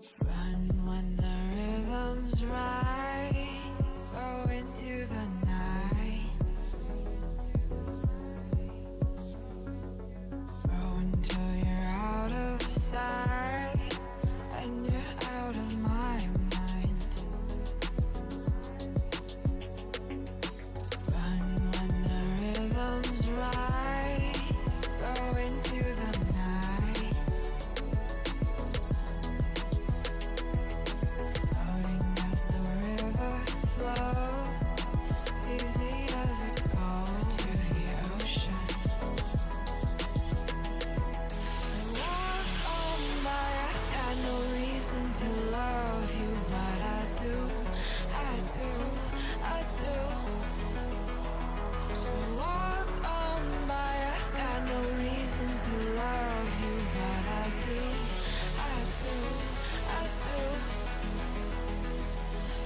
Run when the rhythm's right. Go into the night. Go until you're out of sight and you're out of my mind. Run when the rhythm's right. Go into the night. Floating as the river flows, easy as it goes to the ocean. So walk on by, I've got no reason to love you, but I do, I do, I do. So walk on by, I've got no reason to love you, but I do, I do, I do.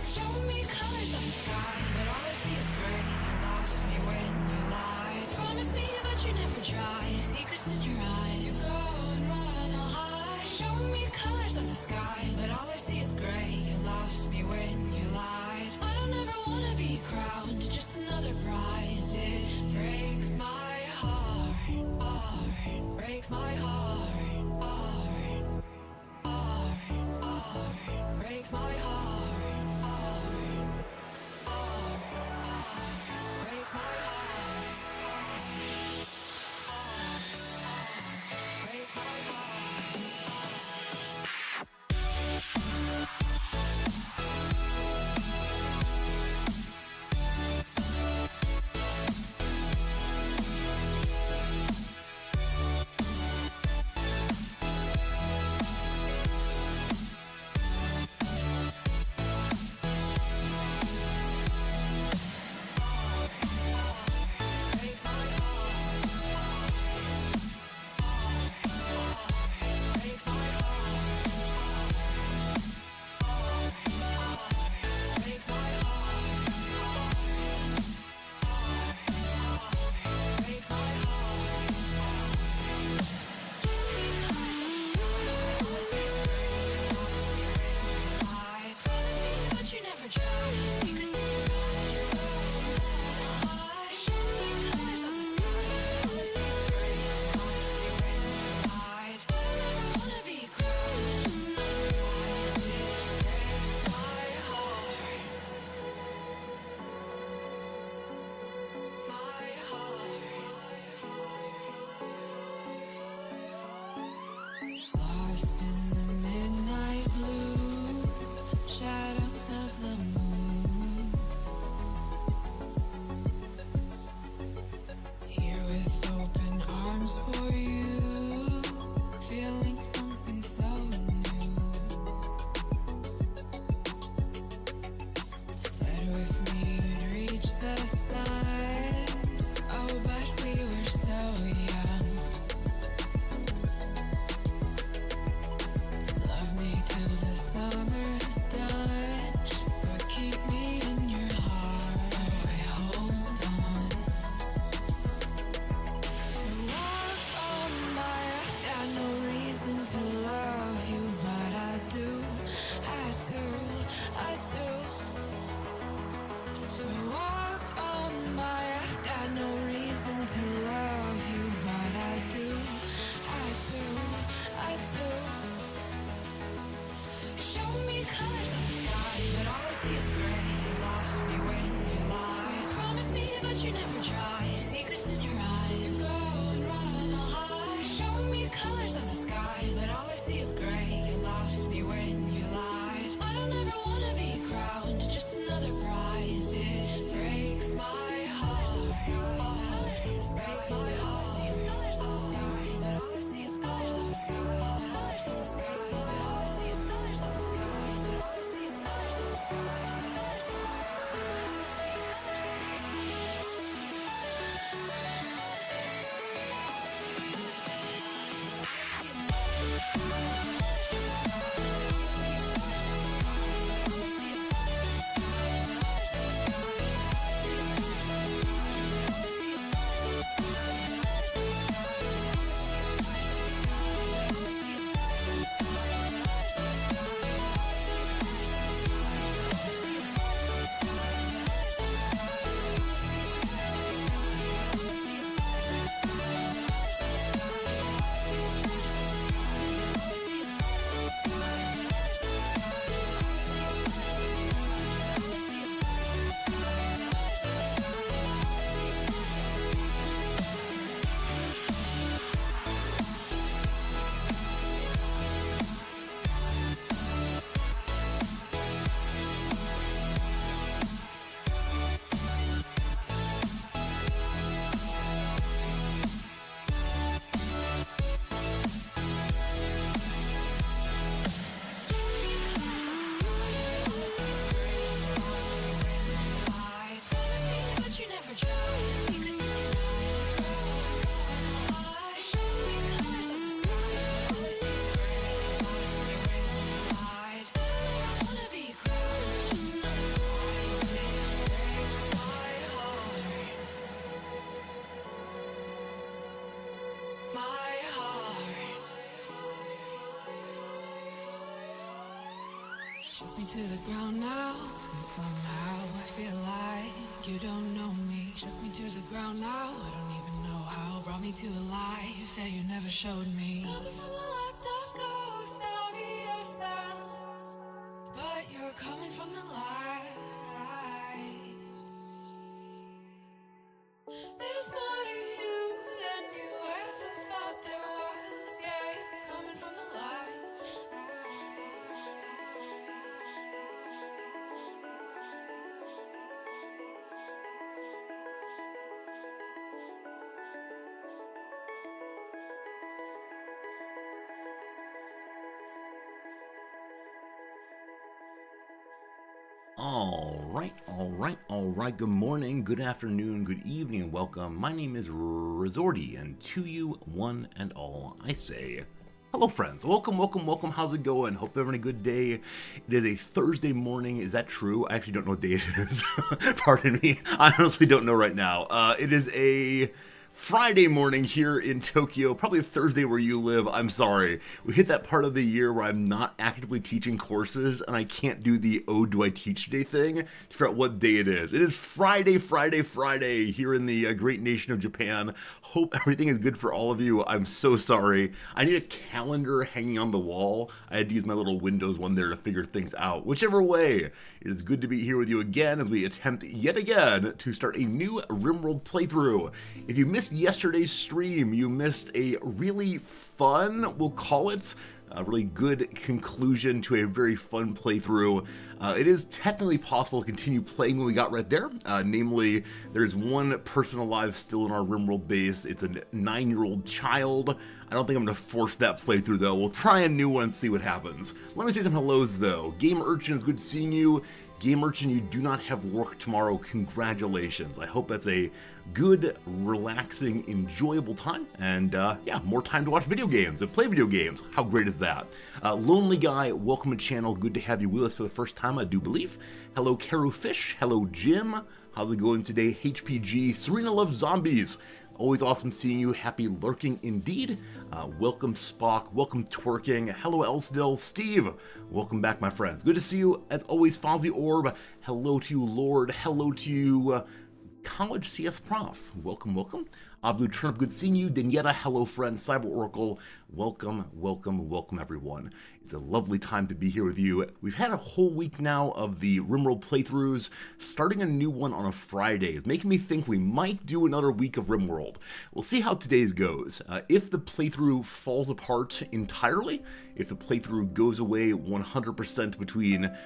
Show me colors of the sky, but all I see is gray. You lost me when you lied. Promise me, but you never try. Secrets in your eye, you go and run, I'll hide. Show me colors of the sky, but all I see is gray. You lost me when you lied. I don't ever wanna be crowned, just another prize. It breaks my heart, heart, breaks my heart, heart, heart, heart, breaks my heart, heart, heart, heart, breaks my heart, heart, heart, breaks my heart. to the ground now, and somehow I feel like you don't know me. Shook me to the ground now, I don't even know how. Brought me to a life that you never showed me. Coming from a locked up ghost of yourself, but you're coming from the light. There's more to you than you ever thought there was. Yeah, you're coming from the light. All right. Good morning, good afternoon, good evening, and welcome. My name is Resorty, and to you, one and all, I say, hello, friends. Welcome. How's it going? Hope you're having a good day. It is a Thursday morning. Is that true? I actually don't know what day it is. Pardon me. I honestly don't know right now. It is a Friday morning here in Tokyo, probably a Thursday where you live. I'm sorry. We hit that part of the year where I'm not actively teaching courses and I can't do the "oh, do I teach today" thing to figure out what day it is. It is Friday here in the great nation of Japan. Hope everything is good for all of you. I'm so sorry. I need a calendar hanging on the wall. I had to use my little Windows one there to figure things out. Whichever way, it is good to be here with you again as we attempt yet again to start a new Rimworld playthrough. If you missed yesterday's stream, you missed a really fun, we'll call it, a really good conclusion to a very fun playthrough. It is technically possible to continue playing what we got right there. Namely, there's one person alive still in our Rimworld base. It's a 9-year-old child. I don't think I'm going to force that playthrough, though. We'll try a new one and see what happens. Let me say some hellos, though. Game Urchin, it's good seeing you. Game Urchin, you do not have work tomorrow. Congratulations. I hope that's a good, relaxing, enjoyable time. And yeah, more time to watch video games and play video games. How great is that? Lonely Guy, welcome to the channel. Good to have you with us for the first time, I do believe. Hello, Caru Fish. Hello, Jim. How's it going today? HPG. Serena loves zombies. Always awesome seeing you. Happy lurking indeed. Welcome Spock. Welcome Twerking. Hello Elsdale. Steve. Welcome back, my friends. Good to see you. As always, Fozzie Orb. Hello to you, Lord. Hello to you, College CS Prof. Welcome. Blue Turnip. Good seeing you. Danietta. Hello, friend. Cyber Oracle. Welcome, everyone. It's a lovely time to be here with you. We've had a whole week now of the Rimworld playthroughs. Starting a new one on a Friday is making me think we might do another week of Rimworld. We'll see how today's goes. If the playthrough falls apart entirely, if the playthrough goes away 100% between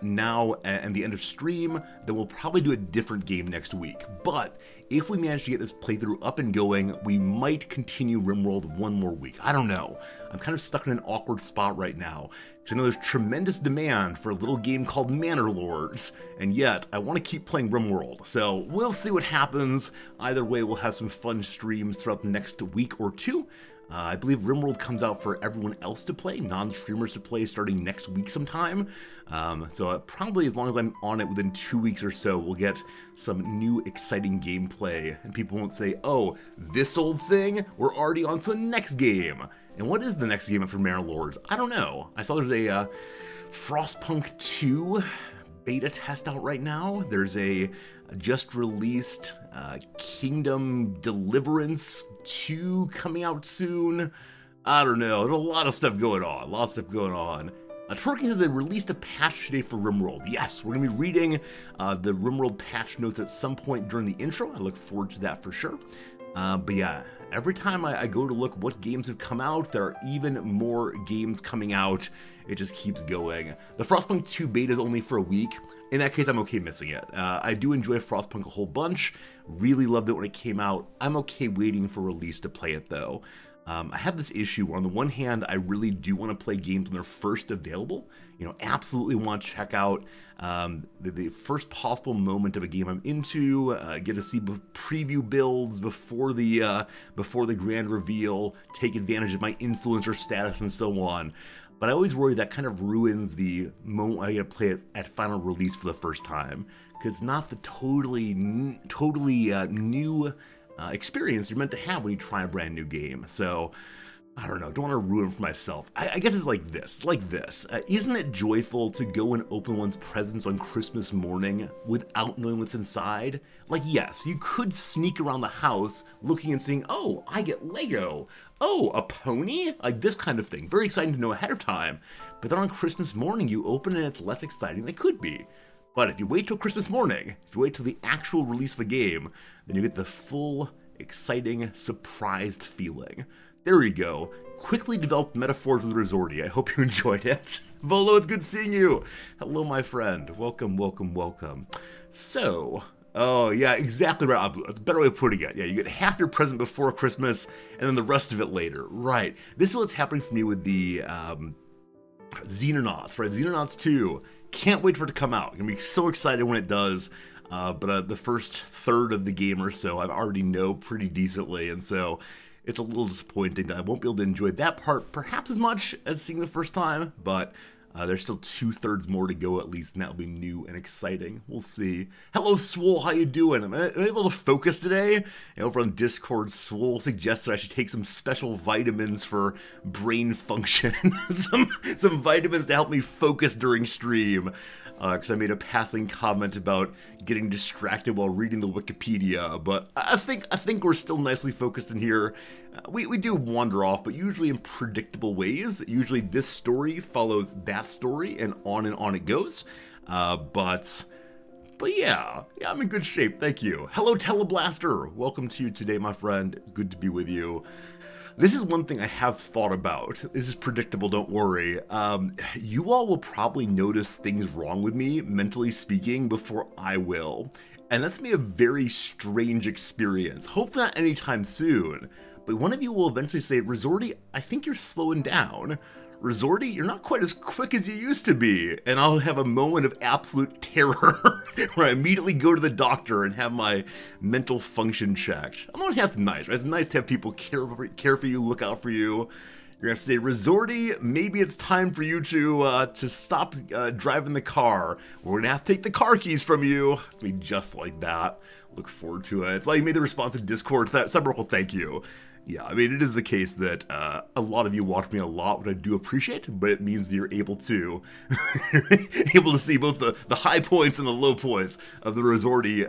now and the end of stream, then we'll probably do a different game next week. But if we manage to get this playthrough up and going, we might continue Rimworld one more week. I don't know. I'm kind of stuck in an awkward spot right now, because I know there's tremendous demand for a little game called Manor Lords, and yet I want to keep playing Rimworld. So we'll see what happens. Either way, we'll have some fun streams throughout the next week or two. I believe Rimworld comes out for everyone else to play, non-streamers to play, starting next week sometime. So probably as long as I'm on it within 2 weeks or so, we'll get some new exciting gameplay, and people won't say, oh, this old thing? We're already on to the next game. And what is the next game for Manor Lords? I don't know. I saw there's a Frostpunk 2 beta test out right now. There's a just released Kingdom Deliverance 2 coming out soon. I don't know. There's a lot of stuff going on. Twerking says they released a patch today for Rimworld. Yes, we're going to be reading the Rimworld patch notes at some point during the intro. I look forward to that for sure. But yeah, every time I go to look what games have come out, there are even more games coming out. It just keeps going. The Frostpunk 2 beta is only for a week. In that case, I'm okay missing it. I do enjoy Frostpunk a whole bunch. Really loved it when it came out. I'm okay waiting for release to play it, though. I have this issue where on the one hand, I really do want to play games when they're first available. You know, absolutely want to check out the first possible moment of a game I'm into, get to see preview builds before the grand reveal, take advantage of my influencer status and so on. But I always worry that kind of ruins the moment I get to play it at final release for the first time, because it's not the totally new experience you're meant to have when you try a brand new game. So I don't know, don't want to ruin it for myself. I guess it's like this. Isn't it joyful to go and open one's presents on Christmas morning without knowing what's inside? Like, yes, you could sneak around the house looking and seeing, oh, I get Lego. Oh, a pony? Like this kind of thing. Very exciting to know ahead of time. But then on Christmas morning, you open and it's less exciting than it could be. But if you wait till Christmas morning, if you wait till the actual release of a game, then you get the full, exciting, surprised feeling. There we go. Quickly developed metaphors with Resorty. I hope you enjoyed it. Volo, it's good seeing you. Hello, my friend. Welcome, welcome, welcome. So, oh yeah, exactly right. That's a better way of putting it. Yeah, you get half your present before Christmas, and then the rest of it later. Right. This is what's happening for me with the Xenonauts, right? Xenonauts 2. Can't wait for it to come out. I'm gonna be so excited when it does. But the first third of the game or so, I already know pretty decently, and so it's a little disappointing that I won't be able to enjoy that part perhaps as much as seeing the first time, but there's still 2/3 more to go at least, and that'll be new and exciting. We'll see. Hello, Swole, how you doing? Am I able to focus today? And over on Discord, Swole suggested I should take some special vitamins for brain function. some vitamins to help me focus during stream. Because I made a passing comment about getting distracted while reading the Wikipedia, but I think we're still nicely focused in here. We do wander off, but usually in predictable ways. Usually this story follows that story, and on it goes. But yeah, I'm in good shape, thank you. Hello, Teleblaster! Welcome to you today, my friend. Good to be with you. This is one thing I have thought about. This is predictable, don't worry. You all will probably notice things wrong with me, mentally speaking, before I will. And that's gonna be a very strange experience. Hopefully not anytime soon. But one of you will eventually say, Resorty, I think you're slowing down. Resorty, you're not quite as quick as you used to be. And I'll have a moment of absolute terror where I immediately go to the doctor and have my mental function checked. On the one hand, it's nice, right? It's nice to have people care for you, look out for you. You're gonna have to say, Resorty, maybe it's time for you to stop driving the car. We're gonna have to take the car keys from you. It's gonna be just like that. Look forward to it. It's why you made the response in Discord. Subracle, thank you. Yeah, I mean, it is the case that a lot of you watch me a lot, what I do appreciate, but it means that you're able to see both the high points and the low points of the Resorty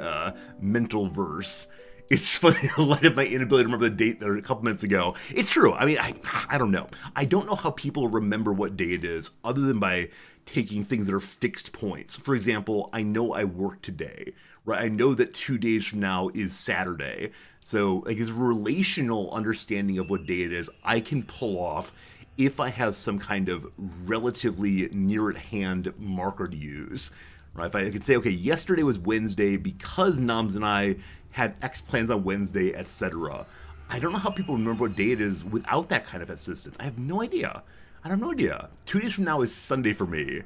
mental verse. It's funny, in light of my inability to remember the date there a couple minutes ago. It's true. I mean, I don't know. I don't know how people remember what day it is, other than by taking things that are fixed points. For example, I know I work today, right? I know that 2 days from now is Saturday. So, like, this relational understanding of what day it is, I can pull off if I have some kind of relatively near-at-hand marker to use, right? If I could say, okay, yesterday was Wednesday because Noms and I had X plans on Wednesday, etc. I don't know how people remember what day it is without that kind of assistance. I have no idea. I have no idea. 2 days from now is Sunday for me.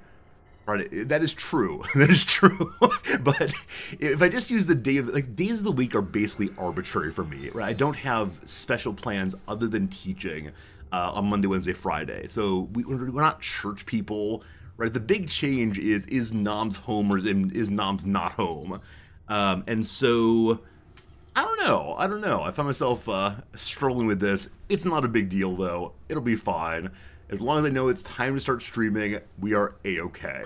Right, that is true. That is true. But if I just use the day of, like, days of the week are basically arbitrary for me, right? I don't have special plans other than teaching on Monday, Wednesday, Friday. So we're not church people, right? The big change is Noms home or is Noms not home? And so I don't know. I find myself struggling with this. It's not a big deal though. It'll be fine. As long as I know it's time to start streaming, we are a-okay.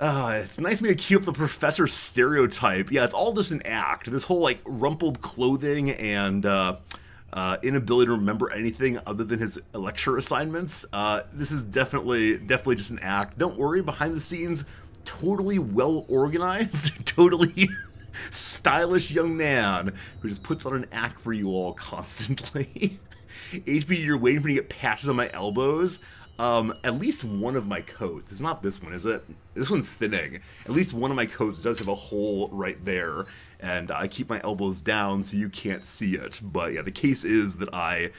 It's nice of me to keep up the professor stereotype. Yeah, it's all just an act. This whole, like, rumpled clothing and inability to remember anything other than his lecture assignments. This is definitely just an act. Don't worry, behind the scenes, totally well organized, totally stylish young man who just puts on an act for you all constantly. HP, you're waiting for me to get patches on my elbows. At least one of my coats, it's not this one, is it? This one's thinning. At least one of my coats does have a hole right there, and I keep my elbows down so you can't see it. But yeah, the case is that I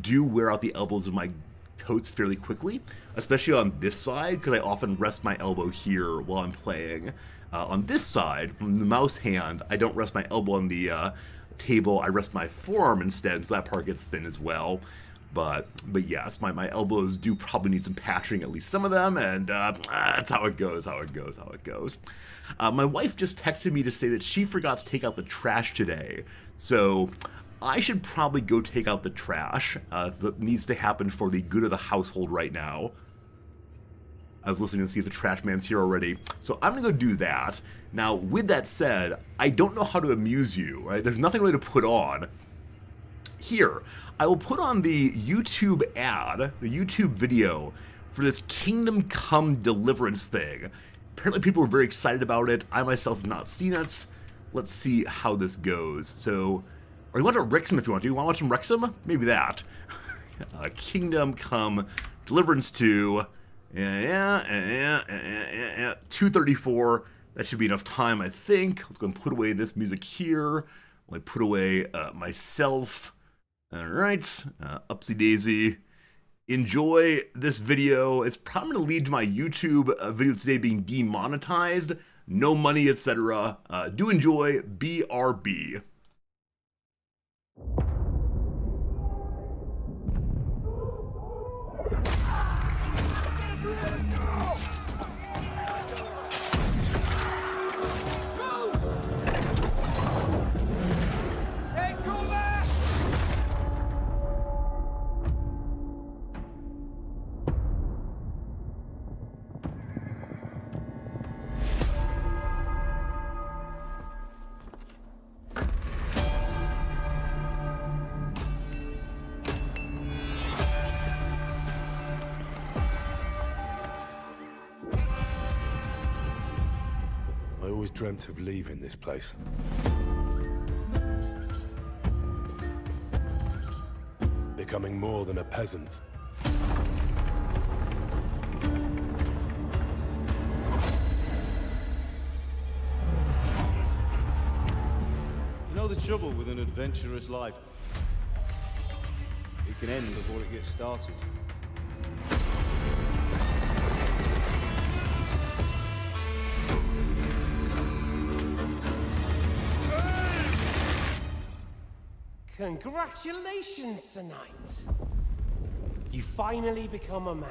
do wear out the elbows of my coats fairly quickly, especially on this side, because I often rest my elbow here while I'm playing. On this side, from the mouse hand, I don't rest my elbow on the table, I rest my forearm instead, so that part gets thin as well. But yes, my elbows do probably need some patching, at least some of them, and that's how it goes. My wife just texted me to say that she forgot to take out the trash today, so I should probably go take out the trash. That needs to happen for the good of the household right now. I was listening to see if the trash man's here already. So I'm gonna go do that. Now, with that said, I don't know how to amuse you, right? There's nothing really to put on. Here, I will put on the YouTube ad, the YouTube video, for this Kingdom Come Deliverance thing. Apparently people were very excited about it. I myself have not seen it. Let's see how this goes. So, or you want to Wrexham if you want to. You want to watch some Wrexham? Maybe that. Kingdom Come Deliverance 2. Yeah. 2:34. That should be enough time, I think. Let's go and put away this music here. I'll put away myself. Alright. Upsy daisy. Enjoy this video. It's probably going to lead to my YouTube video today being demonetized. No money, etc. Do enjoy. BRB. I always dreamt of leaving this place. Becoming more than a peasant. You know the trouble with an adventurous life? It can end before it gets started. Congratulations, Sir Knight. You finally become a man.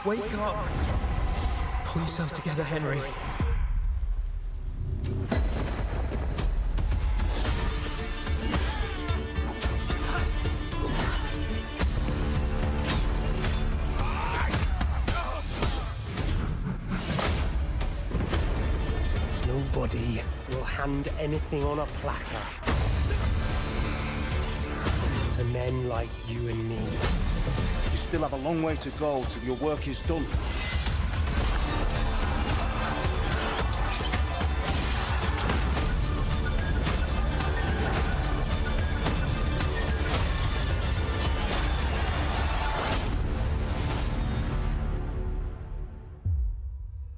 Wake up! Pull yourself together, Henry. Nobody will hand anything on a platter to men like you and me. You still have a long way to go till your work is done.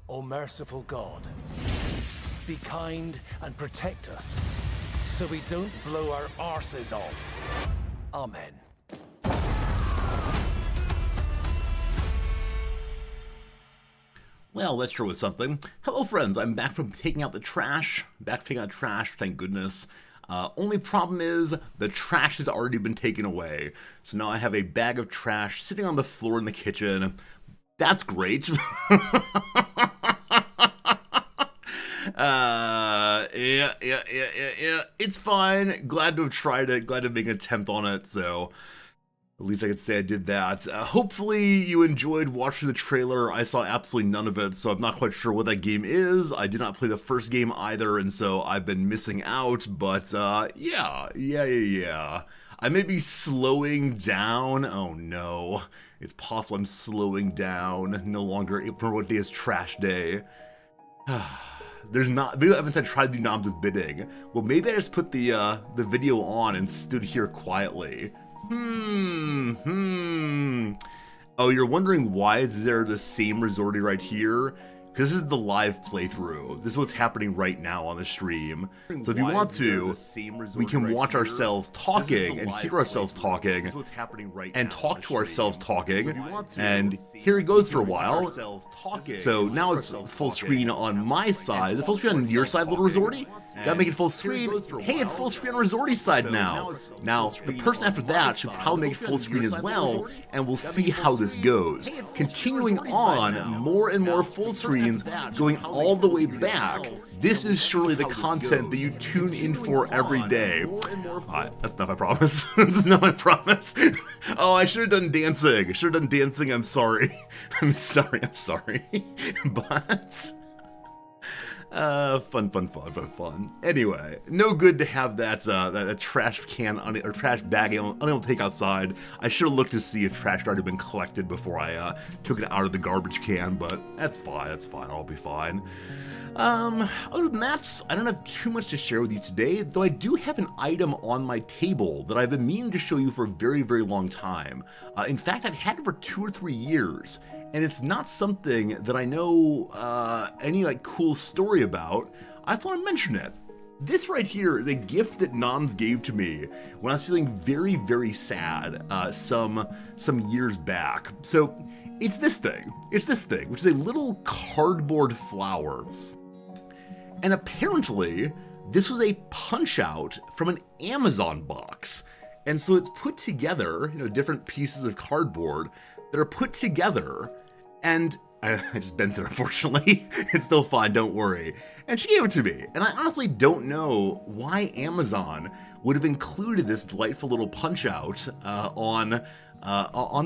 O merciful God, be kind and protect us, so we don't blow our arses off. Amen. Well, that sure was something. Hello, friends. I'm back from taking out the trash. Back from taking out trash, thank goodness. Only problem is the trash has already been taken away. So now I have a bag of trash sitting on the floor in the kitchen. That's great. Yeah. It's fine. Glad to have tried it. Glad to make an attempt on it. So at least I could say I did that. Hopefully you enjoyed watching the trailer. I saw absolutely none of it, so I'm not quite sure what that game is. I did not play the first game either, and so I've been missing out. But yeah. I may be slowing down. Oh no. It's possible I'm slowing down. No longer able to remember what day is trash day. There's not video evidence I tried to do Nam's bidding. Well, maybe I just put the video on and stood here quietly. Oh, you're wondering why is there the same resorty right here? because this is the live playthrough. This is what's happening right now on the stream. So if you want to, we can watch ourselves talking and hear ourselves talking and talk to ourselves talking. And here it goes for a while. So now it's full screen on my side. Is it full screen on your side, little Resorty? Gotta make it full screen. Hey, it's full screen on Resorty's side now. Now, the person after that should probably make it full screen as well, and we'll see how this goes. Continuing on, more and more full screens, going all the way back. This is surely the content that you tune in for every day. That's not my promise. That's not my promise. Oh, I should have done dancing. I should have done dancing. I'm sorry. I'm sorry. But... fun. Anyway, no good to have that trash can or trash bag unable to take outside. I should have looked to see if trash had already been collected before I took it out of the garbage can, but that's fine. I'll be fine. Other than that, I don't have too much to share with you today, though I do have an item on my table that I've been meaning to show you for a very, very long time. In fact, I've had it for 2 or 3 years, and it's not something that I know any cool story about. I just want to mention it. This right here is a gift that Noms gave to me when I was feeling very, very sad some years back. So it's this thing, which is a little cardboard flower. And apparently, this was a punch-out from an Amazon box. And so it's put together, different pieces of cardboard that are put together, and I just bent it, unfortunately. It's still fine, don't worry. And she gave it to me, and I honestly don't know why Amazon would have included this delightful little punch-out on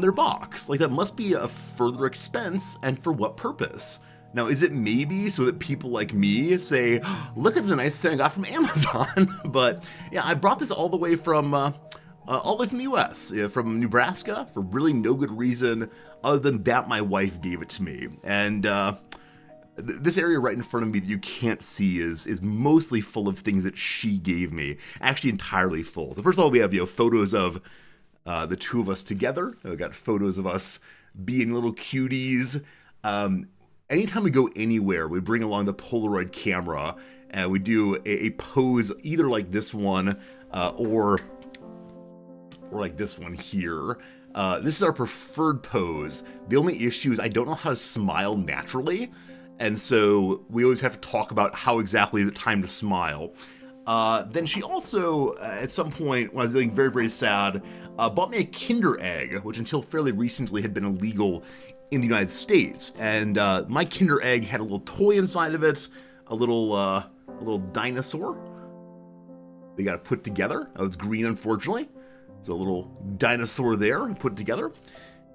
their box. That must be a further expense, and for what purpose? Now, is it maybe so that people like me say, look at the nice thing I got from Amazon? But yeah, I brought this all the way from the US, from Nebraska, for really no good reason other than that my wife gave it to me. And this area right in front of me that you can't see is mostly full of things that she gave me, actually entirely full. So first of all, we have photos of the two of us together. We got photos of us being little cuties. Anytime we go anywhere, we bring along the Polaroid camera, and we do a pose either like this one or like this one here. This is our preferred pose. The only issue is I don't know how to smile naturally, and so we always have to talk about how exactly is it time to smile. Then she also, at some point, when I was feeling very, very sad, bought me a Kinder Egg, which until fairly recently had been illegal in the United States. And my Kinder Egg had a little toy inside of it, a little dinosaur. They got it put together. Oh, it's green, unfortunately. So a little dinosaur there put together.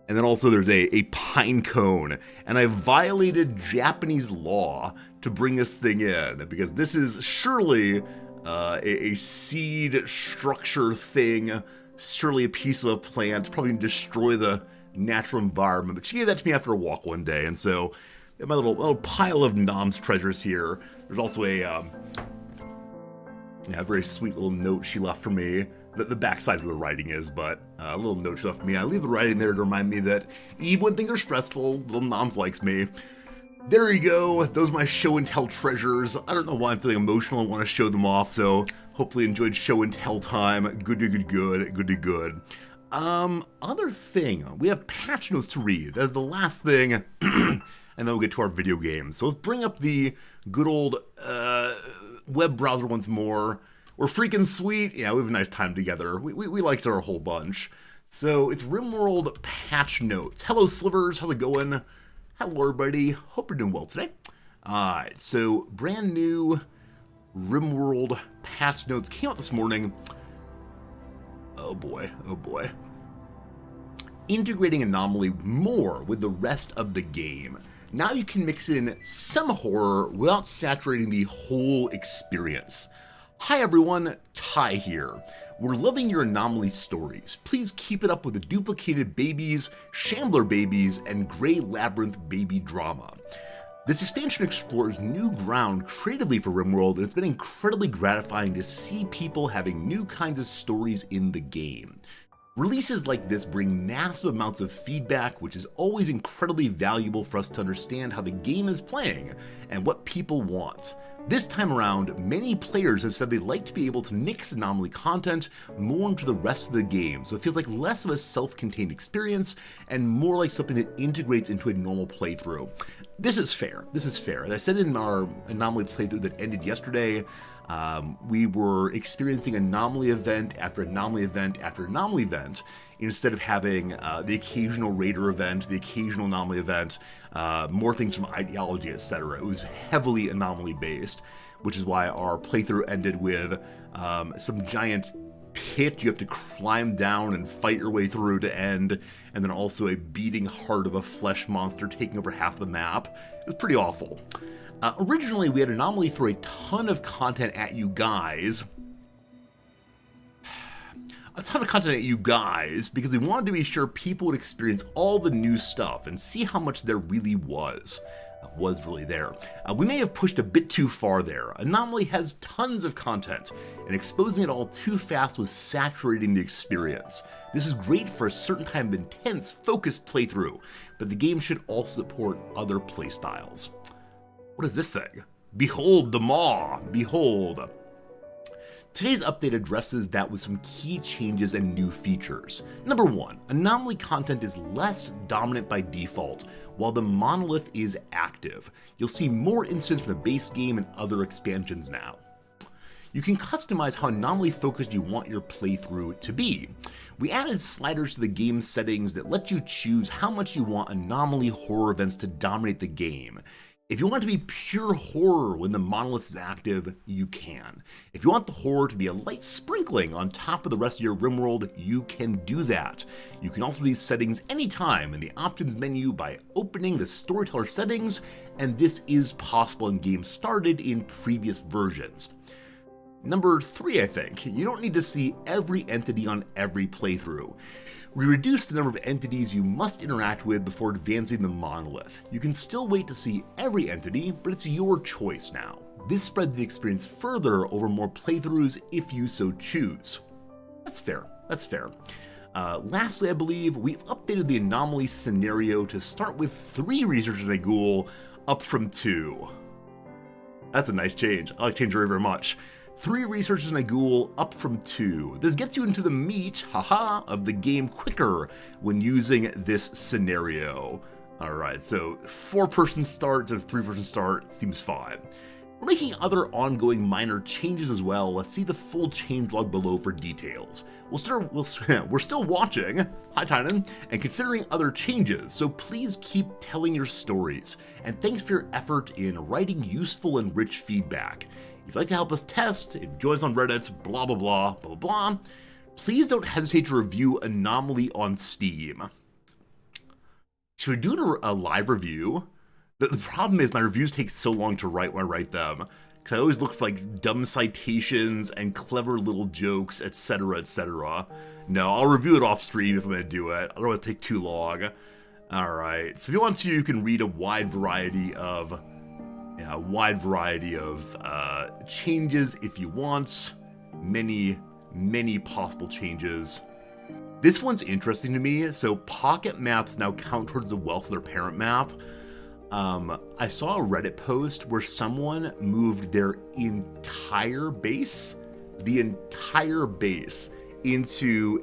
And then also there's a pine cone. And I violated Japanese law to bring this thing in, because this is surely a seed structure thing, surely a piece of a plant, probably going to destroy the natural environment. But she gave that to me after a walk one day, and so my little pile of Nom's treasures here. There's also a very sweet little note she left for me. The backside of the writing is, but a little note she left for me. I leave the writing there to remind me that even when things are stressful, little Noms likes me. There you go. Those are my show and tell treasures. I don't know why I'm feeling emotional and want to show them off, so hopefully enjoyed show and tell time. Good. Other thing, we have patch notes to read as the last thing, and then we'll get to our video games. So let's bring up the good old web browser once more. We're freaking sweet. Yeah, we have a nice time together. We liked our whole bunch. So it's Rimworld patch notes. Hello, Slivers. How's it going? Hello, everybody. Hope you're doing well today. Alright, so brand new Rimworld patch notes came out this morning. Oh boy. Integrating Anomaly more with the rest of the game. Now you can mix in some horror without saturating the whole experience. Hi everyone, Ty here. We're loving your Anomaly stories. Please keep it up with the duplicated babies, Shambler babies, and Grey Labyrinth baby drama. This expansion explores new ground creatively for Rimworld, and it's been incredibly gratifying to see people having new kinds of stories in the game. Releases like this bring massive amounts of feedback, which is always incredibly valuable for us to understand how the game is playing and what people want. This time around, many players have said they'd like to be able to mix Anomaly content more into the rest of the game, so it feels like less of a self-contained experience and more like something that integrates into a normal playthrough. This is fair. As I said in our Anomaly playthrough that ended yesterday, we were experiencing anomaly event after anomaly event after anomaly event, instead of having the occasional raider event, the occasional anomaly event, more things from ideology, etc. It was heavily anomaly based, which is why our playthrough ended with some giant pit you have to climb down and fight your way through to end, and then also a beating heart of a flesh monster taking over half the map. It was pretty awful. Originally, we had Anomaly throw a ton of content at you guys. Because we wanted to be sure people would experience all the new stuff and see how much there really was really there. We may have pushed a bit too far there. Anomaly has tons of content, and exposing it all too fast was saturating the experience. This is great for a certain kind of intense, focused playthrough, but the game should also support other playstyles. What is this thing? Behold the Maw! Behold! Today's update addresses that with some key changes and new features. Number 1, Anomaly content is less dominant by default, while the monolith is active. You'll see more instances in the base game and other expansions now. You can customize how anomaly focused you want your playthrough to be. We added sliders to the game settings that let you choose how much you want anomaly horror events to dominate the game. If you want it to be pure horror when the monolith is active, you can. If you want the horror to be a light sprinkling on top of the rest of your Rimworld, you can do that. You can alter these settings anytime in the options menu by opening the storyteller settings, and this is possible in games started in previous versions. Number 3, I think, you don't need to see every entity on every playthrough. We reduced the number of entities you must interact with before advancing the monolith. You can still wait to see every entity, but it's your choice now. This spreads the experience further over more playthroughs if you so choose. That's fair. Lastly, I believe we've updated the anomaly scenario to start with 3 researchers and a ghoul, up from 2. That's a nice change. I like change very, very much. 3 researchers and a ghoul, up from 2. This gets you into the meat, of the game quicker when using this scenario. Alright, so 4-person start to 3-person start seems fine. We're making other ongoing minor changes as well. Let's see the full changelog below for details. We're still watching, hi Tynan, and considering other changes, so please keep telling your stories. And thanks for your effort in writing useful and rich feedback. If you'd like to help us test, join us on Reddit, blah blah blah, blah blah blah, please don't hesitate to review Anomaly on Steam. Should we do a live review? The problem is my reviews take so long to write when I write them, because I always look for like dumb citations and clever little jokes, etc, etc. No, I'll review it off stream if I'm going to do it, otherwise it'll take too long. Alright, so if you want to, you can read a wide variety of changes if you want. Many possible changes. This one's interesting to me. So pocket maps now count towards the wealth of their parent map. I saw a Reddit post where someone moved their entire base, into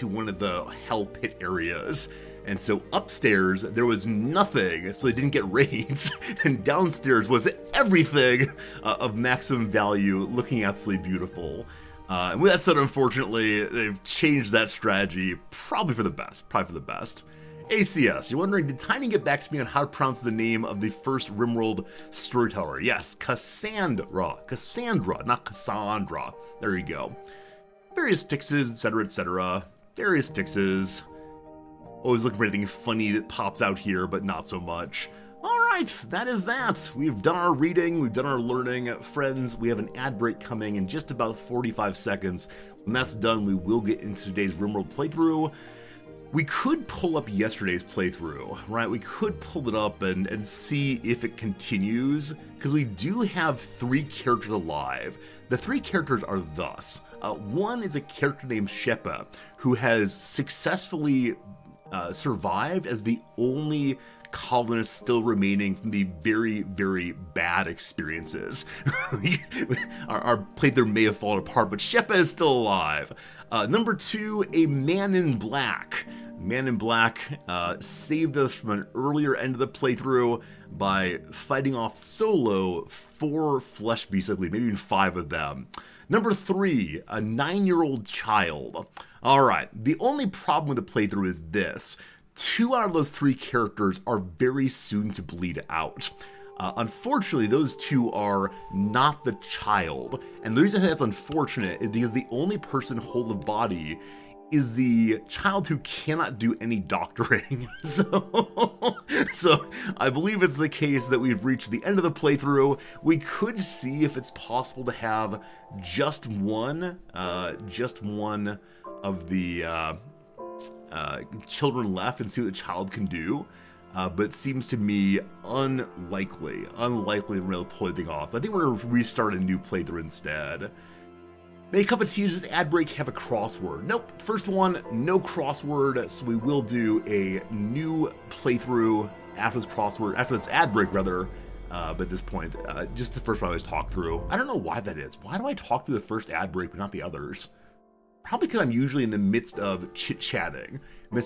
one of the hell pit areas. And so upstairs, there was nothing, so they didn't get raids, and downstairs was everything of maximum value, looking absolutely beautiful. And with that said, unfortunately, they've changed that strategy, probably for the best. ACS, you're wondering, did Tiny get back to me on how to pronounce the name of the first Rimworld storyteller? Yes, Cassandra, not Cassandra. There you go. Various fixes, etc. Various fixes. Always looking for anything funny that pops out here, but not so much. Alright, that is that. We've done our reading, we've done our learning. Friends, we have an ad break coming in just about 45 seconds. When that's done, we will get into today's Rimworld playthrough. We could pull up yesterday's playthrough, right? We could pull it up and see if it continues, because we do have 3 characters alive. The 3 characters are thus. One is a character named Sheppa, who has successfully survived as the only colonist still remaining from the very, very bad experiences. our playthrough may have fallen apart, but Sheppa is still alive. Number 2, a Man in Black. Man in Black saved us from an earlier end of the playthrough by fighting off solo 4 flesh beasts, I believe, maybe even 5 of them. Number 3, a 9-year-old child. Alright, the only problem with the playthrough is this. 2 out of those 3 characters are very soon to bleed out. Unfortunately, those 2 are not the child. And the reason that's unfortunate is because the only person whole of body is the child who cannot do any doctoring. So I believe it's the case that we've reached the end of the playthrough. We could see if it's possible to have just one of the children left and see what the child can do. But it seems to me unlikely to really pull anything off. I think we're gonna restart a new playthrough instead. Make a cup of tea, just ad break, have a crossword. Nope, first one, no crossword, so we will do a new playthrough after this ad break rather. But at this point, just the first one I always talk through. I don't know why that is. Why do I talk through the first ad break but not the others? Probably because I'm usually in the midst of chit-chatting. When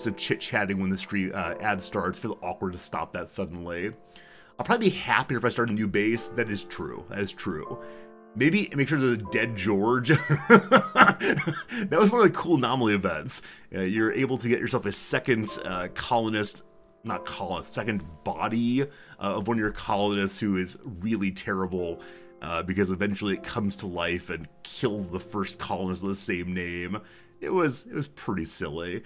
the stream ad starts. It feels awkward to stop that suddenly. I'll probably be happier if I start a new base. That is true. Maybe make sure there's a dead George. That was one of the cool anomaly events. You're able to get yourself a second second body of one of your colonists who is really terrible. Because eventually it comes to life and kills the first colonist of the same name. It was pretty silly.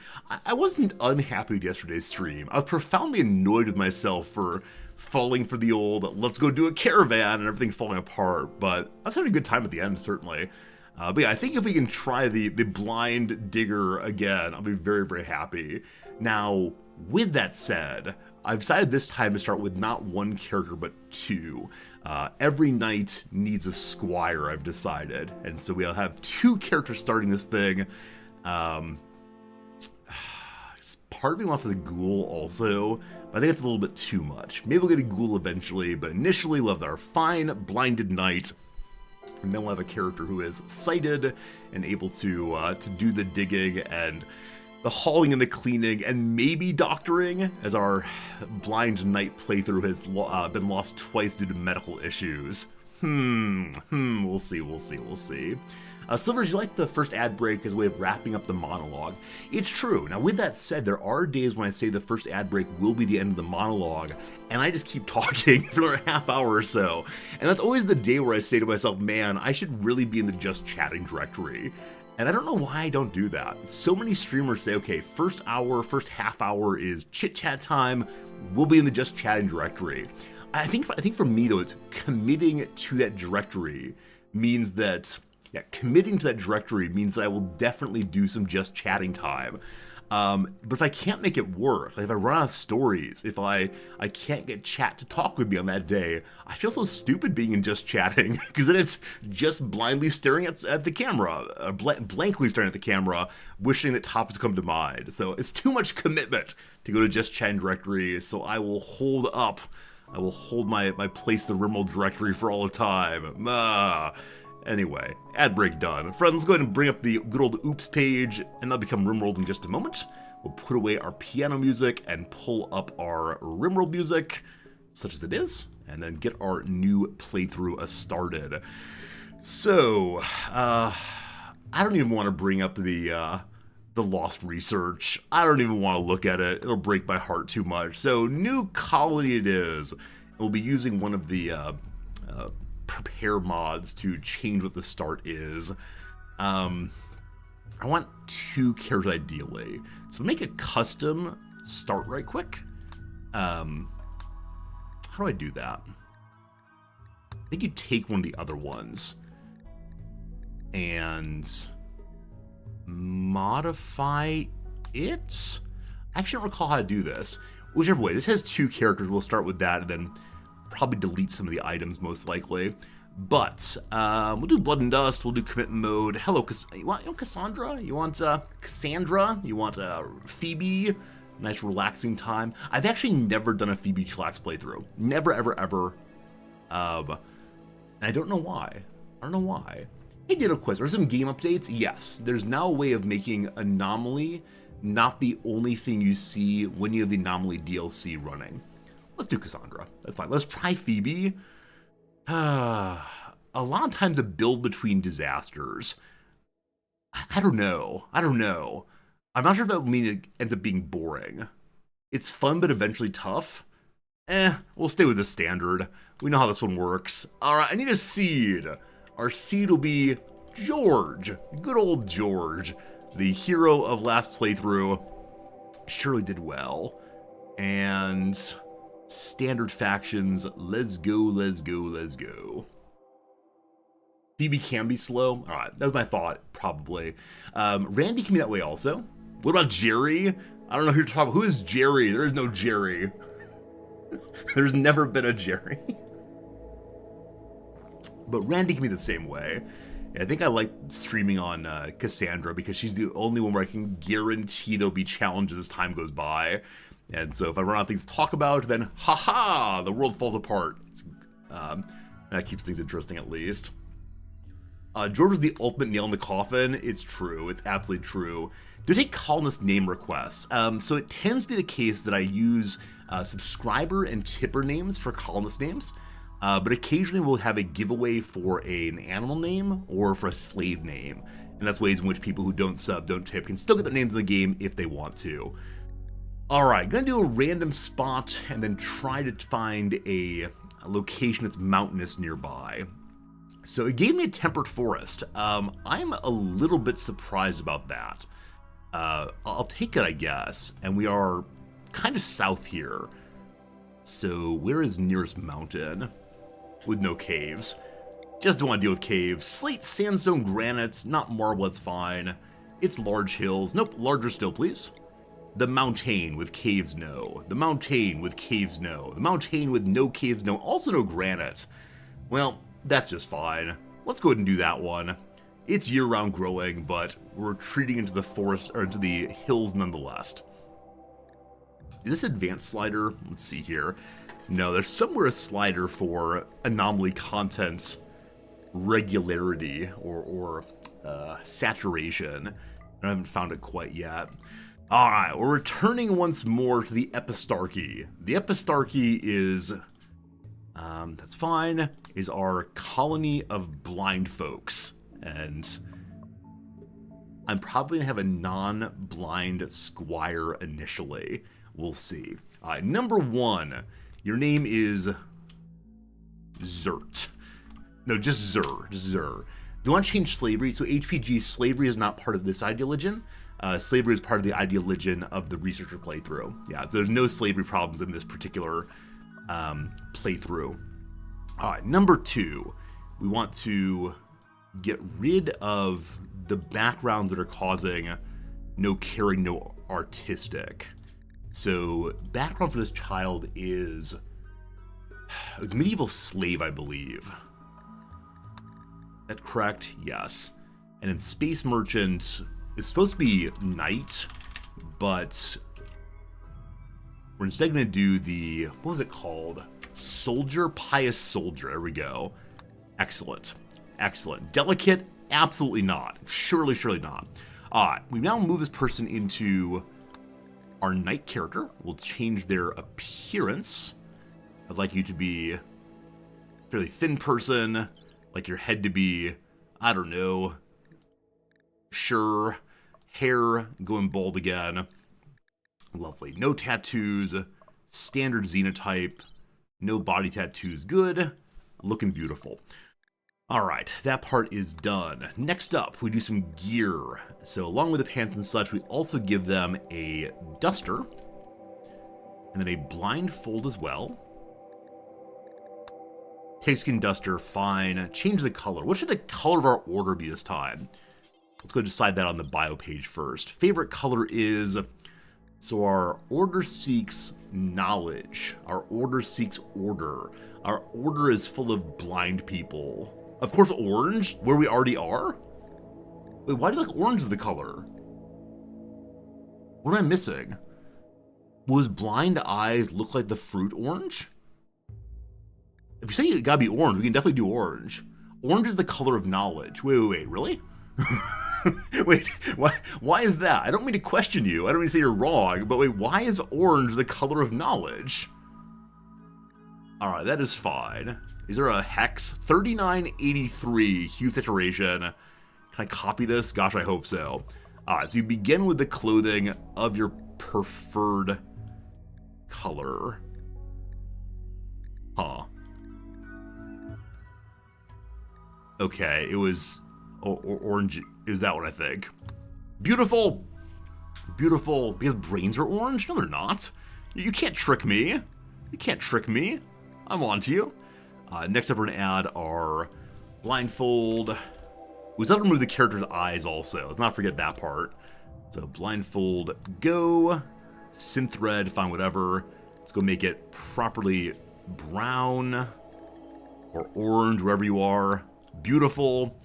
I wasn't unhappy with yesterday's stream. I was profoundly annoyed with myself for falling for the old let's go do a caravan and everything falling apart, but I was having a good time at the end, certainly. But yeah, I think if we can try the blind digger again, I'll be very, very happy. Now, with that said, I've decided this time to start with not 1 character, but 2. Every knight needs a squire, I've decided. And so we'll have 2 characters starting this thing. Part of me wants a ghoul also, but I think it's a little bit too much. Maybe we'll get a ghoul eventually, but initially we'll have our fine blinded knight. And then we'll have a character who is sighted and able to do the digging and the hauling and the cleaning and maybe doctoring, as our blind knight playthrough has been lost twice due to medical issues. We'll see. Silvers, you like the first ad break as a way of wrapping up the monologue. It's true. Now, with that said, there are days when I say the first ad break will be the end of the monologue, and I just keep talking for another half hour or so. And that's always the day where I say to myself, man, I should really be in the just chatting directory. And I don't know why I don't do that. So many streamers say, okay, first half hour is chit-chat time, we'll be in the just chatting directory. I think for me, though, it's committing to that directory means that, committing to that directory means that I will definitely do some just chatting time. But if I can't make it work, like if I run out of stories, if I can't get chat to talk with me on that day, I feel so stupid being in just chatting, because then it's just blindly staring at the camera, blankly staring at the camera, wishing that topics come to mind. So it's too much commitment to go to just chatting directory, so I will hold my place in the Rimworld directory for all of time. Anyway, ad break done. Friends, let's go ahead and bring up the good old oops page, and that'll become Rimworld in just a moment. We'll put away our piano music and pull up our Rimworld music, such as it is, and then get our new playthrough started. So, I don't even want to bring up the lost research. I don't even want to look at it. It'll break my heart too much. So, new colony it is. We'll be using one of the prepare mods to change what the start is. I want 2 characters ideally. So make a custom start right quick. How do I do that? I think you take one of the other ones and modify it. I actually don't recall how to do this. Whichever way, this has 2 characters. We'll start with that and then probably delete some of the items most likely. But we'll do Blood and Dust. We'll do Commit Mode. Hello, you want Cassandra? You want Cassandra? You want Phoebe? Nice relaxing time. I've actually never done a Phoebe Chillax playthrough. Never, ever, ever. And I don't know why. Hey, Ditto Quiz, are there some game updates? Yes. There's now a way of making Anomaly not the only thing you see when you have the Anomaly DLC running. Let's do Cassandra. That's fine. Let's try Phoebe. A lot of times a build between disasters. I don't know. I'm not sure if that would mean it ends up being boring. It's fun, but eventually tough. We'll stay with the standard. We know how this one works. Alright, I need a seed. Our seed will be George. Good old George. The hero of last playthrough. Surely did well. And standard factions. Let's go. Phoebe can be slow. Alright, that was my thought, probably. Randy can be that way also. What about Jerry? I don't know who you're talking about. Who is Jerry? There is no Jerry. There's never been a Jerry. But Randy can be the same way. I think I like streaming on Cassandra because she's the only one where I can guarantee there'll be challenges as time goes by. And so if I run out of things to talk about, then haha, the world falls apart. That keeps things interesting at least. George was the ultimate nail in the coffin. It's true. It's absolutely true. Do take columnist name requests. So it tends to be the case that I use subscriber and tipper names for columnist names. But occasionally we'll have a giveaway for an animal name or for a slave name. And that's ways in which people who don't sub, don't tip, can still get their names in the game if they want to. Alright, gonna do a random spot and then try to find a location that's mountainous nearby. So it gave me a temperate forest. I'm a little bit surprised about that. I'll take it, I guess. And we are kind of south here. So where is nearest mountain? With no caves. Just don't want to deal with caves. Slate, sandstone, granite, not marble, that's fine. It's large hills. Nope, larger still, please. The mountain with caves, no. The mountain with caves, no. The mountain with no caves, no. Also no granite. Well, that's just fine. Let's go ahead and do that one. It's year-round growing, but we're retreating into the forest, or into the hills nonetheless. Is this advanced slider? Let's see here. No, there's somewhere a slider for anomaly content regularity or saturation. I haven't found it quite yet. Alright, we're returning once more to the Epistarchy. The Epistarchy is, that's fine, is our colony of blind folks. And I'm probably going to have a non-blind squire initially. We'll see. Alright, number 1. Your name is Zert. No, just Zur. Just Zur. Do you want to change slavery? So HPG, slavery is not part of this ideologian. Slavery is part of the ideologian of the researcher playthrough. Yeah, so there's no slavery problems in this particular playthrough. All right, number 2. We want to get rid of the backgrounds that are causing no caring, no artistic. So background for this child is medieval slave, I believe. Is that correct? Yes. And then space merchant is supposed to be knight, but we're instead going to do the, what was it called? Soldier, pious soldier. There we go. Excellent. Excellent. Delicate? Absolutely not. Surely not. We now move this person into our knight character. We'll change their appearance. I'd like you to be a fairly thin person. Like your head to be, I don't know, sure, hair going bald again. Lovely. No tattoos. Standard xenotype. No body tattoos. Good. Looking beautiful. Alright, that part is done. Next up, we do some gear. So along with the pants and such, we also give them a duster. And then a blindfold as well. Pigskin duster, fine. Change the color. What should the color of our order be this time? Let's go decide that on the bio page first. Favorite color is... So our order seeks knowledge. Our order seeks order. Our order is full of blind people. Of course, orange, where we already are? Wait, why do you like orange as the color? What am I missing? Was blind eyes look like the fruit orange? If you say it gotta be orange, we can definitely do orange. Orange is the color of knowledge. Wait, really? Wait, why is that? I don't mean to question you. I don't mean to say you're wrong, but wait, why is orange the color of knowledge? Alright, that is fine. Is there a hex? 3983, huge saturation. Can I copy this? Gosh, I hope so. Alright, so you begin with the clothing of your preferred color. Huh. Okay, it was orange. It was that one, I think. Beautiful! Beautiful. Because brains are orange? No, they're not. You can't trick me. You can't trick me. I'm on to you. Next up, we're going to add our blindfold. We still have to remove the character's eyes also. Let's not forget that part. So blindfold, go. Synth red, fine, whatever. Let's go make it properly brown or orange, wherever you are. Beautiful.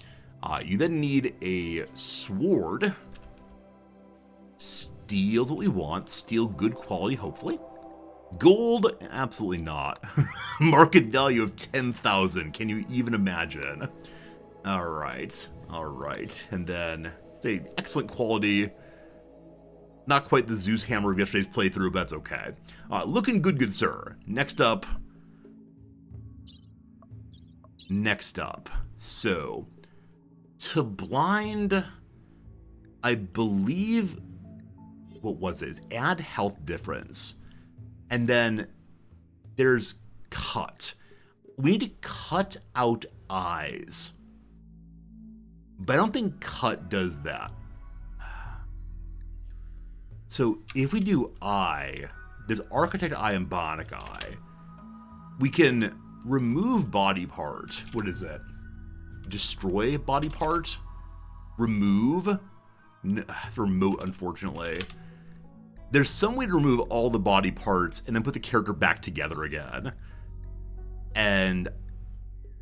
You then need a sword. Steel's what we want. Steel, good quality, hopefully. Gold, absolutely not. Market value of 10,000. Can you even imagine? All right. And then, say, excellent quality. Not quite the Zeus hammer of yesterday's playthrough, but that's okay. Looking good, sir. Next up. So, to blind, I believe, what was it? It's add health difference. And then there's cut. We need to cut out eyes. But I don't think cut does that. So if we do eye, there's architect eye and bionic eye. We can remove body part. What is it? Destroy body part? Remove? No, it's remote, unfortunately. There's some way to remove all the body parts and then put the character back together again. And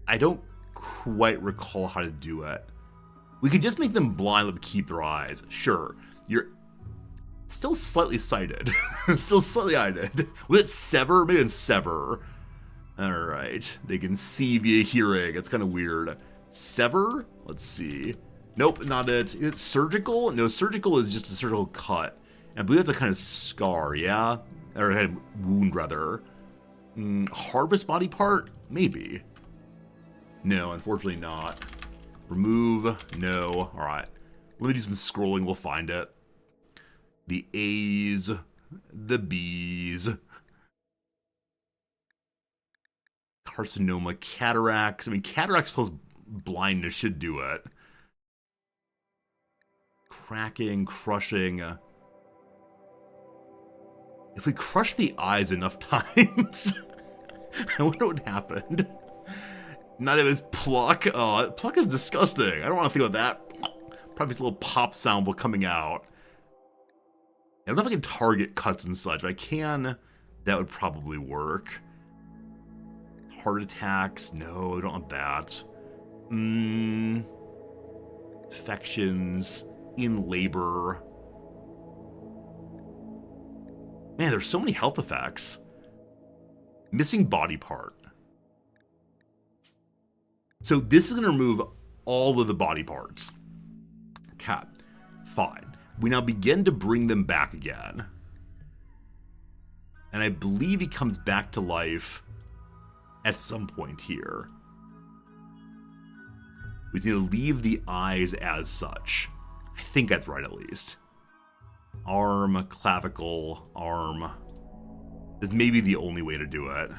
I don't quite recall how to do it. We can just make them blind but keep their eyes. Sure. You're still slightly sighted. Still slightly eyed. Will it sever? Maybe it's sever. Alright. They can see via hearing. It's kind of weird. Sever? Let's see. Nope, not it. Is it surgical? No, surgical is just a surgical cut. And I believe that's a kind of scar, yeah? Or a wound, rather. Harvest body part? Maybe. No, unfortunately not. Remove? No. Alright. Let me do some scrolling, we'll find it. The A's. The B's. Carcinoma, cataracts. I mean, cataracts plus blindness should do it. Cracking, crushing. If we crush the eyes enough times, I wonder what happened. Not if it's pluck. Oh, pluck is disgusting. I don't want to think about that. Probably just a little pop sound while coming out. I don't know if I can target cuts and such. If I can, that would probably work. Heart attacks. No, I don't want that. Infections. In labor. Man, there's so many health effects. Missing body part. So this is going to remove all of the body parts. Okay, fine. We now begin to bring them back again. And I believe he comes back to life at some point here. We need to leave the eyes as such. I think that's right, at least. Arm, clavicle, arm. This may be the only way to do it.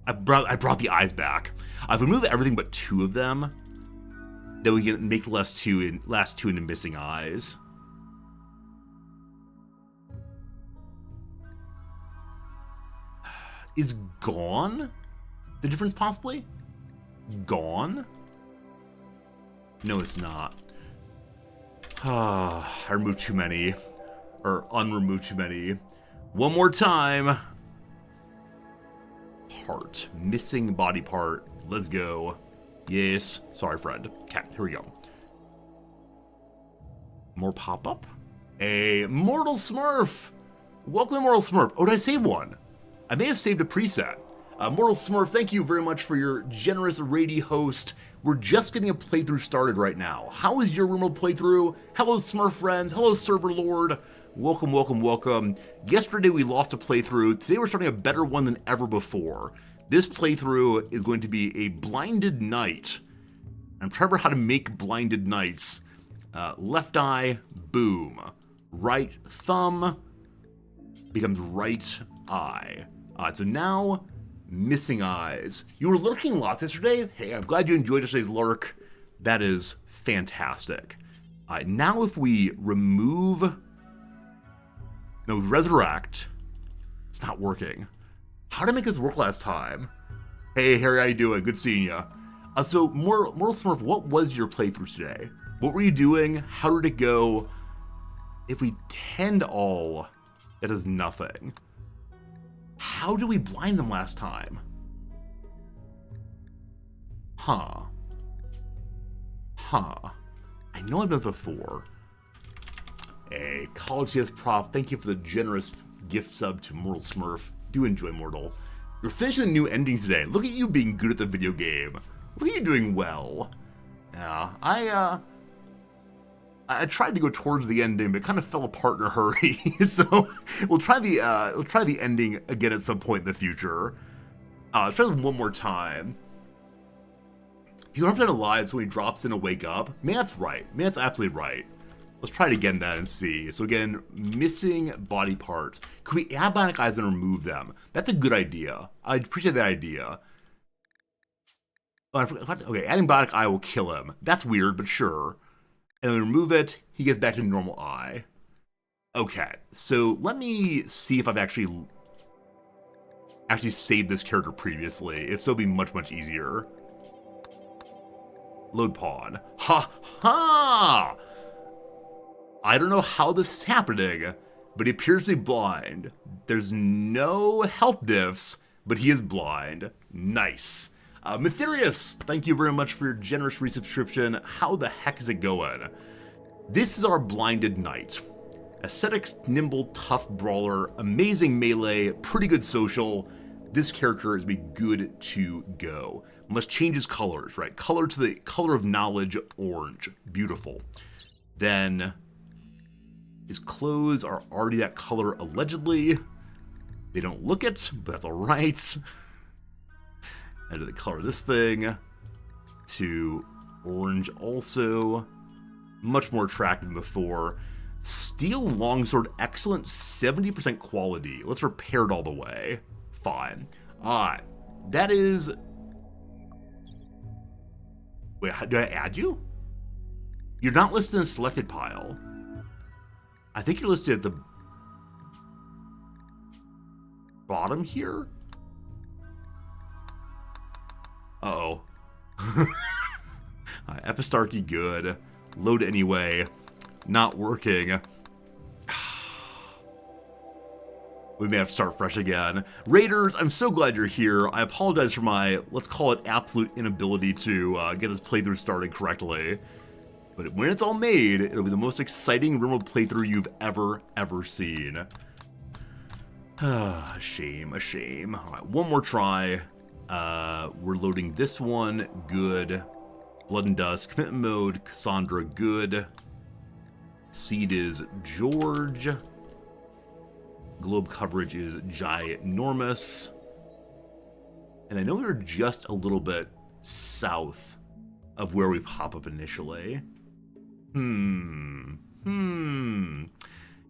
I brought the eyes back. I've removed everything but two of them. Then we can make the last two into missing eyes. Is gone the difference possibly? Gone? No, it's not. I removed too many. Or unremoved too many. One more time. part. Missing body part. Let's go. Yes. Sorry, friend. Okay, here we go. More pop-up. A Mortal Smurf. Welcome to Mortal Smurf. Oh, did I save one? I may have saved a preset. Mortal Smurf, thank you very much for your generous raid host. We're just getting a playthrough started right now. How is your Rimworld playthrough? Hello, Smurf friends. Hello, Server Lord. Welcome, welcome, welcome. Yesterday we lost a playthrough. Today we're starting a better one than ever before. This playthrough is going to be a blinded knight. I'm trying to remember how to make blinded knights. Left eye, boom. Right thumb becomes right eye. So now, missing eyes. You were lurking lots yesterday. Hey, I'm glad you enjoyed yesterday's lurk. That is fantastic. Now if we resurrect. It's not working. How did I make this work last time? Hey, Harry, how you doing? Good seeing ya. So, Mortal Smurf, what was your playthrough today? What were you doing? How did it go? If we tend all, it does nothing. How did we blind them last time? Huh. I know I've done this before. Hey, College CS Prof, thank you for the generous gift sub to Mortal Smurf. Do enjoy Mortal. You're finishing the new endings today. Look at you being good at the video game. Look at you doing well. Yeah, I tried to go towards the ending, but it kind of fell apart in a hurry. So we'll try the ending again at some point in the future. Let's try this one more time. He's 100% alive, so when he drops in, he'll wake up. Man, that's right. Man, that's absolutely right. Let's try it again then and see. So again, missing body parts. Could we add bionic eyes and remove them? That's a good idea. I appreciate that idea. Oh, I forgot. Okay, adding bionic eye will kill him. That's weird, but sure. And then we remove it, he gets back to normal eye. Okay, so let me see if I've actually saved this character previously. If so, it'll be much, much easier. Load pawn. Ha ha! I don't know how this is happening, but he appears to be blind. There's no health diffs, but he is blind. Nice. Mytherius, thank you very much for your generous resubscription. How the heck is it going? This is our blinded knight. Aesthetics, nimble, tough brawler, amazing melee, pretty good social. This character is be good to go. Must change his colors, right? Color to the color of knowledge, orange. Beautiful. Then his clothes are already that color allegedly. They don't look it, but that's alright. And to the color of this thing to orange also. Much more attractive than before. Steel longsword, excellent, 70% quality. Let's repair it all the way. Fine. That is... Wait, did I add you? You're not listed in a selected pile. I think you're listed at the bottom here. Uh-oh. Epistarchy, good. Load anyway. Not working. We may have to start fresh again. Raiders, I'm so glad you're here. I apologize for my, let's call it absolute inability to get this playthrough started correctly. But when it's all made, it'll be the most exciting Rimworld playthrough you've ever seen. A shame, a shame. All right, one more try. We're loading this one, good. Blood and Dust, commitment mode, Cassandra, good. Seed is George. Globe coverage is ginormous. And I know we were just a little bit south of where we pop up initially.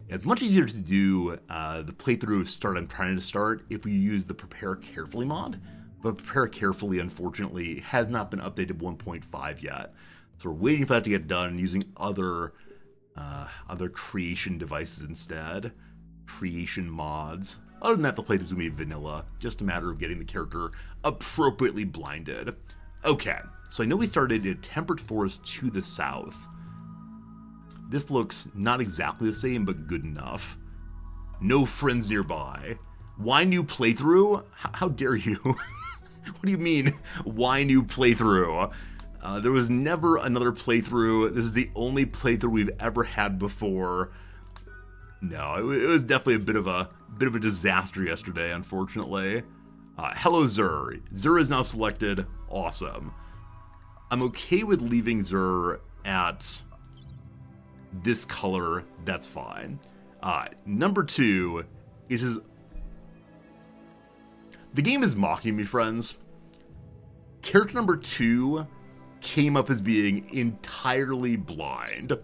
It's much easier to do the playthrough start I'm trying to start if we use the Prepare Carefully mod. But Prepare Carefully, unfortunately, has not been updated 1.5 yet. So we're waiting for that to get done using other creation devices instead. Creation mods. Other than that, the playthrough's gonna be vanilla. Just a matter of getting the character appropriately blinded. Okay, so I know we started in Temperate Forest to the south. This looks not exactly the same, but good enough. No friends nearby. Why new playthrough? How dare you? What do you mean, why new playthrough? There was never another playthrough. This is the only playthrough we've ever had before. No, it was definitely a bit of a disaster yesterday, unfortunately. Hello, Zur. Zur is now selected. Awesome. I'm okay with leaving Zur at this color. That's fine. Number 2 is his... The game is mocking me, friends. Character number 2 came up as being entirely blind.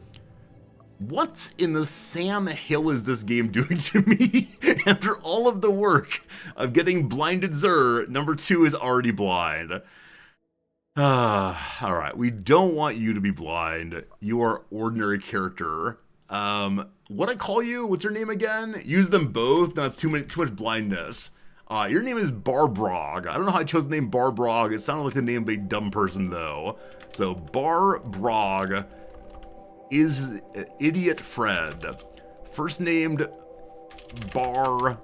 What in the Sam Hill is this game doing to me? After all of the work of getting blinded Zur, number 2 is already blind. Alright, we don't want you to be blind. You are ordinary character. What I call you? What's your name again? Use them both? No, that's too much blindness. Your name is Barbrog. I don't know how I chose the name Barbrog. It sounded like the name of a dumb person, though. So, Barbrog is Idiot Fred. First named Bar,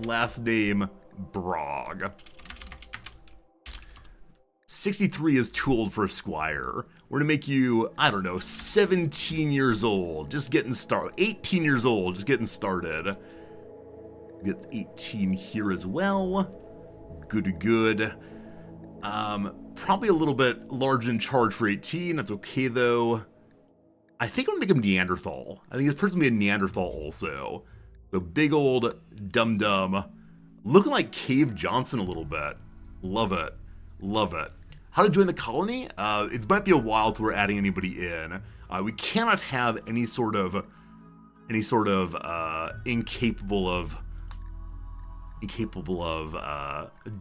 last name Brog. 63 is too old for a squire. We're gonna make you, I don't know, 17 years old, just getting started. 18 years old, just getting started. Get 18 here as well. Good. Probably a little bit large in charge for 18. That's okay, though. I think I'm gonna make him Neanderthal. I think this person's gonna be a Neanderthal also. The big old dum-dum. Looking like Cave Johnson a little bit. Love it. How to join the colony? It might be a while till we're adding anybody in. We cannot have any sort of incapable of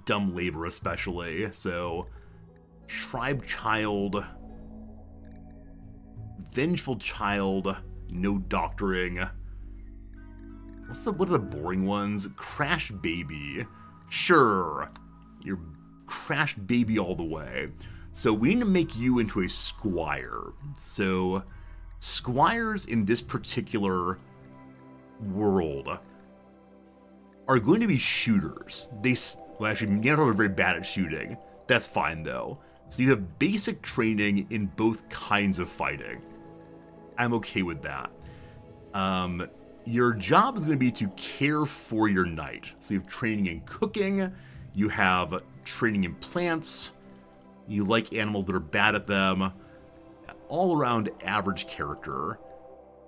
dumb labor, especially. So, tribe child, vengeful child, no doctoring. What are the boring ones? Crash baby. Sure, you're crash baby all the way. So we need to make you into a squire. So squires in this particular world are going to be shooters. Well, actually, Neanderthals are very bad at shooting. That's fine, though. So you have basic training in both kinds of fighting. I'm okay with that. Your job is going to be to care for your knight. So you have training in cooking, you have training in plants, you like animals but are bad at them. All around average character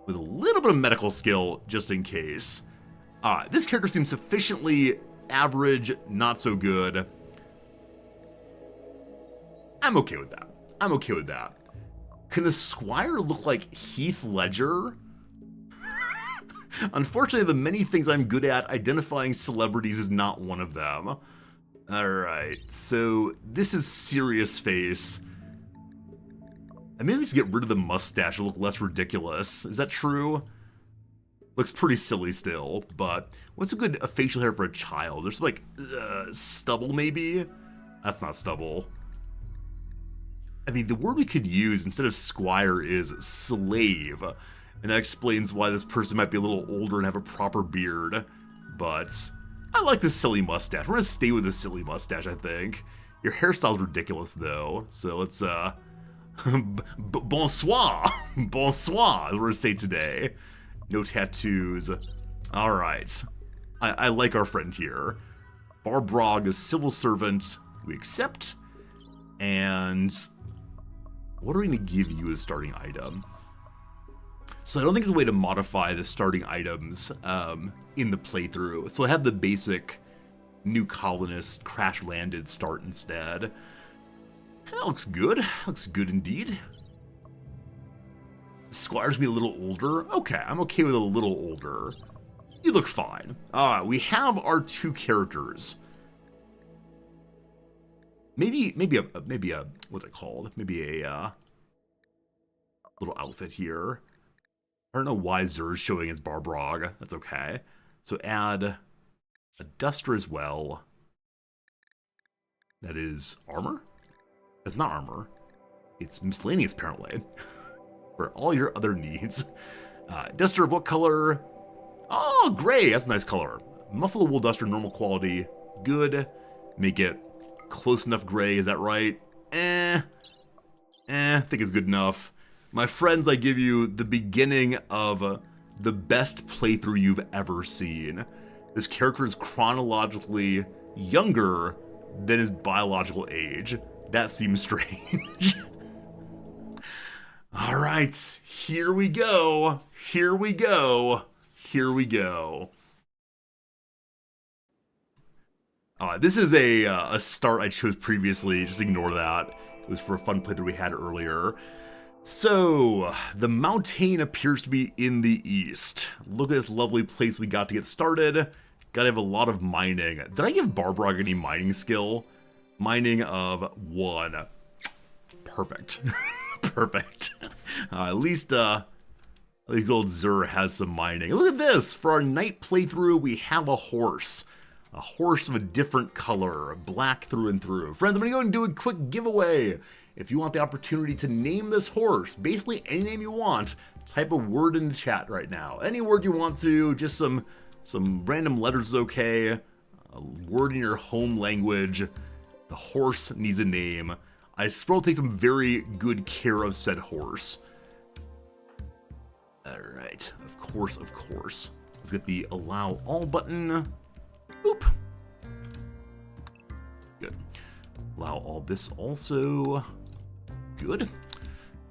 with a little bit of medical skill just in case. This character seems sufficiently average, not so good. I'm okay with that. Can the squire look like Heath Ledger? Unfortunately, the many things I'm good at, identifying celebrities is not one of them. Alright, so this is serious face. And maybe just get rid of the mustache to look less ridiculous. Is that true? Looks pretty silly still, but what's a facial hair for a child? There's like stubble maybe? That's not stubble. I mean, the word we could use instead of squire is slave. And that explains why this person might be a little older and have a proper beard. But I like this silly mustache. We're gonna stay with this silly mustache, I think. Your hairstyle's ridiculous, though. So let's, bonsoir. Bonsoir, as we're gonna say today. No tattoos. Alright. I like our friend here. Barbrog is civil servant. We accept. And what are we gonna give you as starting item? So I don't think there's a way to modify the starting items in the playthrough. So I have the basic new colonist crash landed start instead. That looks good. Looks good indeed. Squire's be a little older. Okay, I'm okay with a little older. You look fine. We have our two characters. Maybe a what's it called? Maybe a little outfit here. I don't know why Zur's showing as Barbrog. That's okay. So add a duster as well. That is armor? That's not armor. It's miscellaneous, apparently. For all your other needs. Duster of what color? Oh, gray. That's a nice color. Muffalo Wool Duster, normal quality, good. Make it close enough gray, is that right? I think it's good enough. My friends, I give you the beginning of the best playthrough you've ever seen. This character is chronologically younger than his biological age. That seems strange. Alright, here we go. Here we go. Here we go. This is a start I chose previously, just ignore that. It was for a fun playthrough we had earlier. So, the mountain appears to be in the east. Look at this lovely place we got to get started. Gotta have a lot of mining. Did I give Barbrog any mining skill? Mining of 1. Perfect. Perfect. At least old Zur has some mining. Look at this! For our night playthrough, we have a horse. A horse of a different color, black through and through. Friends, I'm gonna go and do a quick giveaway. If you want the opportunity to name this horse, basically any name you want, type a word in the chat right now. Any word you want to, just some random letters is okay. A word in your home language. The horse needs a name. I will take some very good care of said horse. Alright, of course. Let's get the allow all button. Boop. Good. Allow all this also. Good.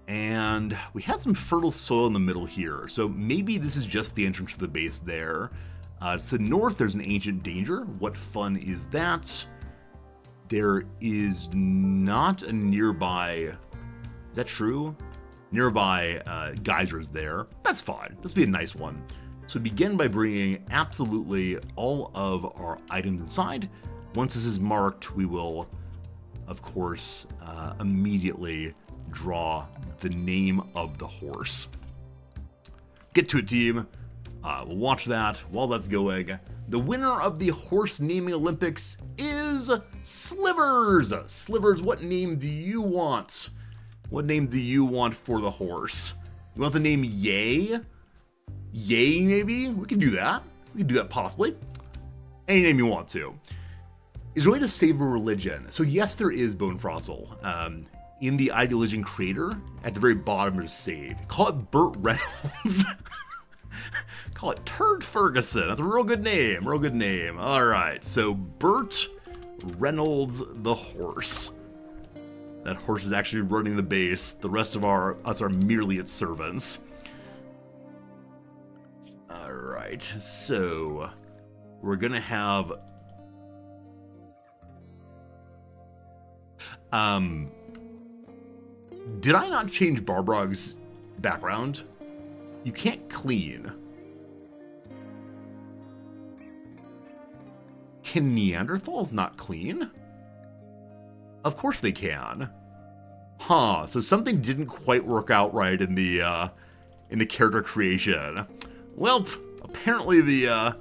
And we have some fertile soil in the middle here, so maybe this is just the entrance to the base there. To the north, there's an ancient danger. What fun is that? There is not a nearby... Is that true? Nearby geysers there. That's fine. This will be a nice one. So begin by bringing absolutely all of our items inside. Once this is marked, we will, of course, immediately draw the name of the horse. Get to it, team. We'll watch that while that's going. The winner of the horse naming Olympics is Slivers. Slivers, what name do you want? What name do you want for the horse? You want the name Yay? Yay, maybe? We can do that. We can do that possibly. Any name you want to. Is there a way to save a religion? So yes, there is, Bone Fossil. In the Ideologian Crater, at the very bottom, there's save. Call it Burt Reynolds. Call it Turd Ferguson. That's a real good name. Real good name. All right. So Burt Reynolds the horse. That horse is actually running the base. The rest of us are merely its servants. All right. So we're gonna have. Did I not change Barbrog's background? You can't clean. Can Neanderthals not clean? Of course they can. Huh, so something didn't quite work out right in the character creation. Well, apparently the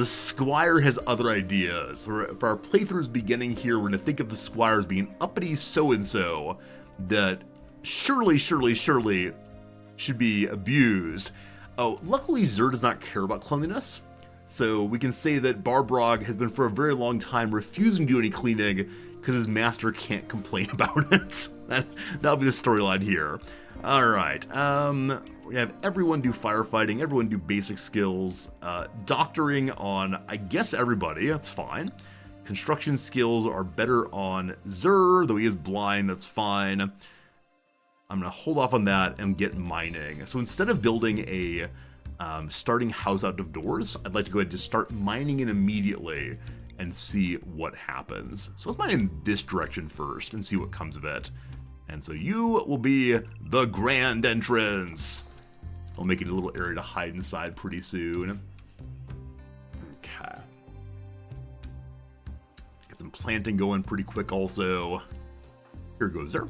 Squire has other ideas. For our playthrough's beginning here, we're gonna think of the Squire as being uppity so-and-so that surely should be abused. Oh, luckily Zur does not care about cleanliness, so we can say that Barbrog has been for a very long time refusing to do any cleaning because his master can't complain about it. That'll be the storyline here. Alright, we have everyone do firefighting, everyone do basic skills, doctoring on, I guess, everybody, that's fine. Construction skills are better on Zur, though he is blind, that's fine. I'm going to hold off on that and get mining. So instead of building a starting house out of doors, I'd like to go ahead and just start mining it immediately and see what happens. So let's mine in this direction first and see what comes of it. And so you will be the grand entrance. I'll make it a little area to hide inside pretty soon. Okay. Get some planting going pretty quick also. Here goes there.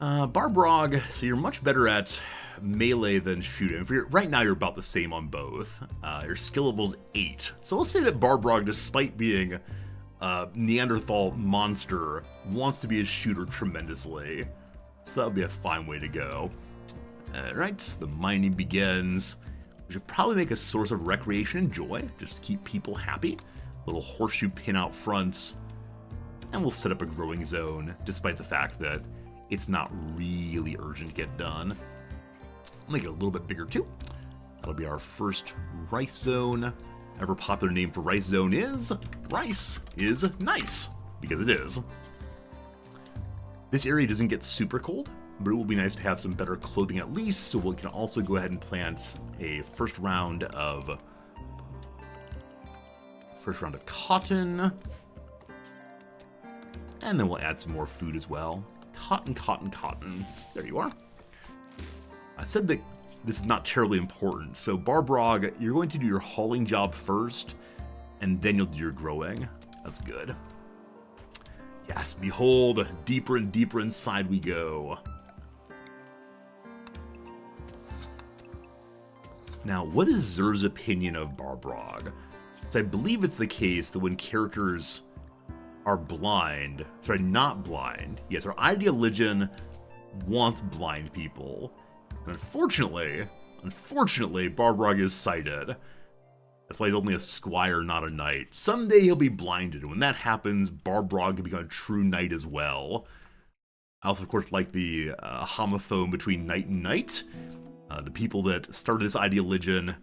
Barbrog, so you're much better at melee than shooting. Right now you're about the same on both. Your skill level's 8. So let's say that Barbrog, despite being a Neanderthal monster, wants to be a shooter tremendously. So that would be a fine way to go. Alright, the mining begins. We should probably make a source of recreation and joy, just to keep people happy. Little horseshoe pin out front. And we'll set up a growing zone, despite the fact that it's not really urgent to get done. I'll make it a little bit bigger too. That'll be our first rice zone. Ever popular name for rice zone is rice is nice, because it is. This area doesn't get super cold, but it will be nice to have some better clothing at least, so we can also go ahead and plant a first round of cotton. And then we'll add some more food as well. Cotton, cotton, cotton. There you are. I said that this is not terribly important. So Barbrog, you're going to do your hauling job first, and then you'll do your growing. That's good. Yes, behold, deeper and deeper inside we go. Now, what is Zer's opinion of Barbrog? So I believe it's the case that when characters are blind, sorry, not blind. Yes, our ideologian wants blind people. And unfortunately, Barbrog is sighted. That's why he's only a squire, not a knight. Someday he'll be blinded, and when that happens, Barbrog can become a true knight as well. I also, of course, like the homophone between knight and knight. The people that started this ideologian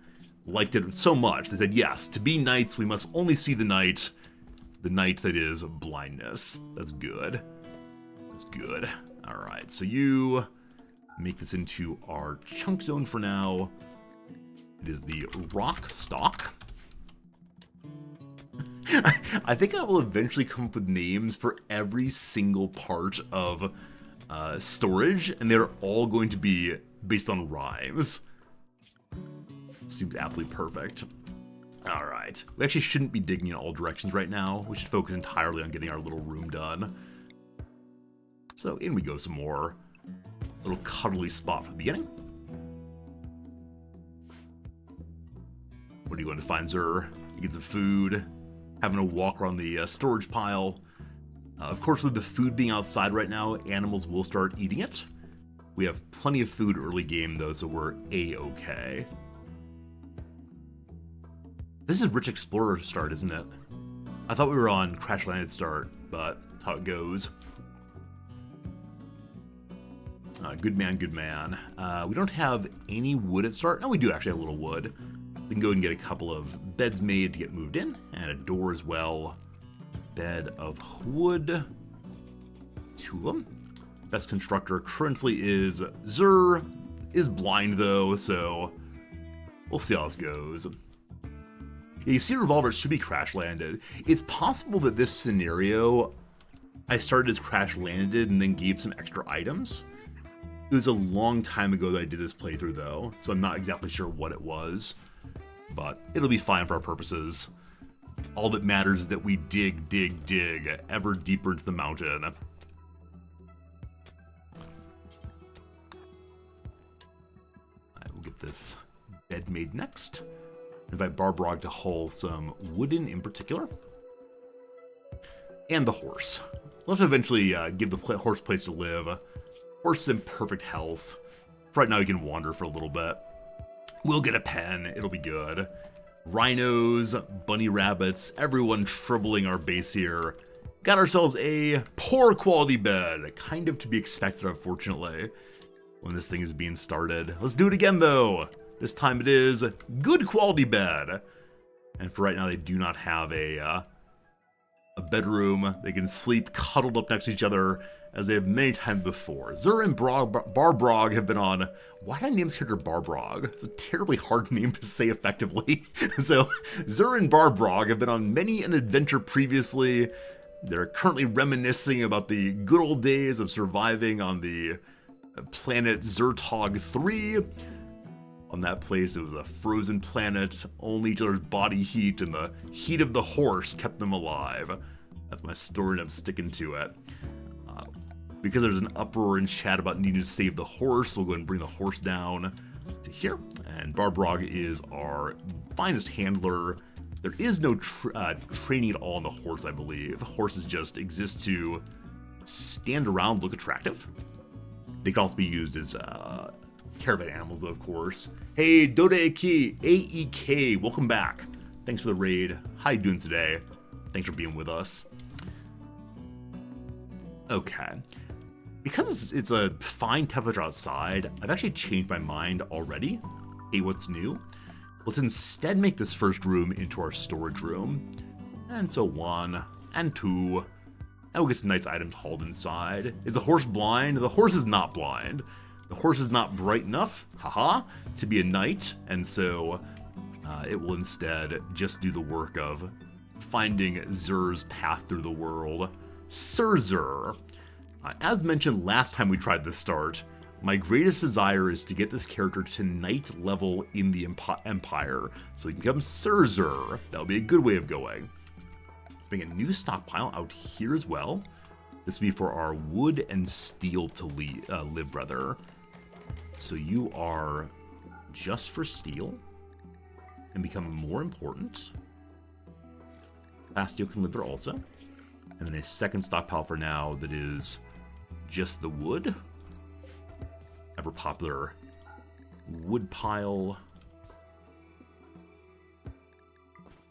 liked it so much. They said, yes, to be knights, we must only see the night that is blindness. That's good. That's good. All right, so you make this into our chunk zone for now. It is the rock stock. I think I will eventually come up with names for every single part of storage, and they're all going to be based on rhymes. Seems absolutely perfect. All right. We actually shouldn't be digging in all directions right now. We should focus entirely on getting our little room done. So in we go some more. Little cuddly spot for the beginning. What are you going to find, Zer? You get some food. Having a walk around the storage pile. Of course, with the food being outside right now, animals will start eating it. We have plenty of food early game, though, so we're A-okay. This is Rich Explorer start, isn't it? I thought we were on Crash Landed start, but that's how it goes. Good man, good man. We don't have any wood at start. No, we do actually have a little wood. We can go and get a couple of beds made to get moved in, and a door as well. Bed of wood. 2 of them. Best constructor currently is Zer. Is blind though, so we'll see how this goes. Yeah, you see revolvers should be crash landed. It's possible that this scenario I started as crash landed and then gave some extra items. It was a long time ago that I did this playthrough though, so I'm not exactly sure what it was. But it'll be fine for our purposes. All that matters is that we dig ever deeper into the mountain. We'll get this bed made next. Invite Barbrog to haul some wooden in particular. And the horse. We'll have to eventually give the horse a place to live. Horse is in perfect health. For right now, he can wander for a little bit. We'll get a pen. It'll be good. Rhinos, bunny rabbits, everyone troubling our base here. Got ourselves a poor quality bed. Kind of to be expected, unfortunately, when this thing is being started. Let's do it again, though. This time it is good quality bed. And for right now, they do not have a bedroom. They can sleep cuddled up next to each other, as they have many times before. Zer and Barbrog have been on... Why did I name this character Barbrog? It's a terribly hard name to say effectively. So, Zer and Barbrog have been on many an adventure previously. They're currently reminiscing about the good old days of surviving on the planet Zertog 3. On that place, it was a frozen planet. Only each other's body heat and the heat of the horse kept them alive. That's my story and I'm sticking to it. Because there's an uproar in chat about needing to save the horse, we'll go ahead and bring the horse down to here. And Barbrog is our finest handler. There is no training at all on the horse, I believe. Horses just exist to stand around, look attractive. They can also be used as Caravan Animals, of course. Hey, Dodeiki, AEK, welcome back. Thanks for the raid. How you doing today? Thanks for being with us. Okay. Because it's a fine temperature outside, I've actually changed my mind already. Hey, what's new? Let's instead make this first room into our storage room. And so 1 and 2. And we'll get some nice items hauled inside. Is the horse blind? The horse is not blind. The horse is not bright enough, haha, to be a knight. And so it will instead just do the work of finding Zur's path through the world. Sir Zur. As mentioned last time we tried this start, my greatest desire is to get this character to knight level in the Empire, so he can become Sir Zur. That would be a good way of going. Let's bring a new stockpile out here as well. This will be for our wood and steel to live, brother. So you are just for steel and become more important. Fast steel can live there also. And then a second stockpile for now that is just the wood. Ever popular wood pile.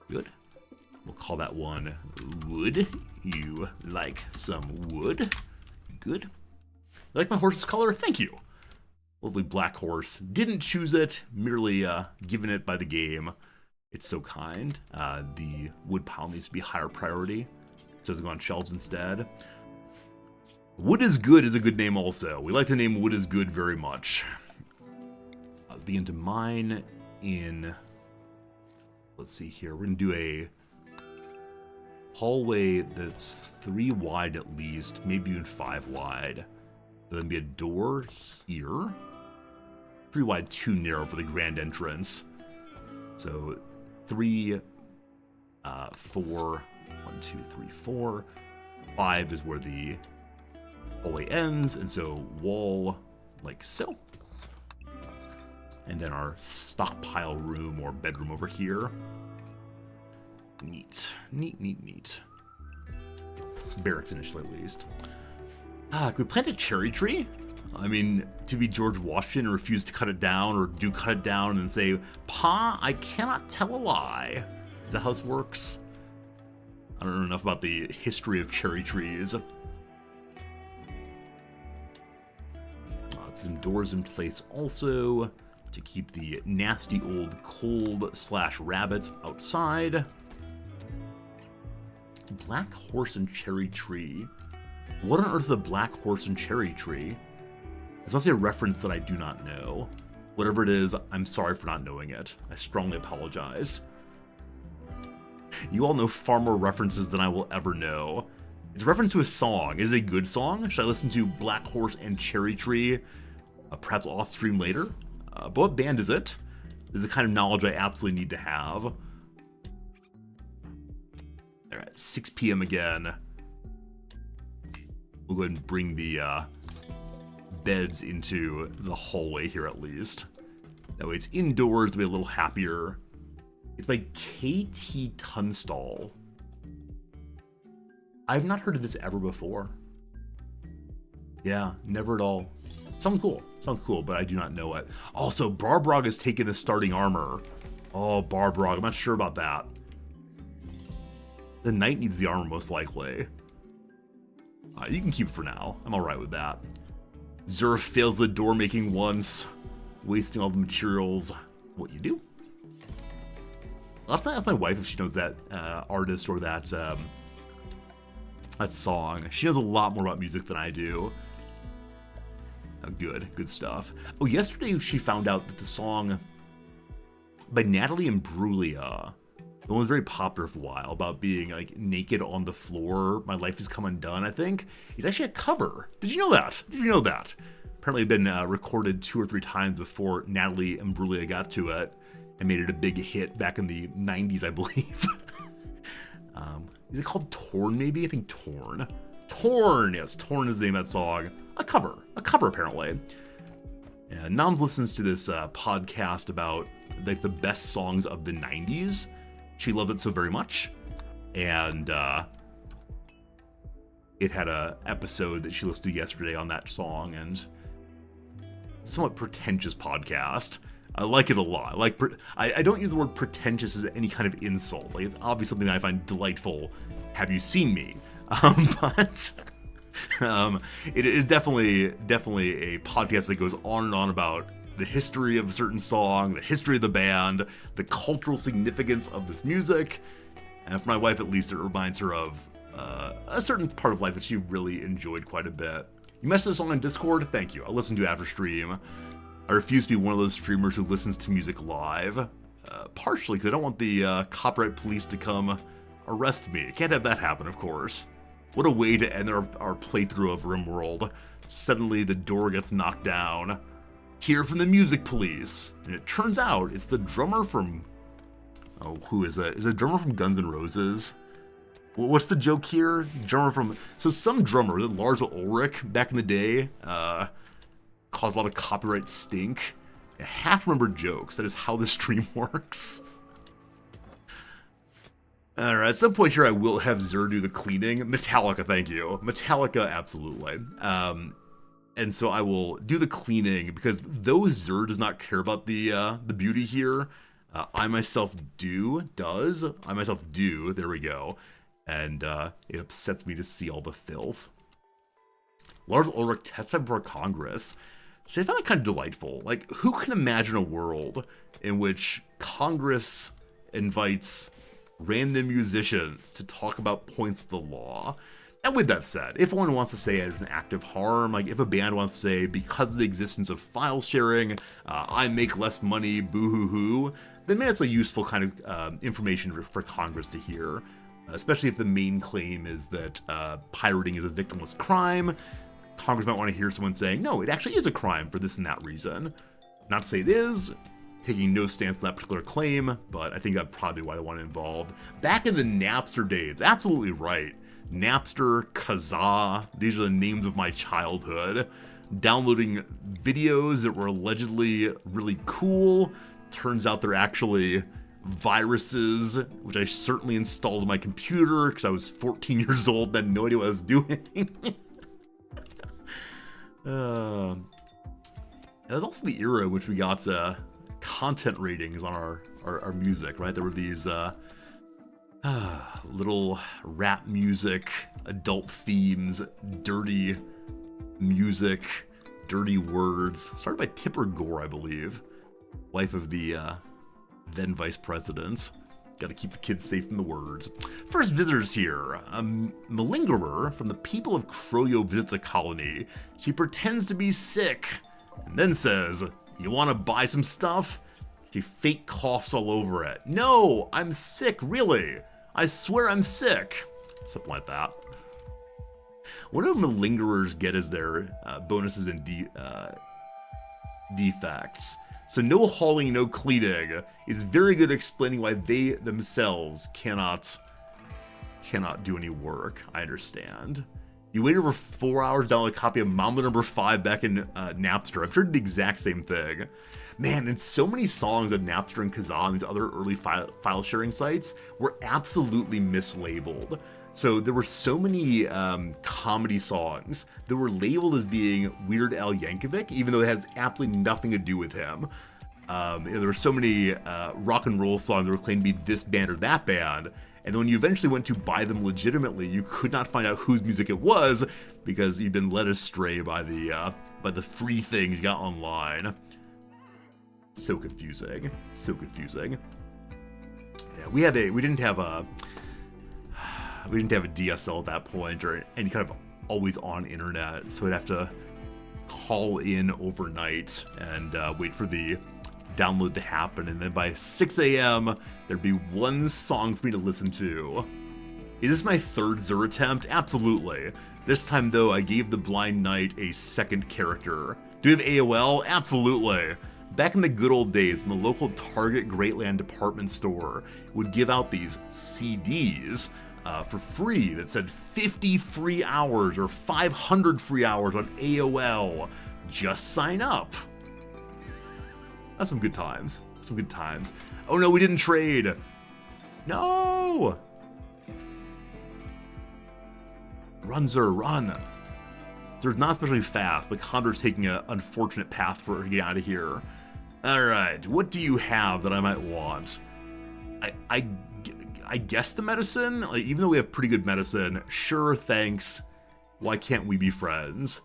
Good. We'll call that one wood. You like some wood? Good. You like my horse's color? Thank you. Lovely black horse. Didn't choose it, merely given it by the game. It's so kind. The wood pile needs to be higher priority, so it's going on shelves instead. Wood is Good is a good name also. We like the name Wood is Good very much. I'll begin to mine in... Let's see here. We're going to do a hallway that's 3 wide at least, maybe even 5 wide. There'll then be a door here. 3 wide, 2 narrow for the grand entrance. So 3, 4, 1, 2, 3, 4. 5 is where the hallway ends, and so wall like so. And then our stockpile room or bedroom over here. Neat. Neat, neat, neat. Barracks initially, at least. Could we plant a cherry tree? I mean, to be George Washington and refuse to cut it down, or do cut it down and say, "Pa, I cannot tell a lie." Is that how this works? I don't know enough about the history of cherry trees. Some doors in place also to keep the nasty old cold/rabbits outside. Black horse and cherry tree. What on earth is a black horse and cherry tree? It's must be a reference that I do not know. Whatever it is, I'm sorry for not knowing it. I strongly apologize. You all know far more references than I will ever know. It's a reference to a song. Is it a good song? Should I listen to Black Horse and Cherry Tree perhaps off stream later? But what band is it? This is the kind of knowledge I absolutely need to have. Alright, 6 p.m. again. We'll go ahead and bring the beds into the hallway here at least. That way it's indoors, to be a little happier. It's by KT Tunstall. I've not heard of this ever before. Yeah, never at all. Sounds cool. Sounds cool, but I do not know it. Also, Barbrog has taken the starting armor. Oh, Barbrog. I'm not sure about that. The knight needs the armor, most likely. You can keep it for now. I'm alright with that. Zur fails the door making once. Wasting all the materials. That's what you do. I'll have to ask my wife if she knows that artist or that song. She knows a lot more about music than I do. Oh, good stuff. Oh, yesterday she found out that the song by Natalie Imbruglia, the one was very popular for a while, about being like naked on the floor, My Life Has Come Undone, I think, is actually a cover. Did you know that? Did you know that? Apparently it had been recorded 2 or 3 times before Natalie Imbruglia got to it and made it a big hit back in the 90s, I believe. Is it called Torn, maybe? I think Torn. Torn, yes, Torn is the name of that song. A cover apparently. And Noms listens to this podcast about like the best songs of the 90s. She loved it so very much. And it had a episode that she listened to yesterday on that song, and somewhat pretentious podcast. I like it a lot. I don't use the word pretentious as any kind of insult. Like, it's obviously something that I find delightful. Have you seen me? But it is definitely a podcast that goes on and on about the history of a certain song, the history of the band, the cultural significance of this music. And for my wife, at least, it reminds her of a certain part of life that she really enjoyed quite a bit. You messaged this on Discord? Thank you. I'll listen to it after stream. I refuse to be one of those streamers who listens to music live. Partially because I don't want the copyright police to come arrest me. Can't have that happen, of course. What a way to end our playthrough of Rimworld. Suddenly the door gets knocked down. Hear from the music police. And it turns out it's the drummer from... Oh, who is it? Is it a drummer from Guns N' Roses? Well, what's the joke here? Drummer from... So some drummer, Lars Ulrich, back in the day, caused a lot of copyright stink. I half-remembered jokes. That is how the stream works. Alright, at some point here I will have Zer do the cleaning. Metallica, thank you. Metallica, absolutely. And so I will do the cleaning, because though Zer does not care about the beauty here, I myself do, there we go. And it upsets me to see all the filth. Lars Ulrich testified before Congress. So I found that kind of delightful. Like, who can imagine a world in which Congress invites random musicians to talk about points of the law? And with that said, if one wants to say it's an act of harm, like if a band wants to say, because of the existence of file sharing, I make less money, boo-hoo-hoo, then maybe it's a useful kind of information for Congress to hear. Especially if the main claim is that pirating is a victimless crime. Congress might want to hear someone saying, no, it actually is a crime for this and that reason. Not to say it is, taking no stance on that particular claim, but I think that's probably why they want it involved. Back in the Napster days, absolutely right. Napster, Kazaa, these are the names of my childhood. Downloading videos that were allegedly really cool. Turns out they're actually viruses, which I certainly installed on my computer because I was 14 years old and had no idea what I was doing. That was also the era in which we got content ratings on our music, right? There were these little rap music, adult themes, dirty music, dirty words. Started by Tipper Gore, I believe. Wife of the then vice president. Gotta keep the kids safe from the words. First visitors here. A malingerer from the people of Kroyo visits a colony. She pretends to be sick and then says, you want to buy some stuff? She fake coughs all over it. No, I'm sick, really. I swear I'm sick. Something like that. What do malingerers get as their bonuses and defects? So no hauling, no cleaning. It's very good at explaining why they themselves cannot do any work. I understand. You waited over 4 hours to download a copy of Mambo No. 5 back in Napster. I'm sure did the exact same thing. Man, and so many songs on Napster and Kazaa and these other early file sharing sites were absolutely mislabeled. So there were so many comedy songs that were labeled as being Weird Al Yankovic, even though it has absolutely nothing to do with him. There were so many rock and roll songs that were claimed to be this band or that band, and then when you eventually went to buy them legitimately, you could not find out whose music it was because you'd been led astray by the free things you got online. So confusing. So confusing. Yeah, we didn't have a DSL at that point or any kind of always on internet, so we'd have to call in overnight and wait for the download to happen, and then by 6 a.m. there'd be one song for me to listen to. Is this my third Zur attempt? Absolutely. This time though, I gave the blind knight a second character. Do we have AOL? Absolutely. Back in the good old days, when the local Target Greatland department store would give out these CDs for free that said 50 free hours or 500 free hours on AOL. Just sign up. That's some good times. Some good times. Oh no, we didn't trade. No! Run, Zer, run. Zer's not especially fast, but Condor's taking an unfortunate path for getting out of here. Alright, what do you have that I might want? I guess the medicine? Like, even though we have pretty good medicine, sure, thanks. Why can't we be friends?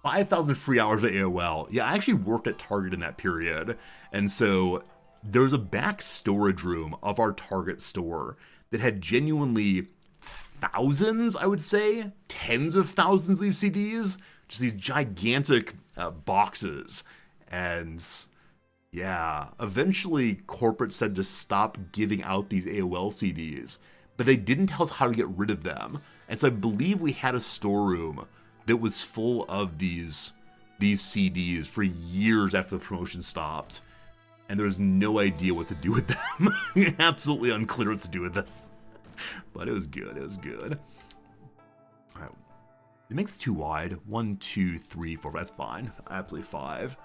5,000 free hours at AOL. Yeah, I actually worked at Target in that period. And so there's a back storage room of our Target store that had genuinely thousands, I would say, tens of thousands of these CDs. Just these gigantic boxes. And yeah, eventually corporate said to stop giving out these AOL CDs, but they didn't tell us how to get rid of them. And so I believe we had a storeroom that was full of these CDs for years after the promotion stopped. And there was no idea what to do with them. Absolutely unclear what to do with them. But it was good, it was good. All right. It makes it too wide. 1, 2, 3, 4, that's fine. Absolutely 5.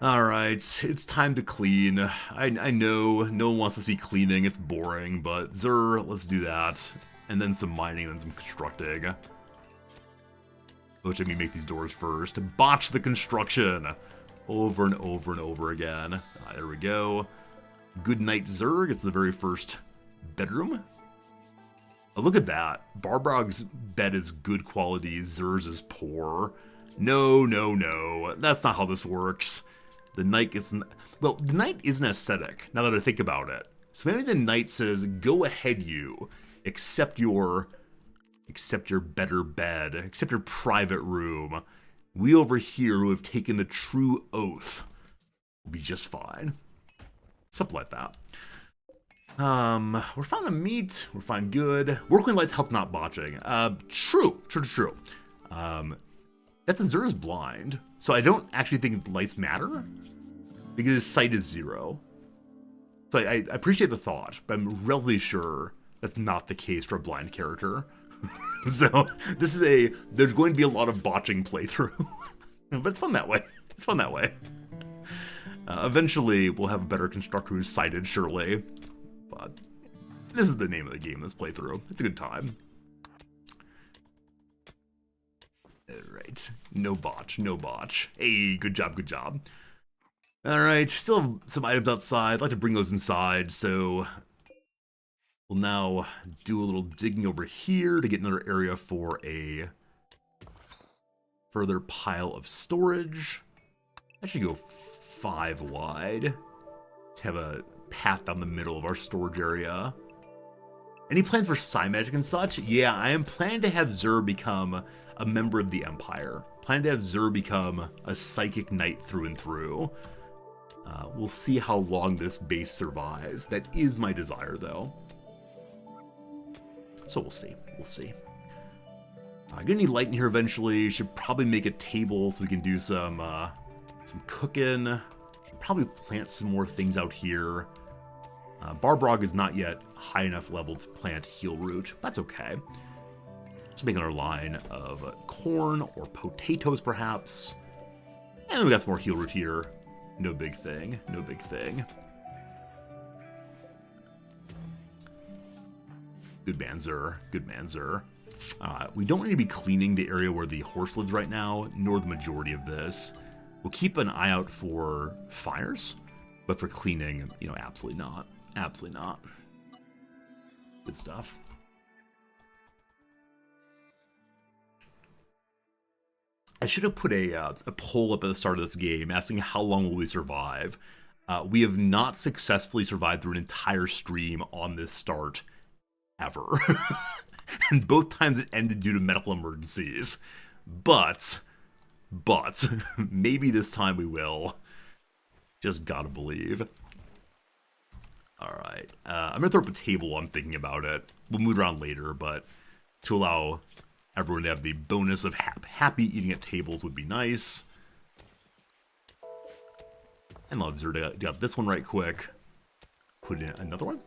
Alright, it's time to clean. I know no one wants to see cleaning, it's boring, but Zer, let's do that. And then some mining and then some constructing. Which I mean, make these doors first. Botch the construction! Over and over and over again. There we go. Good night, Zerg. It's the very first bedroom. Oh, look at that. Barbrog's bed is good quality, Zer's is poor. No, no, no. That's not how this works. The knight isn't... Well, the knight isn't aesthetic, now that I think about it. So maybe the knight says, go ahead you. Accept your better bed. Accept your private room. We over here who have taken the true oath will be just fine. Something like that. We're fine on meat. We're fine good. Working lights help not botching. True. That's a Zer's blind. So I don't actually think lights matter. Because his sight is 0. So I appreciate the thought, but I'm relatively sure that's not the case for a blind character. So this is there's going to be a lot of botching playthrough. But it's fun that way. It's fun that way. Eventually, we'll have a better constructor who's sighted, surely. But this is the name of the game, this playthrough. It's a good time. Alright. No botch, no botch. Hey, good job, good job. Alright, still have some items outside. I'd like to bring those inside, so we'll now do a little digging over here to get another area for a further pile of storage. I should go 5 wide to have a path down the middle of our storage area. Any plans for Psy Magic and such? Yeah, I am planning to have Zer become a member of the Empire. Planning to have Zer become a psychic knight through and through. We'll see how long this base survives. That is my desire, though. So we'll see. We'll see. Gonna need light in here eventually. Should probably make a table so we can do some cooking. Should probably plant some more things out here. Barbrog is not yet high enough level to plant heel root. That's okay. Let's make another line of corn or potatoes, perhaps. And we got some more heel root here. No big thing. No big thing. Good man, Zer. Good man, Zer. We don't need to be cleaning the area where the horse lives right now, nor the majority of this. We'll keep an eye out for fires, but for cleaning, you know, absolutely not. Absolutely not. Good stuff. I should have put a poll up at the start of this game asking how long will we survive. We have not successfully survived through an entire stream on this start ever. And both times it ended due to medical emergencies. But maybe this time we will. Just gotta believe. Alright. I'm gonna throw up a table while I'm thinking about it. We'll move around later, but to allow everyone to have the bonus of happy eating at tables would be nice. And I'll got this one right quick. Put in another one.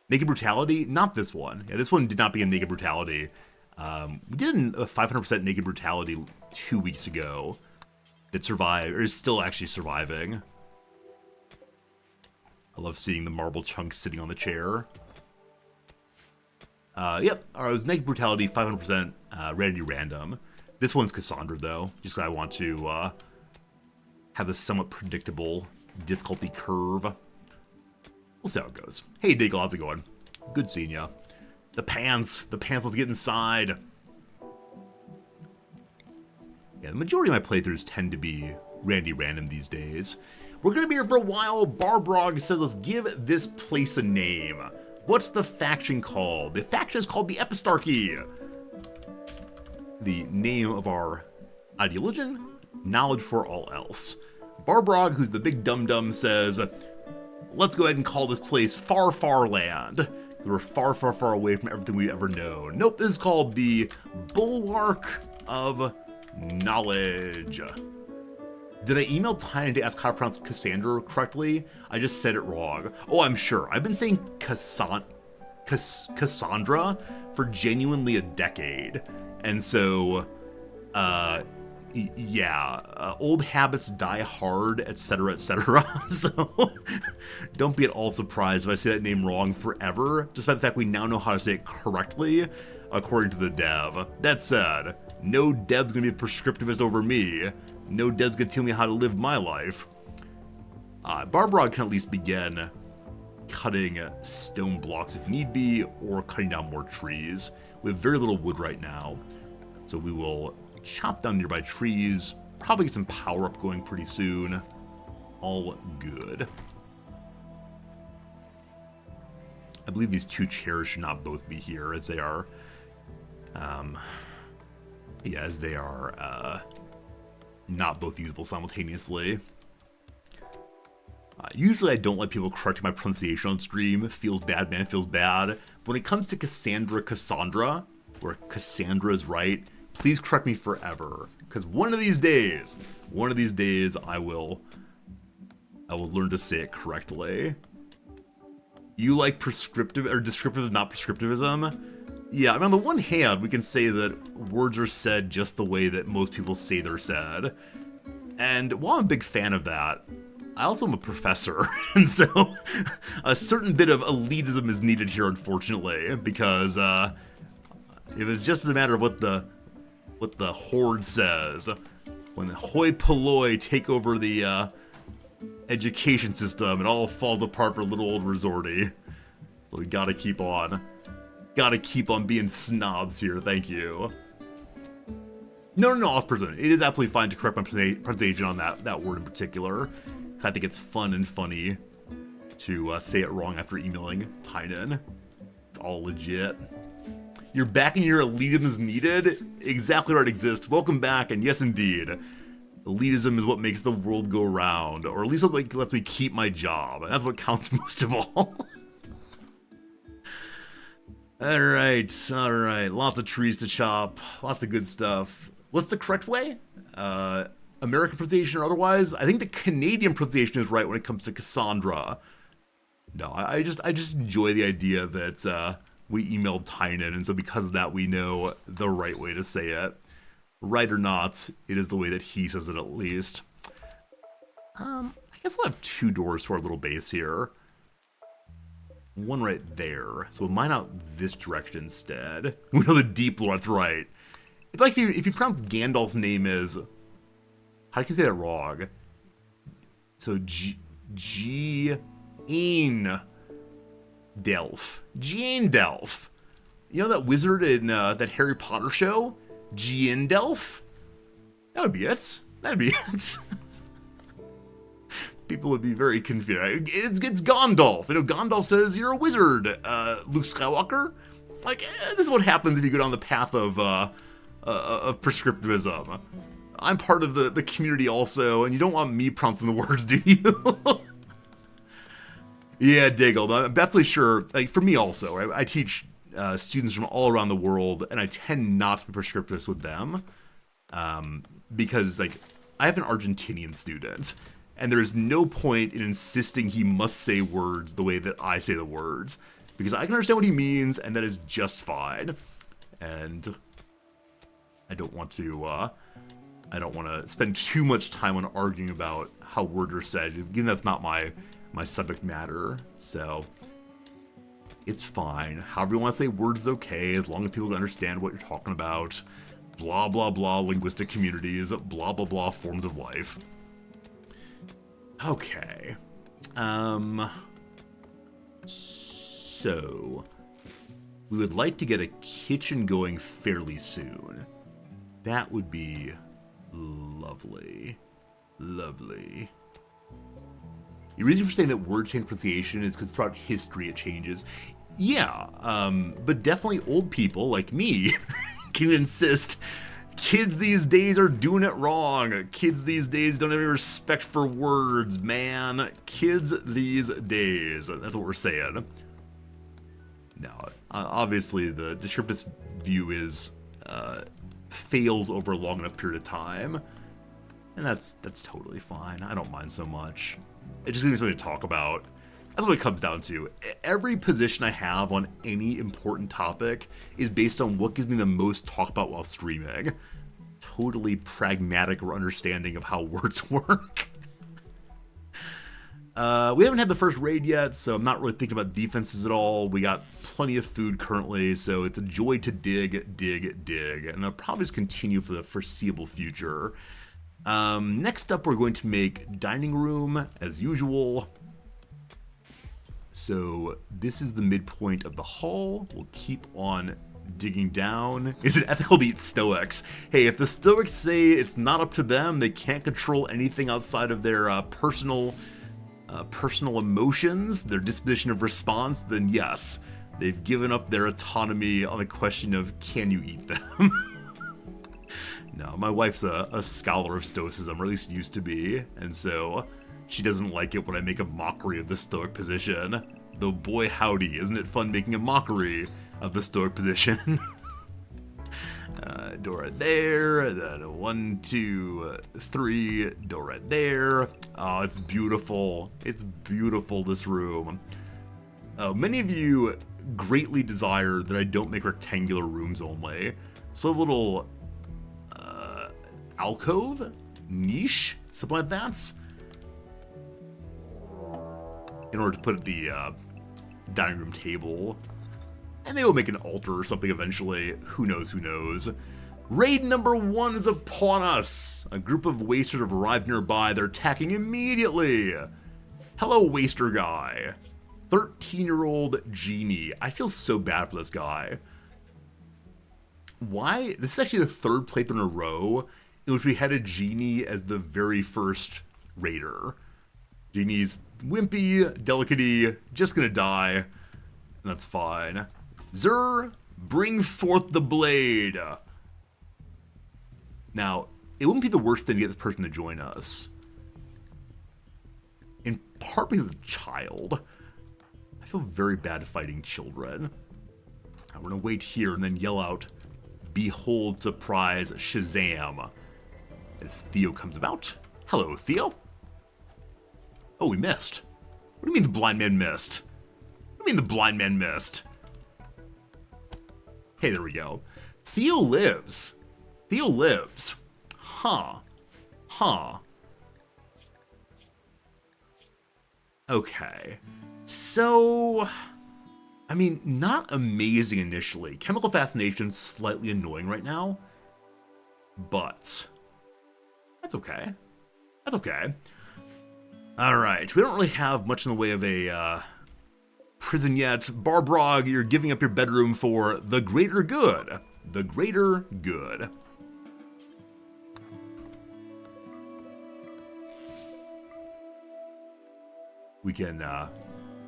Naked Brutality? Not this one. Yeah, this one did not begin Naked Brutality. We did a 500% Naked Brutality 2 weeks ago that survived, or is still actually surviving. I love seeing the marble chunks sitting on the chair. Yep, alright, it was Naked Brutality 500% Randy Random. This one's Cassandra, though, just 'cause I want to have a somewhat predictable difficulty curve. We'll see how it goes. Hey, Diggle, how's it going? Good seeing ya. The pants wants to get inside. Yeah, the majority of my playthroughs tend to be randy random these days. We're gonna be here for a while. Barbrog says, let's give this place a name. What's the faction called? The faction is called the Epistarchy. The name of our ideology, knowledge for all else. Barbrog, who's the big dum-dum, says, let's go ahead and call this place Far Far Land. We're far, far, far away from everything we've ever known. Nope, this is called the Bulwark of Knowledge. Did I email Tyne to ask how to pronounce Cassandra correctly? I just said it wrong. Oh, I'm sure. I've been saying Cassandra for genuinely a decade. And so, old habits die hard, etc., etc. So, don't be at all surprised if I say that name wrong forever, despite the fact we now know how to say it correctly, according to the dev. That said, no dev's gonna be a prescriptivist over me. No dev's gonna tell me how to live my life. Barbrog can at least begin cutting stone blocks if need be, or cutting down more trees. We have very little wood right now, so we will chop down nearby trees, probably get some power up going pretty soon. All good. I believe these two chairs should not both be here, as they are, not both usable simultaneously. Usually I don't let people correct my pronunciation on stream. Feels bad, man, feels bad. But when it comes to Cassandra, where Cassandra is right, please correct me forever. Because one of these days, I will learn to say it correctly. You like prescriptive, or descriptive, not prescriptivism? Yeah, I mean, on the one hand, we can say that words are said just the way that most people say they're said. And while I'm a big fan of that, I also am a professor, and so a certain bit of elitism is needed here, unfortunately, because if it's just a matter of what the horde says, when the hoi polloi take over the education system, it all falls apart for little old Resorty. So we gotta keep on being snobs here. Thank you. No, Osperson. It is absolutely fine to correct my pronunciation on that word in particular. I think it's fun and funny to say it wrong after emailing Tynan. It's all legit. You're back and your elitism is needed? Exactly where it exists. Welcome back, and yes indeed. Elitism is what makes the world go round, or at least what lets me keep my job. That's what counts most of all. Alright. Lots of trees to chop. Lots of good stuff. What's the correct way? American pronunciation or otherwise? I think the Canadian pronunciation is right when it comes to Cassandra. No, I just enjoy the idea that we emailed Tynan, and so because of that we know the right way to say it. Right or not, it is the way that he says it, at least. I guess we'll have two doors to our little base here. One right there, so we'll mine out this direction instead. We know the deep lore, that's right. It's like if you pronounce Gandalf's name as... How can you say that wrong? So, Giandelf. Giandelf. You know that wizard in that Harry Potter show? Giandelf? That would be it. That'd be it. People would be very confused. It's Gandalf. You know, Gandalf says, you're a wizard, Luke Skywalker. Like, this is what happens if you go down the path of prescriptivism. I'm part of the community also, and you don't want me pronouncing the words, do you? Yeah, Diggle. I'm definitely sure, like, for me also, I teach students from all around the world, and I tend not to be prescriptivist with them, because, like, I have an Argentinian student, and there's no point in insisting he must say words the way that I say the words, because I can understand what he means, and that is just fine. And I don't want to spend too much time on arguing about how words are said. Again, that's not my subject matter, so it's fine. However you want to say words is okay, as long as people understand what you're talking about. blah blah blah linguistic communities, blah blah blah forms of life. Okay. So we would like to get a kitchen going fairly soon. That would be lovely. Lovely. The reason for saying that word change pronunciation is because throughout history it changes. Yeah, but definitely old people like me can insist kids these days are doing it wrong. Kids these days don't have any respect for words, man. Kids these days. That's what we're saying. Now, obviously, the descriptive view is fails over a long enough period of time, and that's totally fine. I don't mind so much. It just gives me something to talk about. That's what it comes down to. Every position I have on any important topic is based on what gives me the most talk about while streaming. Totally pragmatic or understanding of how words work. We haven't had the first raid yet, so I'm not really thinking about defenses at all. We got plenty of food currently, so it's a joy to dig, and I'll probably just continue for the foreseeable future. Next up, we're going to make dining room, as usual. So this is the midpoint of the hall. We'll keep on digging down. Is it ethical to eat Stoics? Hey, if the Stoics say it's not up to them, they can't control anything outside of their personal emotions, their disposition of response, then yes, they've given up their autonomy on the question of can you eat them. No, my wife's a scholar of Stoicism, or at least used to be, and so she doesn't like it when I make a mockery of the Stoic position. Though boy howdy, isn't it fun making a mockery of the Stoic position? Door right there, then 1, 2, 3, door right there. Oh, it's beautiful. It's beautiful, this room. Many of you greatly desire that I don't make rectangular rooms only. So a little alcove, niche, something like that, in order to put the dining room table. And they will make an altar or something eventually. Who knows, who knows. Raid number 1 is upon us. A group of wasters have arrived nearby. They're attacking immediately. Hello, waster guy. 13-year-old genie. I feel so bad for this guy. Why? This is actually the 3rd playthrough in a row in which we had a genie as the very first raider. Genie's wimpy, delicate-y, just gonna die. And that's fine. Zer, bring forth the blade. Now, it wouldn't be the worst thing to get this person to join us. In part because of a child. I feel very bad fighting children. I'm gonna wait here and then yell out, "Behold, surprise, Shazam!" as Theo comes about. Hello, Theo. Oh, we missed. What do you mean the blind man missed? What do you mean the blind man missed? Hey, there we go. Theo lives. Theo lives. Huh. Huh. Okay. So, I mean, not amazing initially. Chemical fascination's slightly annoying right now, but that's okay. That's okay. Alright, we don't really have much in the way of a prison yet. Barbrog, you're giving up your bedroom for the greater good. The greater good. We can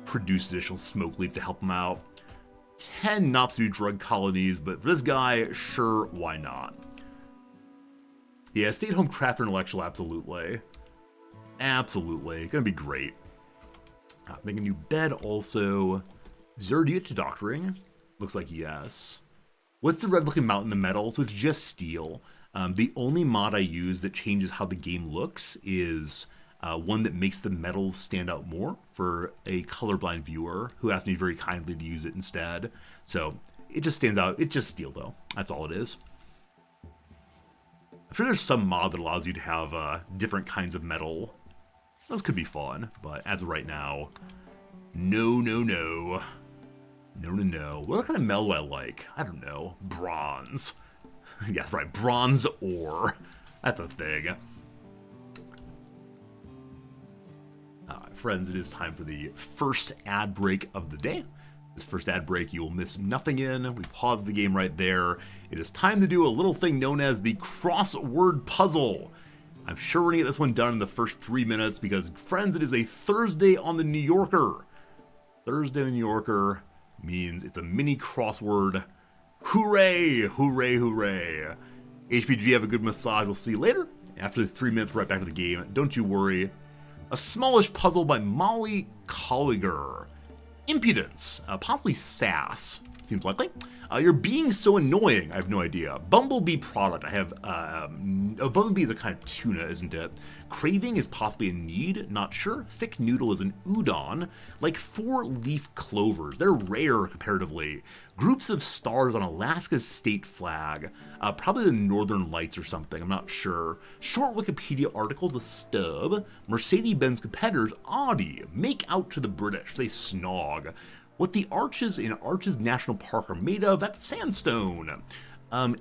produce additional smoke leaf to help him out. Tend not to do drug colonies, but for this guy, sure, why not? Yeah, stay-at-home crafter intellectual, absolutely. Absolutely. Gonna be great. Make a new bed also. Zer, do you get to doctoring? Looks like yes. What's the red-looking mountain in the metal? So it's just steel. The only mod I use that changes how the game looks is one that makes the metals stand out more for a colorblind viewer who asked me very kindly to use it instead. So it just stands out. It's just steel, though. That's all it is. I'm sure there's some mod that allows you to have different kinds of metal. Those could be fun, but as of right now, no, no, no. No, no, no. What kind of metal do I like? I don't know. Bronze. Yeah, that's right, bronze ore. That's a thing. Friends, it is time for the first ad break of the day. This first ad break you will miss nothing in. We paused the game right there. It is time to do a little thing known as the crossword puzzle. I'm sure we're going to get this one done in the first 3 minutes because, friends, it is a Thursday on the New Yorker. Thursday on the New Yorker means it's a mini crossword. Hooray! Hooray, hooray. HPG, have a good massage. We'll see you later. After the 3 minutes, right back to the game. Don't you worry. A smallish puzzle by Molly Colliger. Impudence, possibly sass, seems likely. You're being so annoying, I have no idea. Bumblebee product, I have, Bumblebee is a kind of tuna, isn't it? Craving is possibly a need, not sure. Thick noodle is an udon. Like 4-leaf clovers, they're rare comparatively. Groups of stars on Alaska's state flag. Probably the Northern Lights or something, I'm not sure. Short Wikipedia articles, a stub. Mercedes-Benz competitors, Audi. Make out to the British, they snog. What the arches in Arches National Park are made of, that's sandstone.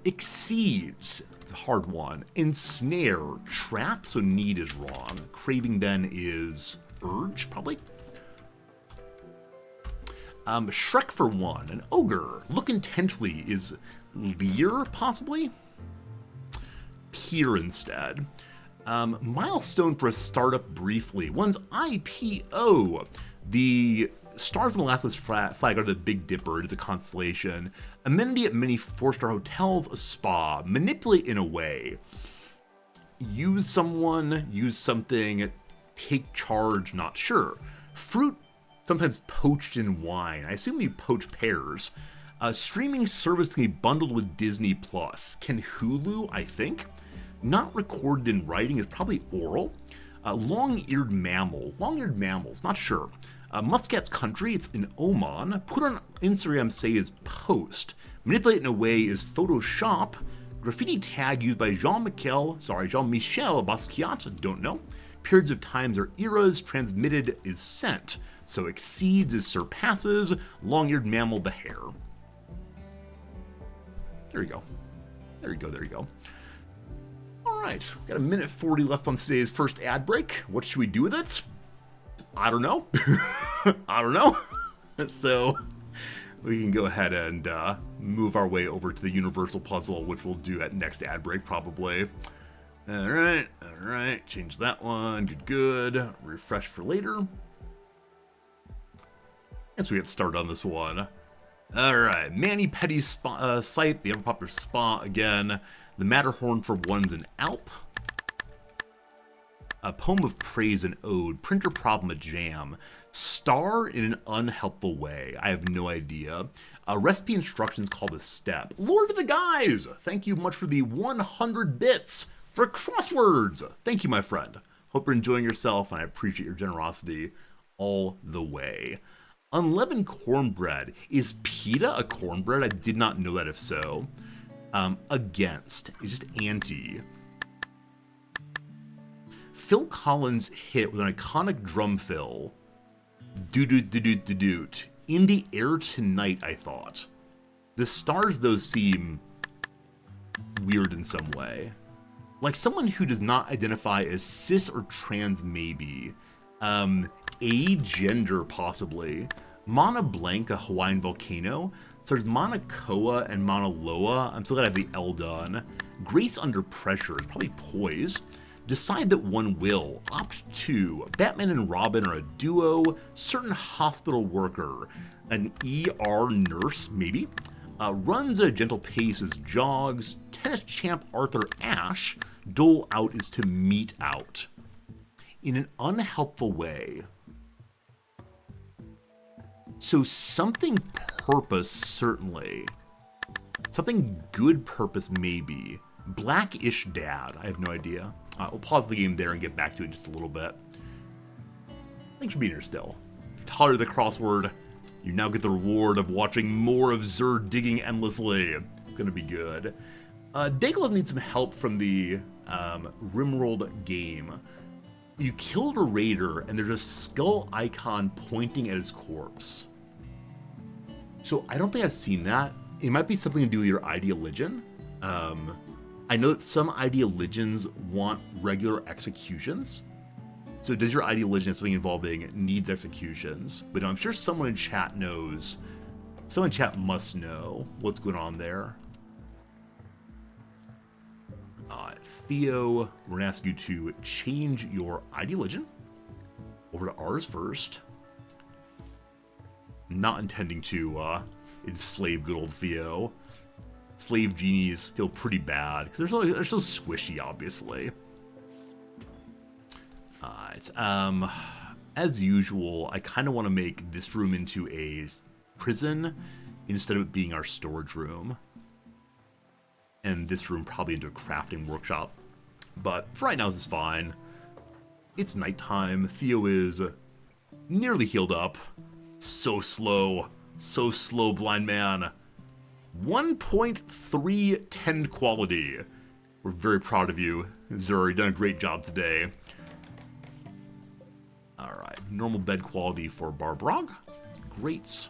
Exceeds, it's a hard one. Ensnare, trap, so need is wrong. Craving then is urge, probably. Shrek for one, an ogre. Look intently is leer, possibly? Peer instead. Milestone for a startup briefly. One's IPO. The stars on Alaska's flag are the Big Dipper. It is a constellation. Amenity at many 4-star hotels, a spa. Manipulate in a way. Use someone, use something, take charge, not sure. Fruit, sometimes poached in wine. I assume you poach pears. Streaming service can be bundled with Disney Plus. Can Hulu, I think. Not recorded in writing is probably oral. Long-eared mammal. Long-eared mammals, not sure. Muscat's country, it's in Oman. Put on Instagram, say is post. Manipulate in a way is Photoshop. Graffiti tag used by Jean-Michel Basquiat, don't know. Periods of times or eras, transmitted is sent. So exceeds is surpasses. Long-eared mammal, the hare. There you go. There you go, there you go. All right, got a minute 40 left on today's first ad break. What should we do with it? I don't know. I don't know. So we can go ahead and move our way over to the universal puzzle, which we'll do at next ad break probably. All right. Change that one. Good. Refresh for later. Guess we get started on this one. All right. Manny Petty's site, the ever popular spa again. The Matterhorn for one's an Alp. A poem of praise and ode. Printer problem, a jam. Star in an unhelpful way. I have no idea. Recipe instructions called a step. Lord of the Guys, thank you much for the 100 bits for crosswords. Thank you, my friend. Hope you're enjoying yourself, and I appreciate your generosity all the way. Unleavened cornbread. Is pita a cornbread? I did not know that if so. Against. It's just anti. Phil Collins hit with an iconic drum fill. Doot. In the air tonight, I thought. The stars, though, seem weird in some way. Like someone who does not identify as cis or trans, maybe. Agender, possibly. Mauna Blanca, Hawaiian volcano. So there's Mauna Koa and Mauna Loa. I'm still gonna have the L done. Grace under pressure is probably poise. Decide that one will. Opt to. Batman and Robin are a duo. Certain hospital worker. An ER nurse, maybe. Runs at a gentle pace as jogs. Tennis champ Arthur Ashe. Dole out is to meet out. In an unhelpful way. So something purpose, certainly. Something good purpose, maybe. Blackish dad, I have no idea. We'll pause the game there and get back to it in just a little bit. Thanks for being here still. If you tolerate the crossword, you now get the reward of watching more of Zur digging endlessly. It's gonna be good. Daigle needs some help from the Rimworld game. You killed a raider and there's a skull icon pointing at his corpse. So I don't think I've seen that. It might be something to do with your ideologian. I know that some Ideal Legions want regular executions. So does your Ideal Legion have something involving needs executions? But I'm sure someone in chat knows. Someone in chat must know what's going on there. Theo, we're going to ask you to change your Ideal Legion over to ours first. Not intending to enslave good old Theo. Slave genies feel pretty bad because they're so squishy, obviously. Alright, as usual, I kind of want to make this room into a prison instead of it being our storage room. And this room probably into a crafting workshop. But for right now, this is fine. It's nighttime. Theo is nearly healed up. So slow, blind man. 1.3 tend quality. We're very proud of you, Zur. You've done a great job today. Alright, normal bed quality for Barbrog. Great.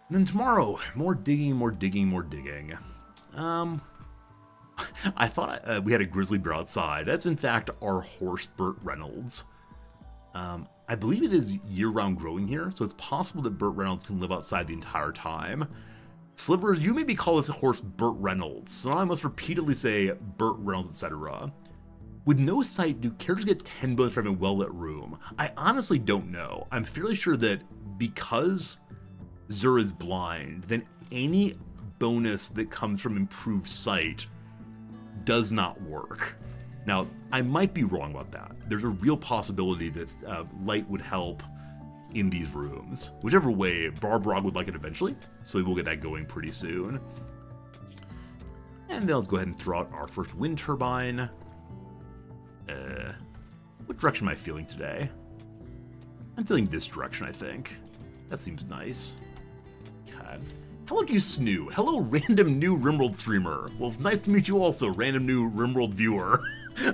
And then tomorrow, more digging. I thought we had a grizzly bear outside. That's in fact our horse, Burt Reynolds. I believe it is year-round growing here, so it's possible that Burt Reynolds can live outside the entire time. Slivers, you maybe call this a horse Burt Reynolds, so now I must repeatedly say Burt Reynolds, etc. With no sight, do characters get 10 bonus for having a well-lit room? I honestly don't know. I'm fairly sure that because Zur is blind, then any bonus that comes from improved sight does not work. Now, I might be wrong about that. There's a real possibility that light would help in these rooms. Whichever way, Barbrog would like it eventually, so we will get that going pretty soon. And then let's go ahead and throw out our first wind turbine. What direction am I feeling today? I'm feeling this direction, I think. That seems nice. God. Hello to you, Snoo. Hello, random new Rimworld streamer. Well, it's nice to meet you also, random new Rimworld viewer.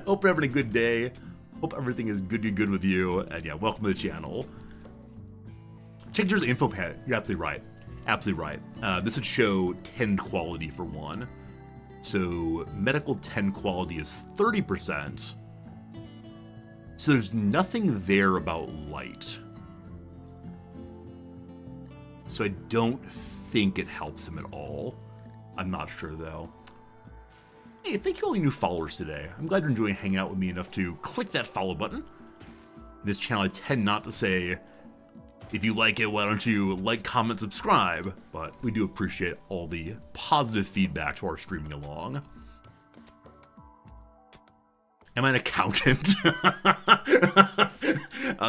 Hope you're having a good day. Hope everything is good with you. And yeah, welcome to the channel. Check your info pad. You're absolutely right. Absolutely right. This would show 10 quality for one. So medical 10 quality is 30%. So there's nothing there about light. So I don't think it helps him at all. I'm not sure though. Hey, thank you all you new followers today. I'm glad you're enjoying hanging out with me enough to click that follow button. In this channel I tend not to say, if you like it, why don't you like, comment, subscribe? But we do appreciate all the positive feedback to our streaming along. Am I an accountant?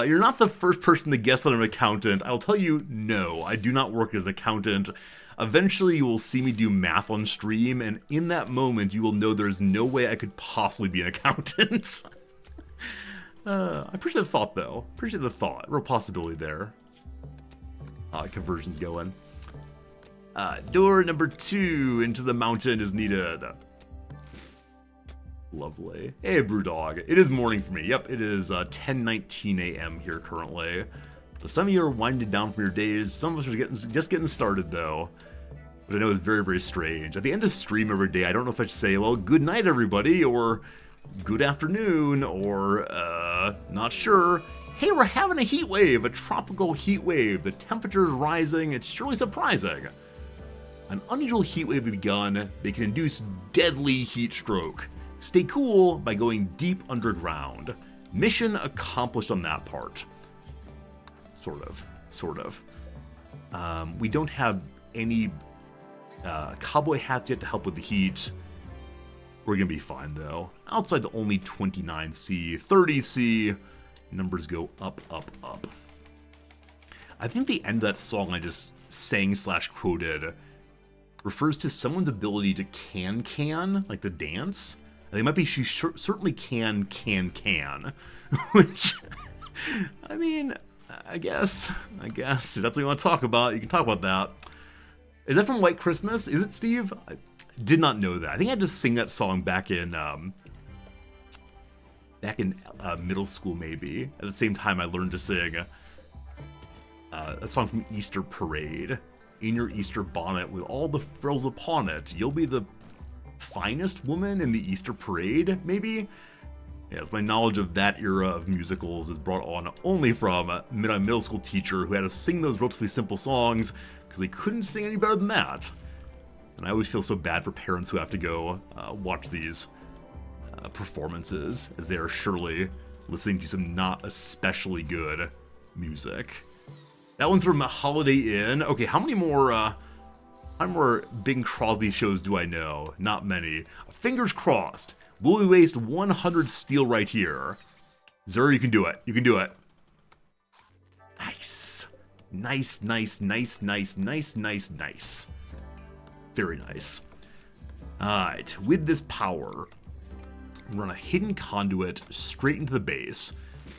You're not the first person to guess that I'm an accountant. I'll tell you, no, I do not work as an accountant. Eventually, you will see me do math on stream, and in that moment, you will know there's no way I could possibly be an accountant. I appreciate the thought, though. Appreciate the thought. Real possibility there. Conversion's going. Door number 2 into the mountain is needed. Lovely. Hey, Brewdog. It is morning for me. Yep, it is 10:19 a.m. here currently. So some of you are winding down from your days. Some of us are just getting started, though. Which I know is very, very strange. At the end of stream every day, I don't know if I should say, well, good night, everybody, or good afternoon, or, not sure. Hey, we're having a heat wave, a tropical heat wave. The temperature is rising. It's surely surprising. An unusual heat wave has begun. They can induce deadly heat stroke. Stay cool by going deep underground. Mission accomplished on that part. Sort of. We don't have any cowboy hats yet to help with the heat. We're gonna be fine though. Outside the only 29C, 30C, numbers go up. I think the end of that song I just sang/quoted refers to someone's ability to can, like the dance. I think it might be she certainly can, which, I mean, I guess, if that's what you want to talk about, you can talk about that. Is that from White Christmas? Is it, Steve? I did not know that. I think I just sing that song back in middle school, maybe. At the same time, I learned to sing a song from Easter Parade. in your Easter bonnet with all the frills upon it, you'll be the finest woman in the Easter parade, maybe? Yes, my knowledge of that era of musicals is brought on only from a middle school teacher who had to sing those relatively simple songs because they couldn't sing any better than that. And I always feel so bad for parents who have to go watch these performances, as they are surely listening to some not especially good music. That one's from Holiday Inn. Okay, how many more Bing Crosby shows do I know? Not many. Fingers crossed. Will we waste 100 steel right here? Zur, you can do it. You can do it. Nice. Nice, nice, nice, nice, nice, nice, nice. Very nice. Alright, with this power, run a hidden conduit straight into the base.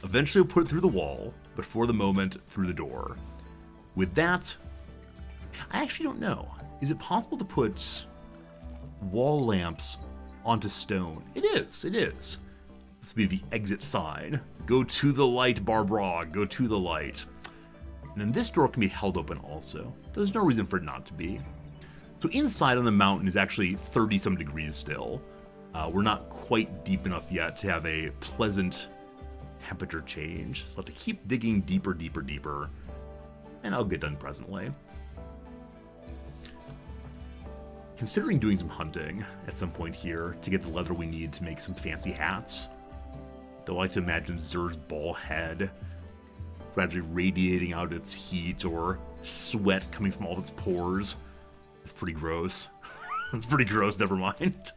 Eventually we'll put it through the wall, but for the moment, through the door. With that, I actually don't know. Is it possible to put wall lamps onto stone? It is, it is. This will be the exit sign. Go to the light, Barbara, go to the light. And then this door can be held open also. There's no reason for it not to be. So inside on the mountain is actually 30-some degrees still. We're not quite deep enough yet to have a pleasant temperature change. So I'll have to keep digging deeper, deeper, deeper. And I'll get done presently. Considering doing some hunting at some point here to get the leather we need to make some fancy hats. Though I like to imagine Zur's ball head gradually radiating out its heat or sweat coming from all of its pores. It's pretty gross. It's pretty gross, never mind.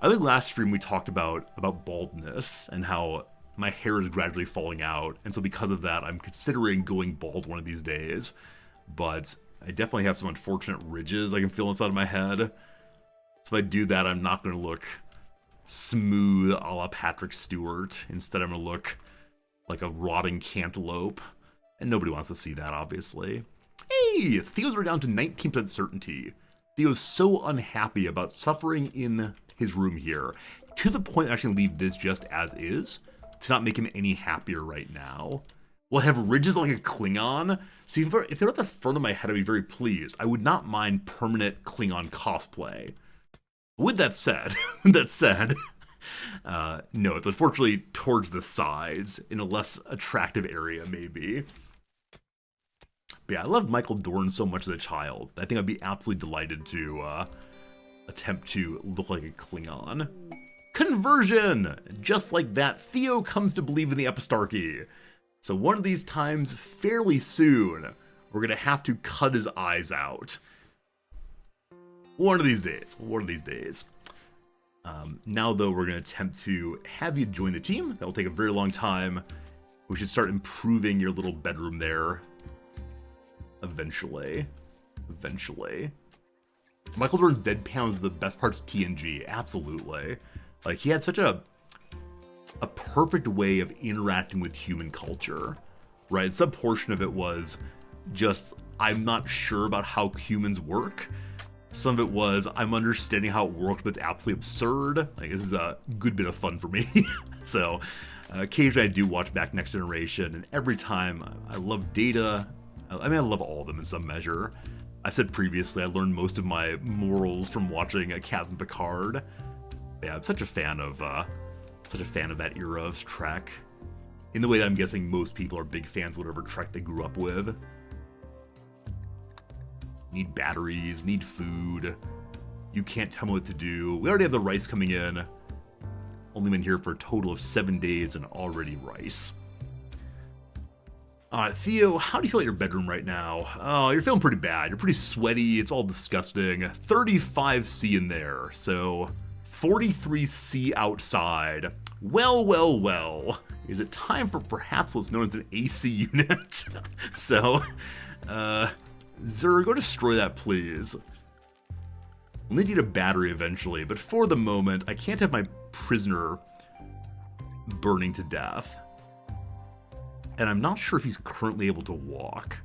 I think last stream we talked about baldness and how my hair is gradually falling out, and so because of that I'm considering going bald one of these days. But I definitely have some unfortunate ridges I can feel inside of my head. So if I do that, I'm not going to look smooth a la Patrick Stewart. Instead, I'm going to look like a rotting cantaloupe. And nobody wants to see that, obviously. Hey! Theo's are down to 19% certainty. Theo's so unhappy about suffering in his room here, to the point that I can leave this just as is, to not make him any happier right now. Will I have ridges like a Klingon? See, if they're at the front of my head, I'd be very pleased. I would not mind permanent Klingon cosplay. With that said, no, it's unfortunately towards the sides, in a less attractive area, maybe. But yeah, I loved Michael Dorn so much as a child. I think I'd be absolutely delighted to attempt to look like a Klingon. Conversion! Just like that, Theo comes to believe in the Epistarchy. So one of these times, fairly soon, we're going to have to cut his eyes out. One of these days. One of these days. Now, though, we're going to attempt to have you join the team. That will take a very long time. We should start improving your little bedroom there. Eventually. Eventually. Michael Dorn's deadpan is the best part of TNG. Absolutely. Like, he had such a perfect way of interacting with human culture, right? Some portion of it was just, I'm not sure about how humans work. Some of it was, I'm understanding how it worked, but it's absolutely absurd. Like, this is a good bit of fun for me. So, occasionally I do watch back Next Generation, and every time I love Data. I mean, I love all of them in some measure. I said previously, I learned most of my morals from watching Captain Picard. Yeah, I'm such a fan of that era of Trek. In the way that I'm guessing most people are big fans of whatever Trek they grew up with. Need batteries, need food. You can't tell me what to do. We already have the rice coming in. Only been here for a total of 7 days and already rice. Theo, how do you feel at your bedroom right now? Oh, you're feeling pretty bad. You're pretty sweaty. It's all disgusting. 35°C in there, so 43°C outside. Well, well, well. Is it time for perhaps what's known as an AC unit? So, Zur, go destroy that, please. We'll need a battery eventually, but for the moment, I can't have my prisoner burning to death. And I'm not sure if he's currently able to walk.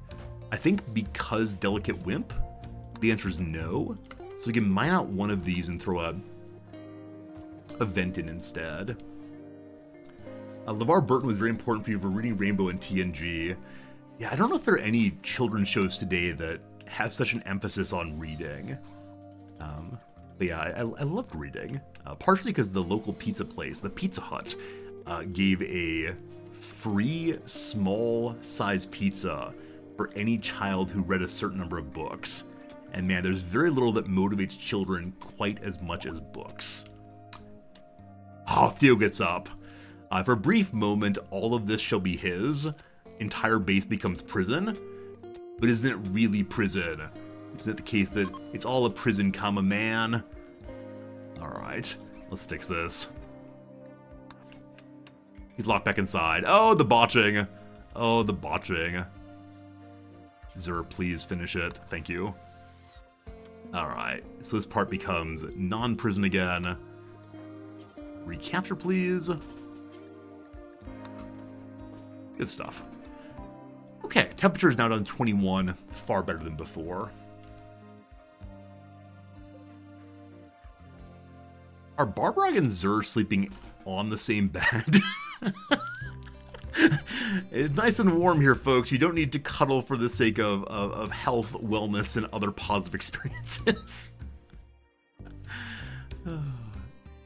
I think because Delicate Wimp, the answer is no. So we can mine out one of these and throw a vent in instead. LeVar Burton was very important for you for reading Rainbow and TNG. Yeah, I don't know if there are any children's shows today that have such an emphasis on reading. But yeah, I loved reading, partially because the local pizza place, the Pizza Hut, gave a free small size pizza for any child who read a certain number of books. And man, there's very little that motivates children quite as much as books. Oh, Theo gets up. For a brief moment, all of this shall be his. Entire base becomes prison. But isn't it really prison? Isn't it the case that it's all a prison, comma, man? Alright, let's fix this. He's locked back inside. Oh, the botching. Oh, the botching. Zer, please finish it. Thank you. Alright, so this part becomes non-prison again. Recapture, please. Good stuff. Okay, temperature is now down to 21. Far better than before. Are Barbarog and Zer sleeping on the same bed? It's nice and warm here, folks. You don't need to cuddle for the sake of health, wellness, and other positive experiences.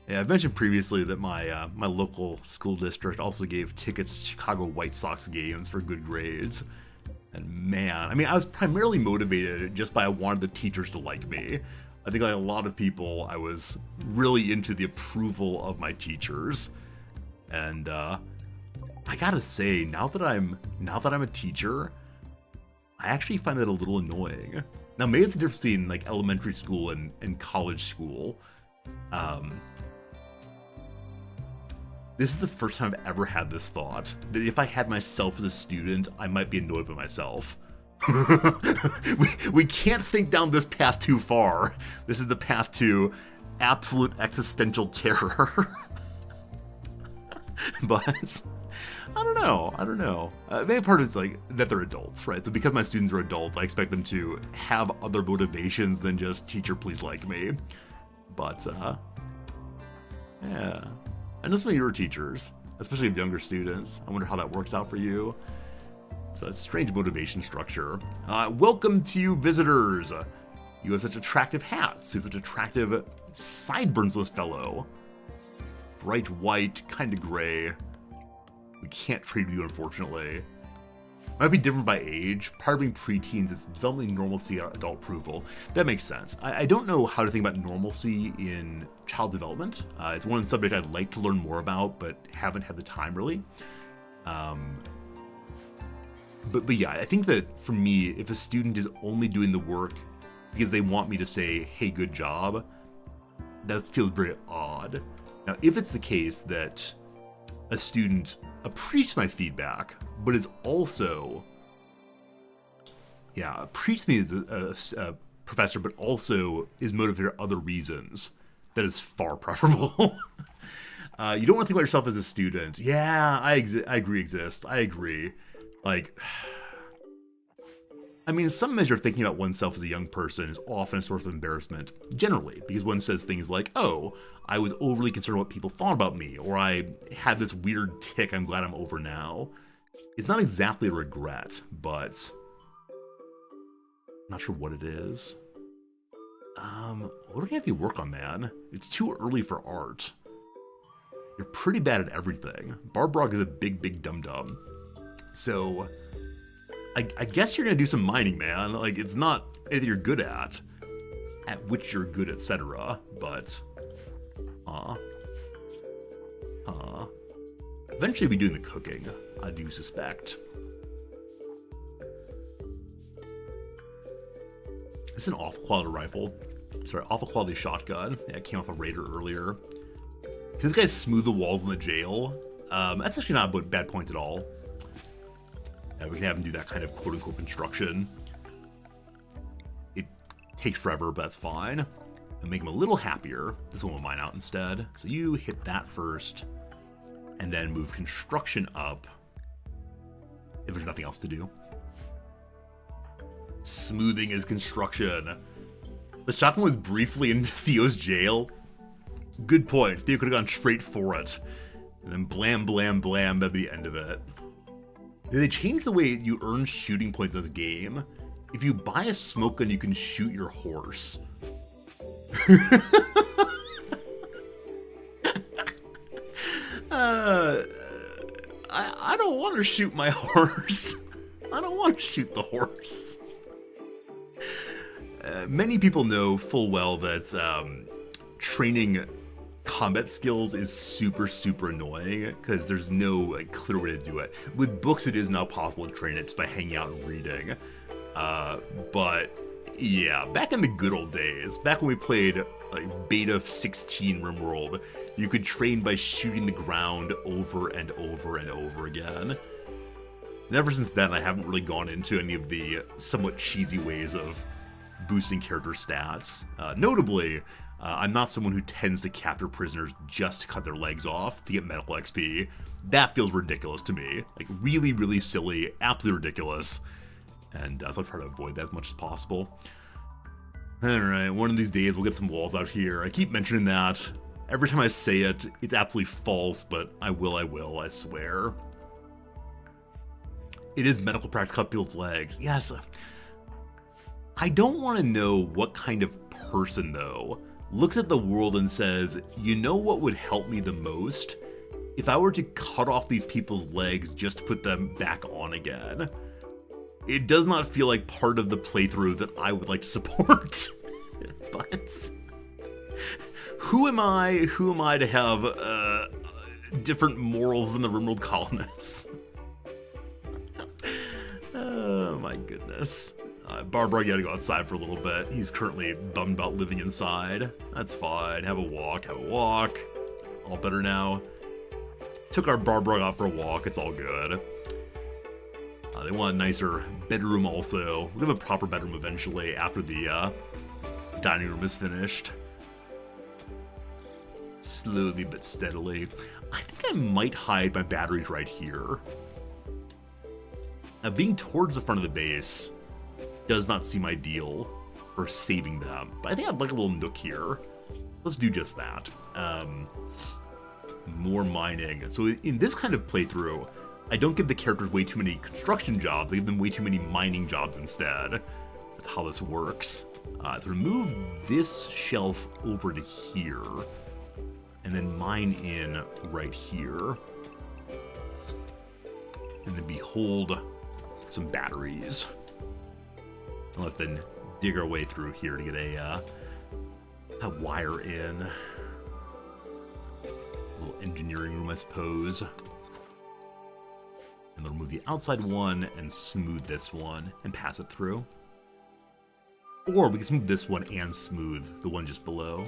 Yeah, I've mentioned previously that my my local school district also gave tickets to Chicago White Sox games for good grades. And man, I mean, I was primarily motivated just by I wanted the teachers to like me. I think like a lot of people, I was really into the approval of my teachers. And I gotta say, now that I'm a teacher, I actually find that a little annoying. Now, maybe it's the difference between like elementary school and college school. This is the first time I've ever had this thought, that if I had myself as a student, I might be annoyed by myself. we can't think down this path too far. This is the path to absolute existential terror. But I don't know. Maybe part of it's like that they're adults, right? So because my students are adults, I expect them to have other motivations than just teacher, please like me. But yeah. I know some of your teachers, especially of younger students. I wonder how that works out for you. It's a strange motivation structure. Welcome to you, visitors. You have such attractive hats. You have such attractive sideburns, this fellow. Bright white, kind of gray. We can't trade with you, unfortunately. Might be different by age. Part of being preteens is developing normalcy at adult approval. That makes sense. I don't know how to think about normalcy in child development. It's one subject I'd like to learn more about, but haven't had the time really. But yeah, I think that for me, if a student is only doing the work because they want me to say, hey, good job, that feels very odd. Now, if it's the case that a student appreciates my feedback, but is also, appreciates me as a professor, but also is motivated for other reasons, that is far preferable. You don't want to think about yourself as a student. Yeah, I agree. Like, I mean, in some measure, thinking about oneself as a young person is often a source of embarrassment, generally, because one says things like, oh, I was overly concerned what people thought about me, or I had this weird tic I'm glad I'm over now. It's not exactly a regret, but I'm not sure what it is. What do we have you work on, man? It's too early for art. You're pretty bad at everything. Barbrog is a big dum-dum. So, I guess you're gonna do some mining, man. Like, it's not anything you're good at which you're good, etc. But, eventually you'll be doing the cooking, I do suspect. It's an awful quality rifle. Sorry, awful quality shotgun. Yeah, it came off a Raider earlier. This guy's smooth the walls in the jail. That's actually not a bad point at all. We can have him do that kind of quote-unquote construction. It takes forever, but that's fine. And make him a little happier. This one will mine out instead. So you hit that first, and then move construction up if there's nothing else to do. Smoothing his construction. The shotgun was briefly in Theo's jail. Good point. Theo could have gone straight for it. And then blam, blam, blam, that'd be the end of it. Did they change the way you earn shooting points in this game? if you buy a smoke gun, you can shoot your horse. I don't want to shoot my horse. I don't want to shoot the horse. Many people know full well that training combat skills is super, super annoying because there's no like clear way to do it. With books, it is now possible to train it just by hanging out and reading. But yeah, back in the good old days, back when we played like beta 16 Rimworld, you could train by shooting the ground over and over and over again. And ever since then, I haven't really gone into any of the somewhat cheesy ways of boosting character stats. Notably, I'm not someone who tends to capture prisoners just to cut their legs off to get medical XP. That feels ridiculous to me. Like, really, really silly, absolutely ridiculous. And so I'll try to avoid that as much as possible. Alright, one of these days we'll get some walls out here. I keep mentioning that. Every time I say it, it's absolutely false, but I will, I swear. It is medical practice cut people's legs. Yes. I don't want to know what kind of person, though, looks at the world and says, you know what would help me the most? If I were to cut off these people's legs just to put them back on again. It does not feel like part of the playthrough that I would like to support. But who am I to have different morals than the Rimworld colonists? Oh my goodness. Barbara, you gotta go outside for a little bit. He's currently bummed about living inside. That's fine. Have a walk, All better now. Took our Barbara out for a walk. It's all good. They want a nicer bedroom also. We'll have a proper bedroom eventually after the dining room is finished. Slowly but steadily. I think I might hide my batteries right here. Now, being towards the front of the base does not seem ideal for saving them, but I think I'd like a little nook here. Let's do just that. More mining. So in this kind of playthrough, I don't give the characters way too many construction jobs, I give them way too many mining jobs instead. That's how this works. So move this shelf over to here, and then mine in right here. And then behold some batteries. We'll have to dig our way through here to get a wire in. A little engineering room, I suppose. And then remove the outside one and smooth this one and pass it through. Or we can smooth this one and smooth the one just below.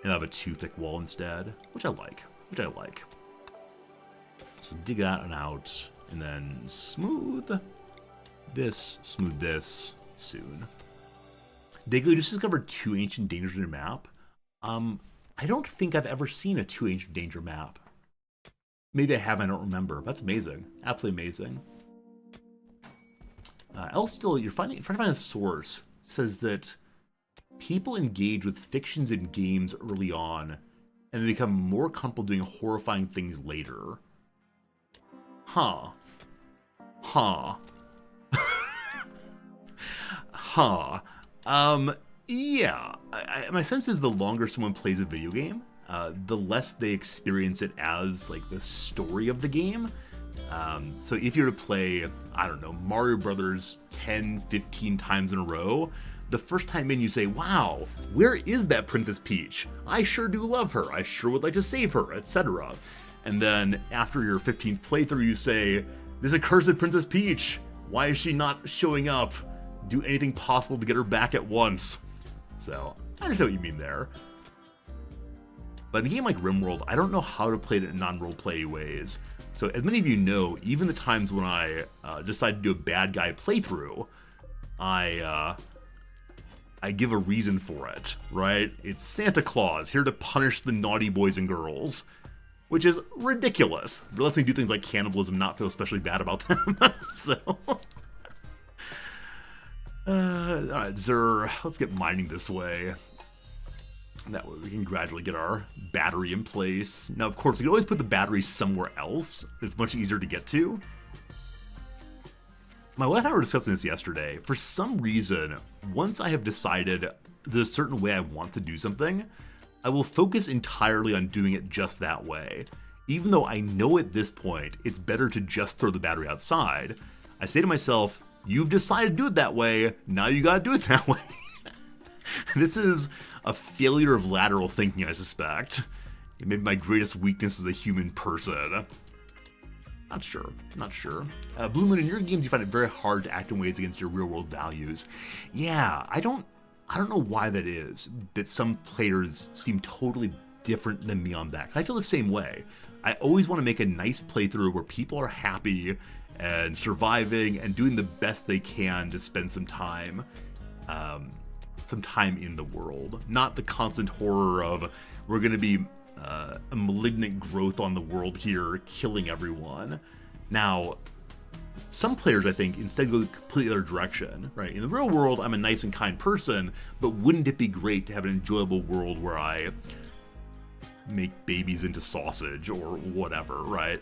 And have a 2-thick wall instead, which I like. So dig that one out, and then smooth this soon. Dago just discovered 2 ancient dangers in your map. I don't think I've ever seen a 2 ancient danger map. Maybe I have, I don't remember. That's amazing. Absolutely amazing. Still, you're trying to find a source. It says that people engage with fictions in games early on, and they become more comfortable doing horrifying things later. Huh. Yeah. My sense is the longer someone plays a video game, the less they experience it as like the story of the game. So if you were to play, I don't know, Mario Brothers 10, 15 times in a row, the first time in you say, wow, where is that Princess Peach? I sure do love her. I sure would like to save her, etc. And then after your 15th playthrough, you say, this accursed Princess Peach. Why is she not showing up? Do anything possible to get her back at once. So, I understand what you mean there. But in a game like Rimworld, I don't know how to play it in non-roleplay ways. So as many of you know, even the times when I decide to do a bad guy playthrough, I give a reason for it, right? It's Santa Claus, here to punish the naughty boys and girls. Which is ridiculous. It lets me do things like cannibalism, not feel especially bad about them. So... Alright, Zur, let's get mining this way. That way we can gradually get our battery in place. Now, of course, we can always put the battery somewhere else. It's much easier to get to. My wife and I were discussing this yesterday. For some reason, once I have decided there's a certain way I want to do something, I will focus entirely on doing it just that way. Even though I know at this point it's better to just throw the battery outside, I say to myself, you've decided to do it that way, now you gotta do it that way. This is a failure of lateral thinking, I suspect. It may be my greatest weakness as a human person. Not sure. Blue Moon, in your games you find it very hard to act in ways against your real-world values. Yeah, I don't know why that is, that some players seem totally different than me on that. I feel the same way. I always want to make a nice playthrough where people are happy and surviving and doing the best they can to spend some time in the world. Not the constant horror of, we're going to be a malignant growth on the world here, killing everyone. Now, some players, I think, instead go the completely other direction, right? In the real world, I'm a nice and kind person, but wouldn't it be great to have an enjoyable world where I make babies into sausage or whatever, right?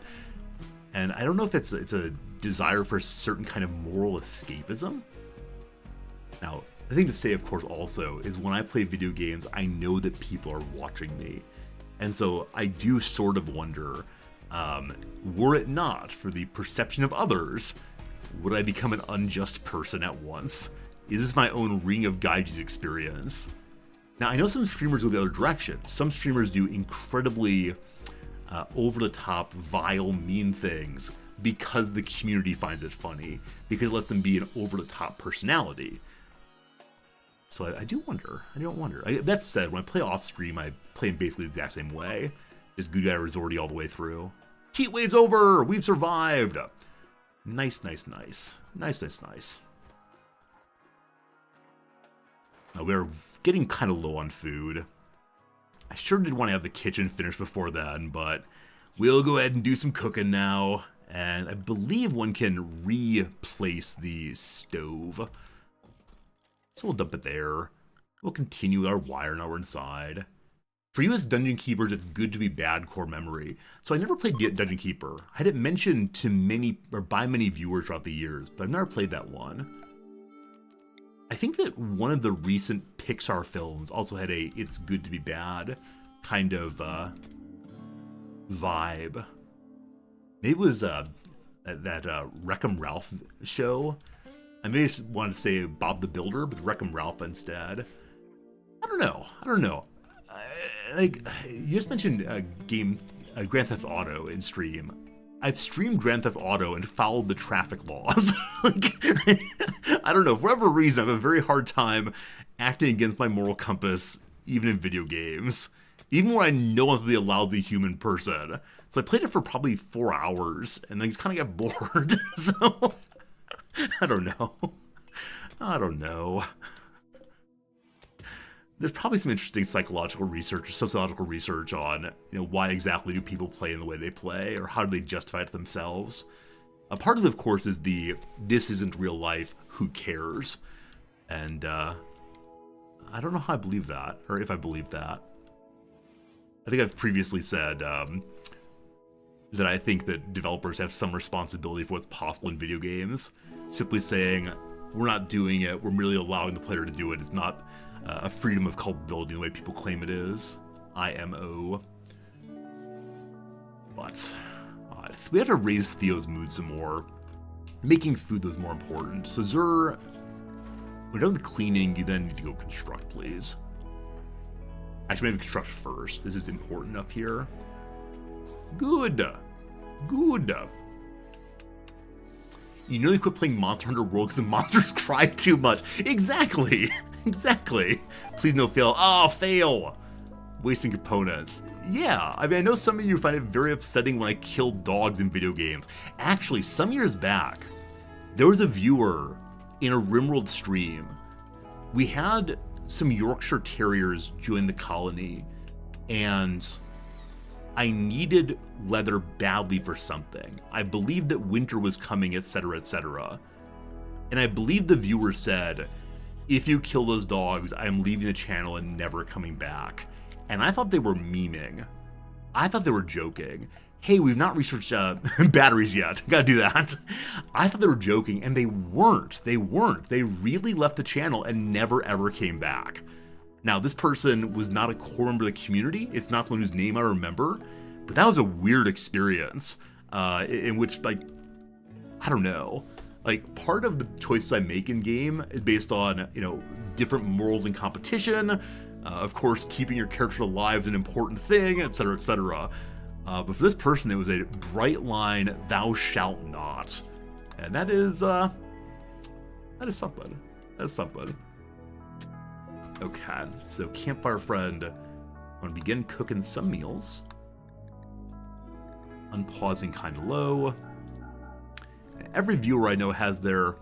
And I don't know if it's a desire for a certain kind of moral escapism. Now, the thing to say, of course, also, is when I play video games, I know that people are watching me. And so I do sort of wonder, were it not for the perception of others, would I become an unjust person at once? Is this my own Ring of Gyges experience? Now, I know some streamers go the other direction. Some streamers do incredibly over-the-top, vile, mean things because the community finds it funny, because it lets them be an over-the-top personality. So I do wonder. That said, when I play off-stream, I play in basically the exact same way. Just good guy Resorty all the way through. Heat wave's over! We've survived! Nice. Now, we're getting kind of low on food. I sure did want to have the kitchen finished before then, but we'll go ahead and do some cooking now. And I believe one can replace the stove. So we'll dump it there. We'll continue our wire now we're inside. For you as Dungeon Keepers, it's good to be bad core memory. So I never played Dungeon Keeper. I had it mentioned to many, or by many viewers throughout the years, but I've never played that one. I think that one of the recent Pixar films also had a "it's good to be bad" kind of vibe. Maybe it was that Wreck-'em Ralph show. I may want to say Bob the Builder, but Wreck-'em Ralph instead. I don't know. Like, you just mentioned Grand Theft Auto in stream. I've streamed Grand Theft Auto and followed the traffic laws. Like, I don't know, for whatever reason, I have a very hard time acting against my moral compass, even in video games. Even when I know I'm the lousy human person. So I played it for probably 4 hours, and then just kind of got bored. So, I don't know. There's probably some interesting psychological research or sociological research on, why exactly do people play in the way they play, or how do they justify it to themselves. A part of it, of course, is this isn't real life, who cares? And I don't know how I believe that, or if I believe that. I think I've previously said that I think that developers have some responsibility for what's possible in video games. Simply saying, we're not doing it, we're merely allowing the player to do it. It's not a freedom of culpability the way people claim it is. IMO. But we have to raise Theo's mood some more. Making food was more important. So Zur, when you're done with cleaning, you then need to go construct, please. Actually, maybe construct first. This is important up here. Good. You nearly quit playing Monster Hunter World because the monsters cry too much. Exactly. Please no fail. Oh, fail. Wasting components. Yeah, I mean, I know some of you find it very upsetting when I kill dogs in video games. Actually, some years back, there was a viewer in a Rimworld stream. We had some Yorkshire Terriers join the colony, and I needed leather badly for something. I believed that winter was coming, etc., etc. And I believe the viewer said, if you kill those dogs, I'm leaving the channel and never coming back. And I thought they were memeing. I thought they were joking. hey, we've not researched batteries yet. Gotta do that. I thought they were joking, and they weren't. They weren't. They really left the channel and never ever came back. Now, this person was not a core member of the community. It's not someone whose name I remember, but that was a weird experience in which, like, I don't know. Like, part of the choices I make in game is based on, you know, different morals in competition. Of course, keeping your character alive is an important thing, etc., etc. But for this person, it was a bright line, thou shalt not. And that is something. That is something. Okay, so Campfire Friend, I'm gonna begin cooking some meals. Unpausing kind of low. Every viewer I know has their,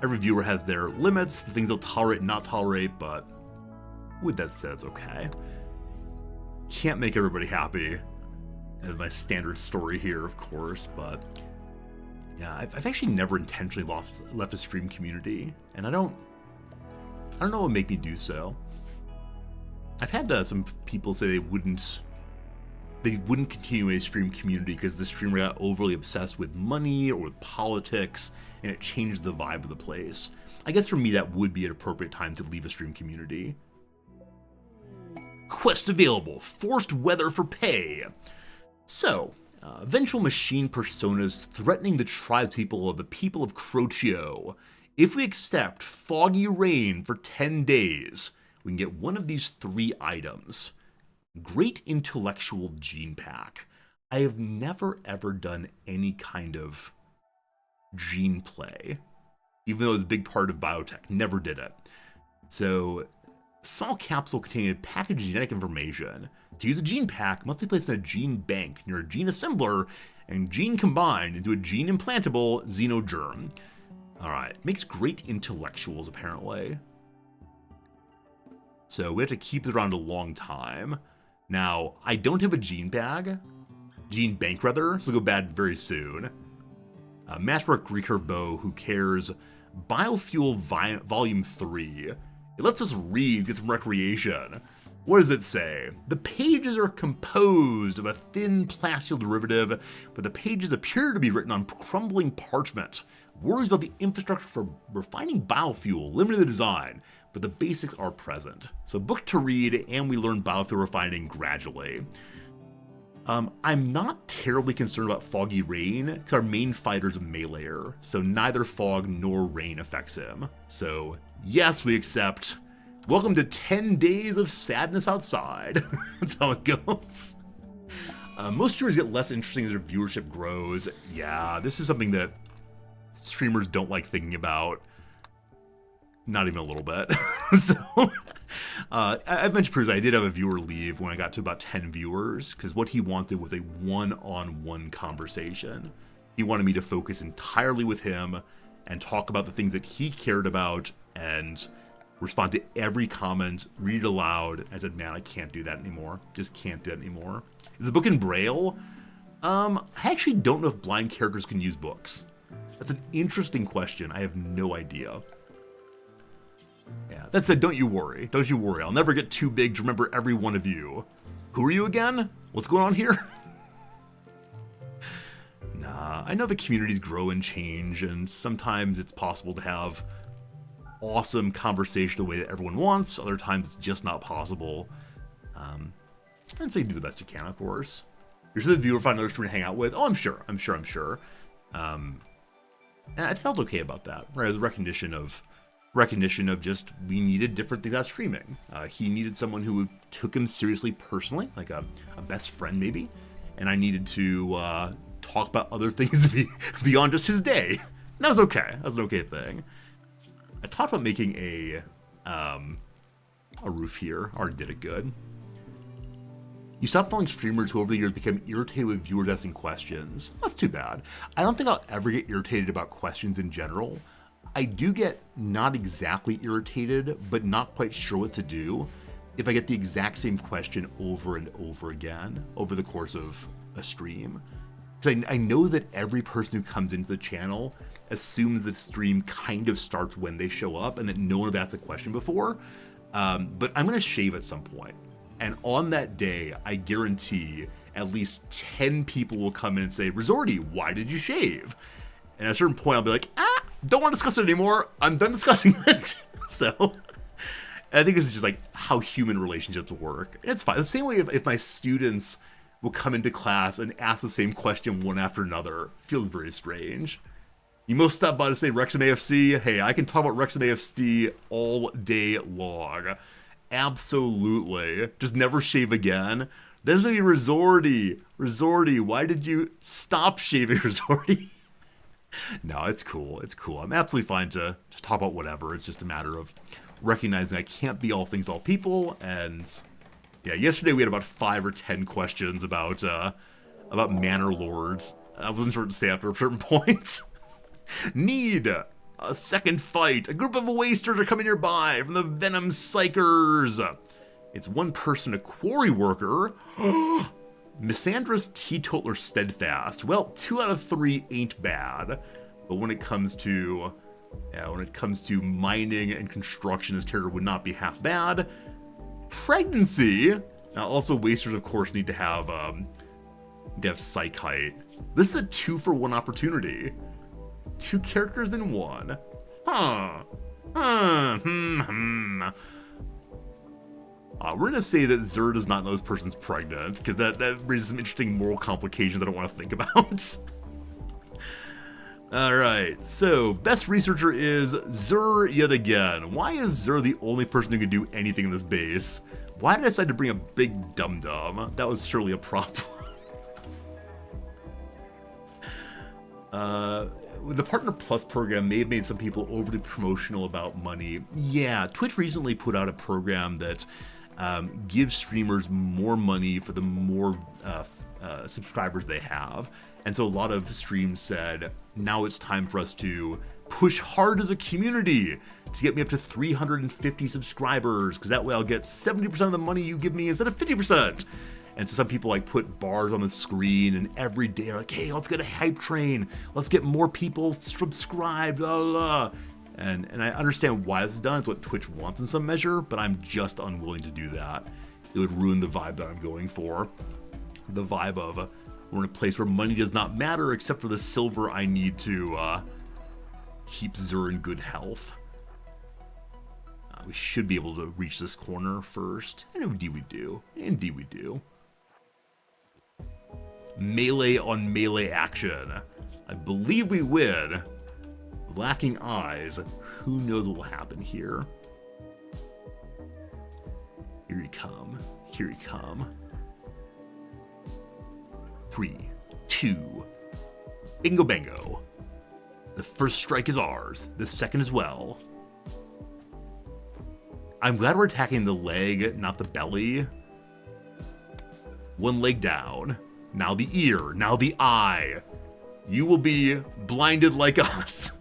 every viewer has their limits, the things they'll tolerate and not tolerate, but with that said, it's okay. Can't make everybody happy. As my standard story here, of course, but yeah, I've actually never intentionally left a stream community, and I don't know what would make me do so. I've had some people say they wouldn't continue a stream community because the streamer got overly obsessed with money or with politics, and it changed the vibe of the place. I guess for me, that would be an appropriate time to leave a stream community. Quest available, forced weather for pay. So, eventual machine personas threatening the tribespeople of the people of Crocio. If we accept foggy rain for 10 days, we can get one of these 3 items. Great intellectual gene pack. I have never ever done any kind of gene play, even though it's a big part of biotech. Never did it. So, small capsule containing a package of genetic information. To use a gene pack, must be placed in a gene bank near a gene assembler and gene combined into a gene implantable xenogerm. Alright, makes great intellectuals apparently. So we have to keep it around a long time. Now, I don't have a gene bank rather, so it'll go bad very soon. Masterwork Recurve Bow, who cares? Biofuel Volume 3. It lets us read, get some recreation. What does it say? The pages are composed of a thin plasteel derivative, but the pages appear to be written on crumbling parchment. Worries about the infrastructure for refining biofuel, limited the design, but the basics are present. So book to read, and we learn biofuel refining gradually. I'm not terribly concerned about foggy rain, because our main fighter's a meleeer, so neither fog nor rain affects him. So yes, we accept. Welcome to 10 days of sadness outside. That's how it goes. Most streamers get less interesting as their viewership grows. Yeah, this is something that streamers don't like thinking about. Not even a little bit. So, I've mentioned previously, I did have a viewer leave when I got to about 10 viewers, because what he wanted was a one-on-one conversation. He wanted me to focus entirely with him and talk about the things that he cared about and respond to every comment, read it aloud. I said, man, I can't do that anymore. Just can't do that anymore. Is the book in Braille? I actually don't know if blind characters can use books. That's an interesting question. I have no idea. Yeah, that said, don't you worry. Don't you worry. I'll never get too big to remember every one of you. Who are you again? What's going on here? Nah, I know the communities grow and change, and sometimes it's possible to have awesome conversation the way that everyone wants. Other times it's just not possible. And so you do the best you can, of course. You're sure the viewer find another streamer to hang out with. Oh, I'm sure. And I felt okay about that. Right, as a recognition of just we needed different things out of streaming. He needed someone who took him seriously personally, like a best friend maybe, and I needed to talk about other things beyond just his day. And that was okay. That was an okay thing. I talked about making a roof here. Already did it good. You stop following streamers who over the years became irritated with viewers asking questions. That's too bad. I don't think I'll ever get irritated about questions in general. I do get not exactly irritated, but not quite sure what to do if I get the exact same question over and over again over the course of a stream. Because I know that every person who comes into the channel assumes the stream kind of starts when they show up and that no one has asked a question before. But I'm going to shave at some point. And on that day, I guarantee at least 10 people will come in and say, Resorty, why did you shave? And at a certain point, I'll be like, don't want to discuss it anymore. I'm done discussing it. So I think this is just like how human relationships work. And it's fine. The same way if my students will come into class and ask the same question one after another, it feels very strange. You most stop by to say Wrexham AFC. Hey, I can talk about Wrexham AFC all day long. Absolutely. Just never shave again. There's gonna be Resorty. Resorty, why did you stop shaving, Resorty? No, it's cool. It's cool. I'm absolutely fine to talk about whatever. It's just a matter of recognizing I can't be all things to all people. And yeah, yesterday we had about 5 or 10 questions about Manor Lords. I wasn't sure what to say after a certain point. Need a second fight. A group of wasters are coming nearby from the Venom Psychers. It's one person, a quarry worker. Missandra's teetotaler steadfast. Well, 2 out of 3 ain't bad, but when it comes to mining and construction, this character would not be half bad. Pregnancy. Now, also wasters, of course, need to have psych height. This is a 2-for-1 opportunity. 2 characters in 1. We're gonna say that Zur does not know this person's pregnant, because that raises some interesting moral complications I don't want to think about. Alright, so best researcher is Zur yet again. Why is Zur the only person who can do anything in this base? Why did I decide to bring a big dum-dum? That was surely a problem. The Partner Plus program may have made some people overly promotional about money. Yeah, Twitch recently put out a program that gives streamers more money for the more subscribers they have. And so a lot of streams said, now it's time for us to push hard as a community to get me up to 350 subscribers, because that way I'll get 70% of the money you give me instead of 50%. And so some people like put bars on the screen, and every day are like, hey, let's get a hype train. Let's get more people subscribed, blah, blah, blah. And I understand why this is done. It's what Twitch wants in some measure, but I'm just unwilling to do that. It would ruin the vibe that I'm going for. The vibe of we're in a place where money does not matter except for the silver I need to keep Zur in good health. We should be able to reach this corner first. And indeed we do. Indeed we do. Melee on melee action. I believe we win. Lacking eyes. Who knows what will happen here? Here you come. Here you come. 3, 2, bingo bango. The first strike is ours. The second as well. I'm glad we're attacking the leg, not the belly. 1 leg down. Now the ear. Now the eye. You will be blinded like us.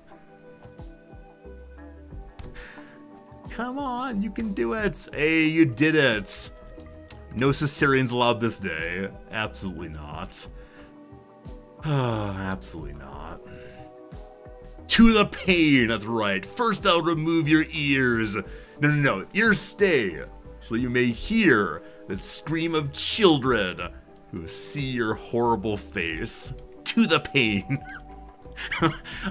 Come on, you can do it. Hey, you did it. No cesareans allowed this day. Absolutely not. Absolutely not. To the pain, that's right. First I'll remove your ears. No. Ears stay, so you may hear the scream of children who see your horrible face. To the pain.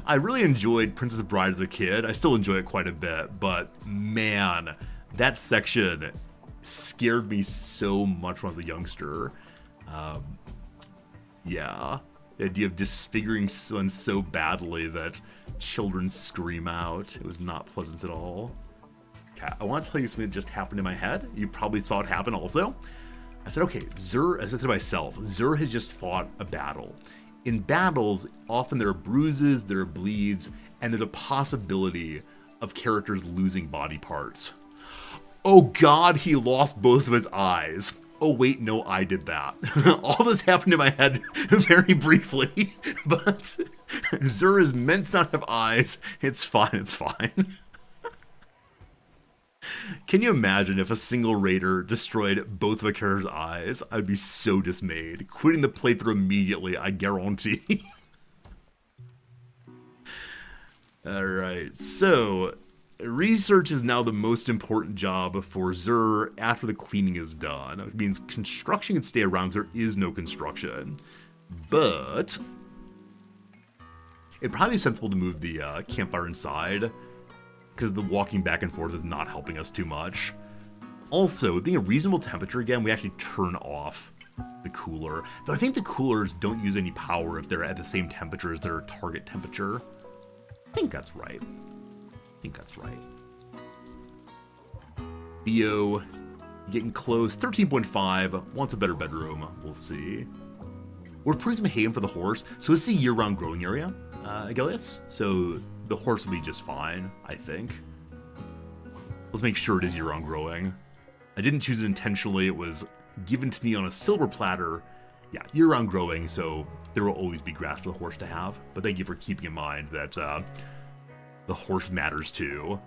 I really enjoyed Princess Bride as a kid. I still enjoy it quite a bit, but man, that section scared me so much when I was a youngster. Yeah, the idea of disfiguring someone so badly that children scream out, it was not pleasant at all. Okay, I want to tell you something that just happened in my head. You probably saw it happen also. I said, okay, Zur, as I said to myself, Zur has just fought a battle. In battles, often there are bruises, there are bleeds, and there's a possibility of characters losing body parts. Oh god, he lost both of his eyes. Oh wait, no, I did that. All this happened in my head very briefly, but Zur is meant to not have eyes. It's fine, it's fine. Can you imagine if a single raider destroyed both of a character's eyes? I'd be so dismayed. Quitting the playthrough immediately, I guarantee. Alright, so research is now the most important job for Zur after the cleaning is done. It means construction can stay around because there is no construction. But it'd probably be sensible to move the campfire inside, because the walking back and forth is not helping us too much. Also, being a reasonable temperature again, we actually turn off the cooler. Though I think the coolers don't use any power if they're at the same temperature as their target temperature. I think that's right. Theo, getting close. 13.5. Wants a better bedroom. We'll see. We're putting some hay in for the horse. So this is a year-round growing area, Agellius. So the horse will be just fine, I think. Let's make sure it is year-round growing. I didn't choose it intentionally. It was given to me on a silver platter. Yeah, year-round growing, so there will always be grass for the horse to have. But thank you for keeping in mind that the horse matters too.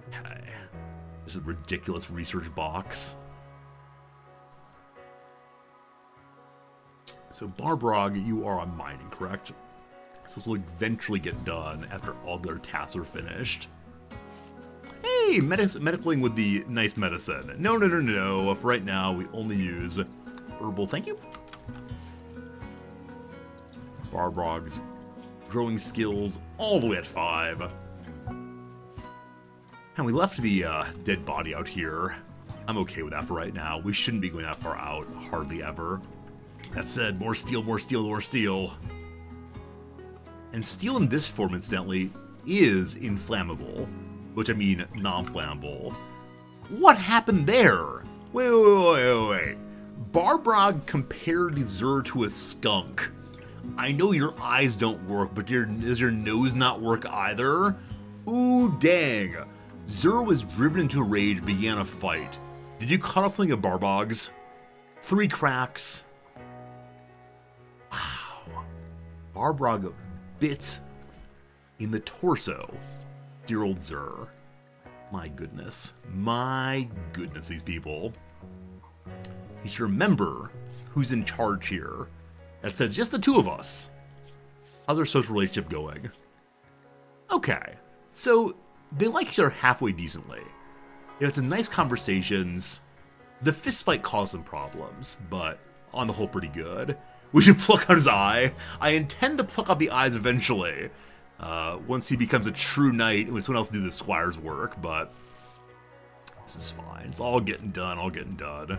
Okay. This is a ridiculous research box. So Barbrog, you are on mining, correct? So this will eventually get done after all their tasks are finished. Hey, medicaling with the nice medicine. No. For right now, we only use herbal. Thank you. Barbrog's growing skills all the way at 5. And we left the dead body out here. I'm okay with that for right now. We shouldn't be going that far out, hardly ever. That said, more steel. And steel in this form, incidentally, is inflammable. Which I mean, non-flammable. What happened there? Wait. Barbrog compared Zur to a skunk. I know your eyes don't work, but does your nose not work either? Ooh, dang. Zur was driven into a rage, began a fight. Did you cut off something of Barbrog's? 3 cracks. Wow. Barbrog bit in the torso. Dear old Zur. My goodness, these people. You should remember who's in charge here. That said, just the 2 of us. How's their social relationship going? Okay, so they like each other halfway decently. They had some nice conversations. The fist fight caused some problems, but on the whole pretty good. We should pluck out his eye. I intend to pluck out the eyes eventually. Once he becomes a true knight, when someone else do the squire's work, but this is fine. It's all getting done.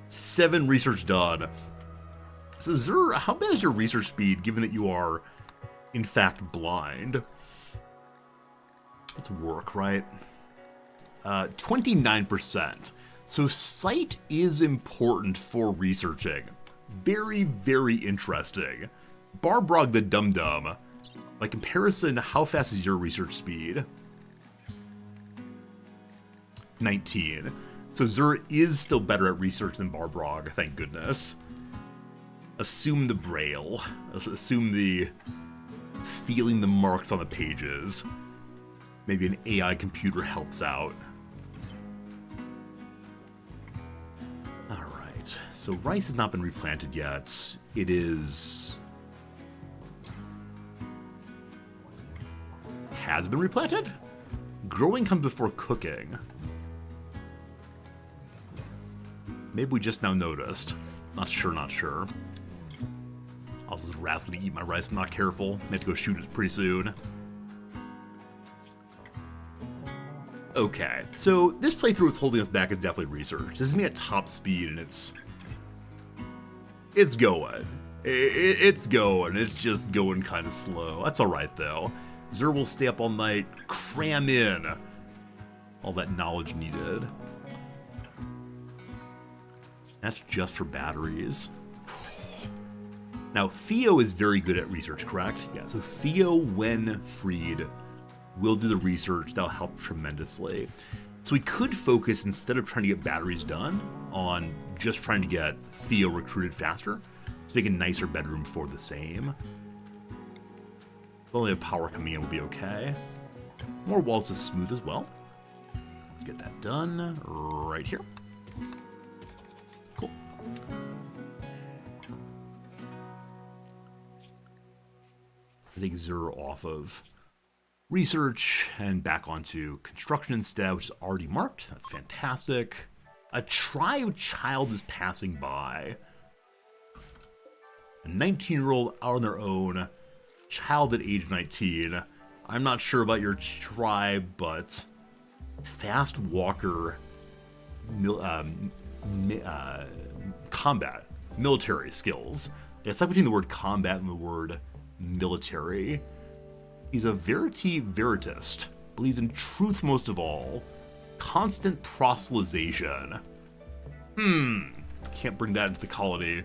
7 research done. So Zur, how bad is your research speed, given that you are, in fact, blind? Let's work, right? 29%. So sight is important for researching. Very, very interesting. Barbrog the Dum-Dum. By comparison, how fast is your research speed? 19. So Zur is still better at research than Barbrog, thank goodness. Assume the braille. Assume the feeling the marks on the pages. Maybe an AI computer helps out. Alright, so rice has not been replanted yet. It is... has been replanted? Growing comes before cooking. Maybe we just now noticed. Not sure. Also, this rat's gonna eat my rice if I'm not careful. May have to go shoot it pretty soon. Okay, so this playthrough is holding us back is definitely research. This is me at top speed and it's going. It's going. It's just going kind of slow. That's alright though. Zur will stay up all night, cram in all that knowledge needed. That's just for batteries. Now, Theo is very good at research, correct? Yeah, so Theo, when freed, will do the research. That'll help tremendously. So we could focus, instead of trying to get batteries done, on just trying to get Theo recruited faster. Let's make a nicer bedroom for the same. If only have power coming in, will be okay. More walls to smooth as well. Let's get that done right here. Cool. I think Zur off of research and back onto construction instead, which is already marked. That's fantastic. A tribe child is passing by. A 19-year-old out on their own, child at age 19. I'm not sure about your tribe, but fast walker, combat, military skills. It's like between the word combat and the word military. He's a verity veritist, believes in truth most of all, constant proselytization. Can't bring that into the colony.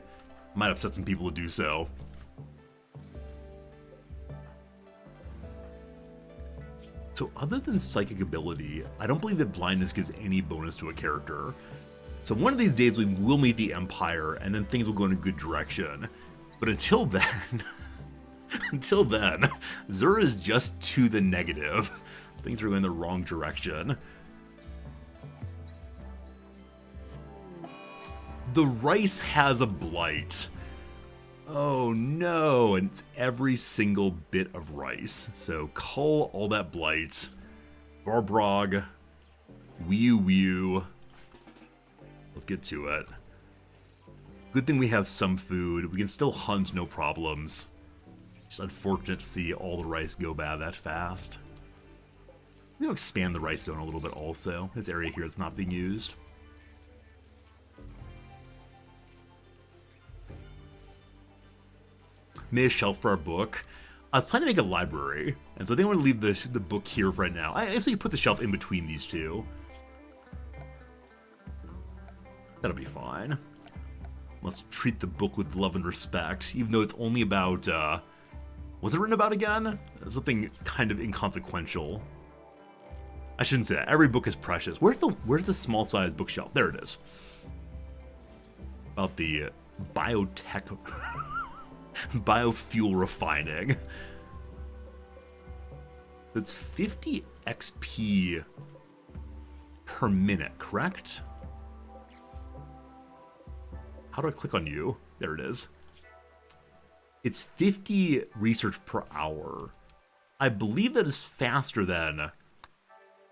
Might upset some people to do so. So other than psychic ability, I don't believe that blindness gives any bonus to a character. So one of these days we will meet the Empire, and then things will go in a good direction. But until then, Zur is just to the negative. Things are going the wrong direction. The rice has a blight. Oh no, and it's every single bit of rice. So cull all that blight. Barbrog. Wee. Let's get to it. Good thing we have some food. We can still hunt, no problems. Just unfortunate to see all the rice go bad that fast. We'll expand the rice zone a little bit also. This area here is not being used. Made a shelf for our book. I was planning to make a library, and so I think I'm going to leave the book here right now. I guess we can put the shelf in between these two. That'll be fine. Let's treat the book with love and respect, even though it's only about, what's it written about again? Something kind of inconsequential. I shouldn't say that. Every book is precious. Where's the small size bookshelf? There it is. About the biotech, biofuel refining. It's 50 XP per minute, correct? How do I click on you? There it is. It's 50 research per hour. I believe that is faster than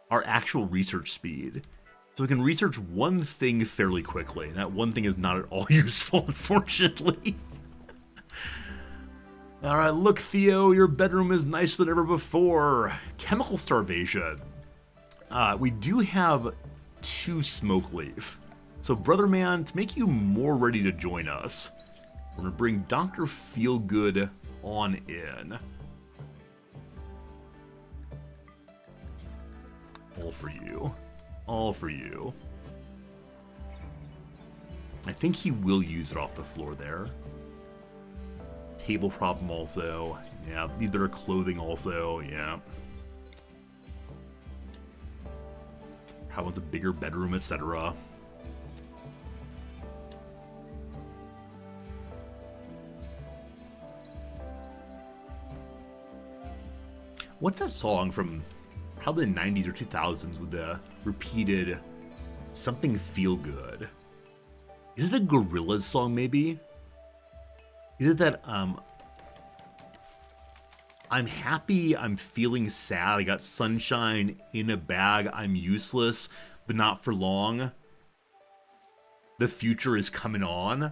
our actual research speed. So we can research one thing fairly quickly. And that one thing is not at all useful, unfortunately. Alright, look, Theo, your bedroom is nicer than ever before. Chemical starvation. We do have 2 smoke leaf. So, Brother Man, to make you more ready to join us, we're going to bring Dr. Feelgood on in. All for you. All for you. I think he will use it off the floor there. Table problem also. Yeah, need better clothing also. Yeah. How wants a bigger bedroom, etc. What's that song from probably the 90s or 2000s with the repeated something feel good? Is it a Gorillaz song maybe? Is it that I'm happy, I'm feeling sad, I got sunshine in a bag, I'm useless, but not for long. The future is coming on.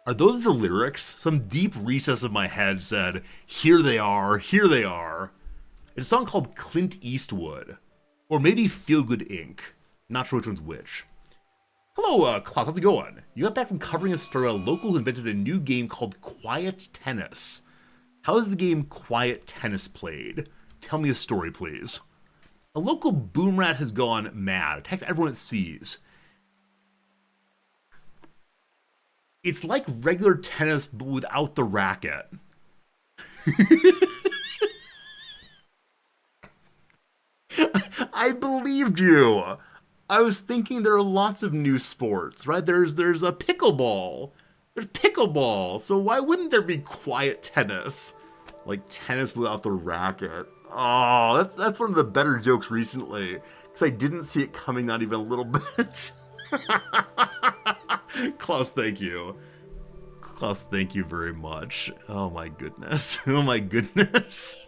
Are those the lyrics? Some deep recess of my head said, here they are, here they are. It's a song called Clint Eastwood. Or maybe Feel Good Inc. Not sure which one's which. Hello, Klaus, how's it going? You got back from covering a story about a local who invented a new game called Quiet Tennis. How is the game Quiet Tennis played? Tell me a story, please. A local boom rat has gone mad. Attacks everyone it sees. It's like regular tennis, but without the racket. I believed you. I was thinking there are lots of new sports, right? There's a pickleball. There's pickleball. So why wouldn't there be quiet tennis? Like tennis without the racket. Oh, that's one of the better jokes recently. Because I didn't see it coming, not even a little bit. Klaus, thank you. Klaus, thank you very much. Oh my goodness. Oh my goodness.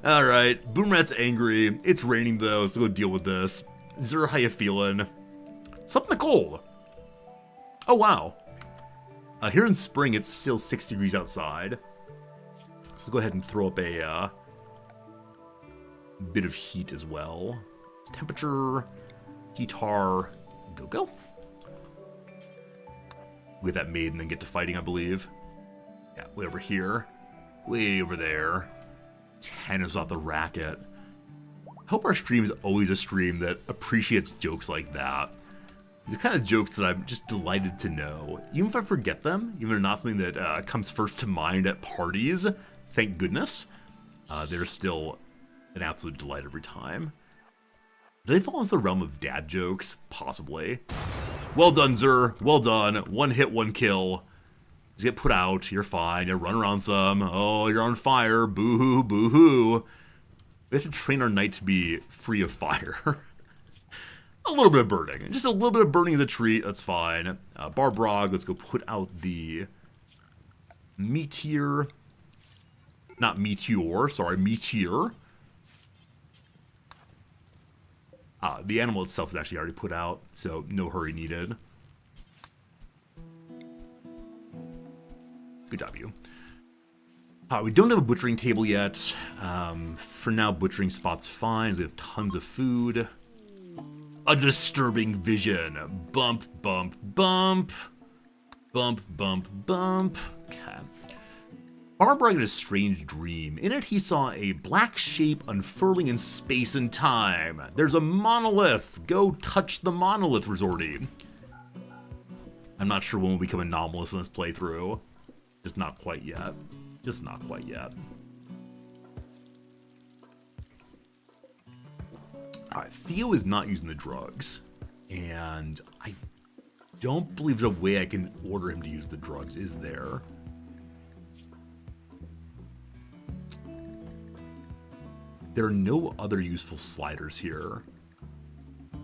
Alright, Boomrat's angry. It's raining though, so go deal with this. Zur, how you feeling? Something cold. Oh wow. Here in spring, it's still 6 degrees outside. So go ahead and throw up a bit of heat as well. Temperature, heatar, go. We get that made and then get to fighting, I believe. Yeah, way over here. Way over there. Tennis off the racket. I hope our stream is always a stream that appreciates jokes like that. The kind of jokes that I'm just delighted to know. Even if I forget them, even if they're not something that comes first to mind at parties, thank goodness, they're still an absolute delight every time. Do they fall into the realm of dad jokes? Possibly. Well done, Zur. Well done. 1 hit, 1 kill. Just get put out. You're fine. You run around some. Oh, you're on fire. Boo-hoo, boo-hoo. We have to train our knight to be free of fire. A little bit of burning. Just a little bit of burning is a treat. That's fine. Barbrog, let's go put out the meteor. Not meteor, sorry, meteor. The animal itself is actually already put out, so no hurry needed. Good job, you. We don't have a butchering table yet. For now, butchering spot's fine. We have tons of food. A disturbing vision. Bump, bump, bump. Bump, bump, bump. Okay. Barbara had a strange dream. In it, he saw a black shape unfurling in space and time. There's a monolith. Go touch the monolith, Resorty. I'm not sure when we'll become anomalous in this playthrough. Just not quite yet. Just not quite yet. Alright, Theo is not using the drugs. And I don't believe there's a way I can order him to use the drugs, is there? There are no other useful sliders here.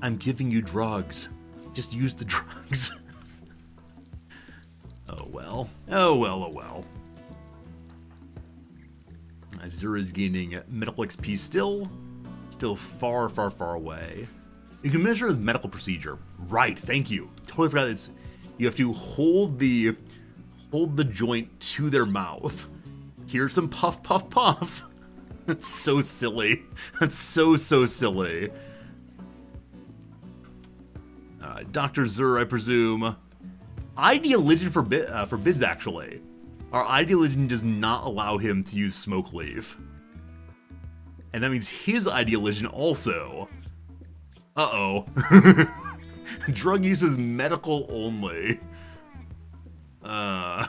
I'm giving you drugs. Just use the drugs. Oh well. Oh well, oh well. Zur is gaining medical XP still. Still far, far, far away. You can measure the medical procedure. Right, thank you. Totally forgot it's you have to hold the joint to their mouth. Here's some puff, puff, puff. That's so silly. That's so silly. Dr. Zur, I presume. Ideal Legend forbids, actually. Our Ideal Legend does not allow him to use Smoke Leaf. And that means his Ideal Legend also. Uh-oh. Drug use is medical only. Oh,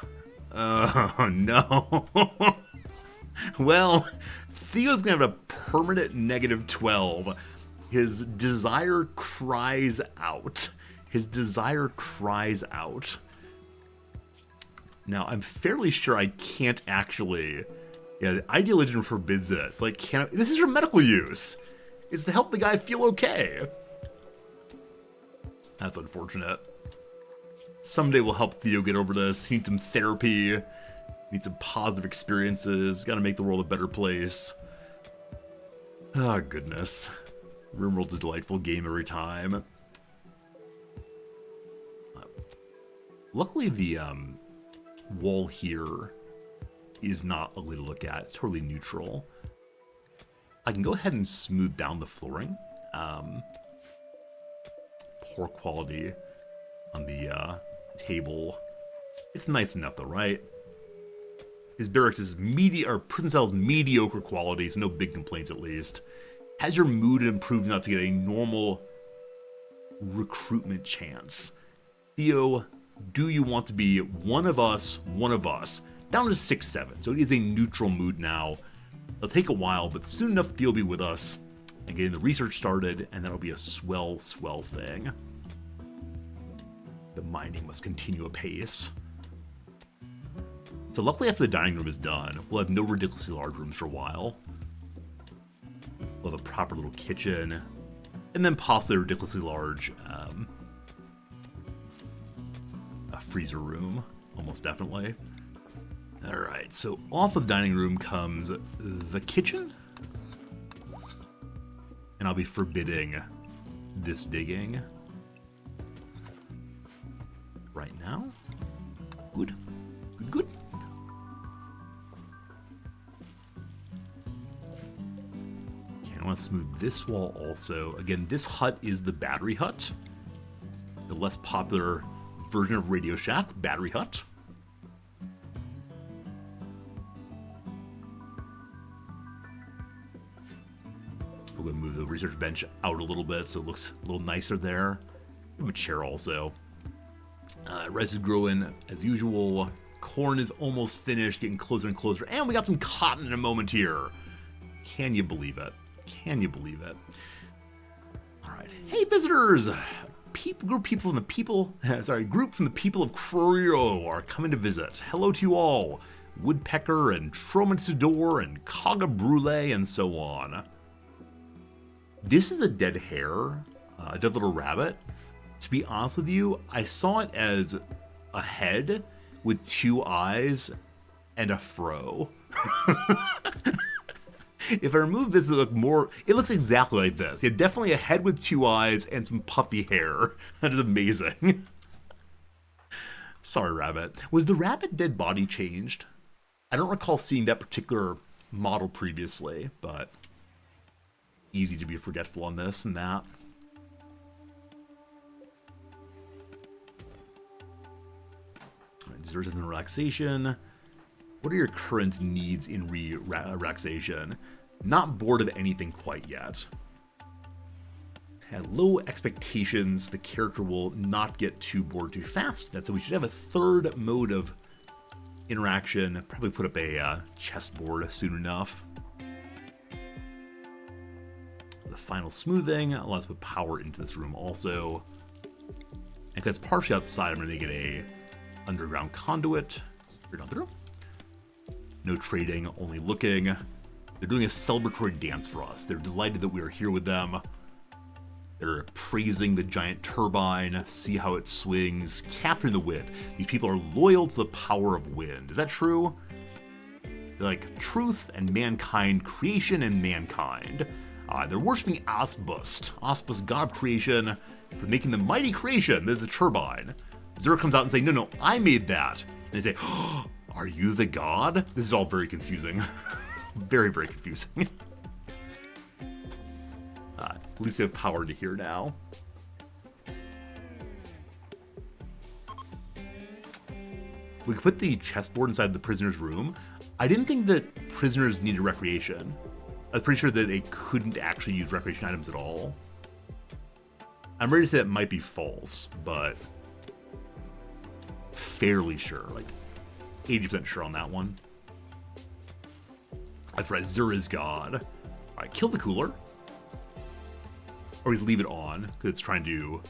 no. Well, Theo's gonna have a permanent -12. His desire cries out. His desire cries out. Now, I'm fairly sure I can't actually... Yeah, the Ideal Legend forbids it. It's like, this is for medical use. It's to help the guy feel okay. That's unfortunate. Someday we'll help Theo get over this. He needs some therapy. Need some positive experiences. Gotta make the world a better place. Oh, goodness. Rimworld's a delightful game every time. Luckily, the wall here is not ugly to look at. It's totally neutral. I can go ahead and smooth down the flooring. Poor quality on the table. It's nice enough though, right? His barracks is prison cell's mediocre quality, so no big complaints at least. Has your mood improved enough to get a normal recruitment chance? Theo, do you want to be one of us, down to 6-7, so it is a neutral mood now. It'll take a while, but soon enough Theo will be with us and getting the research started, and that'll be a swell thing. The mining must continue apace. So luckily after the dining room is done, we'll have no ridiculously large rooms for a while. We'll have a proper little kitchen, and then possibly a ridiculously large freezer room, almost definitely. Alright, so off of the dining room comes the kitchen. And I'll be forbidding this digging right now. Good. Good. Okay, I want to smooth this wall also. Again, this hut is the battery hut. The less popular version of Radio Shack, battery hut. We're going to move the research bench out a little bit so it looks a little nicer there. Give him a chair also. Rice is growing as usual. Corn is almost finished, getting closer and closer. And we got some cotton in a moment here. Can you believe it? Can you believe it? All right. Hey, visitors! Group from the people of Creo are coming to visit. Hello to you all. Woodpecker and Tromatador and Kaga Brule and so on. This is a dead hare, a dead little rabbit. To be honest with you, I saw it as a head with 2 eyes and a fro. If I remove this, it looks exactly like this. Yeah, definitely a head with 2 eyes and some puffy hair. That is amazing. Sorry, rabbit. Was the rabbit dead body changed? I don't recall seeing that particular model previously, but easy to be forgetful on this and that. Desserts and relaxation. What are your current needs in relaxation? Not bored of anything quite yet. Had low expectations. The character will not get too bored too fast. That's so we should have a third mode of interaction. Probably put up a chessboard soon enough. The final smoothing allows us to put power into this room also. And because it's partially outside, I'm going to make it a underground conduit. Straight on through. No trading, only looking. They're doing a celebratory dance for us. They're delighted that we are here with them. They're praising the giant turbine, see how it swings, capturing the wind. These people are loyal to the power of wind. Is that true? They're like truth and mankind, creation and mankind. They're worshiping Asbust, god of creation, for making the mighty creation. There's the turbine. Zura comes out and says, no, I made that. And they say, oh, are you the god? This is all very confusing. Very, very confusing. At least they have power to hear now. We could put the chessboard inside the prisoner's room. I didn't think that prisoners needed recreation. I was pretty sure that they couldn't actually use recreation items at all. I'm ready to say that might be false, but fairly sure, like 80% sure on that one. That's right, Zura's god. All right, kill the cooler. Or we leave it on, because it's trying to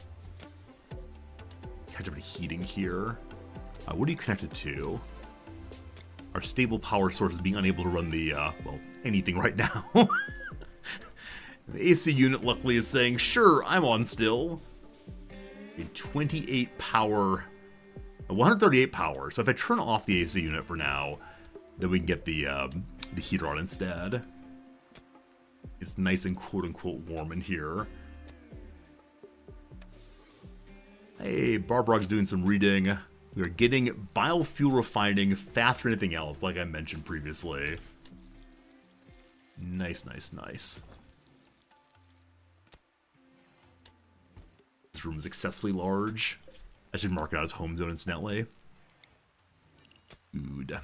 catch up to heating here. What are you connected to? Our stable power source is being unable to run the, well, anything right now. The AC unit, luckily, is saying, sure, I'm on still. 28 power, 138 power. So if I turn off the AC unit for now, then we can get the heater on instead. It's nice and quote-unquote warm in here. Hey, Barbrog's doing some reading. We are getting biofuel refining faster than anything else, like I mentioned previously. Nice, nice, nice. This room is excessively large. I should mark it out as home zone incidentally. Good.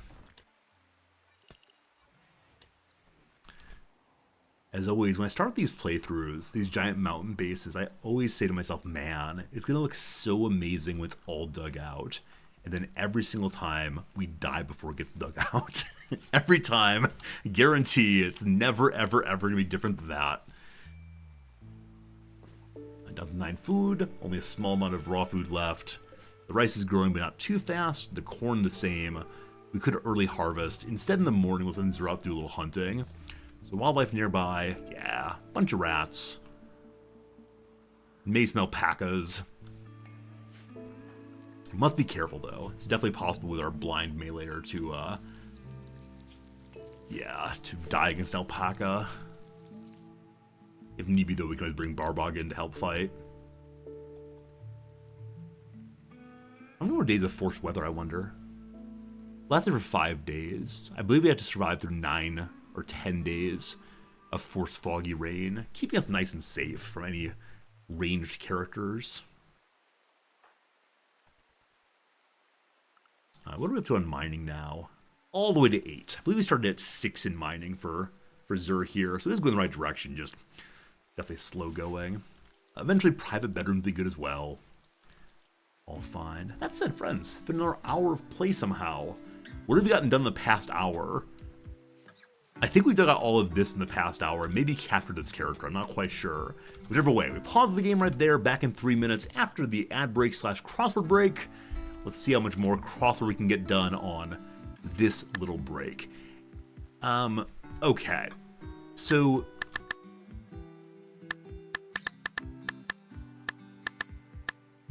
As always, when I start these playthroughs, these giant mountain bases, I always say to myself, man, it's going to look so amazing when it's all dug out. And then every single time, we die before it gets dug out. Every time, guarantee it's never, ever, ever going to be different than that. I'm down to 9 food, only a small amount of raw food left. The rice is growing, but not too fast. The corn the same. We could early harvest. Instead, in the morning, we'll send Zero out to do a little hunting. So wildlife nearby, yeah, bunch of rats. May smell pacas. Must be careful, though. It's definitely possible with our blind meleeer to, yeah, to die against Alpaca. If need be, though, we can always bring Barbog in to help fight. How many more days of forced weather, I wonder? Lasted for 5 days. I believe we have to survive through 9 or 10 days of forced foggy rain, keeping us nice and safe from any ranged characters. What are we up to on mining now? All the way to 8. I believe we started at 6 in mining for Zur here, so this is going in the right direction, just definitely slow going. Eventually, private bedrooms will be good as well. All fine. That said, friends, it's been another hour of play somehow. What have we gotten done in the past hour? I think we've done all of this in the past hour, and maybe captured this character, I'm not quite sure. Whichever way, we pause the game right there, back in 3 minutes after the ad break / crossword break. Let's see how much more crossword we can get done on this little break. Okay. So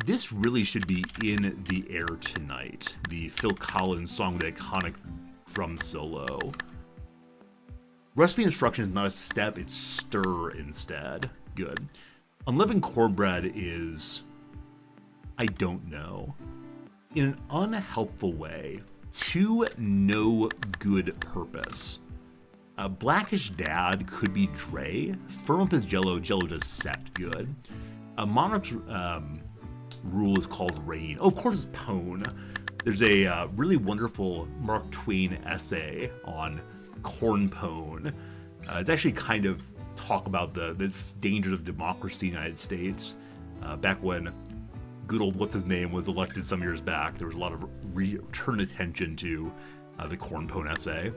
this really should be in the air tonight. The Phil Collins song with the iconic drum solo. Recipe instruction is not a step, it's stir instead. Good. Unleavened cornbread is, I don't know. In an unhelpful way, to no good purpose. Blackish Dad could be Dre. Firm up his Jello, Jello does set. Good. Monarch's rule is called Rain. Oh, of course it's Pone. There's a really wonderful Mark Twain essay on corn pone. It's actually kind of talk about the dangers of democracy in the United States. Back when good old what's-his-name was elected some years back, there was a lot of return attention to the corn pone essay.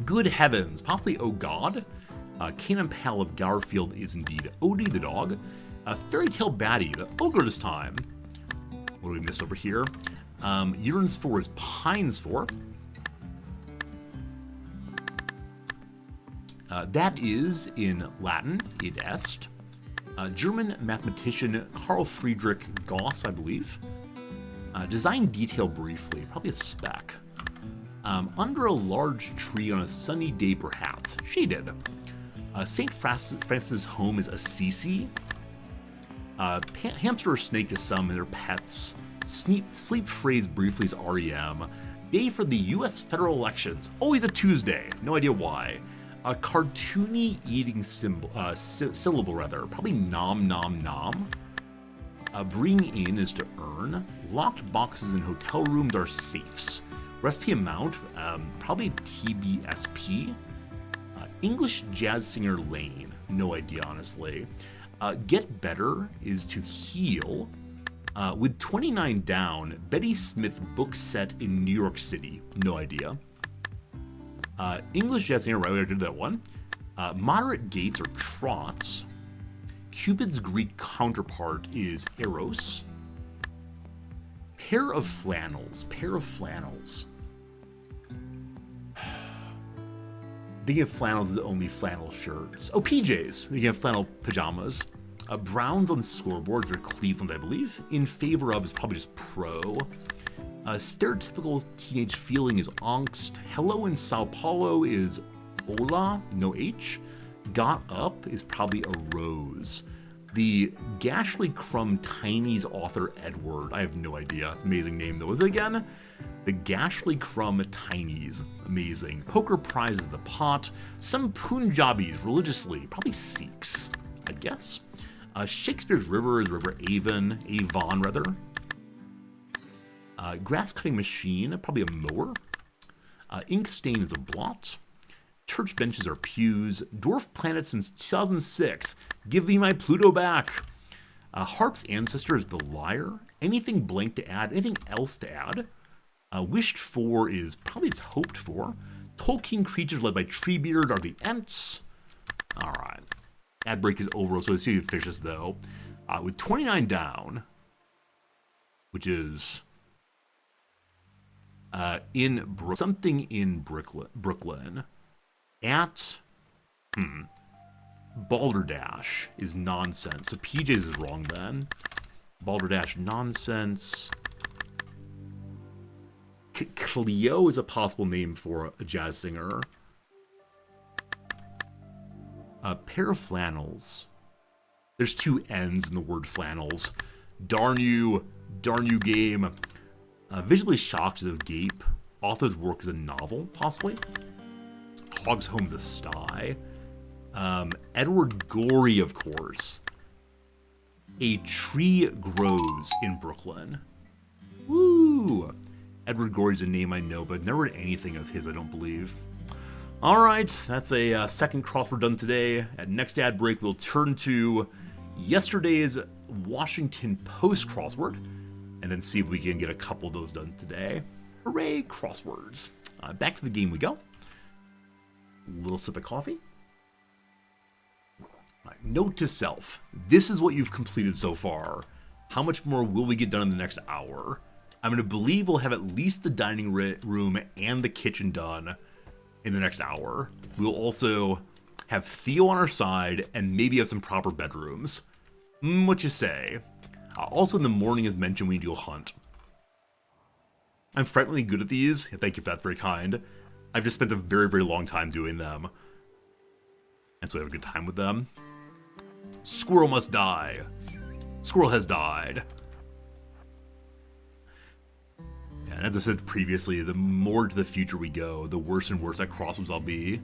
Good heavens, possibly Oh God. Canaan Pal of Garfield is indeed Odie the dog. Fairy Tale Batty, the ogre this time. What do we miss over here? Yearns for is Pines for. That is, in Latin, id est. German mathematician Carl Friedrich Gauss, I believe. Design detail briefly, probably a spec. Under a large tree on a sunny day, perhaps. Shaded. St. Francis' home is Assisi. Hamster or snake to some and their pets. Sleep phrase briefly is REM. Day for the U.S. federal elections. Always a Tuesday. No idea why. A cartoony eating syllable, rather. Probably nom nom nom. Bring in is to earn. Locked boxes in hotel rooms are safes. Recipe amount, probably TBSP. English jazz singer Lane. No idea, honestly. Get better is to heal. With 29 down, Betty Smith book set in New York City. No idea. English jazz singer, right, I did that one. Moderate gaits or trots. Cupid's Greek counterpart is Eros. Pair of flannels. Thinking of flannels is only flannel shirts. Oh, PJs. You can have flannel pajamas. Browns on scoreboards are Cleveland, I believe. In favor of is probably just pro. Stereotypical teenage feeling is angst. Hello in Sao Paulo is hola, no H. Got up is probably a rose. The Gashly Crumb Tiny's author Edward. I have no idea. It's an amazing name though. Is it again? The Gashly Crumb Tiny's. Amazing. Poker prizes the pot. Some Punjabis religiously. Probably Sikhs, I guess. Shakespeare's River is River Avon. Avon, rather. Grass cutting machine, probably a mower. Ink stain is a blot. Church benches are pews. Dwarf planet since 2006. Give me my Pluto back. Harp's ancestor is the lyre. Anything blank to add? Anything else to add? Wished for is probably is hoped for. Tolkien creatures led by Treebeard are the Ents. Alright. Ad break is over, so let's see the fishes though. With 29 down, which is something in Brooklyn. At Balderdash is nonsense. So PJ's is wrong then. Balderdash nonsense. Cleo is a possible name for a jazz singer. A pair of flannels. There's two N's in the word flannels. Darn you game. Visibly shocked is a gape. Author's work is a novel, possibly. Hog's Home is a sty. Edward Gorey, of course. A tree grows in Brooklyn. Woo! Edward Gorey's a name I know, but I've never read anything of his, I don't believe. Alright, that's a second crossword done today. At next ad break, we'll turn to yesterday's Washington Post crossword, and then see if we can get a couple of those done today. Hooray, crosswords. Back to the game we go. A little sip of coffee. Note to self, this is what you've completed so far. How much more will we get done in the next hour? I'm going to believe we'll have at least the dining room and the kitchen done in the next hour. We'll also have Theo on our side and maybe have some proper bedrooms. What you say? Also in the morning, as mentioned, we need to go hunt. I'm frighteningly good at these. Thank you for that, very kind. I've just spent a very, very long time doing them. And so we have a good time with them. Squirrel must die. Squirrel has died. And as I said previously, the more to the future we go, the worse and worse at crosswords I'll be.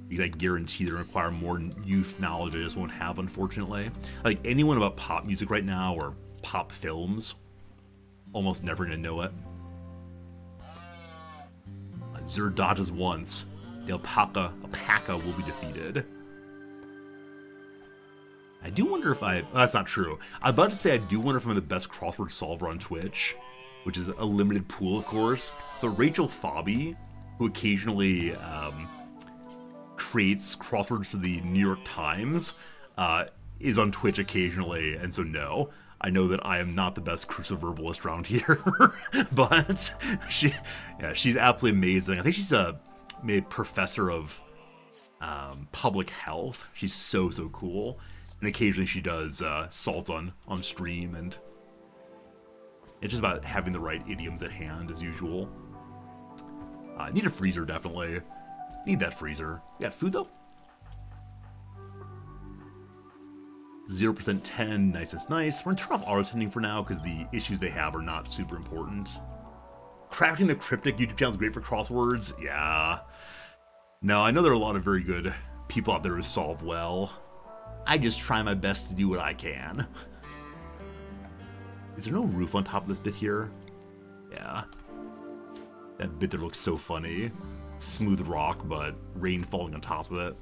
Because I guarantee they require more youth knowledge I just won't have, unfortunately. Like, anyone about pop music right now, or pop films, almost never gonna know it. Zerdatas once. The alpaca will be defeated. I do wonder if that's not true. I'm about to say I do wonder if I'm the best crossword solver on Twitch, which is a limited pool, of course. But Rachel Fabi, who occasionally creates crosswords for the New York Times, is on Twitch occasionally, and so no. I know that I am not the best cruciverbalist around here, but she's absolutely amazing. I think she's a professor of public health. She's so cool. And occasionally she does salt on stream, and it's just about having the right idioms at hand, as usual. Need a freezer, definitely. Need that freezer. You got food, though? 0% 10, nice. We're gonna turn off auto-tending for now, because the issues they have are not super important. Crafting the Cryptic YouTube channel is great for crosswords. Yeah. No, I know there are a lot of very good people out there who solve well. I just try my best to do what I can. Is there no roof on top of this bit here? Yeah. That bit that looks so funny. Smooth rock, but rain falling on top of it.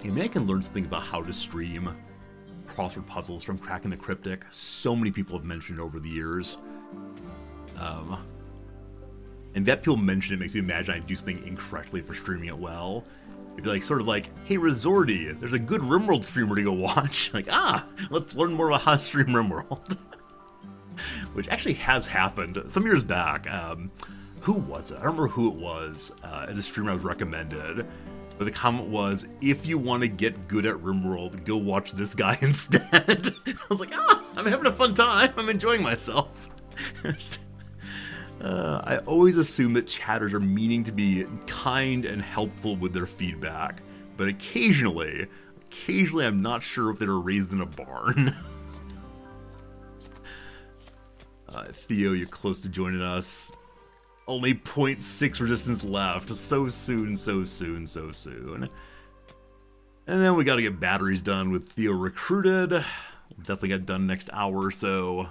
Yeah, maybe I can learn something about how to stream crossword puzzles from Cracking the Cryptic. So many people have mentioned over the years. And that people mention it makes me imagine I do something incorrectly for streaming it well. It'd be like, sort of like, hey, Resorty, there's a good Rimworld streamer to go watch. Like, let's learn more about how to stream Rimworld. Which actually has happened some years back. Who was it? I don't remember who it was as a streamer I was recommended. But the comment was, if you want to get good at Rimworld, go watch this guy instead. I was like, I'm having a fun time. I'm enjoying myself. I always assume that chatters are meaning to be kind and helpful with their feedback. But occasionally I'm not sure if they were raised in a barn. Theo, you're close to joining us. Only 0.6 resistance left. So soon. And then we gotta get batteries done with Theo recruited. We'll definitely get done next hour or so.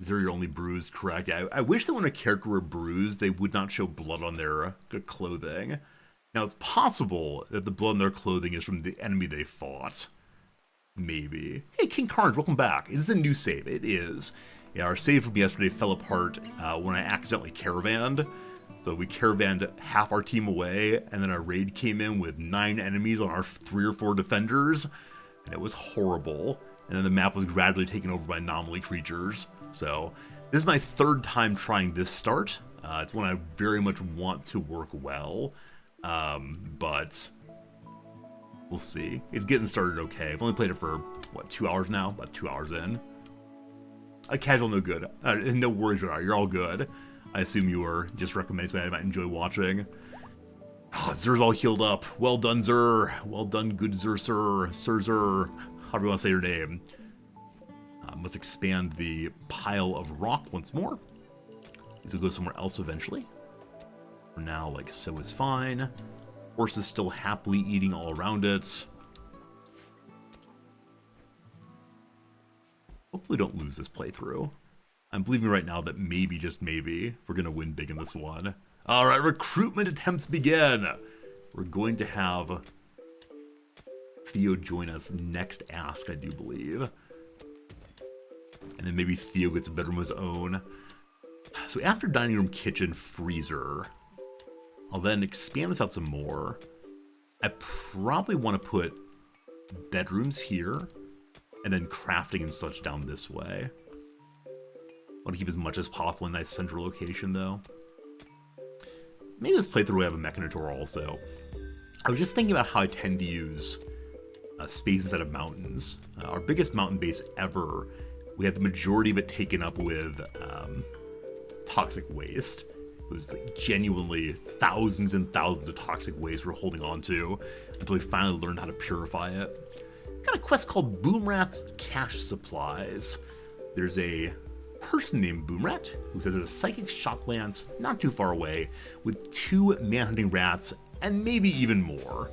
Is there your only bruised? Correct. Yeah, I wish that when a character were bruised, they would not show blood on their clothing. Now, it's possible that the blood on their clothing is from the enemy they fought. Maybe. Hey, King Carnage, welcome back. Is this a new save? It is. Yeah, our save from yesterday fell apart when I accidentally caravanned. So we caravanned half our team away, and then our raid came in with 9 enemies on our 3 or 4 defenders, and it was horrible. And then the map was gradually taken over by anomaly creatures. So this is my 3rd time trying this start. It's one I very much want to work well, but we'll see. It's getting started okay. I've only played it for, 2 hours now? About 2 hours in. A casual no good. No worries, you're all good. I assume you were just recommending something I might enjoy watching. Oh, Zer's all healed up. Well done, Zer. Well done, good Zer, sir. Sir, Zer. However you want to say your name. Let's expand the pile of rock once more. These will go somewhere else eventually. For now, like so is fine. Horse is still happily eating all around it. Hopefully don't lose this playthrough. I'm believing right now that maybe, just maybe, we're going to win big in this one. Alright, recruitment attempts begin! We're going to have Theo join us next Ask, I do believe. And then maybe Theo gets a bedroom of his own. So after dining room, kitchen, freezer, I'll then expand this out some more. I probably want to put bedrooms here, and then crafting and such down this way. I want to keep as much as possible in a nice central location, though. Maybe this playthrough will have a Mechanitor also. I was just thinking about how I tend to use space instead of mountains. Our biggest mountain base ever, we had the majority of it taken up with toxic waste. It was like genuinely thousands and thousands of toxic waste we're holding on to until we finally learned how to purify it. Got a quest called Boomrat's Cache Supplies. There's a person named Boomrat who says there's a psychic shock lance not too far away with 2 manhunting rats and maybe even more.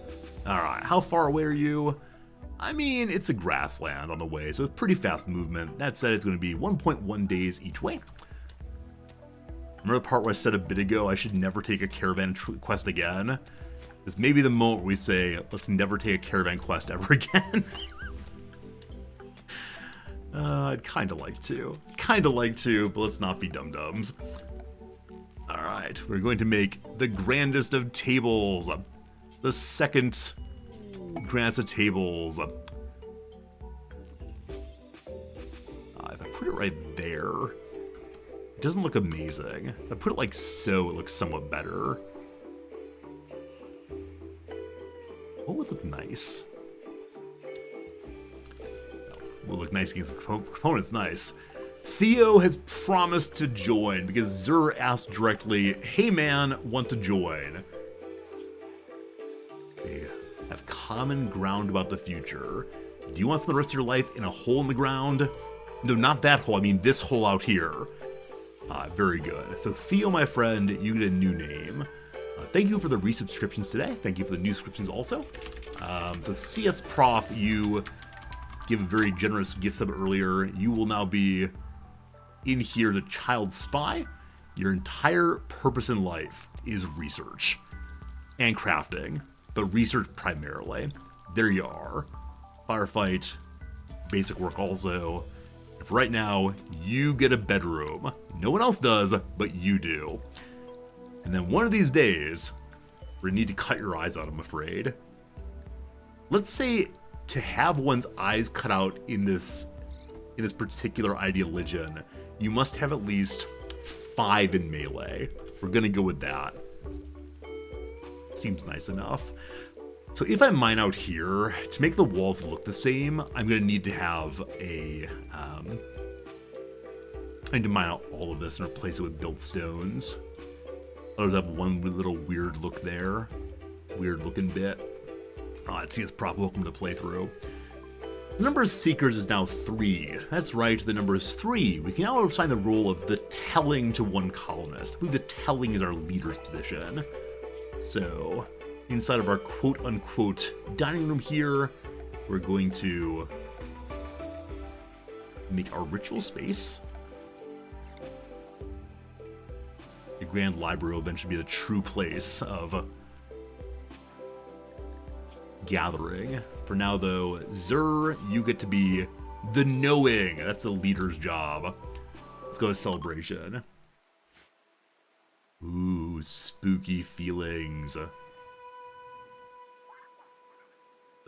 Alright, how far away are you? I mean, it's a grassland on the way, so it's pretty fast movement. That said, it's going to be 1.1 days each way. Remember the part where I said a bit ago I should never take a caravan quest again? This may be the moment we say, let's never take a caravan quest ever again. I'd kind of like to. But let's not be dum-dums. Alright, we're going to make the grandest of tables. The second grandest of tables. If I put it right there, it doesn't look amazing. If I put it like so, it looks somewhat better. What would look nice? Will look nice against components, nice. Theo has promised to join because Zer asked directly, hey man, want to join? They have common ground about the future. Do you want to spend the rest of your life in a hole in the ground? No, not that hole, I mean this hole out here. Very good. So Theo, my friend, you get a new name. Thank you for the resubscriptions today. Thank you for the new subscriptions also. So CS Prof, you give a very generous gift sub earlier. You will now be in here as a child spy. Your entire purpose in life is research and crafting, but research primarily. There you are. Firefight, basic work also. And for right now, you get a bedroom. No one else does, but you do. And then one of these days, we're gonna need to cut your eyes out, I'm afraid. Let's say to have one's eyes cut out in this particular ideologian, you must have at least 5 in melee. We're gonna go with that. Seems nice enough. So if I mine out here, to make the walls look the same, I'm gonna need to have a, I need to mine out all of this and replace it with built stones. Others have one little weird look there. Weird looking bit. Let's see, it's prop, welcome to playthrough. The number of Seekers is now 3. That's right, the number is 3. We can now assign the role of the Telling to one colonist. I believe the Telling is our leader's position. So, inside of our quote-unquote dining room here, we're going to make our ritual space. The Grand Library will eventually be the true place of gathering. For now, though, Zer, you get to be the knowing. That's the leader's job. Let's go to celebration. Ooh, spooky feelings. So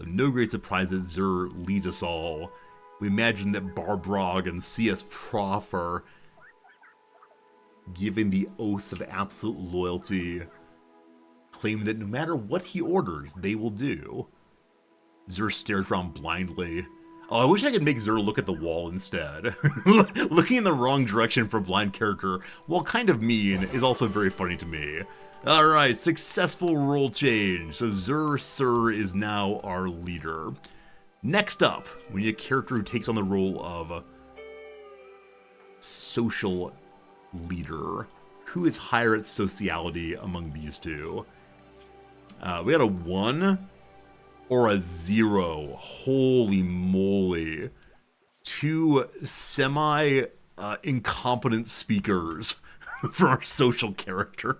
no great surprise that Zer leads us all. We imagine that Barbrog and CS Prof are giving the oath of absolute loyalty, claiming that no matter what he orders, they will do. Zer stares around blindly. Oh, I wish I could make Zer look at the wall instead. Looking in the wrong direction for a blind character, while kind of mean, is also very funny to me. Alright, successful role change. So Zer Sir is now our leader. Next up, we need a character who takes on the role of social leader. Who is higher at sociality among these two? We got a 1 or a 0. Holy moly. Two semi-incompetent speakers for our social character.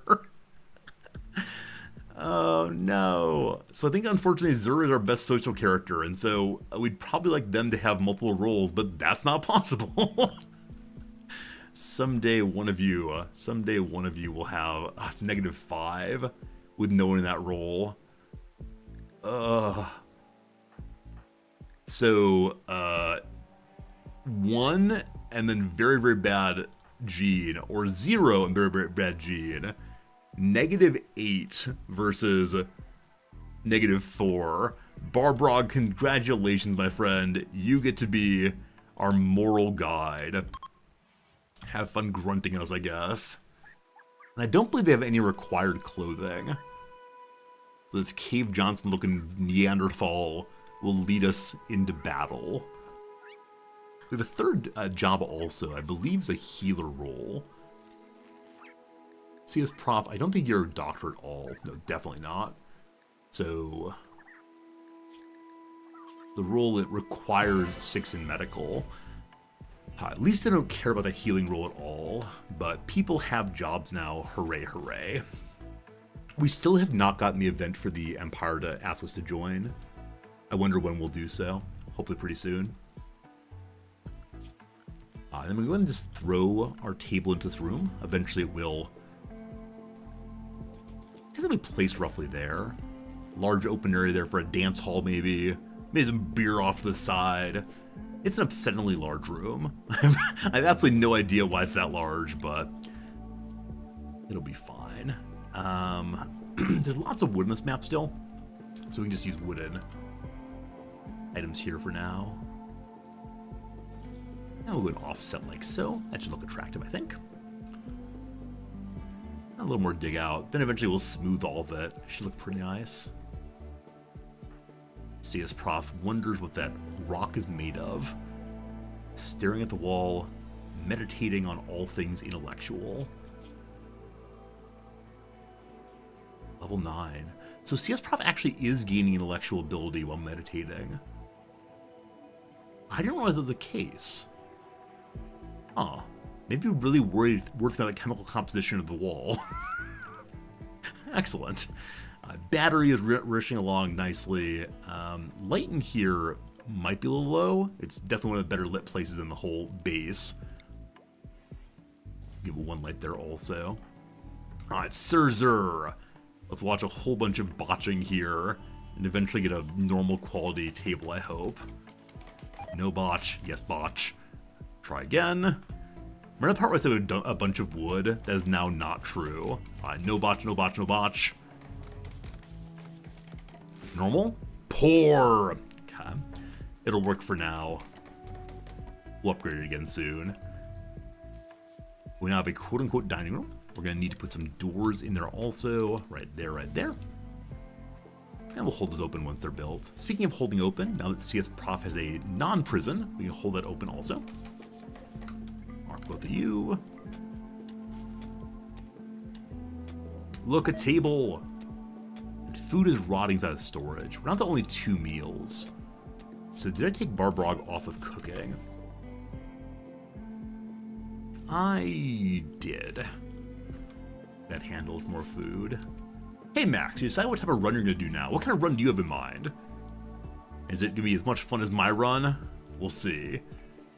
Oh no. So I think unfortunately Zer is our best social character, and so we'd probably like them to have multiple roles, but that's not possible. Someday one of you will have, it's -5 with no one in that role. So 1 and then very, very bad Gene, or 0 and very, very bad Gene. -8 versus -4. Barbrog, congratulations, my friend. You get to be our moral guide. Have fun grunting us, I guess. And I don't believe they have any required clothing. This Cave Johnson looking Neanderthal will lead us into battle. We have a third job also, I believe is a healer role. CS Prof, I don't think you're a doctor at all. No, definitely not. So, the role that requires 6 in medical. At least they don't care about the healing role at all, but people have jobs now, hooray, hooray. We still have not gotten the event for the Empire to ask us to join. I wonder when we'll do so. Hopefully pretty soon. Then we go ahead and just throw our table into this room. Eventually it will. I guess it'll be placed roughly there. Large open area there for a dance hall maybe. Maybe some beer off to the side. It's an upsettingly large room. I have absolutely no idea why it's that large, but it'll be fine. There's lots of wood in this map still, so we can just use wooden items here for now. Now we'll go and offset like so. That should look attractive, I think. A little more dig out. Then eventually we'll smooth all of it. Should look pretty nice. CS Prof wonders what that rock is made of. Staring at the wall, meditating on all things intellectual. Level 9. So CS Prof actually is gaining intellectual ability while meditating. I didn't realize that was the case. Huh. Maybe we're really worried about the chemical composition of the wall. Excellent. Battery is rushing along nicely. Light in here might be a little low. It's definitely one of the better lit places in the whole base. Give it one light there also. Alright, Sir. Let's watch a whole bunch of botching here and eventually get a normal quality table, I hope. No botch. Yes, botch. Try again. Remember the part where I said a bunch of wood? That is now not true. No botch, no botch, no botch. Normal? Poor! Okay. It'll work for now. We'll upgrade it again soon. We now have a quote-unquote dining room. We're going to need to put some doors in there also. Right there, right there. And we'll hold those open once they're built. Speaking of holding open, now that CS Prof has a non-prison, we can hold that open also. Mark both of you. Look, a table! And food is rotting out of storage. We're not the only 2 meals. So did I take Barbrog off of cooking? I did. That handled more food. Hey Max, you decide what type of run you're going to do now. What kind of run do you have in mind? Is it going to be as much fun as my run? We'll see.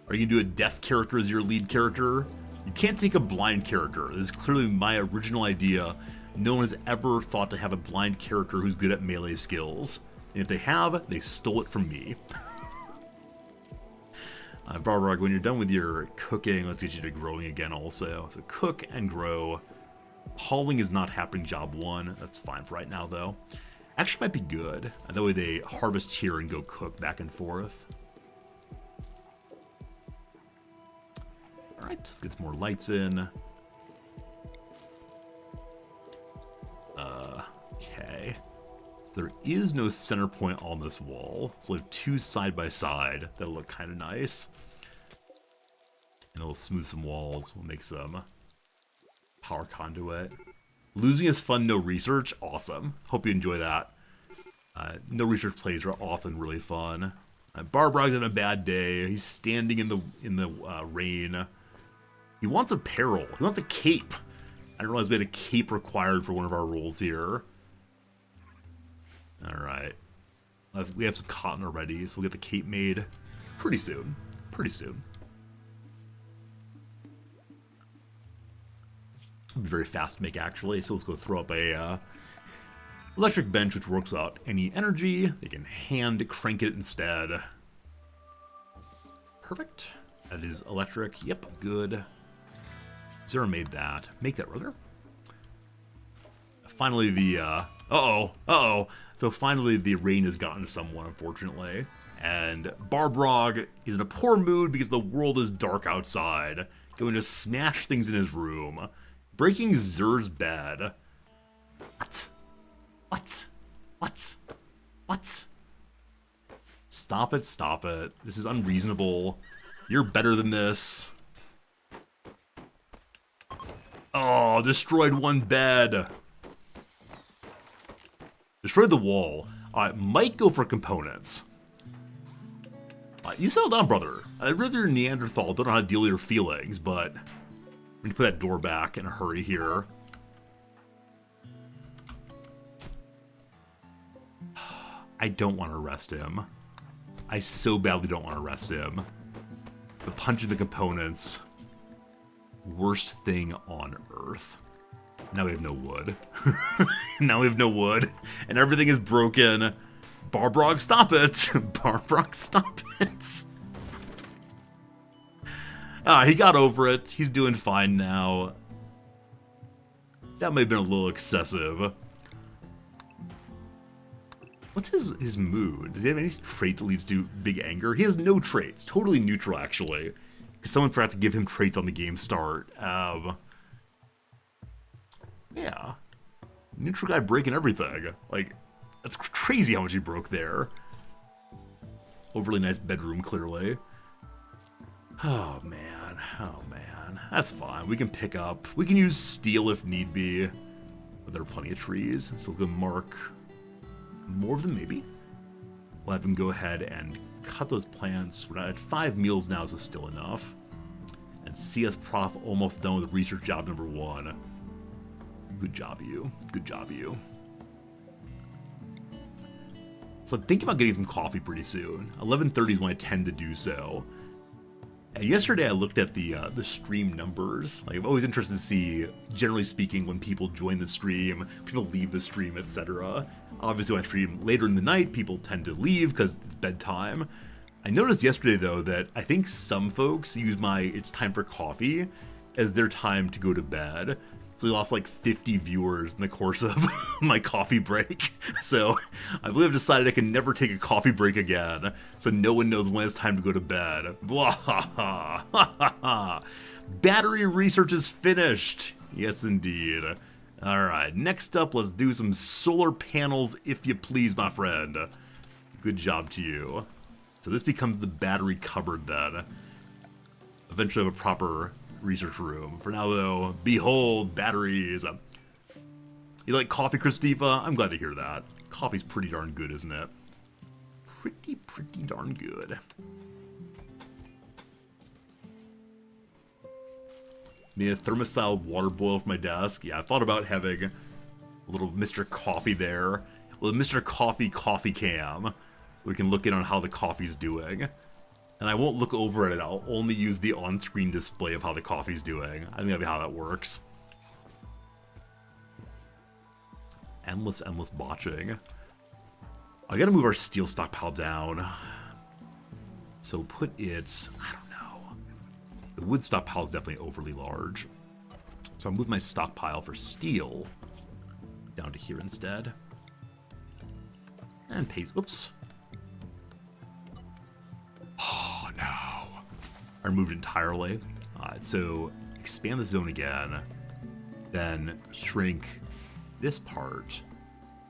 Are you going to do a deaf character as your lead character? You can't take a blind character. This is clearly my original idea. No one has ever thought to have a blind character who's good at melee skills. And if they have, they stole it from me. Barbarog, when you're done with your cooking, let's get you to growing again also. So cook and grow. Hauling is not happening job 1. That's fine for right now, though. Actually might be good. That way they harvest here and go cook back and forth. Alright, let's get some more lights in. Okay. So there is no center point on this wall. So we have two side by side. That'll look kind of nice. And it'll smooth some walls. We'll make some power conduit. Losing is fun, no research. Awesome. Hope you enjoy that. No research plays are often really fun. Barbrog's on a bad day. He's standing in the rain. He wants apparel. He wants a cape. I didn't realize we had a cape required for one of our roles here. Alright. We have some cotton already, so we'll get the cape made pretty soon. Pretty soon. It'll be very fast to make, actually, so let's go throw up a electric bench, which works without any energy. They can hand crank it instead. Perfect. That is electric. Yep, good. Zero made that. Make that, rather. Finally, the, So finally, the rain has gotten to someone, unfortunately. And Barbrog is in a poor mood because the world is dark outside. Going to smash things in his room. Breaking Zer's bed. What? What? What? What? Stop it, stop it. This is unreasonable. You're better than this. Oh, destroyed one bed. Destroyed the wall. I might go for components. You settle down, brother. I realize you're a Neanderthal, don't know how to deal with your feelings, but we need to put that door back in a hurry here. I don't want to arrest him. I so badly don't want to arrest him. But punching the components, worst thing on earth. Now we have no wood. Now we have no wood. And everything is broken. Barbrog, stop it! Barbrog, stop it! He got over it. He's doing fine now. That may have been a little excessive. What's his mood? Does he have any trait that leads to big anger? He has no traits. Totally neutral, actually. Because someone forgot to give him traits on the game start. Yeah. Neutral guy breaking everything. Like, that's crazy how much he broke there. Overly nice bedroom, clearly. Oh, man. Oh, man. That's fine. We can pick up. We can use steel if need be. But there are plenty of trees. So let's go mark more of them, maybe. We'll have him go ahead and cut those plants. We're at 5 meals now, so still enough. And CS Prof almost done with research job number 1. Good job, you. Good job, you. So I'm thinking about getting some coffee pretty soon. 11:30 is when I tend to do so. And yesterday I looked at the stream numbers. Like, I'm always interested to see, generally speaking, when people join the stream, people leave the stream, etc. Obviously, when I stream later in the night, people tend to leave because it's bedtime. I noticed yesterday, though, that I think some folks use my "it's time for coffee" as their time to go to bed. So we lost like 50 viewers in the course of my coffee break. So I believe I've decided I can never take a coffee break again. So no one knows when it's time to go to bed. Blah, ha, ha, ha, ha. Battery research is finished. Yes, indeed. All right, next up, let's do some solar panels, if you please, my friend. Good job to you. So this becomes the battery cupboard then. Eventually I have a proper research room. For now, though, behold, batteries. You like coffee, Christiva? I'm glad to hear that. Coffee's pretty darn good, isn't it? Pretty darn good. Made a thermosol water boil for my desk. Yeah, I thought about having a little Mr. Coffee there. Well, Mr. Coffee coffee cam. So we can look in on how the coffee's doing. And I won't look over at it, I'll only use the on-screen display of how the coffee's doing. I think that'll be how that works. Endless botching. I gotta move our steel stockpile down. So put it, I don't know. The wood stockpile is definitely overly large. So I'll move my stockpile for steel down to here instead. And paste, oops. Oh no. I removed entirely. that. So expand the zone again, then shrink this part.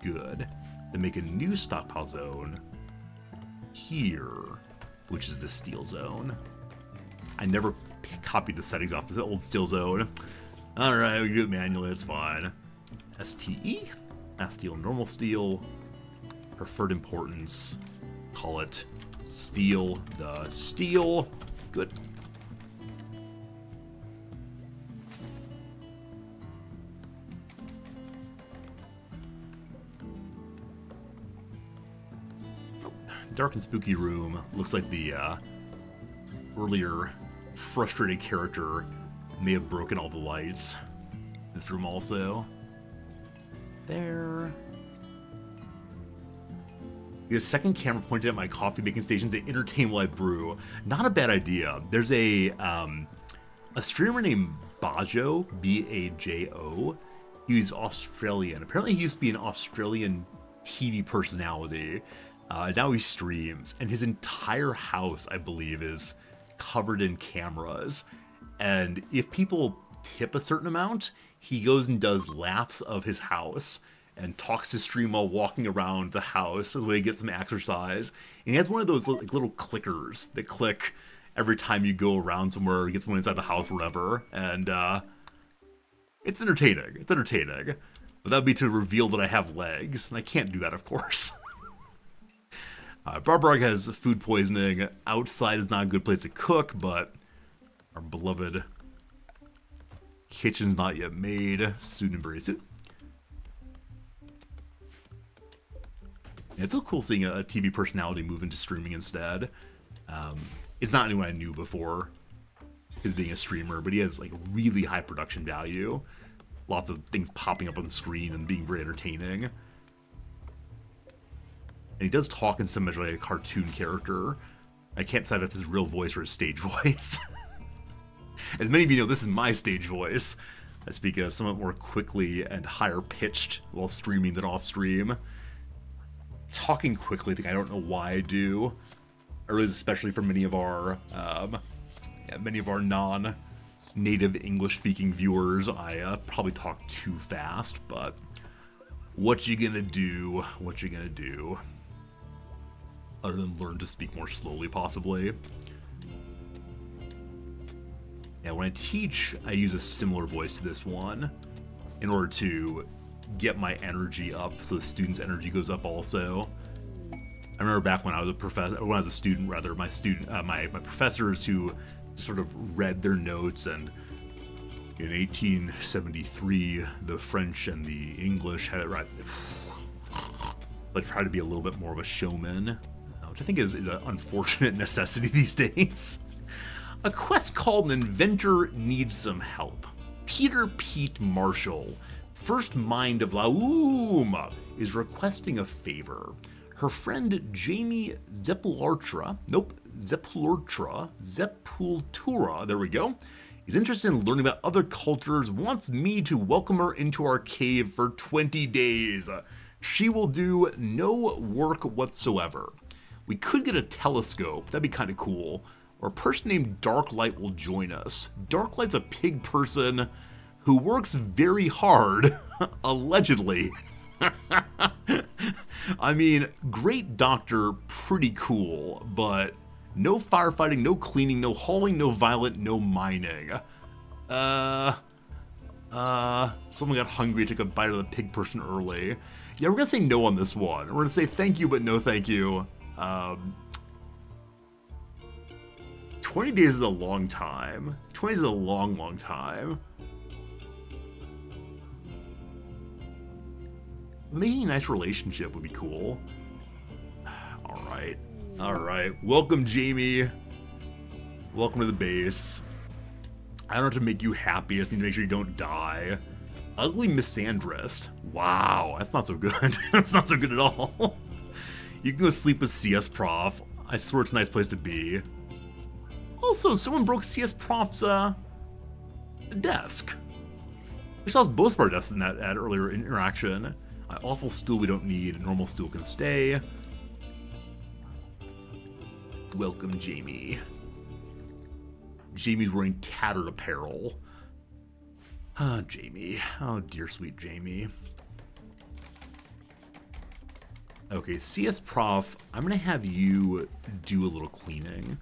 Good. Then make a new stockpile zone here, which is the steel zone. I never copied the settings off this old steel zone. Alright, we can do it manually, it's fine. STE, mass steel, normal steel, preferred importance, call it steel, the steel. Good. Dark and spooky room. Looks like the earlier frustrated character may have broken all the lights. This room also. There. The second camera pointed at my coffee making station to entertain while I brew. Not a bad idea. There's a streamer named Bajo, B-A-J-O. He's Australian. Apparently he used to be an Australian TV personality. Now he streams, and his entire house, I believe, is covered in cameras. And if people tip a certain amount, he goes and does laps of his house and talks to stream while walking around the house so he gets some exercise. And he has one of those like little clickers that click every time you go around somewhere, he gets one inside the house or whatever. And it's entertaining. It's entertaining. But that would be to reveal that I have legs, and I can't do that, of course. Barbarog has food poisoning. Outside is not a good place to cook, but our beloved kitchen's not yet made. Soon and very soon. It's so cool seeing a TV personality move into streaming instead. It's not anyone I knew before, his being a streamer, but he has like really high production value. Lots of things popping up on the screen and being very entertaining. And he does talk in some measure like a cartoon character. I can't decide if that's his real voice or his stage voice. As many of you know, this is my stage voice. I speak somewhat more quickly and higher pitched while streaming than off stream. Talking quickly, I think I don't know why I do. Or especially for many of our non-native English-speaking viewers, I probably talk too fast. But what you gonna do? What you gonna do? Other than learn to speak more slowly, possibly. Yeah, when I teach, I use a similar voice to this one in order to get my energy up, so the student's energy goes up also. I remember back when I was a student, my professors who sort of read their notes, and in 1873, the French and the English had it right. So I try to be a little bit more of a showman, which I think is an unfortunate necessity these days. A quest called An Inventor Needs Some Help. Peter Pete Marshall, first mind of Lauma, is requesting a favor. Her friend Jamie Zepultura, there we go, is interested in learning about other cultures, wants me to welcome her into our cave for 20 days. She will do no work whatsoever. We could get a telescope, that'd be kind of cool. Or a person named Darklight will join us. Darklight's a pig person who works very hard, allegedly. I mean, great doctor, pretty cool, but no firefighting, no cleaning, no hauling, no violent, no mining. Someone got hungry, took a bite of the pig person early. Yeah, we're gonna say no on this one. We're gonna say thank you, but no thank you. 20 days is a long time. 20 days is a long, long time. Making a nice relationship would be cool. Alright. Alright. Welcome, Jamie. Welcome to the base. I don't have to make you happy. I just need to make sure you don't die. Ugly misandrist. Wow. That's not so good. That's not so good at all. You can go sleep with CS Prof. I swear it's a nice place to be. Also, someone broke CS Prof's desk. We saw both of our desks in that earlier interaction. An awful stool we don't need. A normal stool can stay. Welcome, Jamie. Jamie's wearing tattered apparel. Ah, Jamie. Oh, dear sweet Jamie. Okay, CS Prof, I'm going to have you do a little cleaning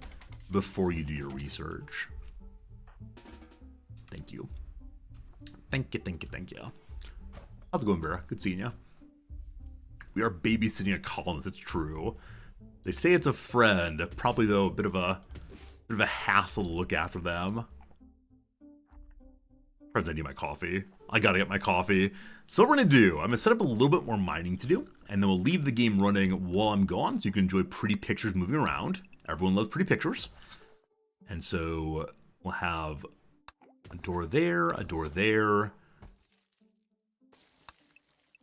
before you do your research. Thank you. Thank you, thank you, thank you. How's it going, Vera? Good seeing you. We are babysitting a colonist, it's true. They say it's a friend, probably though a bit of a hassle to look after them. Friends, I need my coffee. I gotta get my coffee. So what we're gonna do, I'm gonna set up a little bit more mining to do, and then we'll leave the game running while I'm gone so you can enjoy pretty pictures moving around. Everyone loves pretty pictures. And so we'll have a door there, a door there.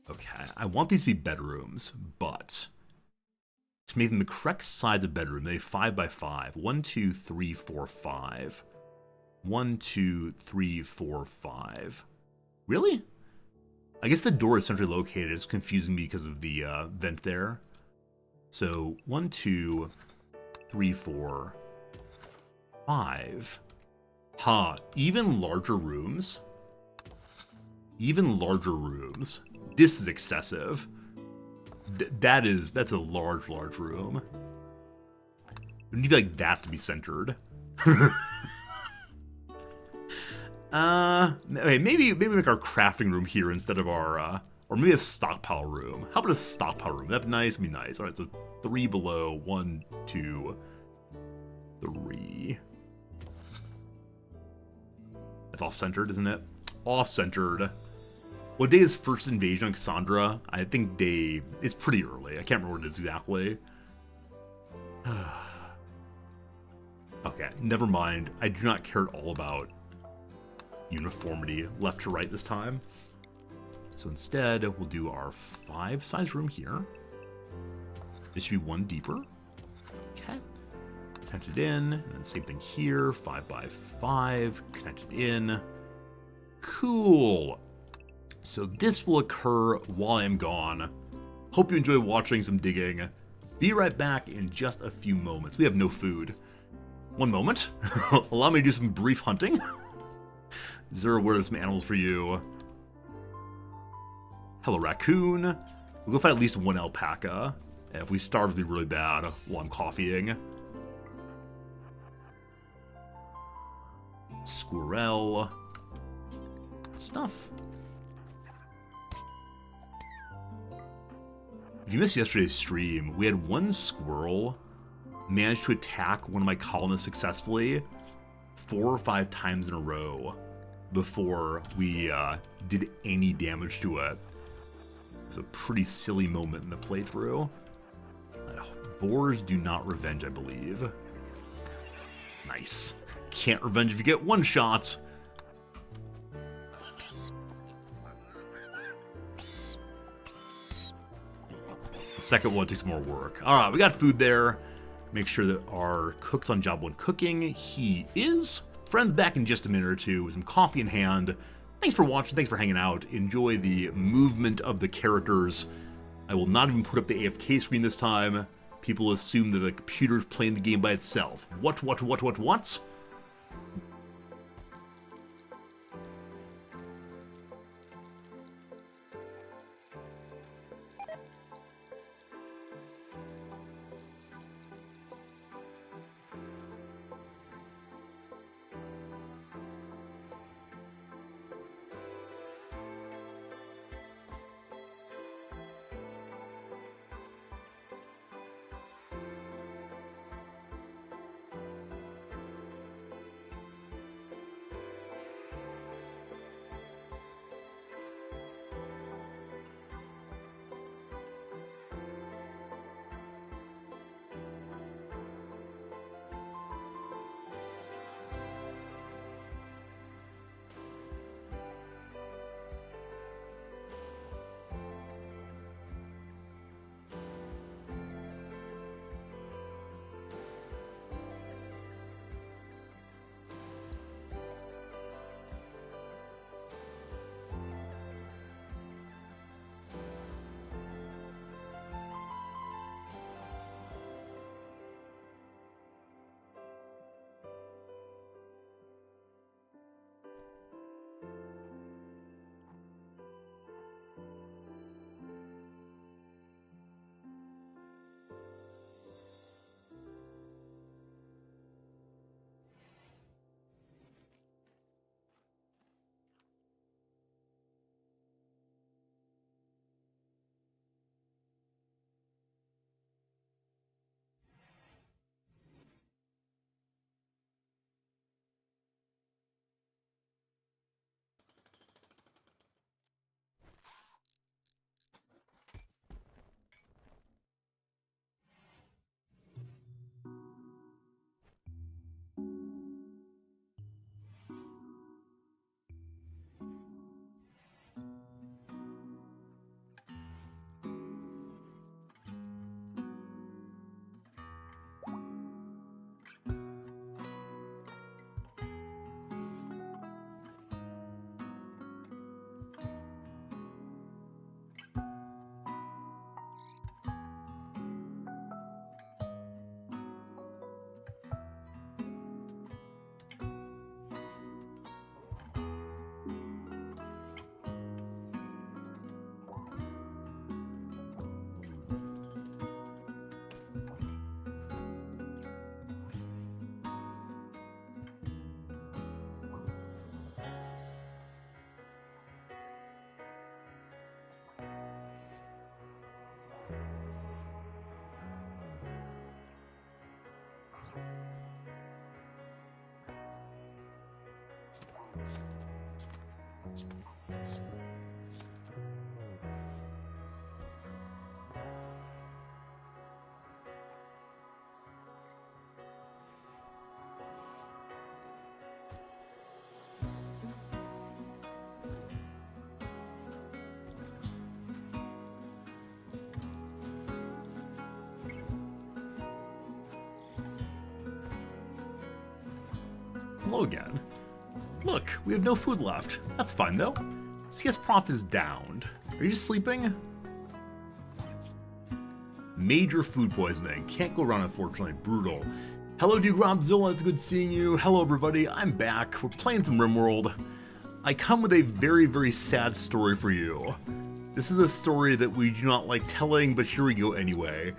Okay, I want these to be bedrooms, but to make them the correct size of bedroom, they 5 by 5. 1, 2, 3, 4, 5. 1, 2, 3, 4, 5. Really? I guess the door is centrally located. It's confusing me because of the vent there. So 1, 2, 3, 4, 5. Huh, even larger rooms? Even larger rooms. This is excessive. That's a large room. We need like that to be centered. Okay, maybe make our crafting room here instead of our or maybe a stockpile room. How about a stockpile room? That'd be nice, be nice. Alright, so 3 below, 1, 2, 3. That's off-centered, isn't it? Off-centered. What day is first invasion on Cassandra? I think it's pretty early. I can't remember what it is exactly. Okay, never mind. I do not care at all about uniformity left to right this time. So instead, we'll do our 5 size room here. This should be 1 deeper. Okay. Connected in, and then same thing here. 5 by 5, connected in. Cool. So this will occur while I'm gone. Hope you enjoy watching some digging. Be right back in just a few moments. We have no food. One moment. Allow me to do some brief hunting. Zero, where are some animals for you? Hello, raccoon. We'll go find at least 1 alpaca. If we starve, it'll be really bad while I'm coffeeing. Squirrel. Stuff. If you missed yesterday's stream, we had 1 squirrel manage to attack one of my colonists successfully 4 or 5 times in a row before we did any damage to it. It was a pretty silly moment in the playthrough. Boars do not revenge, I believe. Nice. Can't revenge if you get 1 shot. The second one takes more work. All right, we got food there. Make sure that our cook's on job 1 cooking. He is. Friends, back in just a minute or two with some coffee in hand. Thanks for watching. Thanks for hanging out. Enjoy the movement of the characters. I will not even put up the AFK screen this time. People assume that the computer's playing the game by itself. What? Hello again. Look, we have no food left. That's fine though. CS Prof is downed. Are you sleeping? Major food poisoning. Can't go around, unfortunately. Brutal. Hello, Duke Robzilla. It's good seeing you. Hello, everybody. I'm back. We're playing some Rimworld. I come with a very, very sad story for you. This is a story that we do not like telling, but here we go anyway.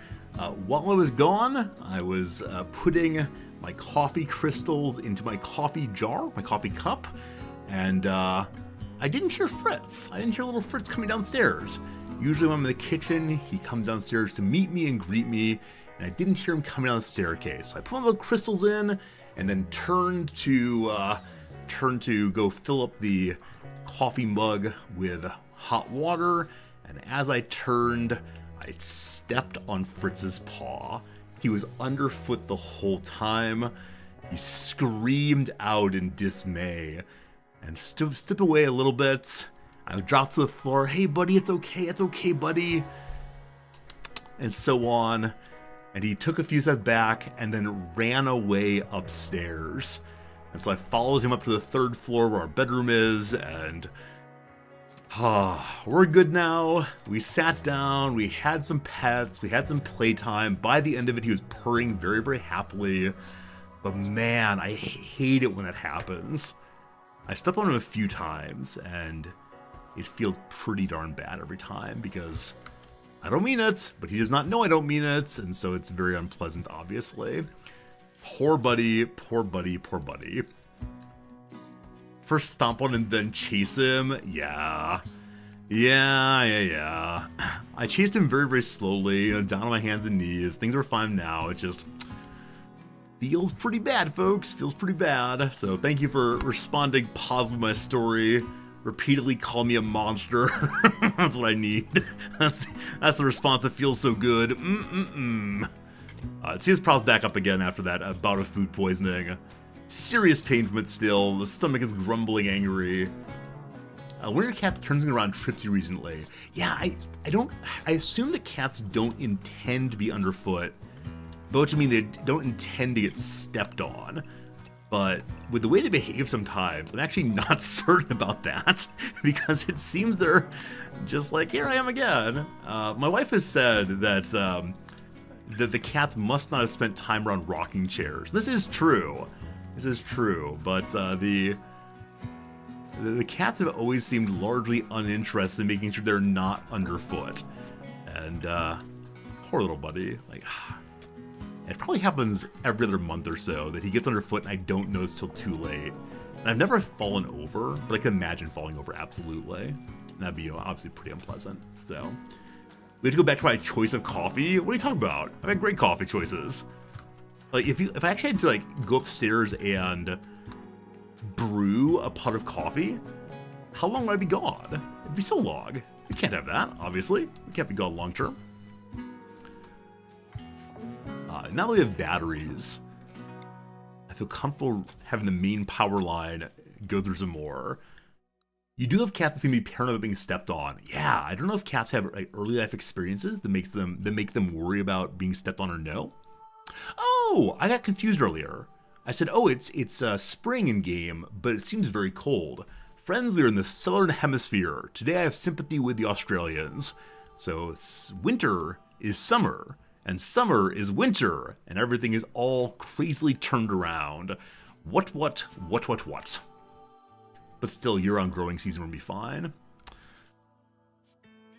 While I was gone, I was putting my coffee crystals into my coffee jar, my coffee cup, and I didn't hear Fritz. I didn't hear little Fritz coming downstairs. Usually when I'm in the kitchen, he comes downstairs to meet me and greet me, and I didn't hear him coming down the staircase. I put my little crystals in, and then turned to go fill up the coffee mug with hot water, and as I turned, I stepped on Fritz's paw. He was underfoot the whole time. He screamed out in dismay and stepped away a little bit. I dropped to the floor. Hey, buddy, it's okay, buddy. And so on. And he took a few steps back and then ran away upstairs. And so I followed him up to the 3rd floor where our bedroom is, and we're good now. We sat down, we had some pets, we had some playtime. By the end of it, he was purring very, very happily. But man, I hate it when that happens. I stepped on him a few times, and it feels pretty darn bad every time because I don't mean it, but he does not know I don't mean it, and so it's very unpleasant, obviously. Poor buddy, poor buddy, poor buddy. First stomp on him, then chase him. Yeah. I chased him very, very slowly, down on my hands and knees. Things are fine now. It just feels pretty bad, folks. Feels pretty bad. So thank you for responding positive to my story. Repeatedly call me a monster. That's what I need. That's the response that feels so good. CS Prow's back up again after that bout of food poisoning. Serious pain from it still. The stomach is grumbling angry. One of your cats turns around trips you recently. Yeah, I assume that cats don't intend to be underfoot. But I mean, they don't intend to get stepped on. But with the way they behave sometimes, I'm actually not certain about that. Because it seems they're just like, here I am again. My wife has said that the cats must not have spent time around rocking chairs. This is true. This is true, but the cats have always seemed largely uninterested in making sure they're not underfoot. And poor little buddy, like, it probably happens every other month or so that he gets underfoot and I don't notice till too late. And I've never fallen over, but I can imagine falling over absolutely. That'd be obviously pretty unpleasant. So we have to go back to my choice of coffee. What are you talking about? I've had great coffee choices. Like, if I actually had to, like, go upstairs and brew a pot of coffee, how long would I be gone? It'd be so long. We can't have that, obviously. We can't be gone long term. Now that we have batteries, I feel comfortable having the main power line go through some more. You do have cats that seem to be paranoid about being stepped on. Yeah, I don't know if cats have like early life experiences that make them worry about being stepped on or no. Oh, I got confused earlier. I said, oh, it's spring in game, but it seems very cold. Friends, we are in the southern hemisphere. Today I have sympathy with the Australians. So winter is summer, and summer is winter, and everything is all crazily turned around. What? But still, year-round growing season will be fine.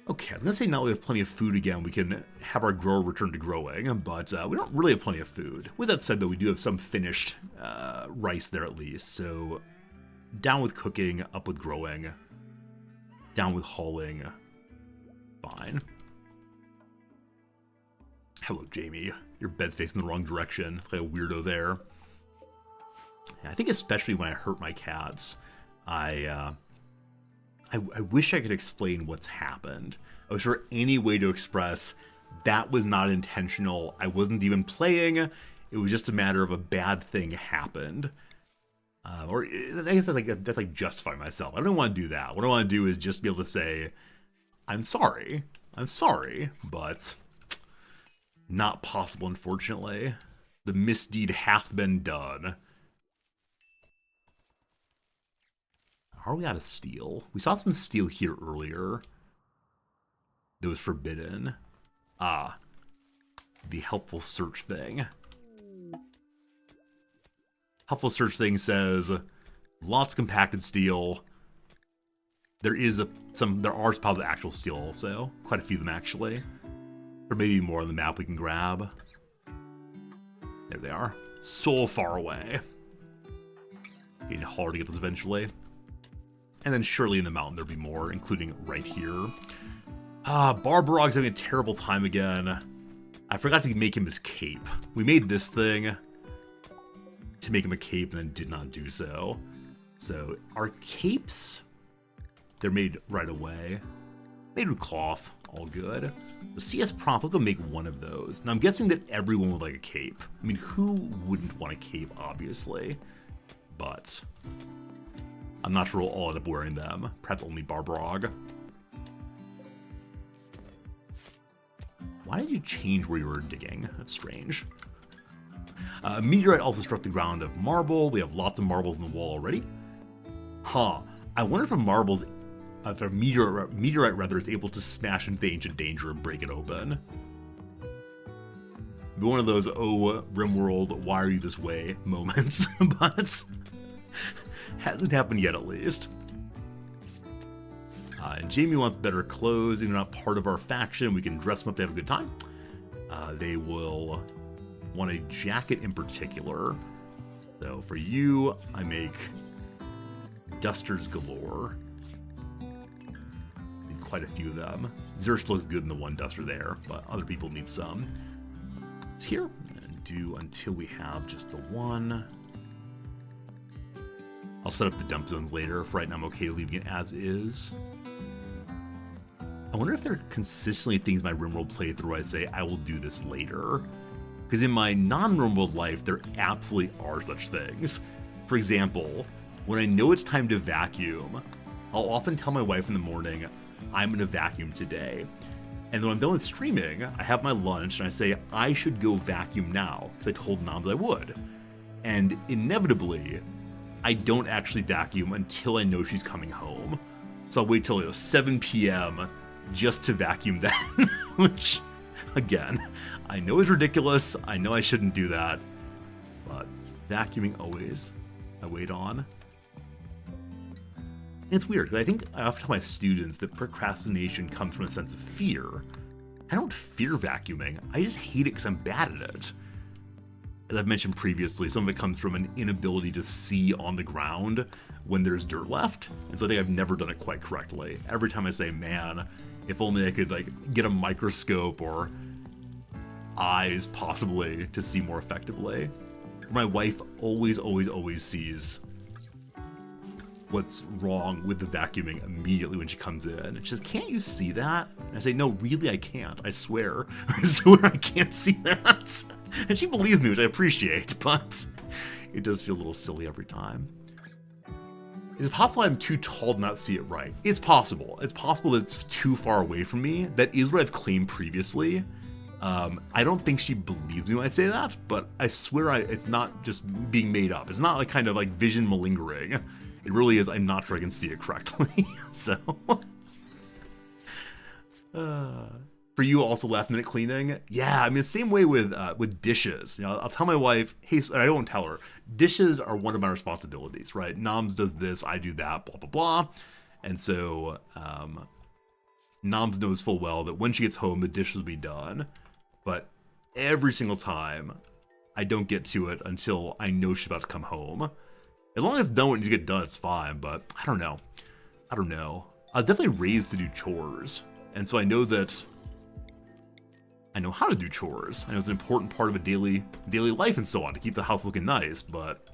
Okay, I was going to say now we have plenty of food again, we can have our grower return to growing, but we don't really have plenty of food. With that said, though, we do have some finished rice there at least, so down with cooking, up with growing, down with hauling, fine. Hello, Jamie. Your bed's facing the wrong direction, like a weirdo there. Yeah, I think especially when I hurt my cats, I I wish I could explain what's happened. I wish there were any way to express that was not intentional. I wasn't even playing. It was just a matter of a bad thing happened. Or I guess that's like justify myself. I don't want to do that. What I want to do is just be able to say, I'm sorry, but not possible, unfortunately. The misdeed hath been done. Are we out of steel? We saw some steel here earlier that was forbidden. Ah, the helpful search thing. Helpful search thing says lots of compacted steel. There are some piles of actual steel also. Quite a few of them actually. Or maybe more on the map we can grab. There they are. So far away. Getting hard to get those eventually. And then surely in the mountain there'll be more, including right here. Barbarog's having a terrible time again. I forgot to make him his cape. We made this thing to make him a cape and then did not do so. So our capes, they're made right away. Made with cloth, all good. The CS prompt, let's go make one of those. Now I'm guessing that everyone would like a cape. I mean, who wouldn't want a cape, obviously? But I'm not sure we'll all end up wearing them. Perhaps only Barbarog. Why did you change where you were digging? That's strange. A meteorite also struck the ground of marble. We have lots of marbles in the wall already. Huh. I wonder if a meteorite rather is able to smash into the ancient danger and break it open. Be one of those, oh, Rimworld, why are you this way moments, but hasn't happened yet at least. And Jamie wants better clothes. They're not part of our faction. We can dress them up to have a good time. They will want a jacket in particular. So for you, I make dusters galore. Need quite a few of them. Zersh looks good in the one duster there, but other people need some. It's here. And do until we have just the one. I'll set up the dump zones later. For right now, I'm okay leaving it as is. I wonder if there are consistently things in my Rimworld playthrough where I say, I will do this later. Because in my non-Rimworld life, there absolutely are such things. For example, when I know it's time to vacuum, I'll often tell my wife in the morning, I'm going to vacuum today. And when I'm done with streaming, I have my lunch and I say, I should go vacuum now. Because I told Noms I would. And inevitably, I don't actually vacuum until I know she's coming home. So I'll wait till 7 p.m. just to vacuum then. Which, again, I know is ridiculous. I know I shouldn't do that. But vacuuming always, I wait on. And it's weird, because I think I often tell my students that procrastination comes from a sense of fear. I don't fear vacuuming. I just hate it because I'm bad at it. As I've mentioned previously, some of it comes from an inability to see on the ground when there's dirt left. And so I think I've never done it quite correctly. Every time I say, man, if only I could get a microscope or eyes possibly to see more effectively. My wife always sees what's wrong with the vacuuming immediately when she comes in. And she says, can't you see that? And I say, no, really I can't. I swear. I swear I can't see that. And she believes me, which I appreciate, but it does feel a little silly every time. Is it possible I'm too tall to not see it right? It's possible. It's possible that it's too far away from me. That is what I've claimed previously. I don't think she believes me when I say that, but I swear it's not just being made up. It's not kind of vision malingering. It really is. I'm not sure I can see it correctly. So, for you also last minute cleaning, yeah. I mean, the same way with dishes. I'll tell my wife, hey, I won't tell her. Dishes are one of my responsibilities, right? Noms does this, I do that, blah blah blah, and so Noms knows full well that when she gets home, the dishes will be done. But every single time, I don't get to it until I know she's about to come home. As long as it's done when it needs to get done, it's fine, but I don't know. I was definitely raised to do chores, and so I know how to do chores. I know it's an important part of a daily life and so on, to keep the house looking nice, but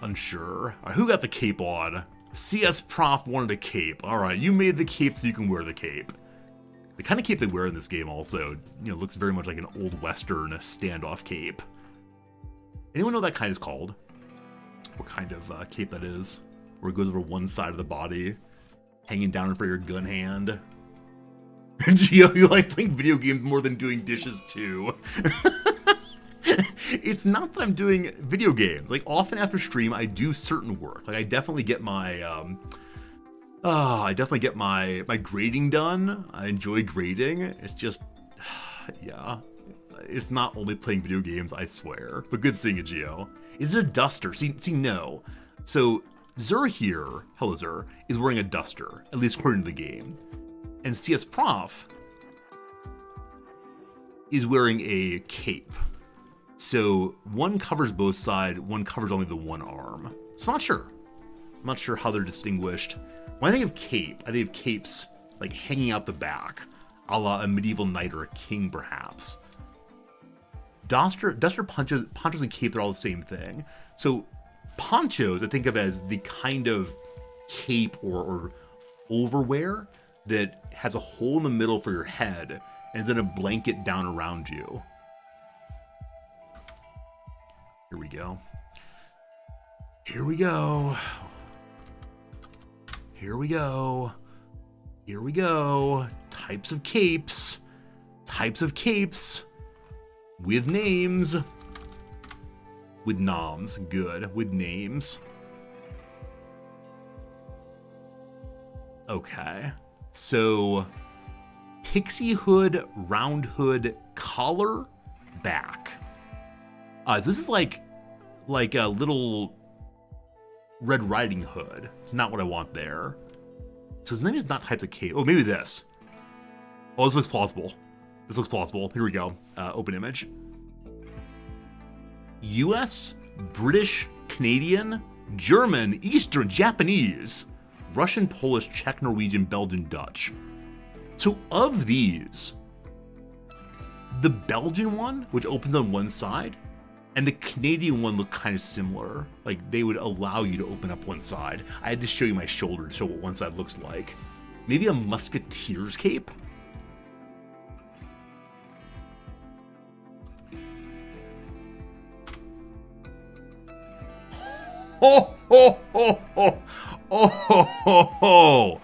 unsure. All right, who got the cape on? CS Prof wanted a cape. Alright, you made the cape so you can wear the cape. The kind of cape they wear in this game also, looks very much like an old western standoff cape. Anyone know what that kind is called? What kind of cape that is? Where it goes over one side of the body, hanging down in front of your gun hand. Gio, you like playing video games more than doing dishes too. It's not that I'm doing video games. Like, often after stream, I do certain work. Like, I definitely get my, my grading done. I enjoy grading. It's just, yeah. It's not only playing video games, I swear. But good seeing you, Gio. Is it a duster? See, no. So, Zur here, hello Zur, is wearing a duster, at least according to the game. And CS Prof is wearing a cape. So one covers both sides, one covers only the one arm. So I'm not sure. I'm not sure how they're distinguished. When I think of cape, I think of capes like hanging out the back, a la a medieval knight or a king perhaps. Duster ponchos and cape, they're all the same thing. So ponchos I think of as the kind of cape or overwear that has a hole in the middle for your head and then a blanket down around you. Here we go. Here we go. Here we go. Here we go. Types of capes. Types of capes. With names. With noms. Good. With names. Okay. So, pixie hood, round hood, collar, back. So this is like a little Red Riding Hood. It's not what I want there. So his name is not types of cape. Oh, maybe this. Oh, this looks plausible. This looks plausible. Here we go. Open image. US, British, Canadian, German, Eastern, Japanese, Russian, Polish, Czech, Norwegian, Belgian, Dutch. So of these, the Belgian one, which opens on one side, and the Canadian one look kind of similar. Like, they would allow you to open up one side. I had to show you my shoulder to show what one side looks like. Maybe a musketeer's cape? Oh, ho, ho, ho. Oh, ho, ho, ho.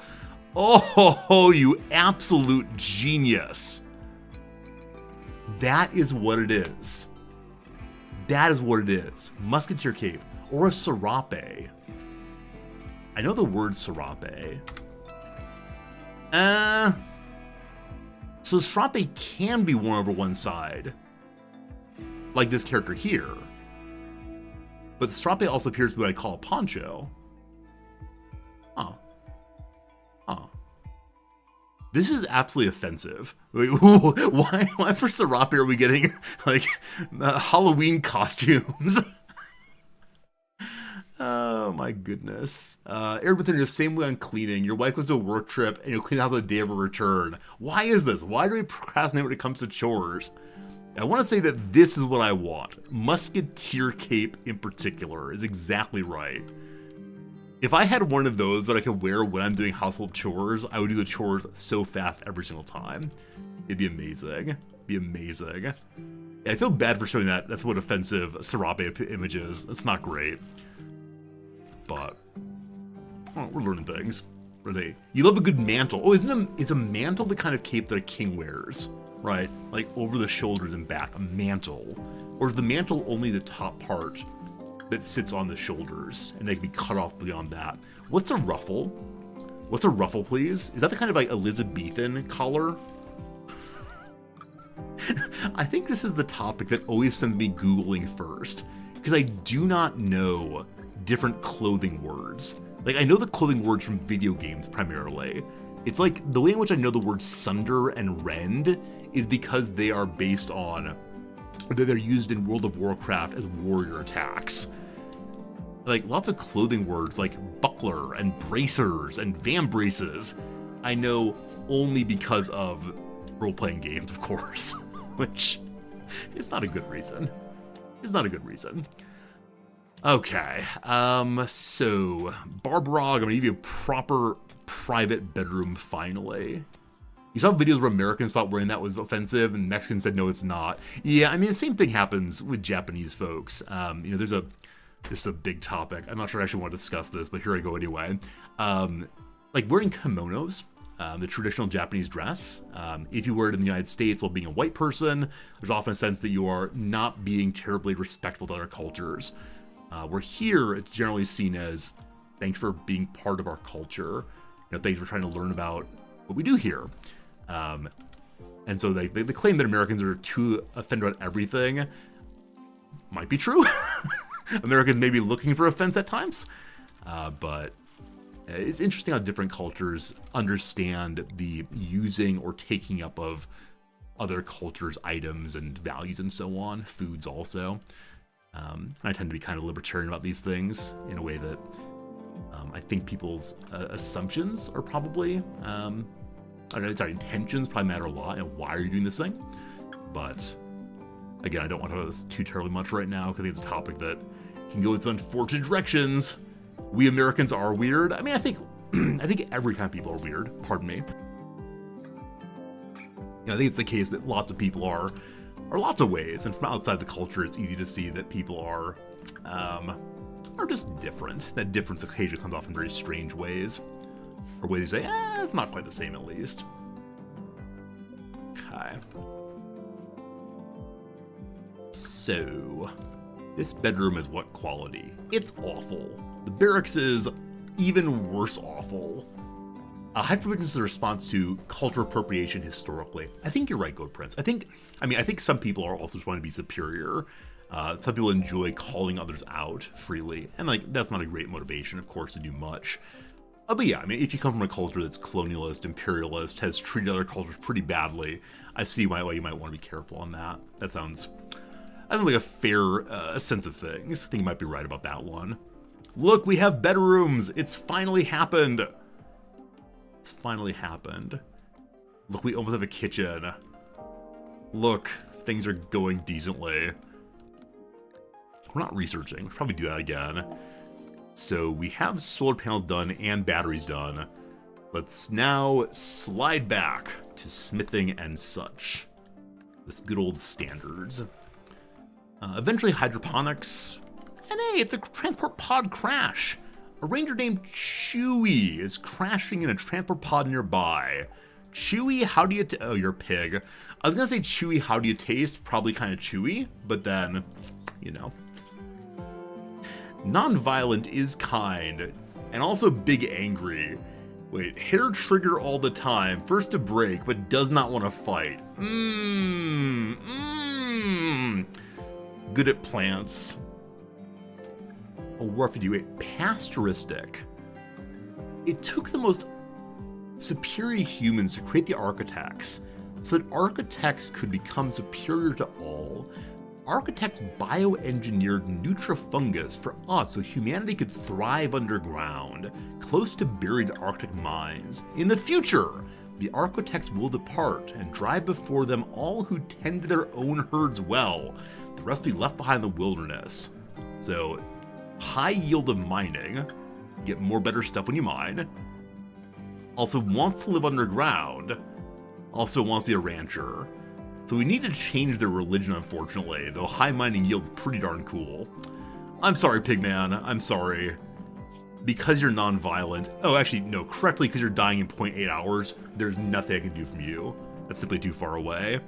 Oh, ho, ho, you absolute genius. That is what it is. That is what it is. Musketeer cape. Or a serape. I know the word serape. So serape can be worn over one side. Like this character here. But the serape also appears to be what I call a poncho. Huh. Huh. This is absolutely offensive. Wait, why for serape are we getting, like, Halloween costumes? Oh my goodness. Aired within the same way on cleaning. Your wife goes to a work trip and you'll clean out the day of her return. Why is this? Why do we procrastinate when it comes to chores? I want to say that this is what I want. Musketeer cape in particular is exactly right. If I had one of those that I could wear when I'm doing household chores, I would do the chores so fast every single time. It'd be amazing. It'd be amazing. Yeah, I feel bad for showing that. That's what offensive serape image is. That's not great. But, well, we're learning things. You love a good mantle. Oh, is a mantle the kind of cape that a king wears? Right? Like over the shoulders and back. A mantle. Or is the mantle only the top part that sits on the shoulders and they can be cut off beyond that? What's a ruffle? What's a ruffle, please? Is that the kind of like Elizabethan collar? I think this is the topic that always sends me Googling first, because I do not know different clothing words. Like, I know the clothing words from video games primarily. It's like the way in which I know the words sunder and rend is because they are based on, they're used in World of Warcraft as warrior attacks. Like, lots of clothing words like buckler and bracers and vambraces I know only because of role-playing games, of course, which is not a good reason. It's not a good reason. Okay, so Barbarog, I'm gonna give you a proper private bedroom finally. You saw videos where Americans thought wearing that was offensive and Mexicans said no, it's not. Yeah, I mean, the same thing happens with Japanese folks. You know, this is a big topic. I'm not sure I actually want to discuss this, but here I go anyway. Like wearing kimonos, the traditional Japanese dress. If you wear it in the United States while being a white person, there's often a sense that you are not being terribly respectful to other cultures. Where here, it's generally seen as, thanks for being part of our culture. You know, thanks for trying to learn about what we do here. And so they claim that Americans are too offended about everything. Might be true. Americans may be looking for offense at times. But it's interesting how different cultures understand the using or taking up of other cultures' items and values and so on. Foods also. And I tend to be kind of libertarian about these things in a way that I think people's assumptions are probably... I don't know, sorry, intentions probably matter a lot, and why are you doing this thing? But again, I don't want to talk about this too terribly much right now because I think it's a topic that can go in some unfortunate directions. We Americans are weird. I mean, I think every kind of people are weird. Pardon me. You know, I think it's the case that lots of people are lots of ways, and from outside the culture, it's easy to see that people are just different. That difference occasionally comes off in very strange ways. Or ways you say, it's not quite the same at least. Okay. So, this bedroom is what quality? It's awful. The barracks is even worse awful. Hypervigilance is a response to cultural appropriation historically. I think you're right, Goat Prince. I think some people are also trying to be superior. Some people enjoy calling others out freely. And like, that's not a great motivation, of course, to do much. But yeah, I mean, if you come from a culture that's colonialist, imperialist, has treated other cultures pretty badly, I see why you might want to be careful on that. That sounds like a fair sense of things. I think you might be right about that one. Look, we have bedrooms. It's finally happened. It's finally happened. Look, we almost have a kitchen. Look, things are going decently. We're not researching. We'll probably do that again. So we have solar panels done and batteries done. Let's now slide back to smithing and such. This good old standards. Eventually hydroponics. And hey, it's a transport pod crash. A ranger named Chewie is crashing in a transport pod nearby. Chewie, how do you... oh, you're a pig. I was gonna say Chewie, how do you taste? Probably kind of chewy, but then, you know. Non-violent is kind, and also big angry. Wait, hair trigger all the time, first to break, but does not want to fight. Good at plants. Oh, rough to do it. Pastoristic. It took the most superior humans to create the architects, so that architects could become superior to all. Architects bioengineered nutrifungus for us so humanity could thrive underground, close to buried Arctic mines. In the future, the architects will depart and drive before them all who tend to their own herds well. The rest be left behind in the wilderness. So, high yield of mining, get more better stuff when you mine. Also wants to live underground, also wants to be a rancher. So we need to change their religion, unfortunately, though high mining yield's pretty darn cool. I'm sorry, Pigman, I'm sorry. Because you're non-violent, oh actually, no, correctly, because you're dying in 0.8 hours, there's nothing I can do from you. That's simply too far away.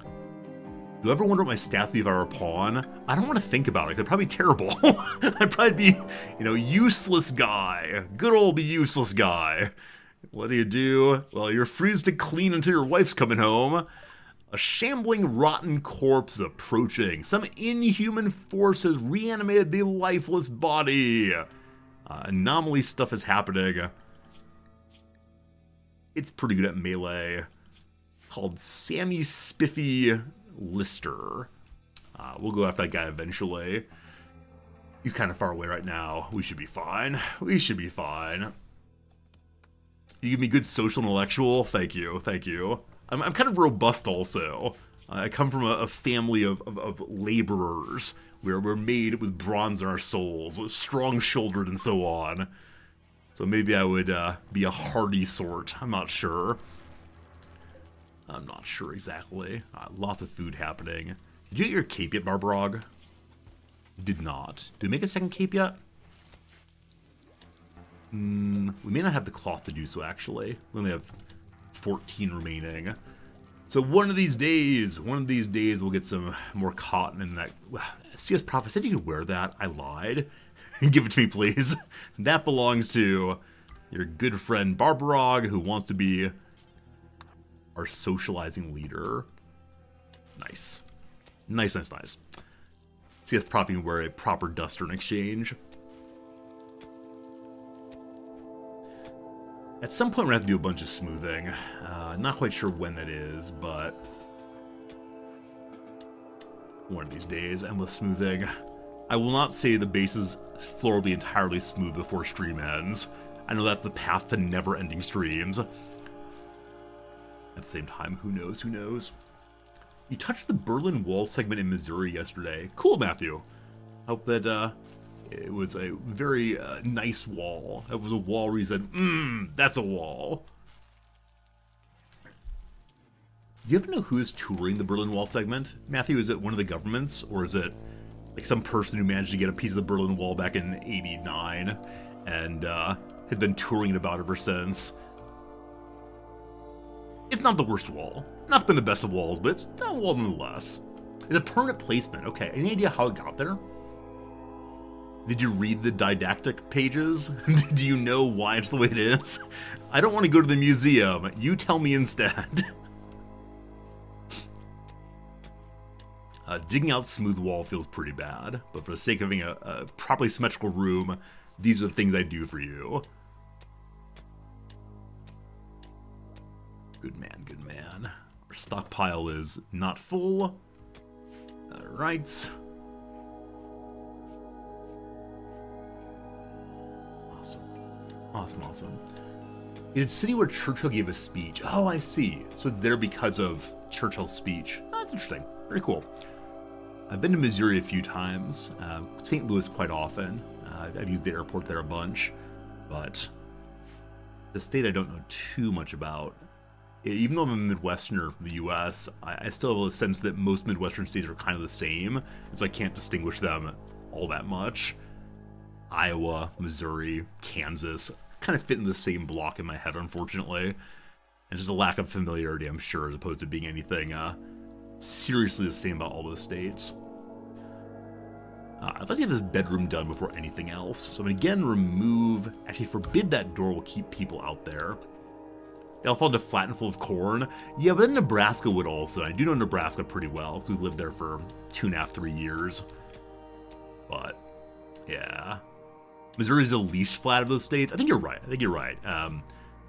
Do you ever wonder what my stats would be if I were a pawn? I don't want to think about it, they're probably terrible. I'd probably be, you know, useless guy. Good old useless guy. What do? Well, you're freezed to clean until your wife's coming home. A shambling, rotten corpse approaching. Some inhuman force has reanimated the lifeless body. Anomaly stuff is happening. It's pretty good at melee. Called Sammy Spiffy Lister. We'll go after that guy eventually. He's kind of far away right now. We should be fine. We should be fine. You give me good social intellectual? Thank you, thank you. I'm kind of robust also. I come from a family of laborers. We're made with bronze in our souls, strong-shouldered and so on. So maybe I would be a hardy sort. I'm not sure. I'm not sure exactly. Lots of food happening. Did you get your cape yet, Barbarog? Did not. Did we make a second cape yet? We may not have the cloth to do so, actually. We only have 14 remaining. So one of these days, we'll get some more cotton in that. CS Prophet said you could wear that. I lied. Give it to me, please. That belongs to your good friend Barbarog, who wants to be our socializing leader. Nice. Nice. CS Prophet can wear a proper duster in exchange. At some point, we're going to have to do a bunch of smoothing. Not quite sure when that is, but one of these days, endless smoothing. I will not say the base's floor will be entirely smooth before stream ends. I know that's the path to never-ending streams. At the same time, who knows? You touched the Berlin Wall segment in Missouri yesterday. Cool, Matthew. Hope that, it was a very nice wall. It was a wall where you said, that's a wall. Do you ever know who is touring the Berlin Wall segment? Matthew, is it one of the governments? Or is it like some person who managed to get a piece of the Berlin Wall back in '89 and has been touring it about ever since? It's not the worst wall. Not been the best of walls, but it's a wall nonetheless. It's a permanent placement. Okay, any idea how it got there? Did you read the didactic pages? Do you know why it's the way it is? I don't want to go to the museum. You tell me instead. Digging out smooth wall feels pretty bad, but for the sake of having a properly symmetrical room, these are the things I do for you. Good man. Our stockpile is not full. Alright. Awesome. It's a city where Churchill gave a speech. Oh, I see. So it's there because of Churchill's speech. Oh, that's interesting. Very cool. I've been to Missouri a few times. St. Louis quite often. I've used the airport there a bunch. But the state I don't know too much about. Even though I'm a Midwesterner from the U.S., I still have a sense that most Midwestern states are kind of the same. And so I can't distinguish them all that much. Iowa, Missouri, Kansas kind of fit in the same block in my head, unfortunately. And just a lack of familiarity, I'm sure, as opposed to being anything seriously the same about all those states. I'd like to get this bedroom done before anything else. So I'm going to again actually forbid that door will keep people out there. They'll fall into flat and full of corn. Yeah, but then Nebraska would also. I do know Nebraska pretty well, because we lived there for 2.5, 3 years. But, yeah. Missouri's the least flat of those states. I think you're right.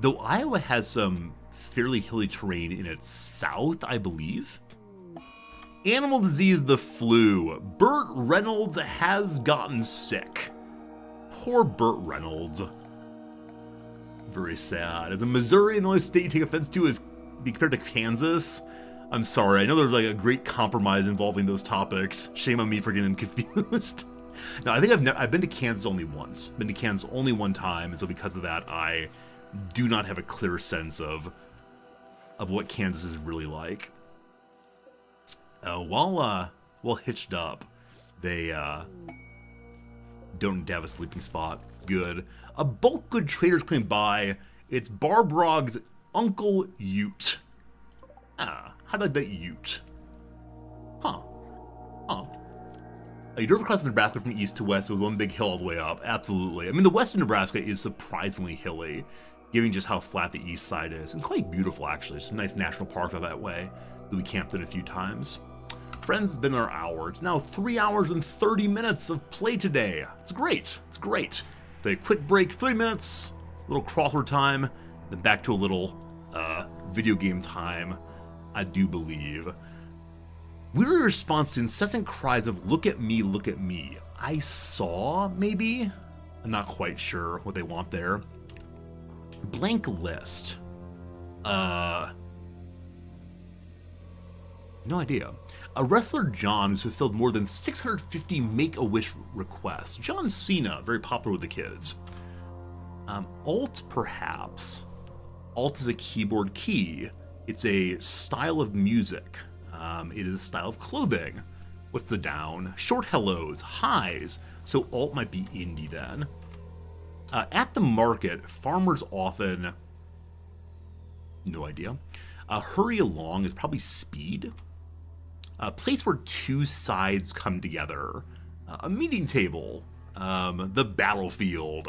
Though Iowa has some fairly hilly terrain in its south, I believe. Animal disease, the flu. Burt Reynolds has gotten sick. Poor Burt Reynolds. Very sad. As a Missouri, the only state you take offense to is be compared to Kansas. I'm sorry. I know there's like a great compromise involving those topics. Shame on me for getting them confused. No, I think I've been to Kansas only once. Been to Kansas only one time, and so because of that, I do not have a clear sense of what Kansas is really like. While hitched up, they don't have a sleeping spot. Good. A bulk good trader's coming by. It's Barbrog's Uncle Ute. How did I bet Ute? Huh. You drove across Nebraska from east to west with one big hill all the way up. Absolutely. I mean, the western Nebraska is surprisingly hilly, given just how flat the east side is. And quite beautiful, actually. Some nice national parks out that way that we camped in a few times. Friends, it's been our hour. It's now 3 hours and 30 minutes of play today. It's great. A quick break, 3 minutes, a little crossword time, then back to a little video game time, I do believe. Weird response to incessant cries of "look at me, look at me." I saw, maybe? I'm not quite sure what they want there. Blank list. No idea. A wrestler John has fulfilled more than 650 Make-A-Wish requests. John Cena, very popular with the kids. Alt, perhaps. Alt is a keyboard key. It's a style of music. It is a style of clothing. What's the down? Short hellos, highs. So alt might be indie then. At the market, farmers often... No idea. Hurry along is probably speed. A place where two sides come together. A meeting table. The battlefield.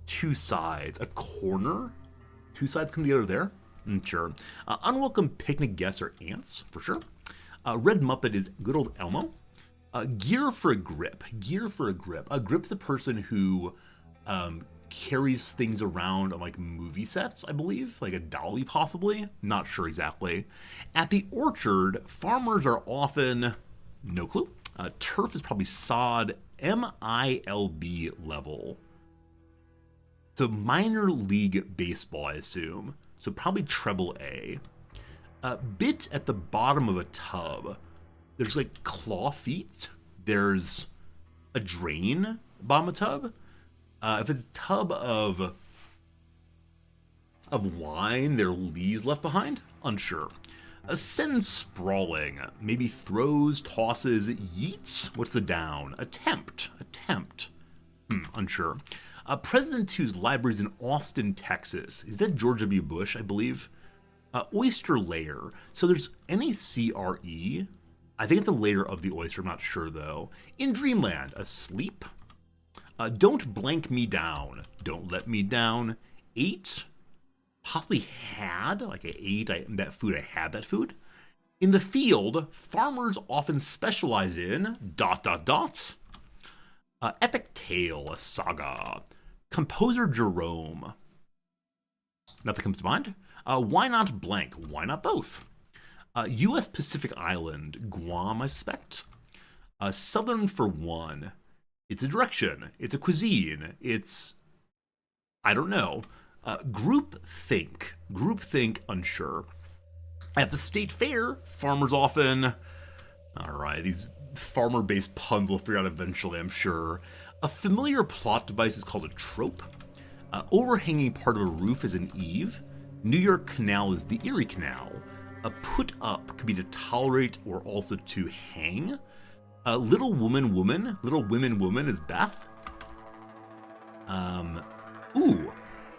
Two sides. A corner? Two sides come together there? Sure. Unwelcome picnic guests or ants, for sure. Red Muppet is good old Elmo. Gear for a grip. Gear for a grip. A grip is a person who carries things around on like movie sets, I believe. Like a dolly, possibly. Not sure exactly. At the orchard, farmers are often... No clue. Turf is probably sod. MILB level. So minor league baseball, I assume. So probably treble A. Bit at the bottom of a tub. There's like claw feet. There's a drain bottom of a tub. If it's a tub of wine, there are lees left behind? Unsure. Send sprawling. Maybe throws, tosses, yeets. What's the down? Attempt. Unsure. President whose library's in Austin, Texas. Is that George W. Bush, I believe? Oyster layer. So there's NACRE. I think it's a layer of the oyster. I'm not sure, though. In Dreamland, asleep. Don't blank me down. Don't let me down. Ate. Possibly had. Like I ate that food. I had that food. In the field, farmers often specialize in... ... Epic tale, a saga. Composer Jerome. Nothing comes to mind. Why not blank? Why not both? U.S. Pacific Island, Guam, I suspect. Southern for one. It's a direction. It's a cuisine. It's... I don't know. Group think. Unsure. At the state fair, farmers often... Alright, these farmer-based puns we'll figure out eventually, I'm sure. A familiar plot device is called a trope. Overhanging part of a roof is an eave. New York Canal is the Erie Canal. A put up could be to tolerate or also to hang. Little woman is Beth.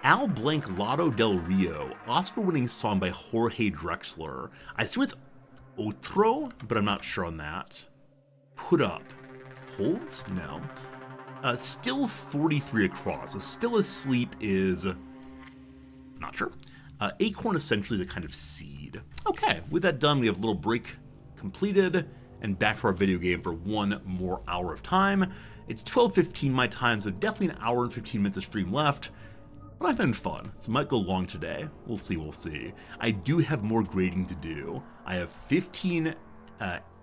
Al Blanc Lotto del Rio, Oscar-winning song by Jorge Drexler. I assume it's Otro, but I'm not sure on that. Put up. Holds? No. Still 43 across. So still asleep is... Not sure. Acorn essentially is a kind of seed. Okay, with that done, we have a little break completed and back to our video game for one more hour of time. It's 12:15 my time, so definitely an hour and 15 minutes of stream left. But I've been fun, so it might go long today. We'll see. I do have more grading to do. I have 15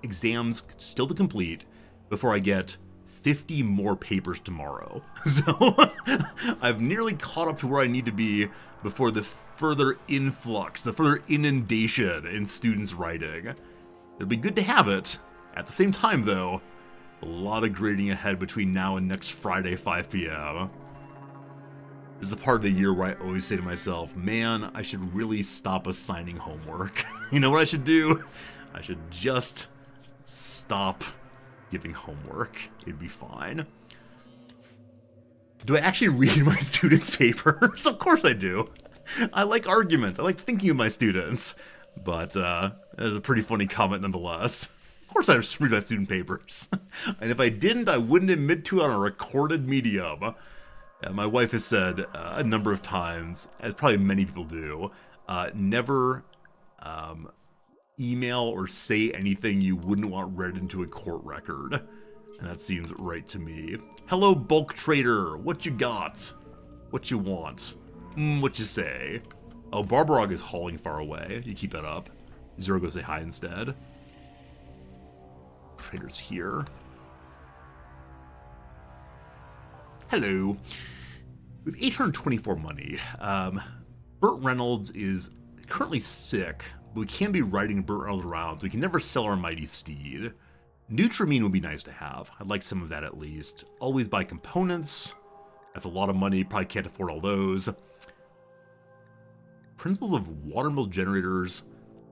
exams still to complete before I get 50 more papers tomorrow. So I've nearly caught up to where I need to be before the further influx, the further inundation in students writing. It'll be good to have it. At the same time, though, a lot of grading ahead between now and next Friday, 5 p.m. This is the part of the year where I always say to myself, man, I should really stop assigning homework. You know what I should do? I should just stop giving homework. It'd be fine. Do I actually read my students' papers? Of course I do. I like arguments. I like thinking of my students. But that is a pretty funny comment nonetheless. Of course I read my student papers. And if I didn't, I wouldn't admit to it on a recorded medium. My wife has said a number of times, as probably many people do, never email or say anything you wouldn't want read into a court record. And that seems right to me. Hello, bulk trader. What you got? What you want? What you say? Oh, Barbarog is hauling far away. You keep that up. Zero, go say hi instead. Trader's here. Hello. With 824 money, Burt Reynolds is currently sick, but we can't be riding Burnt around, so we can never sell our mighty steed. Nutramine would be nice to have. I'd like some of that at least. Always buy components. That's a lot of money. Probably can't afford all those. Principles of watermill generators.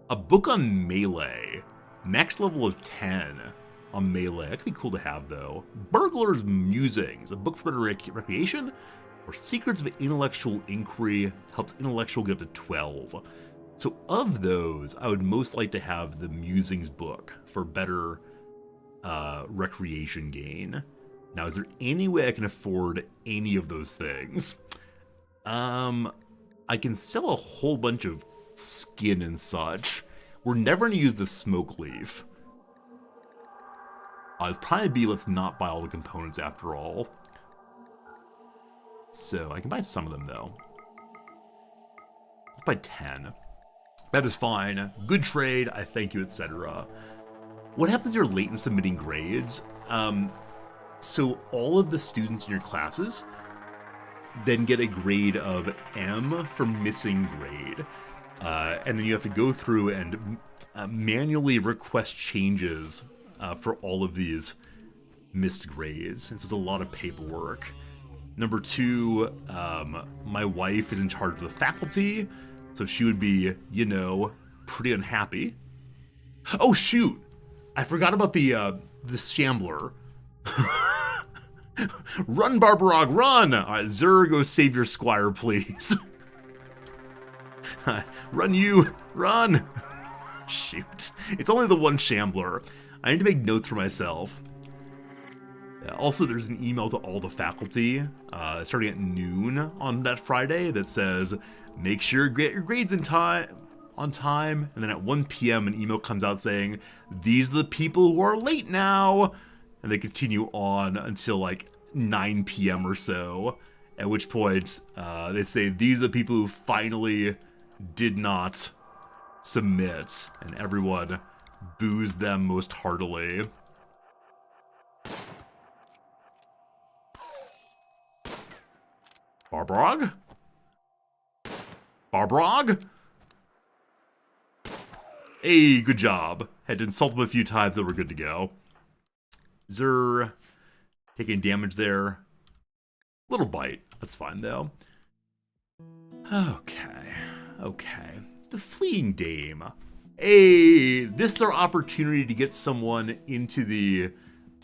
A book on melee. Max level of 10 on melee. That could be cool to have, though. Burglar's Musings. A book for better recreation. Or Secrets of Intellectual Inquiry. Helps intellectual get up to 12. So of those, I would most like to have the Musings book for better recreation gain. Now, is there any way I can afford any of those things? I can sell a whole bunch of skin and such. We're never going to use the smoke leaf. It's probably be let's not buy all the components after all. So I can buy some of them though. Let's buy 10. That is fine. Good trade. I thank you, etc. What happens if you're late in submitting grades? So all of the students in your classes then get a grade of M for missing grade. And then you have to go through and manually request changes for all of these missed grades. And so it's a lot of paperwork. Number 2, my wife is in charge of the faculty, so she would be, you know, pretty unhappy. Oh shoot! I forgot about the Shambler. Run, Barbarog, run! Alright, Zur, go save your squire, please. Run, you! Run! Shoot. It's only the one Shambler. I need to make notes for myself. Also, there's an email to all the faculty starting at noon on that Friday that says, make sure you get your grades on time. And then at 1 p.m. an email comes out saying, these are the people who are late now. And they continue on until like 9 p.m. or so, at which point they say, these are the people who finally did not submit. And everyone boos them most heartily. Barbrog? Barbrog? Hey, good job. Had to insult him a few times, but we're good to go. Zur, taking damage there. Little bite. That's fine, though. Okay. The Fleeing Dame. Hey, this is our opportunity to get someone into the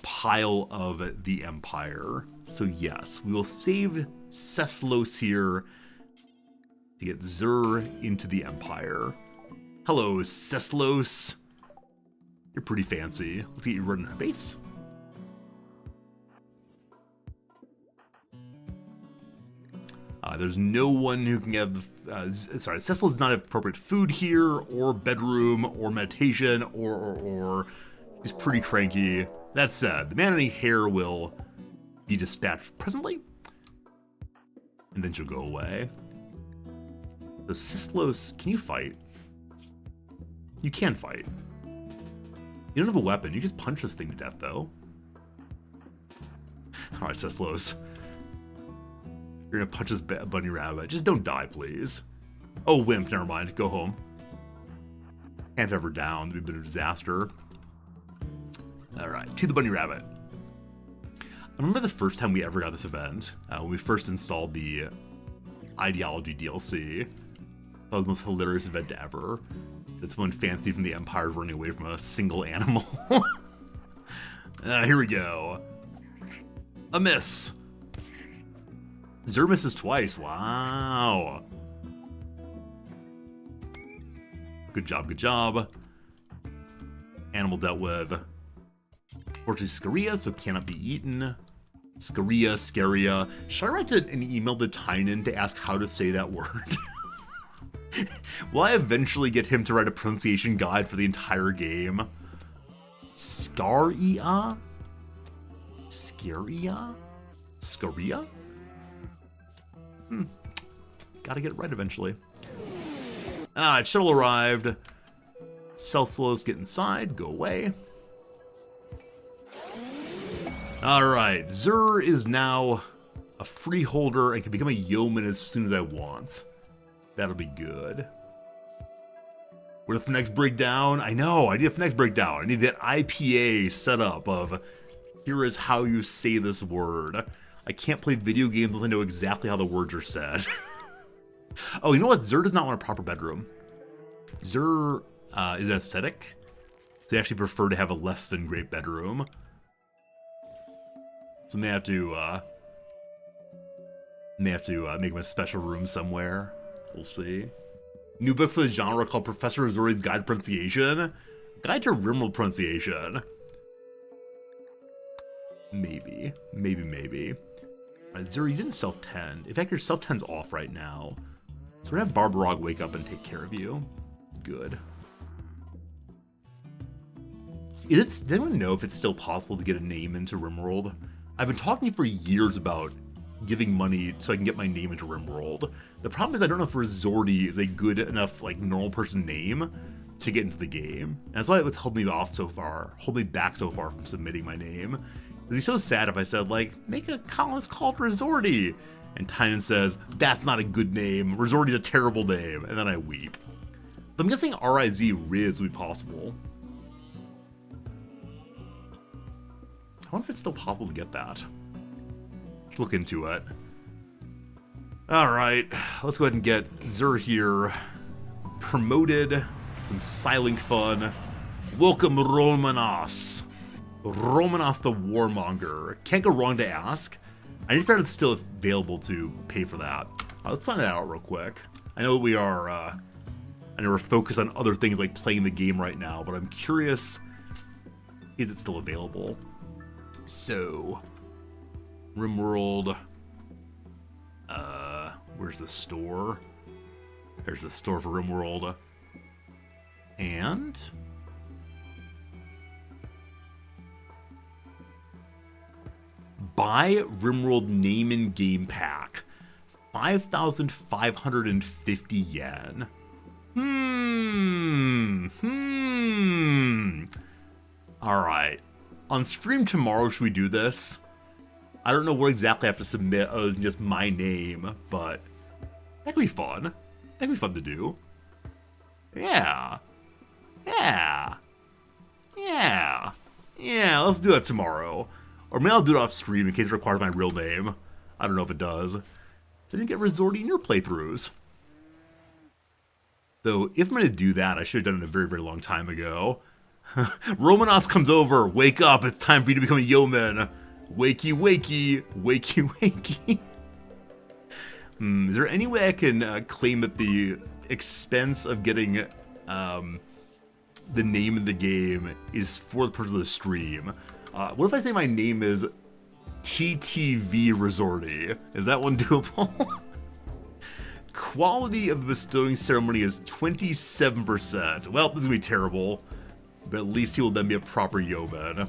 pile of the Empire. So yes, we will save Ceslos here to get Zur into the Empire. Hello, Ceslos. You're pretty fancy. Let's get you running our base. There's no one who can have, Cecil does not have appropriate food here, or bedroom, or meditation, or. He's pretty cranky. That said, the man in the hair will be dispatched presently, and then she'll go away. So Ceslos, can you fight? You can fight. You don't have a weapon, you just punch this thing to death, though. Alright, Ceslos. You're gonna punch this bunny rabbit. Just don't die, please. Oh, wimp, never mind. Go home. Can't have her down. It'd be a bit of a disaster. Alright, to the bunny rabbit. I remember the first time we ever got this event, when we first installed the Ideology DLC. That was the most hilarious event ever. That's when Fancy from the Empire is running away from a single animal. Here we go. A miss. Zur misses twice. Wow. Good job, good job. Animal dealt with. Fortunately, Scaria, so cannot be eaten. Scaria. Should I write an email to Tynan to ask how to say that word? Will I eventually get him to write a pronunciation guide for the entire game? Scaria? Scaria? Scaria? Gotta get it right eventually. Shuttle arrived. Celsius, get inside. Go away. Alright, Zur is now a freeholder and can become a yeoman as soon as I want. That'll be good. Where the next breakdown? I know, I need a next breakdown. I need that IPA setup of, here is how you say this word. I can't play video games unless I know exactly how the words are said. Oh, you know what? Zer does not want a proper bedroom. Zer is aesthetic. So they actually prefer to have a less than great bedroom. So they have to make him a special room somewhere. We'll see. New book for the genre called Professor Azori's Guide to Pronunciation. Guide to Rimworld Pronunciation. Maybe. Alright, Zuri, you didn't self-tend. In fact, your self-tend's off right now. So we're gonna have Barbarog wake up and take care of you. Good. Does anyone know if it's still possible to get a name into Rimworld? I've been talking for years about giving money so I can get my name into Rimworld. The problem is I don't know if Rizordi is a good enough, like, normal person name to get into the game. And that's why it's held me back so far from submitting my name. It'd be so sad if I said, like, make a colonist called Rizordi. And Tynan says, that's not a good name. Rizordi's a terrible name. And then I weep. But I'm guessing R-I-Z Riz would be possible. I wonder if it's still possible to get that. Look into it. Alright, let's go ahead and get Zur here promoted. Some Silink fun. Welcome, Romanos. Romanos the Warmonger. Can't go wrong to ask. I need to figure out if it's still available to pay for that. Let's find that out real quick. I know that we are, I know we're focused on other things like playing the game right now, but I'm curious, is it still available? So, Rimworld, where's the store? There's the store for Rimworld. And buy Rimworld name and game pack. 5,550 yen. Alright. On stream tomorrow, should we do this? I don't know what exactly I have to submit other than just my name, but that could be fun. That could be fun to do. Yeah, let's do that tomorrow. Or maybe I'll do it off stream in case it requires my real name. I don't know if it does. Didn't get Rizordi in your playthroughs. Though, if I'm going to do that, I should have done it a very, very long time ago. Romanos comes over. Wake up. It's time for you to become a yeoman. Wakey, wakey. Wakey, wakey. Is there any way I can claim at the expense of getting the name of the game is for the purpose of the stream? What if I say my name is TTV Resorty? Is that one doable? Quality of the bestowing ceremony is 27%. Well, this is going to be terrible. But at least he will then be a proper yeoman.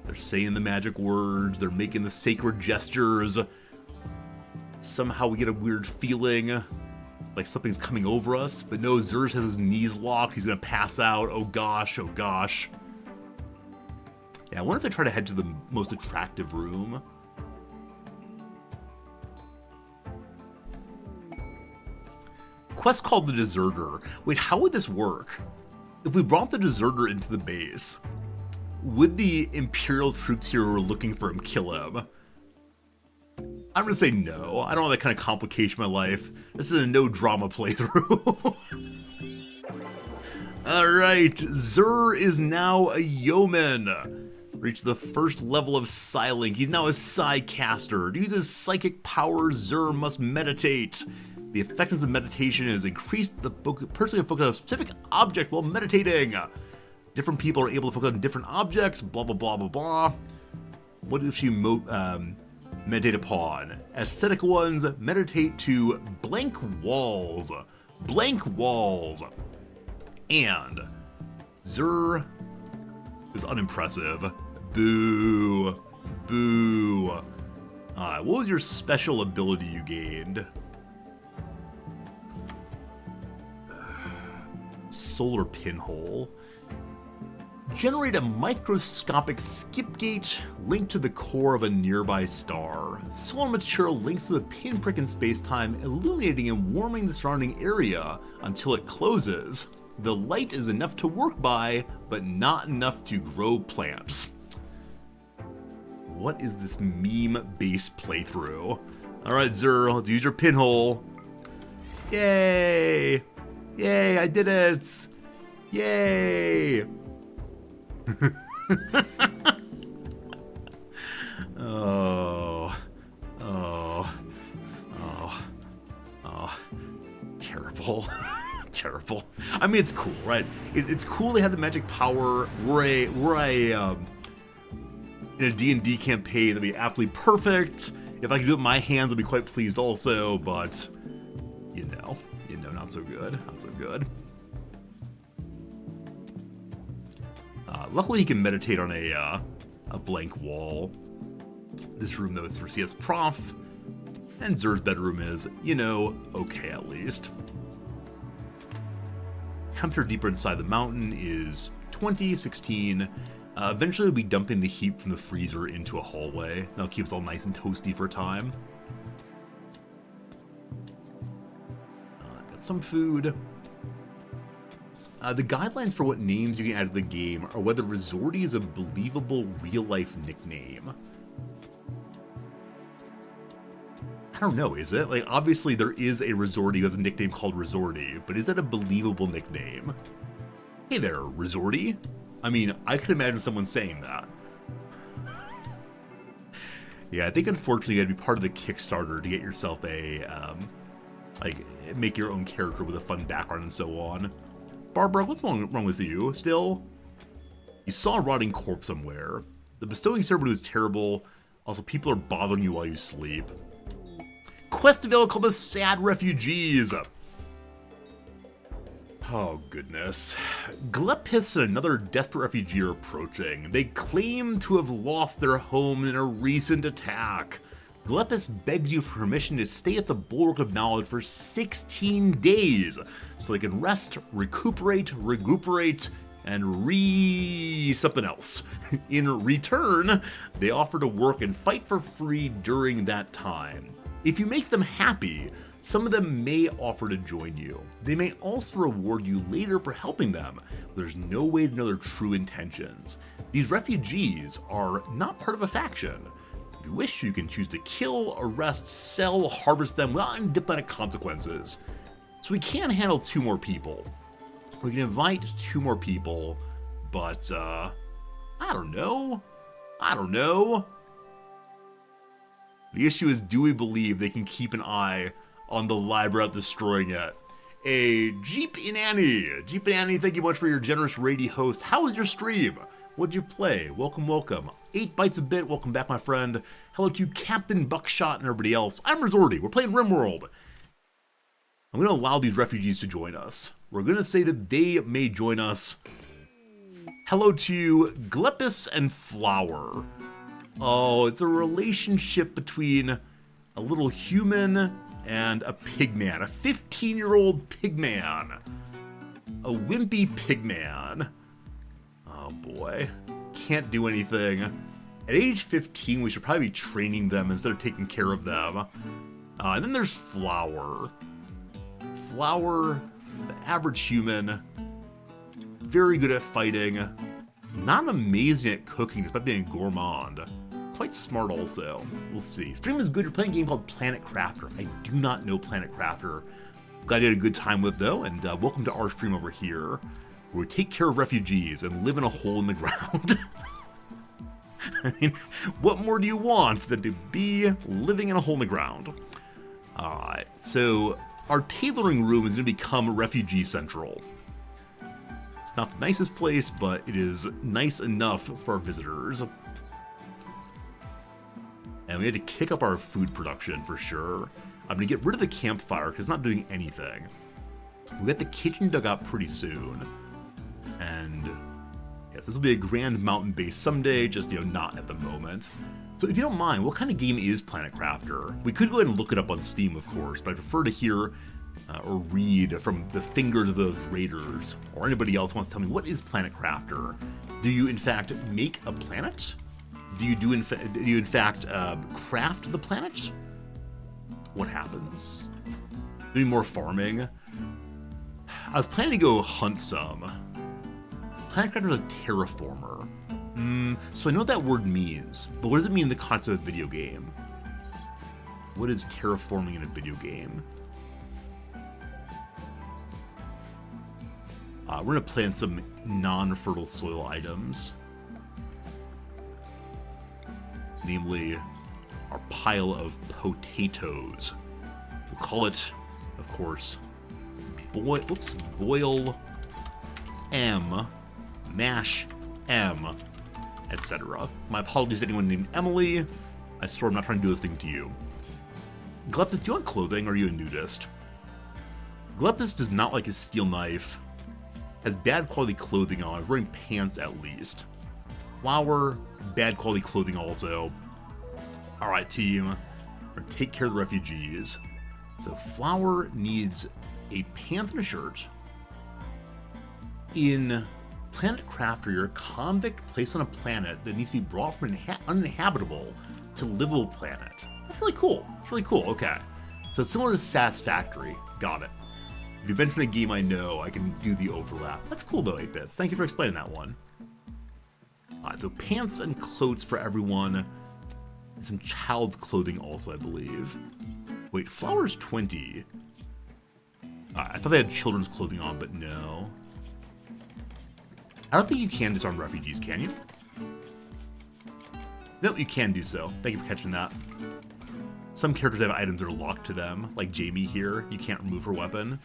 They're saying the magic words. They're making the sacred gestures. Somehow we get a weird feeling like something's coming over us. But no, Zurz has his knees locked. He's going to pass out. Oh gosh, oh gosh. Yeah, I wonder if I try to head to the most attractive room. Quest called the Deserter. Wait, how would this work? If we brought the Deserter into the base, would the Imperial troops here who are looking for him kill him? I'm gonna say no. I don't want that kind of complication in my life. This is a no-drama playthrough. Alright, Zur is now a yeoman. Reached the first level of Silink. He's now a Psycaster. To use his psychic powers, Zur must meditate. The effectiveness of meditation is increased. The person can focus on a specific object while meditating. Different people are able to focus on different objects. Blah, blah, blah, blah, blah. What if you meditate upon? Aesthetic ones meditate to blank walls. Blank walls. And Zur is unimpressive. Boo. Boo. What was your special ability you gained? Solar pinhole. Generate a microscopic skip gate linked to the core of a nearby star. Solar material links to the pinprick in space-time, illuminating and warming the surrounding area until it closes. The light is enough to work by, but not enough to grow plants. What is this meme-based playthrough? Alright, Zur, let's use your pinhole. Yay! Yay, I did it! Yay! Terrible. Terrible. I mean, it's cool, right? It's cool they have the magic power. We're in a D&D campaign that'd be absolutely perfect. If I could do it with my hands, I'd be quite pleased also, but you know, not so good. Not so good. Luckily, you can meditate on a blank wall. This room, though, is for CS Prof, and Zur's bedroom is, okay at least. Temperature deeper inside the mountain is 20, 16. Eventually, we'll be dumping the heat from the freezer into a hallway. That'll keep us all nice and toasty for a time. Got some food. The guidelines for what names you can add to the game are whether Resorty is a believable real-life nickname. I don't know, is it? Like, obviously there is a Resorty who has a nickname called Resorty, but is that a believable nickname? Hey there, Resorty? I mean, I could imagine someone saying that. Yeah, I think unfortunately you gotta be part of the Kickstarter to get yourself a, make your own character with a fun background and so on. Barbara, what's wrong with you? Still? You saw a rotting corpse somewhere. The bestowing ceremony was terrible. Also, people are bothering you while you sleep. Quest available called the Sad Refugees. Oh, goodness. Glepis and another desperate refugee are approaching. They claim to have lost their home in a recent attack. Glepis begs you for permission to stay at the Bulwark of Knowledge for 16 days, so they can rest, recuperate, and something else. In return, they offer to work and fight for free during that time. If you make them happy, some of them may offer to join you. They may also reward you later for helping them, but there's no way to know their true intentions. These refugees are not part of a faction. If you wish, you can choose to kill, arrest, sell, harvest them without any diplomatic consequences. So we can handle 2 more people. We can invite 2 more people, but, I don't know. The issue is, do we believe they can keep an eye on the library without destroying it? A Jeep and Annie, thank you much for your generous raid host. How was your stream? What'd you play? Welcome. 8 Bites a Bit, welcome back, my friend. Hello to Captain Buckshot and everybody else. I'm Resorty, we're playing Rimworld. I'm going to allow these refugees to join us. We're going to say that they may join us. Hello to Glepis and Flower. Oh, it's a relationship between a little human and a pigman. A 15-year-old pigman. A wimpy pigman. Oh boy. Can't do anything. At age 15, we should probably be training them instead of taking care of them. And then there's Flower. Flower, the average human. Very good at fighting. Not amazing at cooking, despite being a gourmand. Quite smart also. We'll see. Stream is good. You're playing a game called Planet Crafter. I do not know Planet Crafter. Glad you had a good time with it, though, and welcome to our stream over here, where we take care of refugees and live in a hole in the ground. I mean, what more do you want than to be living in a hole in the ground? Alright, so our tailoring room is going to become Refugee Central. It's not the nicest place, but it is nice enough for our visitors. And we had to kick up our food production for sure. I'm going to get rid of the campfire because it's not doing anything. We'll get the kitchen dug out pretty soon. And yes, this will be a grand mountain base someday, just, not at the moment. So if you don't mind, what kind of game is Planet Crafter? We could go ahead and look it up on Steam, of course, but I prefer to hear or read from the fingers of those raiders, or anybody else wants to tell me, what is Planet Crafter? Do you in fact make a planet? Do you in fact craft the planet? What happens? Doing more farming? I was planning to go hunt some. Planet Crafter is a terraformer. So I know what that word means, but what does it mean in the concept of a video game? What is terraforming in a video game? We're going to plant some non-fertile soil items. Namely, our pile of potatoes. We'll call it, of course, boil M, mash M, etc. My apologies to anyone named Emily. I swear I'm not trying to do this thing to you. Glepis, do you want clothing, or are you a nudist? Glepis does not like his steel knife. Has bad quality clothing on. Is wearing pants at least. Flower, bad quality clothing also. Alright, team. We're gonna take care of the refugees. So Flower needs a pants and a shirt. In Planet Crafter, you're a convict placed on a planet that needs to be brought from an uninhabitable to livable planet. That's really cool. It's really cool. Okay. So it's similar to Satisfactory. Got it. If you've been from a game I know, I can do the overlap. That's cool though, 8-Bits. Thank you for explaining that one. Alright, so pants and clothes for everyone. And some child's clothing also, I believe. Wait, Flower's 20. I thought they had children's clothing on, but no. I don't think you can disarm refugees, can you? Nope, you can do so. Thank you for catching that. Some characters have items that are locked to them, like Jamie here. You can't remove her weapon.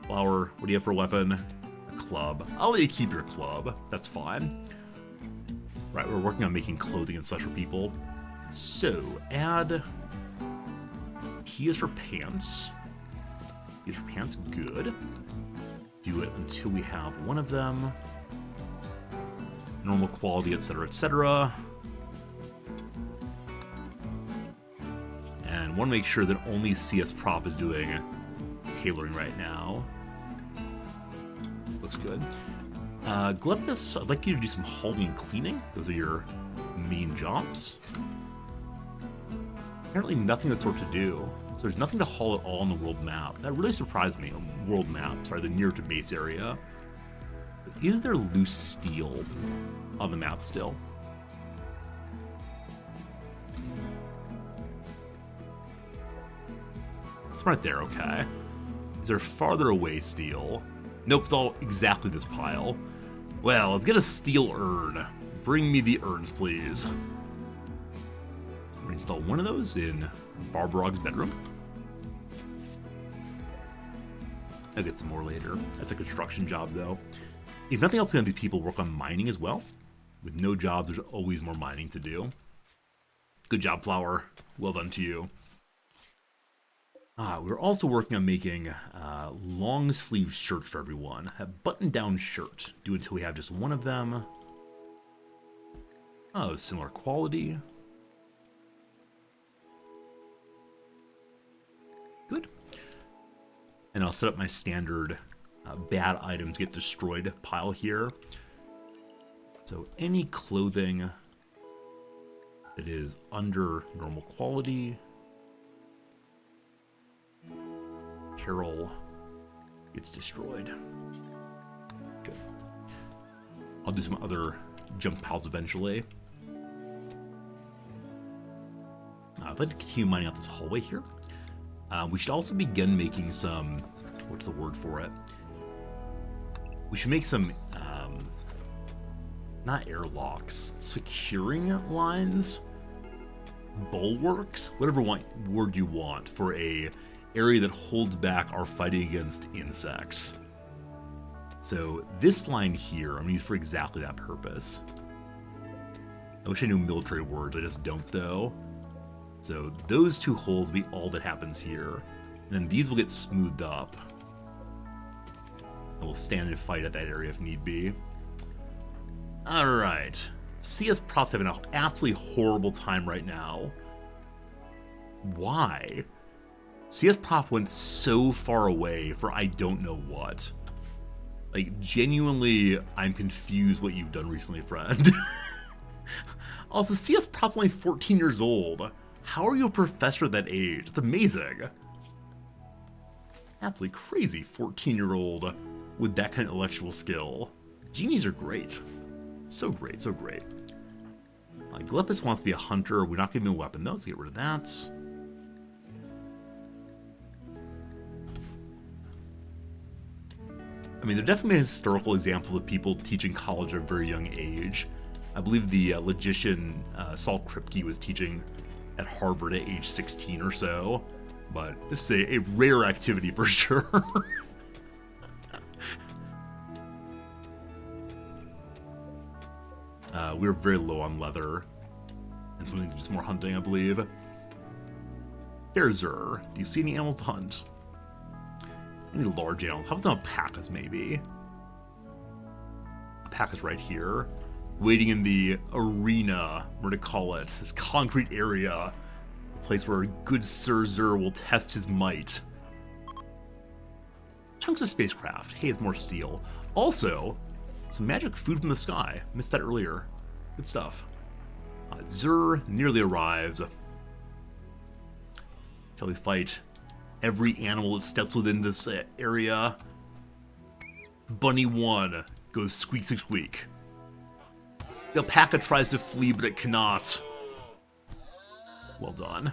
Flower, what do you have for a weapon? A club. I'll let you keep your club. That's fine. Right, we're working on making clothing and such for people. So, add... Keys for pants. Keys for pants, good. Do it until we have one of them. Normal quality, etc., etc. And want to make sure that only CS Prof is doing tailoring right now. Looks good. Glepis, I'd like you to do some hauling and cleaning. Those are your main jobs. Apparently nothing of the sort to do. So there's nothing to haul at all on the world map. That really surprised me. World map, sorry, the near to base area. But is there loose steel on the map still? It's right there, okay. Is there farther away steel? Nope, it's all exactly this pile. Well, let's get a steel urn. Bring me the urns, please. We're gonna install one of those in Barbarog's bedroom. I'll get some more later. That's a construction job, though. If nothing else, these people work on mining as well. With no jobs, there's always more mining to do. Good job, Flower. Well done to you. We're also working on making long sleeve shirts for everyone. A button-down shirt. Do until we have just one of them. Oh, similar quality. Good. And I'll set up my standard bad items get destroyed pile here. So any clothing that is under normal quality, Carol gets destroyed. Good. I'll do some other junk piles eventually. I'd like to continue mining out this hallway here. We should also begin making some, what's the word for it? We should make some, not airlocks, securing lines, bulwarks, whatever word you want for a area that holds back our fighting against insects. So this line here, I'm gonna use for exactly that purpose. I wish I knew military words, I just don't though. So those two holes will be all that happens here. And then these will get smoothed up. And we'll stand and fight at that area if need be. Alright. CS Prof's having an absolutely horrible time right now. Why? CS Prof went so far away for I don't know what. Like, genuinely, I'm confused what you've done recently, friend. Also, CS Prof's only 14 years old. How are you a professor at that age? It's amazing. Absolutely crazy 14-year-old with that kind of intellectual skill. Genies are great. So great, so great. Glepis wants to be a hunter. We're not giving him a weapon, though. Let's get rid of that. I mean, there are definitely historical examples of people teaching college at a very young age. I believe the logician Saul Kripke was teaching at Harvard at age 16 or so. But this is a rare activity for sure. We were very low on leather. And so we need to do some more hunting, I believe. Berzer. Do you see any animals to hunt? Any large animals? How about some alpacas, maybe? Alpacas right here. Waiting in the arena, where to call it. This concrete area. A place where a good Sir Zer will test his might. Chunks of spacecraft. Hey, it's more steel. Also, some magic food from the sky. Missed that earlier. Good stuff. Zer nearly arrives. Shall we fight every animal that steps within this area? Bunny 1 goes squeak, squeak, squeak. The alpaca tries to flee, but it cannot. Well done.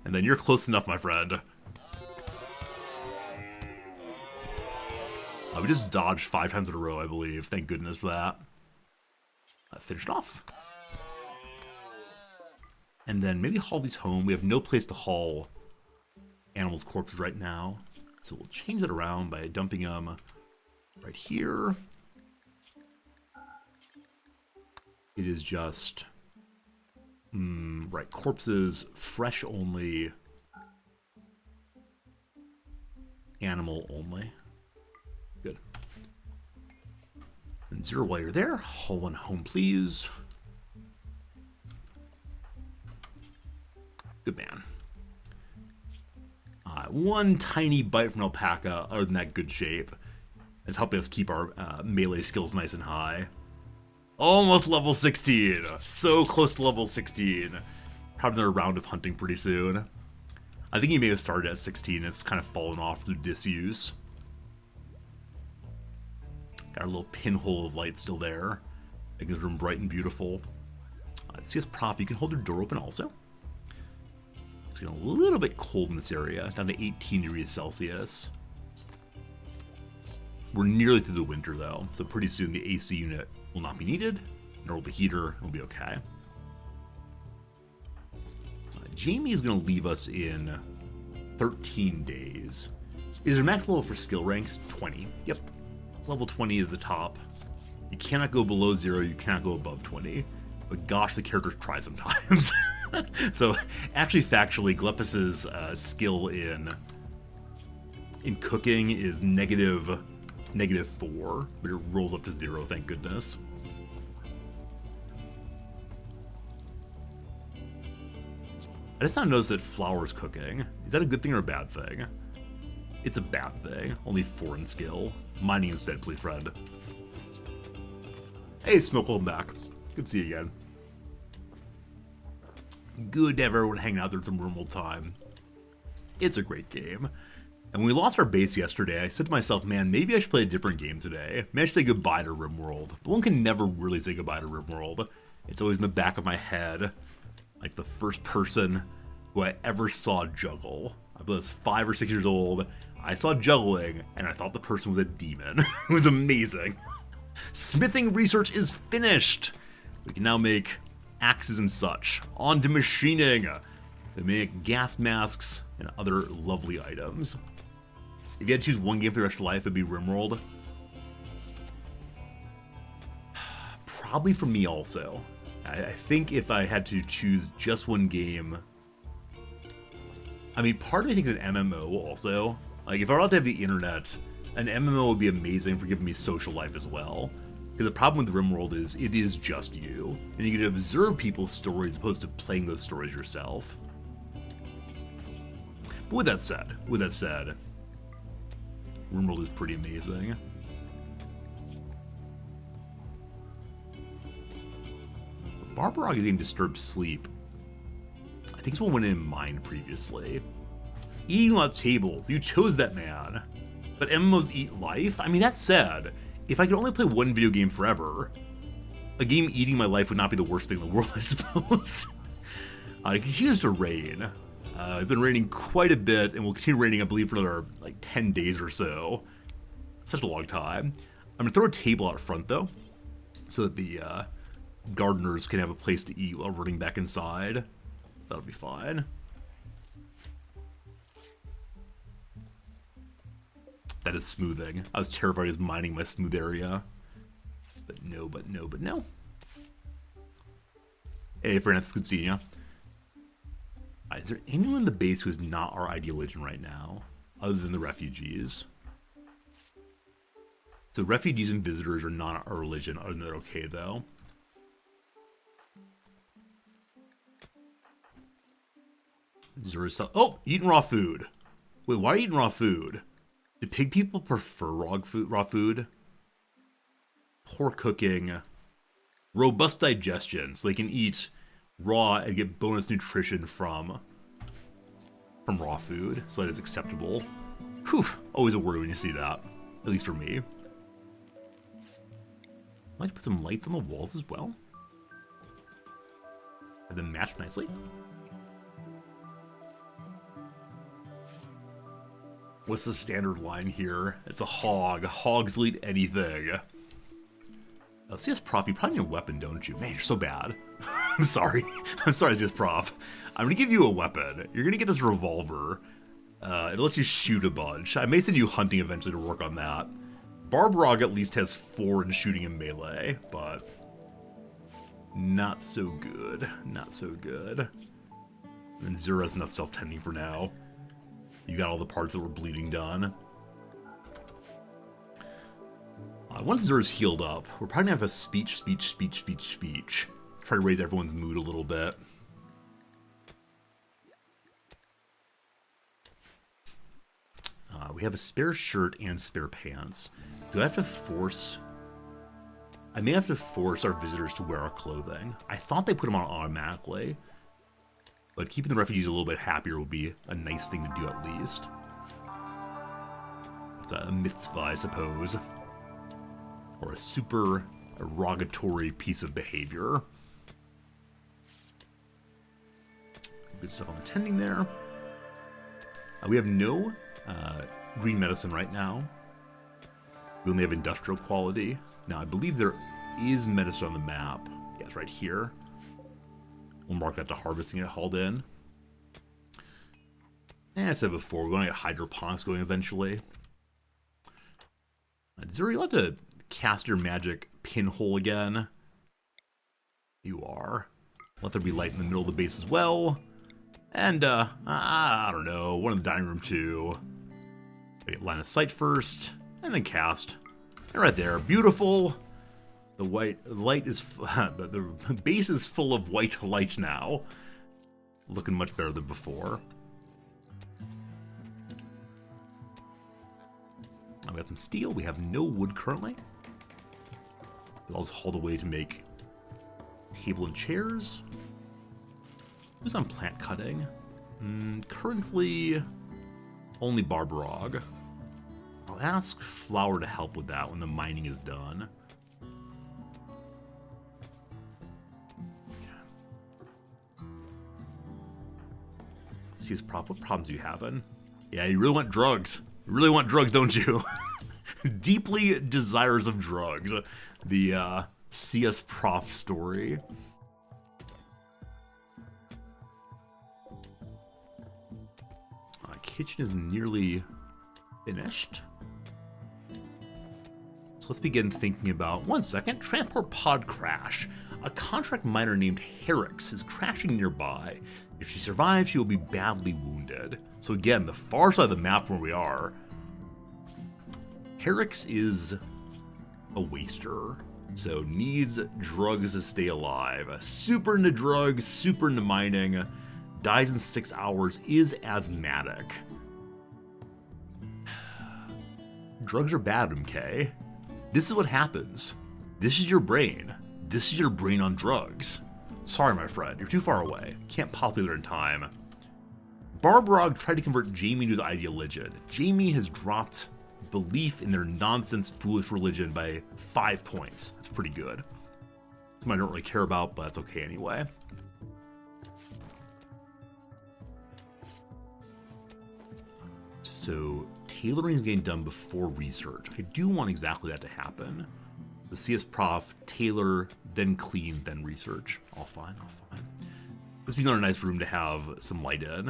And then you're close enough, my friend. We just dodged 5 times in a row, I believe. Thank goodness for that. Finished off. And then maybe haul these home. We have no place to haul animals' corpses right now. So we'll change that around by dumping them right here. It is just... right, corpses, fresh only, animal only. Good. And Zero, while you're there, haul one home, please. Good man. One tiny bite from alpaca, other than that, good shape, is helping us keep our melee skills nice and high. Almost level 16. So close to level 16. Probably another round of hunting pretty soon. I think he may have started at 16. It's kind of fallen off through disuse. Got a little pinhole of light still there. Making this room bright and beautiful. Let's see this prop. You can hold your door open also. It's getting a little bit cold in this area. Down to 18 degrees Celsius. We're nearly through the winter though. So pretty soon the AC unit will not be needed. Nor will the heater. It'll be okay. Jamie is going to leave us in 13 days. Is there max level for skill ranks? 20. Yep. Level 20 is the top. You cannot go below 0. You cannot go above 20. But gosh, the characters try sometimes. So, actually, factually, Glepis's skill in cooking is negative 4, but it rolls up to 0, thank goodness. I just now noticed that flour's cooking. Is that a good thing or a bad thing? It's a bad thing. Only 4 in skill. Mining instead, please, friend. Hey, Smoke, welcome back. Good to see you again. Good to have everyone hanging out there at some Rimworld time. It's a great game. And when we lost our base yesterday, I said to myself, man, maybe I should play a different game today. Maybe I should say goodbye to Rimworld. But one can never really say goodbye to Rimworld. It's always in the back of my head. Like the first person who I ever saw juggle. I was 5 or 6 years old. I saw juggling, and I thought the person was a demon. It was amazing. Smithing research is finished. We can now make axes and such. On to machining. We make gas masks and other lovely items. If you had to choose one game for the rest of your life, it'd be Rimworld. Probably for me also. I think if I had to choose just one game... I mean, part of me thinks an MMO also. Like, if I were allowed to have the internet, an MMO would be amazing for giving me social life as well. Because the problem with Rimworld is, it is just you. And you get to observe people's stories as opposed to playing those stories yourself. But with that said, Rimworld is pretty amazing. Barbarog is getting disturbed sleep. I think someone went in mine previously. Eating on tables. You chose that, man. But MMOs eat life? I mean, that said, if I could only play one video game forever, a game eating my life would not be the worst thing in the world, I suppose. It continues to rain. It's been raining quite a bit, and will continue raining, I believe, for another, like, 10 days or so. Such a long time. I'm gonna throw a table out front, though, so that the, gardeners can have a place to eat while running back inside. That'll be fine. That is smoothing. I was terrified he was mining my smooth area. But no, but no, but no. Hey, Fernand, it's good seeing you. Is there anyone in the base who is not our ideal religion right now, other than the refugees? So refugees and visitors are not our religion, other than they're okay, though. Oh, eating raw food. Wait, why are you eating raw food? Do pig people prefer raw food? Poor cooking. Robust digestion, so they can eat raw and get bonus nutrition from raw food, so that is acceptable. Whew, always a worry when you see that, at least for me. I'd like to put some lights on the walls as well. And then match nicely. What's the standard line here? It's a hog. Hogs will eat anything. CS Prof, you probably need a weapon, don't you? Man, you're so bad. I'm sorry. I'm sorry, CS Prof. I'm gonna give you a weapon. You're gonna get this revolver. It'll let you shoot a bunch. I may send you hunting eventually to work on that. Barbarog at least has 4 in shooting and melee, but not so good. Not so good. And Zero has enough self-tending for now. You got all the parts that were bleeding done. Once Zura's healed up, we're probably gonna have a speech. Try to raise everyone's mood a little bit. We have a spare shirt and spare pants. Do I have to force... I may have to force our visitors to wear our clothing. I thought they put them on automatically. But keeping the refugees a little bit happier would be a nice thing to do at least. It's a mitzvah, I suppose. Or a super derogatory piece of behavior. Good stuff on the tending there. We have no green medicine right now. We only have industrial quality. Now, I believe there is medicine on the map. Yeah, it's right here. We'll mark that to harvesting it hauled in. And I said before, we're going to get hydroponics going eventually. Zuri, you'll have to cast your magic pinhole again. You are. Let there be light in the middle of the base as well. And, I don't know, one in the dining room too. Wait, line of sight first, and then cast. And right there, beautiful. The light is, the base is full of white light now. Looking much better than before. We got some steel. We have no wood currently. I'll just haul away to make table and chairs. Who's on plant cutting? Currently, only Barbarog. I'll ask Flower to help with that when the mining is done. Let's see what problems you having? Yeah, you really want drugs. You really want drugs, don't you? Deeply desires of drugs. The CS Prof story. Kitchen is nearly finished. So let's begin thinking about, 1 second, transport pod crash. A contract miner named Herrix is crashing nearby. If she survives, she will be badly wounded. So again, the far side of the map where we are. Herrix is a waster, so needs drugs to stay alive. Super into drugs, super into mining. Dies in 6 hours, is asthmatic. Drugs are bad, MK. This is what happens. This is your brain. This is your brain on drugs. Sorry, my friend, you're too far away. Can't possibly learn in time. Barbarog tried to convert Jamie to the ideologian. Jamie has dropped belief in their nonsense, foolish religion by 5 points. That's pretty good. Something I don't really care about, but that's okay anyway. So, tailoring is getting done before research. I do want exactly that to happen. The CS Prof, tailor, then clean, then research. All fine, all fine. This would be another nice room to have some light in.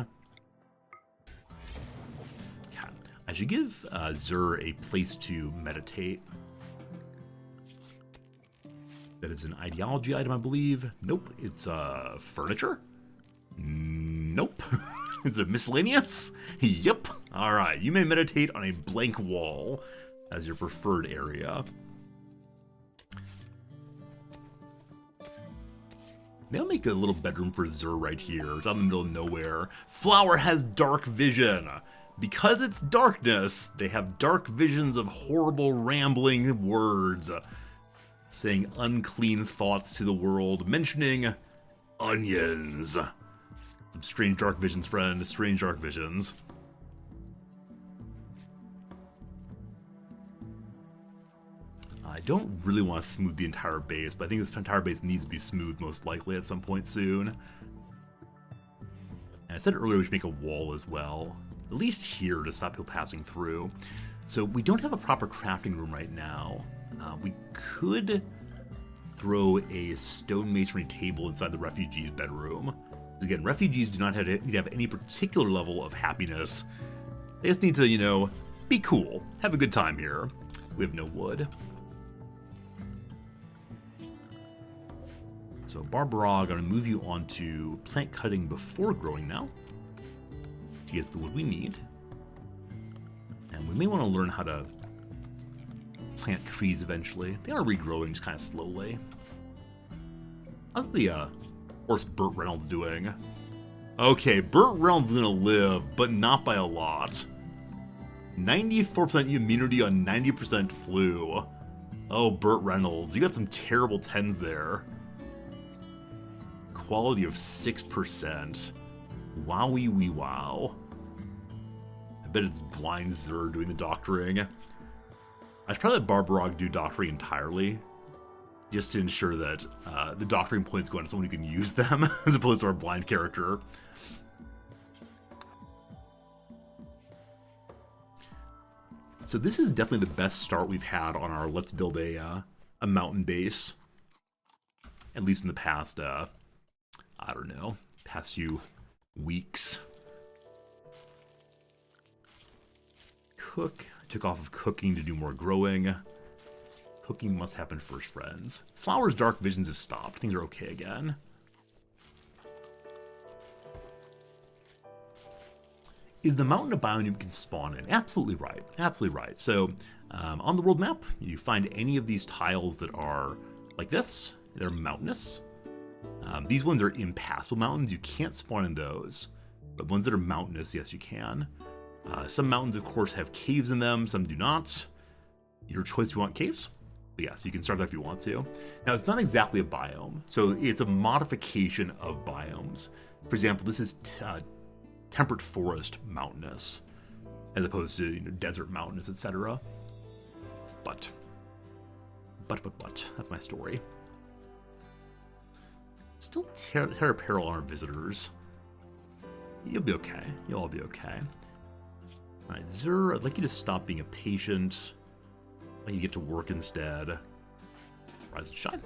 Okay. I should give Zur a place to meditate. That is an ideology item, I believe. Nope. It's furniture? Nope. Is it miscellaneous? Yep. Alright, you may meditate on a blank wall as your preferred area. They'll make a little bedroom for Zur right here. It's out in the middle of nowhere. Flower has dark vision. Because it's darkness, they have dark visions of horrible rambling words. Saying unclean thoughts to the world, mentioning onions. Some strange dark visions, friend. Strange dark visions. I don't really want to smooth the entire base, but I think this entire base needs to be smooth most likely at some point soon. And I said earlier we should make a wall as well. At least here to stop people passing through. So we don't have a proper crafting room right now. We could throw a stone masonry table inside the refugees' bedroom. Again, refugees do not need to have any particular level of happiness. They just need to, you know, be cool. Have a good time here. We have no wood. So, Barbarog, I'm going to move you on to plant cutting before growing now. To get the wood we need. And we may want to learn how to plant trees eventually. They are regrowing just kind of slowly. How's the horse Burt Reynolds doing? Okay, Burt Reynolds is going to live, but not by a lot. 94% immunity on 90% flu. Oh, Burt Reynolds, you got some terrible 10s there. Quality of 6%. Wowie wee wow. I bet it's blind Zur doing the doctoring. I should probably let Barbarog do doctoring entirely, just to ensure that the doctoring points go on to someone who can use them, as opposed to our blind character. So this is definitely the best start we've had on our let's build a mountain base. At least in the past, I don't know, past few weeks. Cook. I took off of cooking to do more growing. Cooking must happen first, friends. Flower's dark visions have stopped. Things are okay again. Is the mountain a biome you can spawn in? Absolutely right. Absolutely right. So, on the world map, you find any of these tiles that are like this. They're mountainous. These ones are impassable mountains. You can't spawn in those. But ones that are mountainous, yes, you can. Some mountains, of course, have caves in them. Some do not. Your choice if you want caves. But yes, you can start that if you want to. Now, it's not exactly a biome. So it's a modification of biomes. For example, this is temperate forest mountainous, as opposed to desert mountainous, etc. But, that's my story. Still terror peril on our visitors. You'll be okay. You'll all be okay. Alright, Zur, I'd like you to stop being a patient. I'd like you to get to work instead. Rise and shine.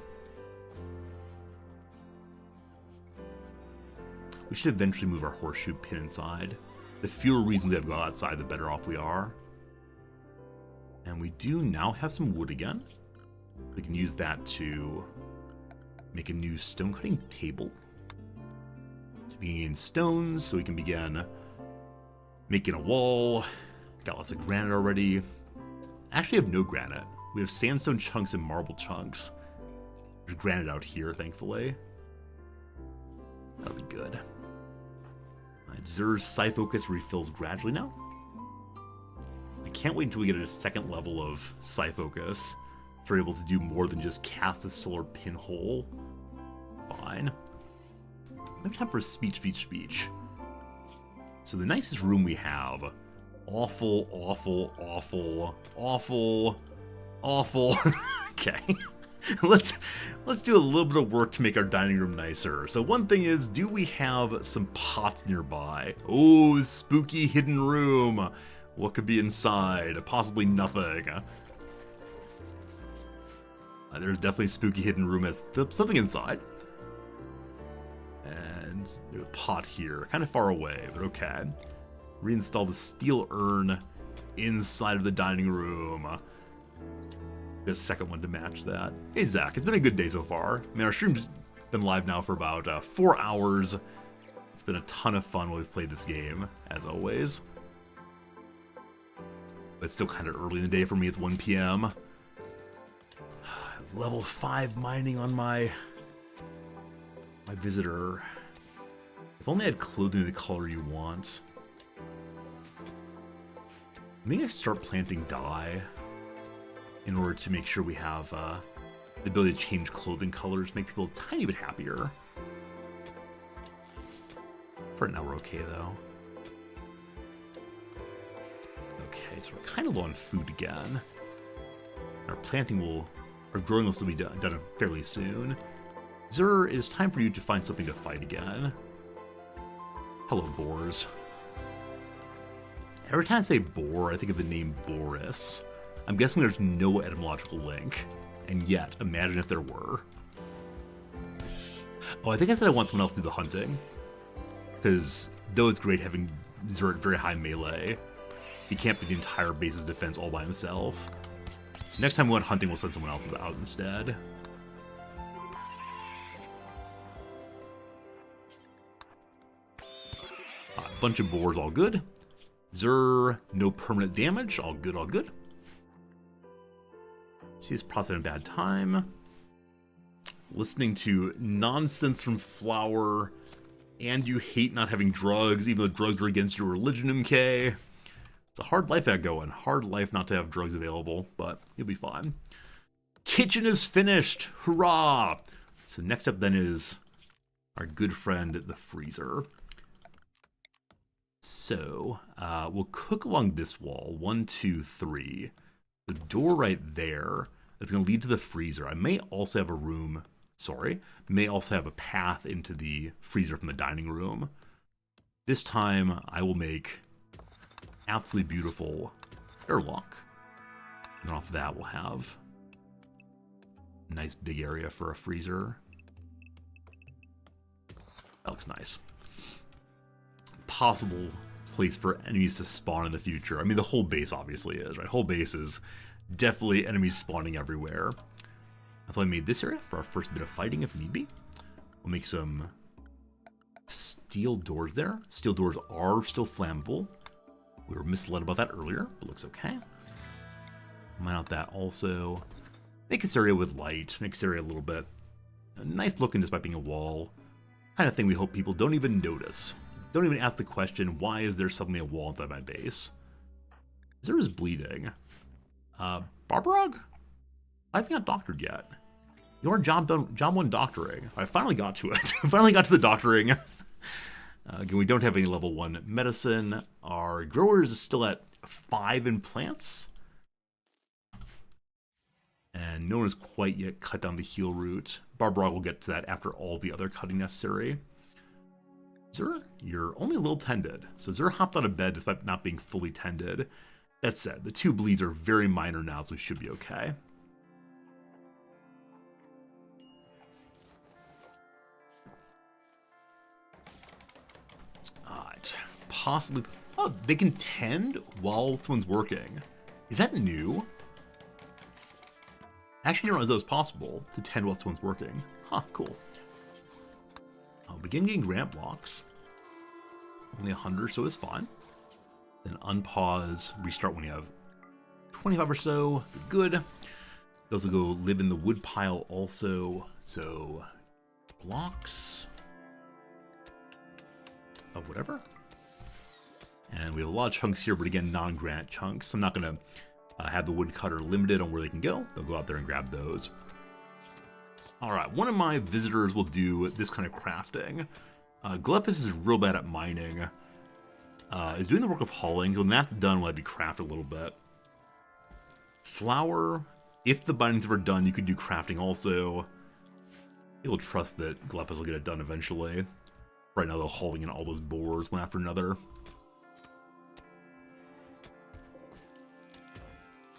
We should eventually move our horseshoe pin inside. The fewer reasons we have to go outside, the better off we are. And we do now have some wood again. We can use that to make a new stone cutting table. To begin stones, so we can begin making a wall. Got lots of granite already. Actually, have no granite. We have sandstone chunks and marble chunks. There's granite out here, thankfully. That'll be good. Zer's Psi Focus refills gradually now. I can't wait until we get a second level of Psi Focus. If we're able to do more than just cast a solar pinhole. Fine. Maybe time for a speech. So the nicest room we have. Awful. Okay. Let's do a little bit of work to make our dining room nicer. So one thing is, do we have some pots nearby? Oh, spooky hidden room. What could be inside? Possibly nothing. There's definitely a spooky hidden room as something inside. And there's a pot here, kind of far away, but okay. Reinstall the steel urn inside of the dining room. There's a second one to match that. Hey Zach, it's been a good day so far. I mean, our stream's been live now for about 4 hours. It's been a ton of fun while we've played this game, as always. But it's still kind of early in the day for me. It's 1 p.m. Level 5 mining on my visitor. If only I had clothing the color you want. Maybe I should start planting dye in order to make sure we have the ability to change clothing colors, make people a tiny bit happier. For right now, we're okay, though. Okay, so we're kind of low on food again. Our growing will still be done fairly soon. Zer, it is time for you to find something to fight again. Hello, boars. Every time I say boar, I think of the name Boris. I'm guessing there's no etymological link, and yet, imagine if there were. Oh, I think I said I want someone else to do the hunting. Because, though it's great having Zer at very high melee, he can't be the entire base's defense all by himself. So next time we went hunting, we'll send someone else out instead. Bunch of boars, all good. Zer, no permanent damage, all good, all good. See, it's probably having a bad time. Listening to nonsense from Flower, and you hate not having drugs, even though drugs are against your religion, MK. It's a hard life out going. Hard life not to have drugs available, but you'll be fine. Kitchen is finished! Hurrah! So next up then is our good friend, the freezer. So, we'll cook along this wall. 1, 2, 3. The door right there is going to lead to the freezer. I may also have may also have a path into the freezer from the dining room. This time, I will make absolutely beautiful airlock. And off that, we'll have a nice big area for a freezer. That looks nice. Possible place for enemies to spawn in the future. I mean, the whole base obviously is, right? Whole base is definitely enemies spawning everywhere. That's why I made this area for our first bit of fighting if need be. We'll make some steel doors there. Steel doors are still flammable. We were misled about that earlier, but looks okay. Mount that also. Make this area with light. Make this area a little bit nice looking despite being a wall. Kind of thing we hope people don't even notice. Don't even ask the question, why is there suddenly a wall inside my base? Zer is bleeding. Barbarog? I haven't got doctored yet. Your job 1 doctoring. I finally got to it. I finally got to the doctoring. Again, we don't have any level 1 medicine. Our growers is still at 5 in plants. And no one has quite yet cut down the heal route. Barbarog will get to that after all the other cutting necessary. Zer, you're only a little tended. So Zer hopped out of bed despite not being fully tended. That said, the 2 bleeds are very minor now, so we should be okay. Alright. Possibly... Oh, they can tend while someone's working. Is that new? I actually didn't realize that was possible, to tend while someone's working. Huh, cool. I'll begin getting ramp blocks. Only 100, so it's fine. Then unpause, restart when you have 25 or so. Good. Those will go live in the wood pile also. So, blocks. of whatever. And we have a lot of chunks here, but again, non-granite chunks. I'm not going to have the woodcutter limited on where they can go. They'll go out there and grab those. Alright, one of my visitors will do this kind of crafting. Glepis is real bad at mining. Is doing the work of hauling. When that's done, we'll have you craft a little bit. Flour, if the binding's ever done, you could do crafting also. You'll trust that Glepis will get it done eventually. Right now they're hauling in all those boars one after another.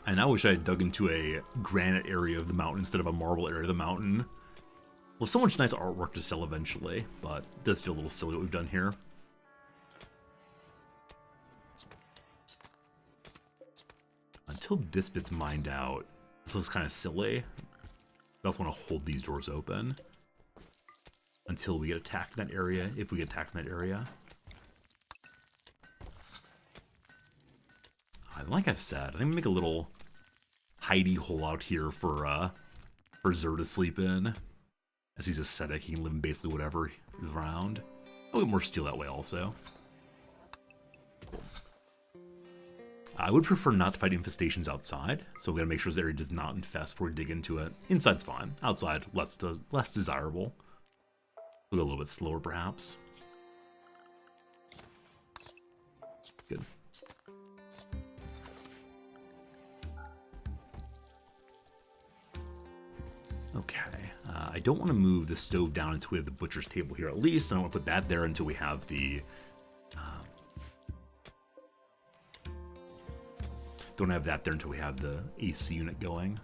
And I wish I had dug into a granite area of the mountain instead of a marble area of the mountain. Well, so much nice artwork to sell eventually, but it does feel a little silly what we've done here. Until this bit's mined out, this looks kind of silly. I also want to hold these doors open until we get attacked in that area, if we get attacked in that area. Like I said, I think we make a little hidey hole out here for Zer to sleep in. As he's ascetic, he can live in basically whatever is around. I'll get more steel that way also. Cool. I would prefer not to fight infestations outside, so we gotta make sure this area does not infest before we dig into it. Inside's fine. Outside, less desirable. We'll go a little bit slower, perhaps. Good. Okay, I don't want to move the stove down until we have the butcher's table here at least. I don't want to put that there until we have the... don't have that there until we have the AC unit going.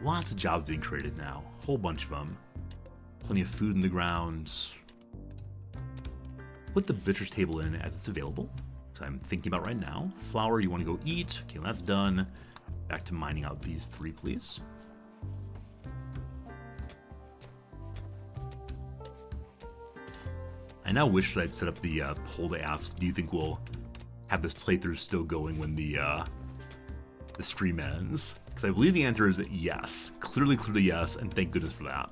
Lots of jobs being created now. Whole bunch of them. Plenty of food in the ground. Put the butcher's table in as it's available. I'm thinking about right now. Flour, you want to go eat. Okay, well, that's done. Back to mining out these three, please. I now wish that I'd set up the poll to ask, do you think we'll have this playthrough still going when the stream ends? Because I believe the answer is yes. Clearly yes, and thank goodness for that.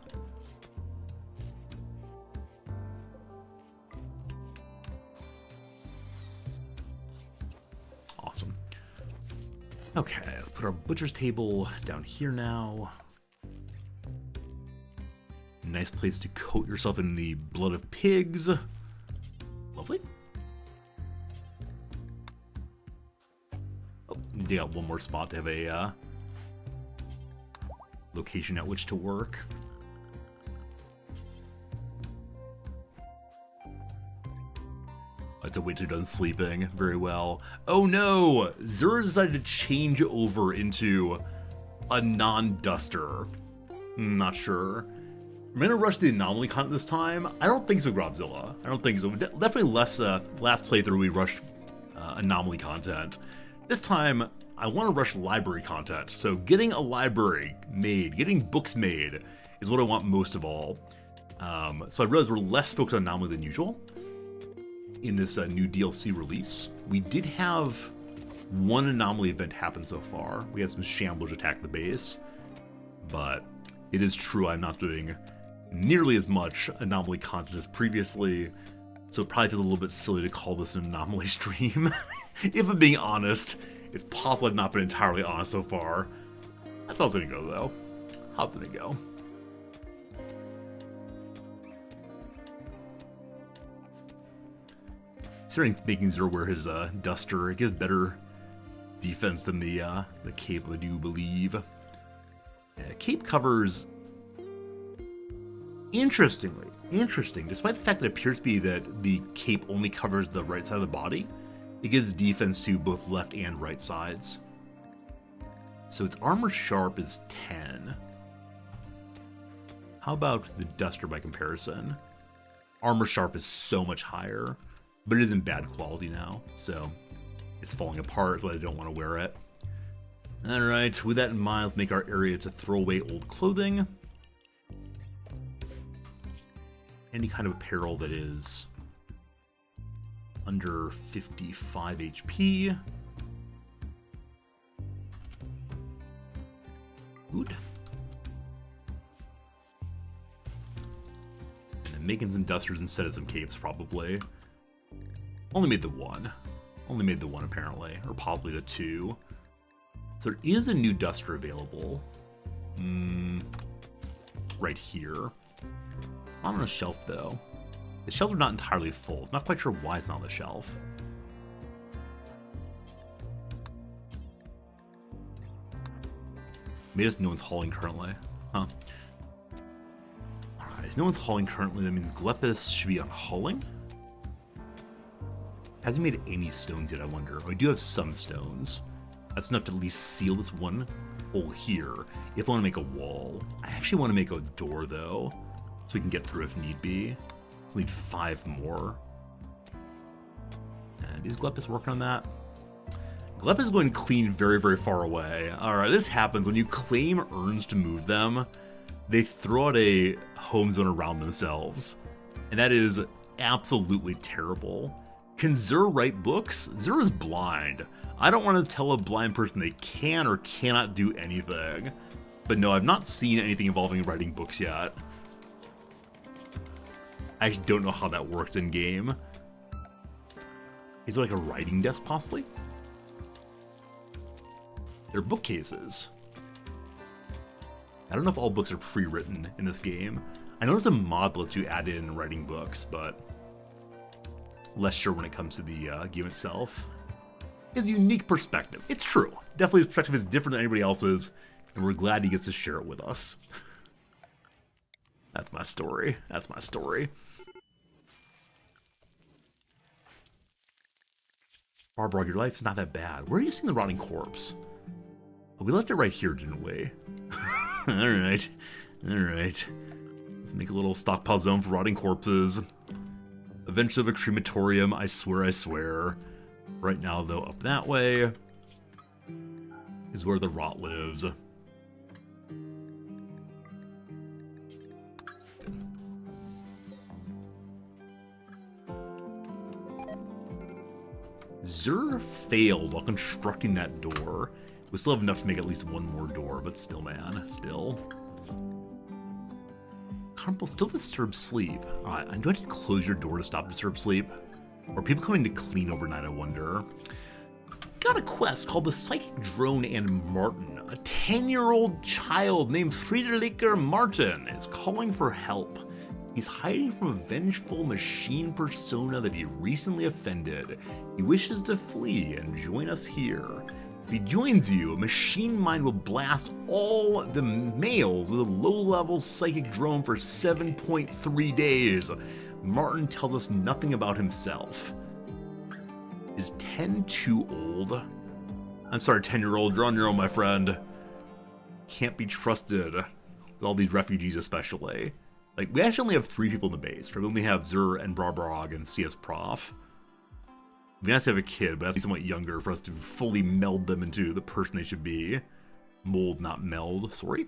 Awesome. Okay, let's put our butcher's table down here now. Nice place to coat yourself in the blood of pigs. Lovely. Oh, dig out one more spot to have a location at which to work. Let's wait till you're done sleeping. Very well. Oh no! Zer decided to change over into a non-duster. Not sure. I'm gonna rush the anomaly content this time. I don't think so, Grobzilla. I don't think so. Definitely less last playthrough we rushed anomaly content. This time, I want to rush library content. So getting a library made, getting books made, is what I want most of all. So I realize we're less focused on anomaly than usual in this new DLC release. We did have one anomaly event happen so far. We had some shamblers attack the base, but it is true I'm not doing nearly as much anomaly content as previously, so it probably feels a little bit silly to call this an anomaly stream. If I'm being honest, it's possible I've not been entirely honest so far. That's how it's gonna go though. How's it gonna go? Considering making Zer wear his duster, it gives better defense than the cape, I do believe. Yeah, cape covers, interesting, despite the fact that it appears to be that the cape only covers the right side of the body, it gives defense to both left and right sides. So its armor sharp is 10. How about the duster by comparison? Armor sharp is so much higher, but it is in bad quality now, so it's falling apart, so I don't want to wear it. Alright, with that in mind, let's make our area to throw away old clothing. Any kind of apparel that is under 55 HP. Good. making some dusters instead of some capes, probably. Only made the one. Only made the one, apparently. Or possibly the two. So there is a new duster available. Right here. Not on a shelf, though. The shelves are not entirely full. I'm not quite sure why it's not on the shelf. Maybe just no one's hauling currently. Huh. Alright, if no one's hauling currently, that means Glepis should be on hauling? Hasn't made any stones yet, I wonder. Oh, I do have some stones. That's enough to at least seal this one hole here, if I want to make a wall. I actually want to make a door, though, so we can get through if need be. So need 5 more. And is Glepis working on that? Glepis is going clean very, very far away. Alright, this happens when you claim urns to move them. They throw out a home zone around themselves. And that is absolutely terrible. Can Zur write books? Zur is blind. I don't want to tell a blind person they can or cannot do anything. But no, I've not seen anything involving writing books yet. I actually don't know how that works in game. Is it like a writing desk, possibly? They're bookcases. I don't know if all books are pre-written in this game. I know there's a mod that lets you add in writing books, but less sure when it comes to the game itself. It's a unique perspective. It's true. Definitely his perspective is different than anybody else's, and we're glad he gets to share it with us. That's my story. That's my story. Barbara, your life is not that bad. Where are you seeing the rotting corpse? Oh, we left it right here, didn't we? Alright. Alright. Let's make a little stockpile zone for rotting corpses. Eventually have a crematorium, I swear, I swear. Right now, though, up that way is where the rot lives. Zur failed while constructing that door. We still have enough to make at least one more door, but still, man, still. Carnival still disturbs sleep. Alright, do I need to close your door to stop disturb sleep? Or are people coming to clean overnight, I wonder? Got a quest called the Psychic Drone and Martin. A 10-year-old child named Friederlicher Martin is calling for help. He's hiding from a vengeful machine persona that he recently offended. He wishes to flee and join us here. If he joins you, a machine mind will blast all the males with a low-level psychic drone for 7.3 days. Martin tells us nothing about himself. Is 10 too old? I'm sorry, 10-year-old, you're on your own, my friend. Can't be trusted with all these refugees especially. Like, we actually only have 3 people in the base. We only have Zur and Barbarog and CS Prof. We have to have a kid, but that's somewhat younger for us to fully meld them into the person they should be. Mold, not meld. Sorry.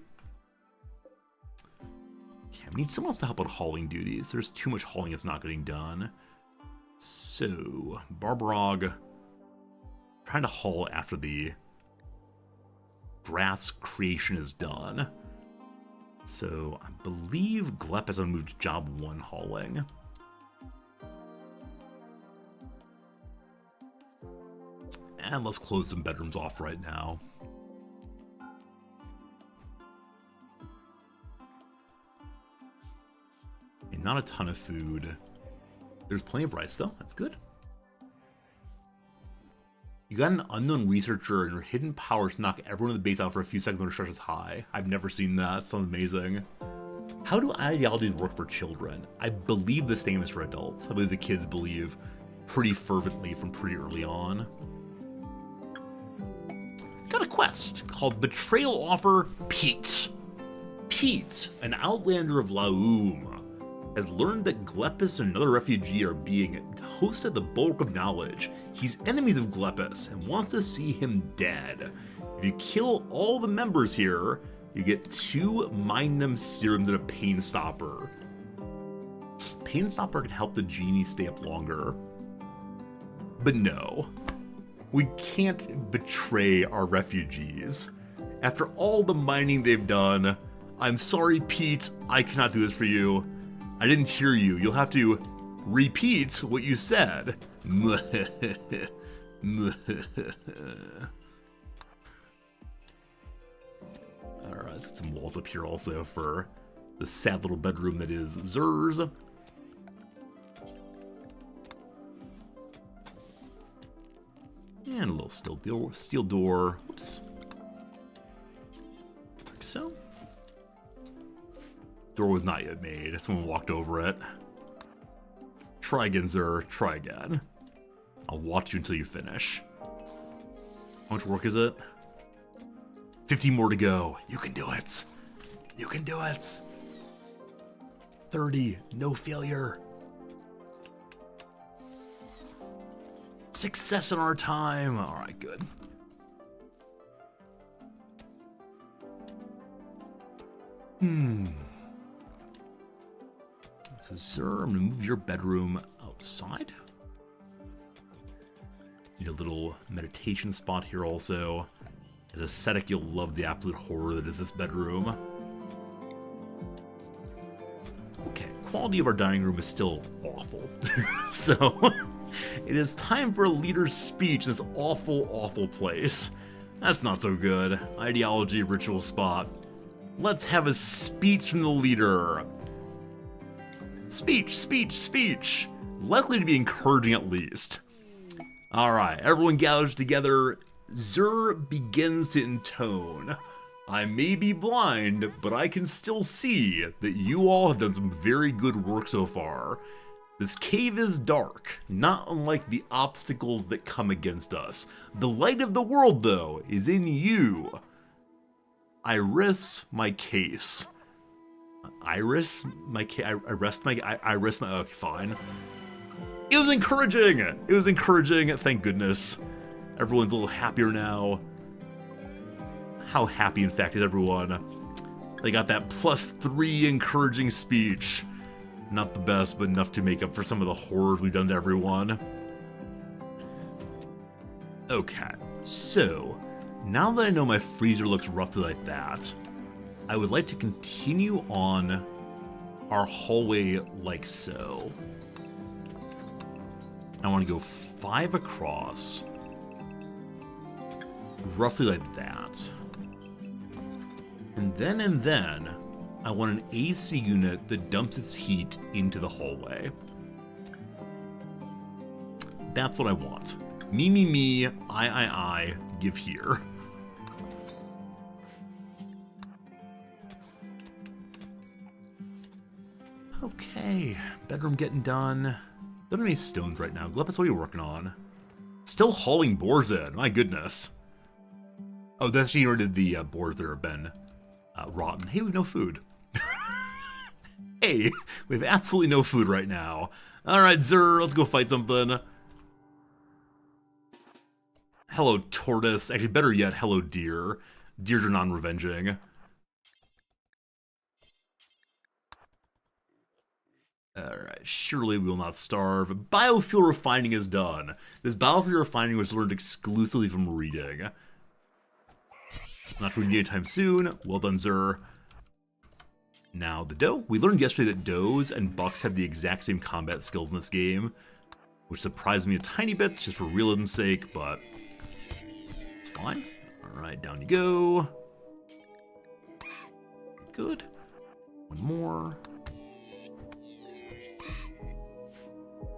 Yeah, we need someone else to help with hauling duties. There's too much hauling that's not getting done. So, Barbarog trying to haul after the grass creation is done. So, I believe Glep has moved to job 1 hauling. And let's close some bedrooms off right now. And not a ton of food. There's plenty of rice though, that's good. You got an unknown researcher and your hidden powers knock everyone in the base out for a few seconds when their stress is high. I've never seen that, sounds amazing. How do ideologies work for children? I believe the same is for adults. I believe the kids believe pretty fervently from pretty early on. Got a quest called Betrayal Offer Pete. Pete, an outlander of Laum, has learned that Glepis and another refugee are being hosted at the Bulk of Knowledge. He's enemies of Glepis and wants to see him dead. If you kill all the members here, you get 2 Mindnum serums and a Pain Stopper. Pain Stopper can help the genie stay up longer. But no, we can't betray our refugees. After all the mining they've done, I'm sorry, Pete, I cannot do this for you. I didn't hear you. You'll have to repeat what you said. Alright, let's get some walls up here also for the sad little bedroom that is Zur's. And a little steel door. Whoops. Like so. Door was not yet made. Someone walked over it. Try again, Zur. Try again. I'll watch you until you finish. How much work is it? 50 more to go. You can do it. You can do it. 30. No failure. Success in our time. All right, good. So, sir, I'm gonna move your bedroom outside. Need a little meditation spot here also. As aesthetic, you'll love the absolute horror that is this bedroom. Okay, quality of our dining room is still awful. So, it is time for a leader's speech in this awful, awful place. That's not so good. Ideology ritual spot. Let's have a speech from the leader. Speech, speech, speech. Likely to be encouraging at least. Alright, everyone gathers together. Zur begins to intone. I may be blind, but I can still see that you all have done some very good work so far. This cave is dark, not unlike the obstacles that come against us. The light of the world, though, is in you. I rest my case. Okay, fine. It was encouraging! It was encouraging, thank goodness. Everyone's a little happier now. How happy, in fact, is everyone? They got that +3 encouraging speech. Not the best, but enough to make up for some of the horrors we've done to everyone. Okay, so, now that I know my freezer looks roughly like that, I would like to continue on our hallway like so. I want to go 5 across, roughly like that. And then, I want an AC unit that dumps its heat into the hallway. That's what I want. Me, I, give here. Okay, bedroom getting done. Don't have any stones right now. Glepis, what are you working on? Still hauling boars in, my goodness. Oh, that's actually already the boars that have been rotten. Hey, we have no food. Hey, we have absolutely no food right now. Alright, Zur, let's go fight something. Hello, tortoise. Actually, better yet, hello, deer. Deers are non-revenging. Alright, surely we will not starve. Biofuel refining is done. This biofuel refining was learned exclusively from reading. Not reading anytime soon. Well done, Zur. Now, the doe. We learned yesterday that does and bucks have the exact same combat skills in this game, which surprised me a tiny bit, just for realism's sake, but it's fine. Alright, down you go. Good. One more.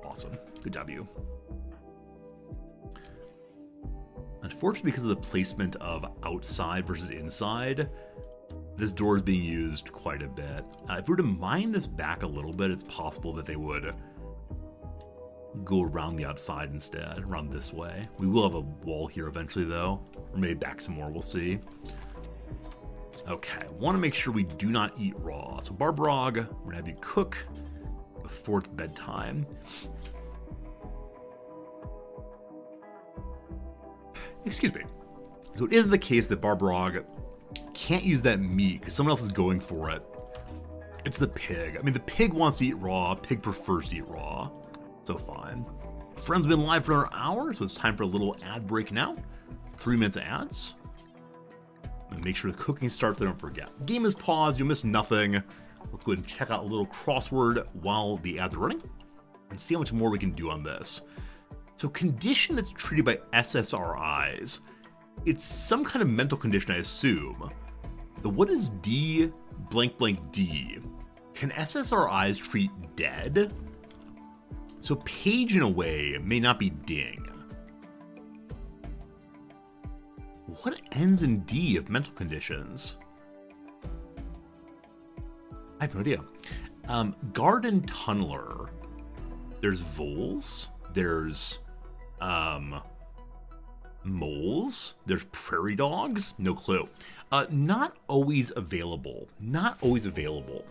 Awesome. Good job, you. Unfortunately, because of the placement of outside versus inside, this door is being used quite a bit. If we were to mine this back a little bit, it's possible that they would go around the outside instead, around this way. We will have a wall here eventually, though. Or maybe back some more, we'll see. Okay, want to make sure we do not eat raw. So Barbrog, we're going to have you cook before it's bedtime. Excuse me. So it is the case that Barbrog can't use that meat because someone else is going for it. It's the pig. I mean, the pig wants to eat raw. Pig prefers to eat raw. So fine. Friends been live for another hour, so it's time for a little ad break now. 3 minutes of ads. And make sure the cooking starts, so don't forget. Game is paused, you'll miss nothing. let's go ahead and check out a little crossword while the ads are running and see how much more we can do on this. So condition that's treated by SSRIs. It's some kind of mental condition, I assume. But what is D blank blank D? Can SSRIs treat dead? So page in a way may not be ding. What ends in D of mental conditions? I have no idea. Garden tunneler. There's voles. There's moles. There's prairie dogs. No clue. Not always available. Not always available.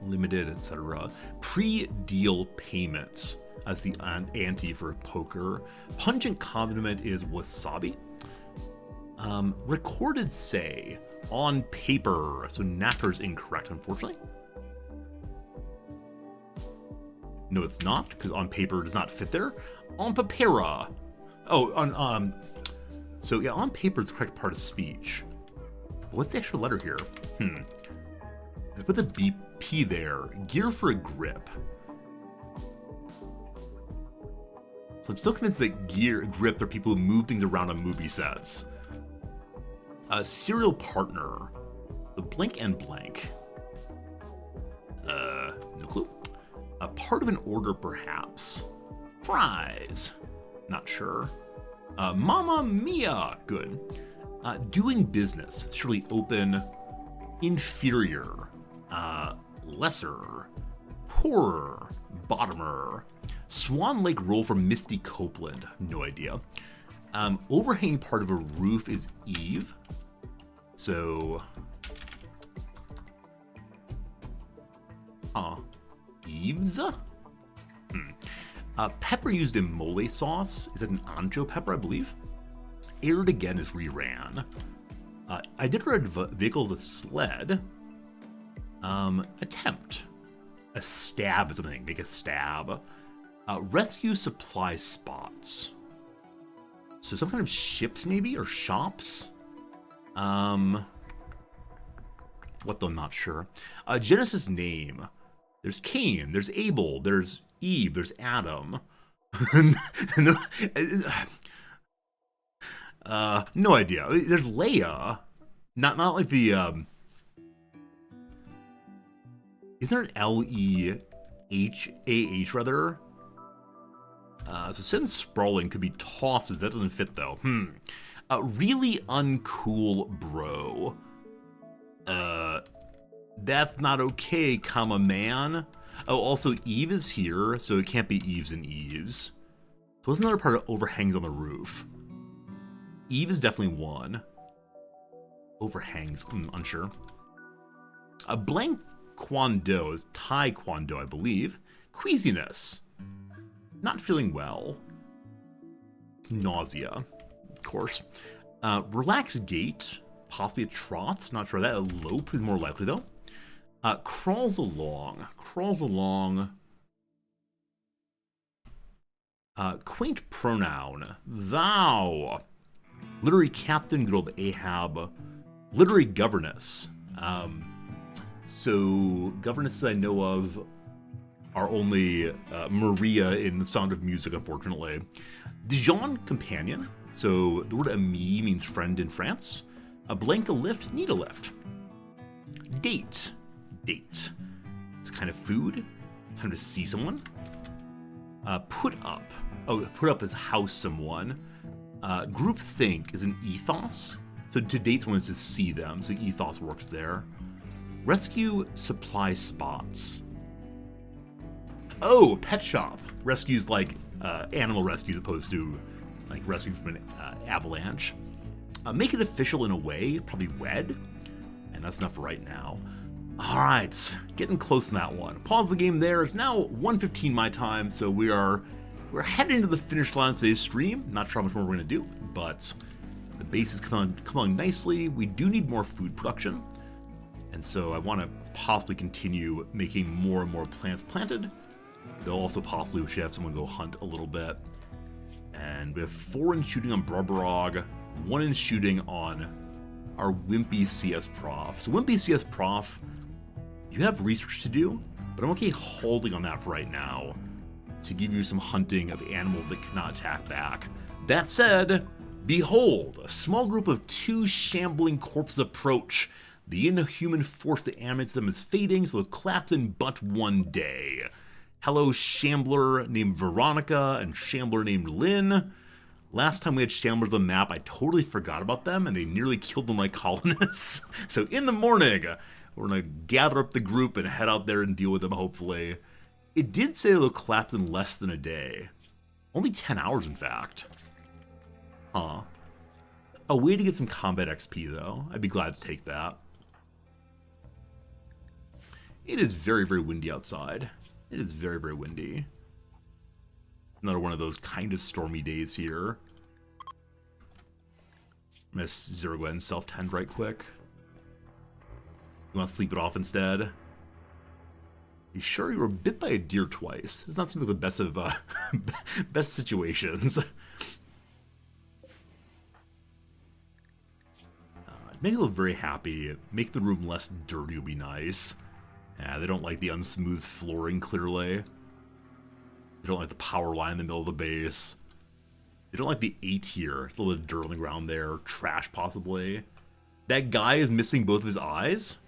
Limited, etc. Pre-deal payments as the ante for poker. Pungent condiment is wasabi. Recorded say on paper. So Knacker's incorrect, unfortunately. No, it's not, because on paper does not fit there. On papera. Oh, on so yeah, on paper is the correct part of speech. What's the extra letter here? I put the BP there. Gear for a grip. So I'm still convinced that grip are people who move things around on movie sets. Serial partner. The blank and blank. No clue. A part of an order, perhaps. Fries. Not sure. Mamma mia. Good. Doing business. Surely open. Inferior. Lesser. Poorer. Bottomer. Swan Lake roll from Misty Copeland. No idea. Overhanging part of a roof is eave. So. Eaves? Pepper used in mole sauce. Is that an ancho pepper, I believe? Aired again is reran. Iditarod vehicle is a sled. Attempt. A stab is something. Make a stab. Rescue supply spots. So some kind of ships maybe, or shops? What though, I'm not sure. Genesis name. There's Cain, there's Abel, there's Eve, there's Adam. No idea. There's Leia. Not like the Isn't there an L-E-H-A-H rather? So since sprawling could be tosses, that doesn't fit though. Really uncool bro. That's not okay, comma man. Oh, also Eve is here, so it can't be Eves and Eves. So what's another part of overhangs on the roof? Eve is definitely one. Overhangs, unsure. A blank Kwando is Taekwondo, I believe. Queasiness. Not feeling well. Nausea, of course. Relaxed gait, possibly a trot. Not sure. That a lope is more likely though. Crawls along. Quaint pronoun. Thou. Literary captain, good old Ahab. Literary governess. So governesses I know of are only Maria in The Sound of Music, unfortunately. Dijon companion. So the word ami means friend in France. A blank a lift, need a lift. Date. It's kind of food. Time to see someone. Put up. Oh, put up is house someone. Group think is an ethos. So to date someone is to see them. So ethos works there. Rescue supply spots. Oh, pet shop. Rescues like animal rescue as opposed to like rescue from an avalanche. Make it official in a way, probably wed. And that's enough for right now. Alright, getting close on that one. Pause the game there. It's now 1:15 my time, so we're heading to the finish line of today's stream. Not sure how much more we're going to do, but the base is coming along nicely. We do need more food production. And so I want to possibly continue making more and more plants planted. They'll also possibly, we should have someone go hunt a little bit. And we have 4 in shooting on Barbarog, 1 in shooting on our wimpy CS Prof. So wimpy CS Prof, you have research to do, but I'm okay holding on that for right now to give you some hunting of animals that cannot attack back. That said, behold, a small group of 2 shambling corpses approach. The inhuman force that animates them is fading, so they'll collapse in but one day. Hello, Shambler named Veronica and Shambler named Lynn. Last time we had Shamblers on the map, I totally forgot about them, and they nearly killed my colonists. So in the morning, we're going to gather up the group and head out there and deal with them, hopefully. It did say they'll collapse in less than a day. Only 10 hours, in fact. Huh. A way to get some combat XP, though. I'd be glad to take that. It is very, very windy outside. It is very, very windy. Another one of those kind of stormy days here. I'm going to Zero go ahead and self-tend right quick. You want to sleep it off instead? You sure you were bit by a deer twice? Does not seem like the best of best situations. Make me look very happy. Make the room less dirty would be nice. Yeah, they don't like the unsmooth flooring, clearly. They don't like the power line in the middle of the base. They don't like the 8 here. There's a little bit of dirt on the ground there. Trash, possibly. That guy is missing both of his eyes?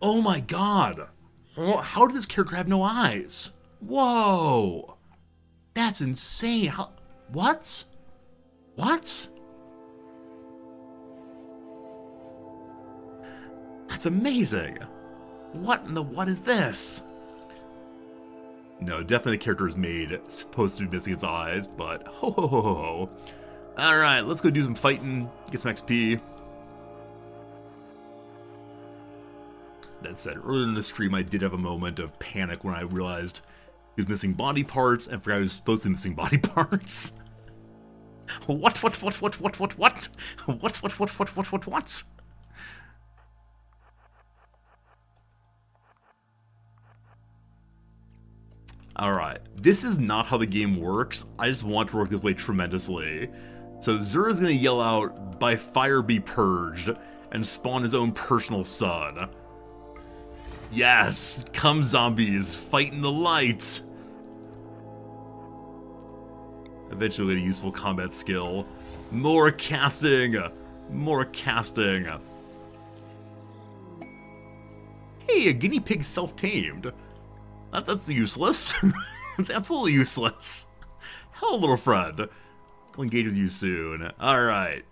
Oh my god! How does this character have no eyes? Whoa! That's insane. How? What? What? That's amazing. What in the what is this? No, definitely the character is made supposed to be missing its eyes, but ho ho ho ho ho. Alright, let's go do some fighting, get some XP. That said, earlier in the stream I did have a moment of panic when I realized he was missing body parts and forgot he was supposed to be missing body parts. What? Alright, this is not how the game works. I just want to work this way tremendously. So Zura's gonna yell out, "By fire be purged," and spawn his own personal son. Yes! Come zombies, fight in the light! Eventually we get a useful combat skill. More casting! More casting! Hey, a guinea pig self-tamed. That's useless. It's absolutely useless. Hello, little friend. I'll engage with you soon. Alright.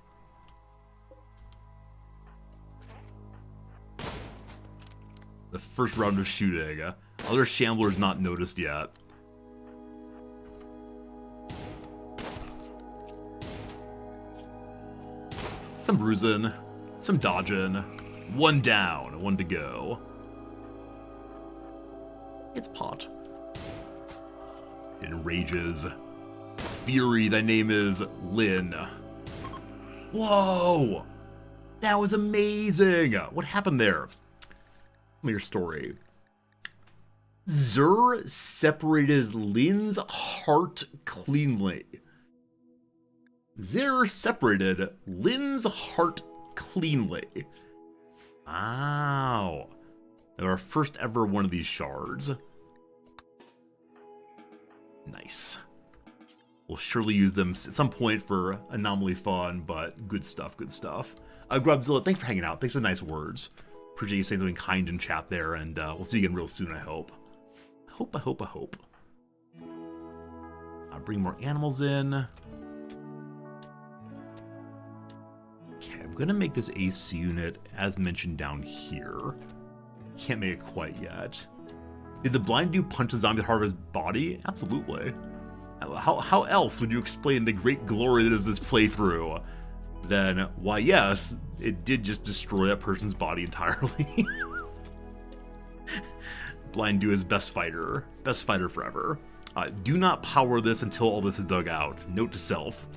The first round of shooting. Other Shamblers not noticed yet. Some bruising. Some dodging. One down. One to go. It's pot. It rages. Fury, thy name is Lynn. Whoa! That was amazing! What happened there? Tell me your story. Zur separated Lynn's heart cleanly. Zur separated Lynn's heart cleanly. Wow. Our first ever one of these shards. Nice. We'll surely use them at some point for Anomaly fun, but good stuff, good stuff. Grubzilla, thanks for hanging out. Thanks for the nice words. Appreciate you saying something kind in chat there, and we'll see you again real soon, I hope. I hope. I'll bring more animals in. Okay, I'm gonna make this AC unit as mentioned down here. Can't make it quite yet. Did the blind dude punch the zombie heart of his body? Absolutely. How else would you explain the great glory that is this playthrough? Then, why yes, it did just destroy that person's body entirely. Blind dude is best fighter. Best fighter forever. Do not power this until all this is dug out. Note to self.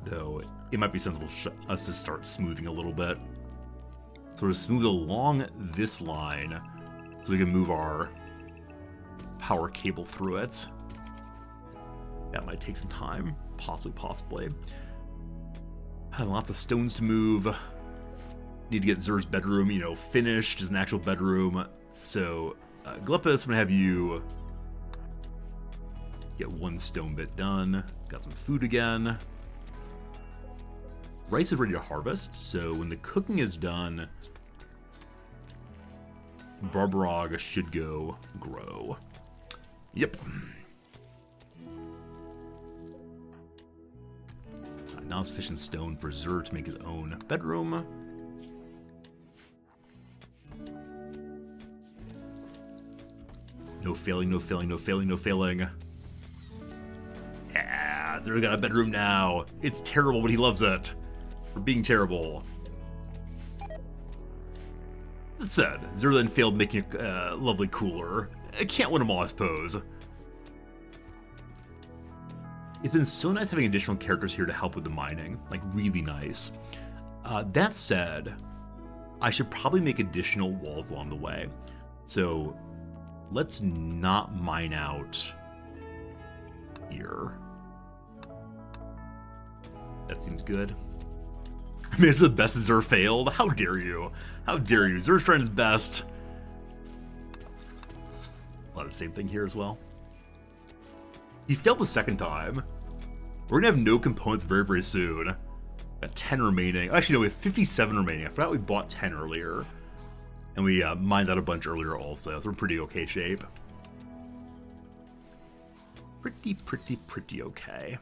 Though, it might be sensible for us to start smoothing a little bit. Sort of smooth along this line so we can move our power cable through it. That might take some time. Possibly. Lots of stones to move. Need to get Zur's bedroom, you know, finished as an actual bedroom. So, Glepis, I'm gonna have you get one stone bit done. Got some food again. Rice is ready to harvest, so when the cooking is done, Barbarog should go grow. Yep. Now sufficient stone for Zur to make his own bedroom. No failing, no failing, no failing, no failing. Yeah, Zur got a bedroom now. It's terrible, but he loves it. For being terrible. That said, Zur then failed making a lovely cooler. I can't win them all, I suppose. It's been so nice having additional characters here to help with the mining. Like, really nice. That said, I should probably make additional walls along the way. So, let's not mine out here. That seems good. I mean, it's the best Zur failed. How dare you? How dare you? Zur's trying his best. A lot of the same thing here as well. He failed the second time. We're gonna have no components very, very soon. Got 10 remaining. Actually, no, we have 57 remaining. I forgot we bought 10 earlier. And we mined out a bunch earlier also, so we're in pretty okay shape. Pretty okay.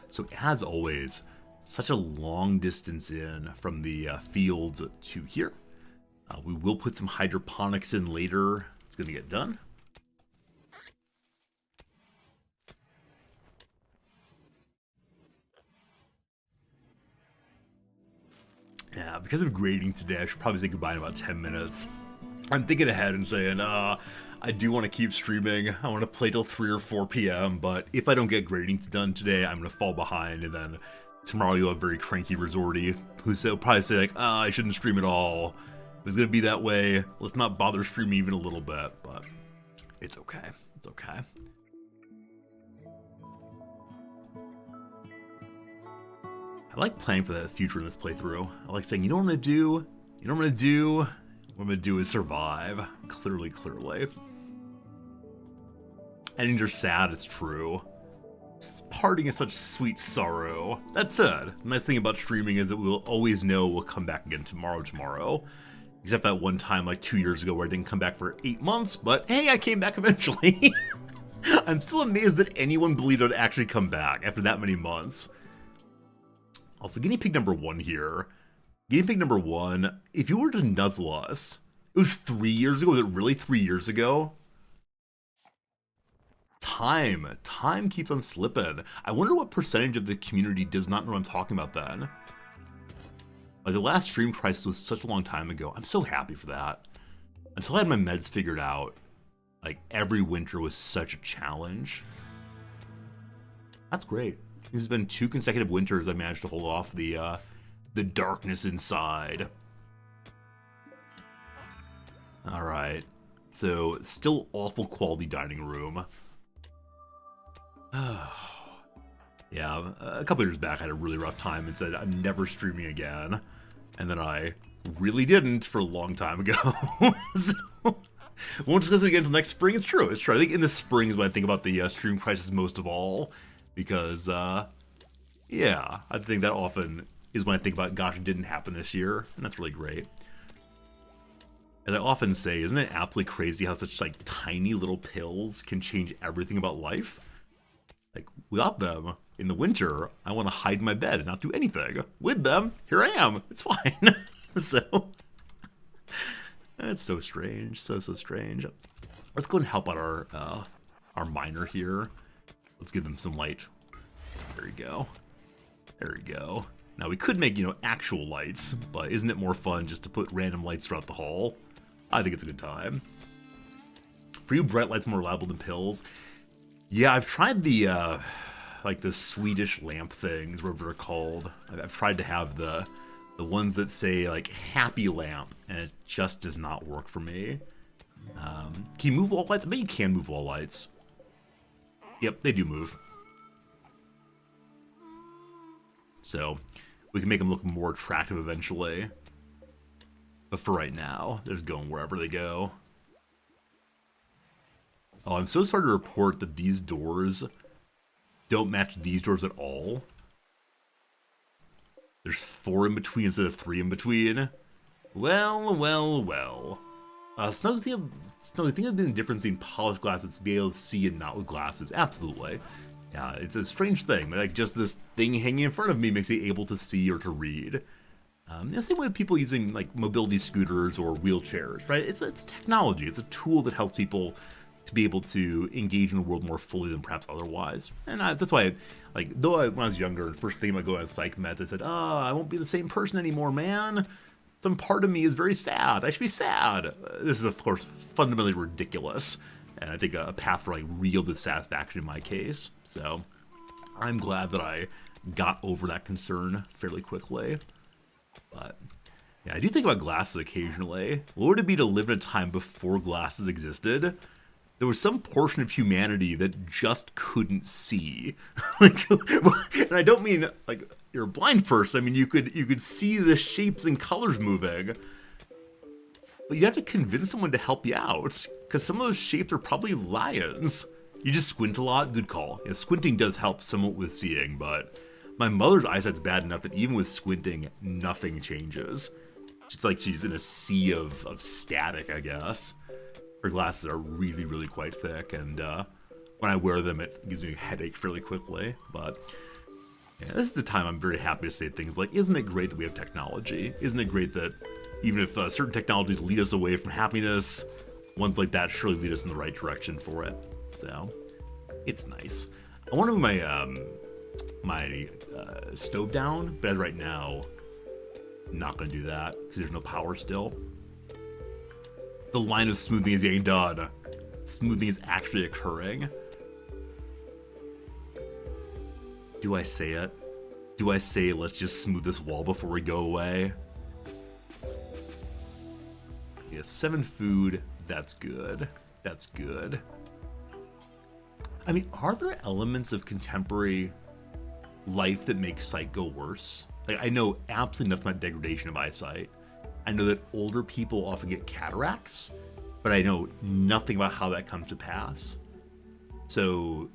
So as always, such a long distance in from the fields to here. We will put some hydroponics in later. It's gonna get done. Yeah, because of grading today, I should probably say goodbye in about 10 minutes. I'm thinking ahead and saying, I do want to keep streaming. I want to play till 3 or 4 p.m., but if I don't get grading done today, I'm going to fall behind, and then tomorrow you'll have very cranky Resorty, who'll probably say, like, I shouldn't stream at all. If it's going to be that way, let's not bother streaming even a little bit, but it's okay. It's okay. I like planning for the future in this playthrough. I like saying, you know what I'm going to do? You know what I'm going to do? What I'm going to do is survive. Clearly. Endings are sad, it's true. Parting is such sweet sorrow. That said, the nice thing about streaming is that we'll always know we'll come back again tomorrow. Except that one time like 2 years ago where I didn't come back for 8 months, but hey, I came back eventually. I'm still amazed that anyone believed I'd actually come back after that many months. Also, guinea pig number 1 here. Guinea pig number 1, if you were to nuzzle us, it was 3 years ago. Was it really 3 years ago? Time keeps on slipping. I wonder what percentage of the community does not know what I'm talking about then. Like, the last stream crisis was such a long time ago. I'm so happy for that. Until I had my meds figured out, like, every winter was such a challenge. That's great. This has been 2 consecutive winters I managed to hold off the darkness inside. Alright. So, still awful quality dining room. Yeah, a couple years back I had a really rough time and said I'm never streaming again. And then I really didn't for a long time ago. So, won't discuss it again until next spring. It's true. I think in the spring is when I think about the stream crisis most of all. Because, yeah, I think that often is when I think about, gosh, it didn't happen this year. And that's really great. As I often say, isn't it absolutely crazy how such, like, tiny little pills can change everything about life? Like, without them, in the winter, I want to hide in my bed and not do anything. With them, here I am. It's fine. So, it's so strange. So strange. Let's go and help out our miner here. Let's give them some light. There we go. There we go. Now, we could make, actual lights, but isn't it more fun just to put random lights throughout the hall? I think it's a good time. For you, bright lights more reliable than pills. Yeah, I've tried the, like the Swedish lamp things, whatever they're called. I've tried to have the ones that say, like, happy lamp, and it just does not work for me. Can you move wall lights? I bet you can move wall lights. Yep, they do move. So we can make them look more attractive eventually. But for right now, they're just going wherever they go. Oh, I'm so sorry to report that these doors don't match these doors at all. There's 4 in between instead of 3 in between. Well, well, well. Snug, think of the difference between polished glasses to be able to see and not with glasses. Absolutely. Yeah, it's a strange thing. Like, just this thing hanging in front of me makes me able to see or to read. The same way with people using, like, mobility scooters or wheelchairs, right? It's technology. It's a tool that helps people to be able to engage in the world more fully than perhaps otherwise. And that's why, when I was younger, the first thing about going on psych meds, I said, oh, I won't be the same person anymore, man. Some part of me is very sad. I should be sad. This is, of course, fundamentally ridiculous. And I think a path for, real dissatisfaction in my case. So I'm glad that I got over that concern fairly quickly. But yeah, I do think about glasses occasionally. What would it be to live in a time before glasses existed? There was some portion of humanity that just couldn't see. And I don't mean you're a blind person. I mean you could see the shapes and colors moving. But you have to convince someone to help you out, because some of those shapes are probably lions. You just squint a lot, good call. Yeah, squinting does help somewhat with seeing, but my mother's eyesight's bad enough that even with squinting, nothing changes. It's like she's in a sea of static, I guess. Her glasses are really, really quite thick, and when I wear them, it gives me a headache fairly quickly. But yeah, this is the time I'm very happy to say things like, isn't it great that we have technology? Isn't it great that even if certain technologies lead us away from happiness, ones like that surely lead us in the right direction for it. So it's nice. I want to move my stove down, but as right now, I'm not going to do that because there's no power still. The line of smoothing is getting done. Smoothing is actually occurring. Do I say it? Do I say let's just smooth this wall before we go away? We have 7 food. That's good. That's good. I mean, are there elements of contemporary life that make sight go worse? I know absolutely nothing about degradation of eyesight. I know that older people often get cataracts, but I know nothing about how that comes to pass. So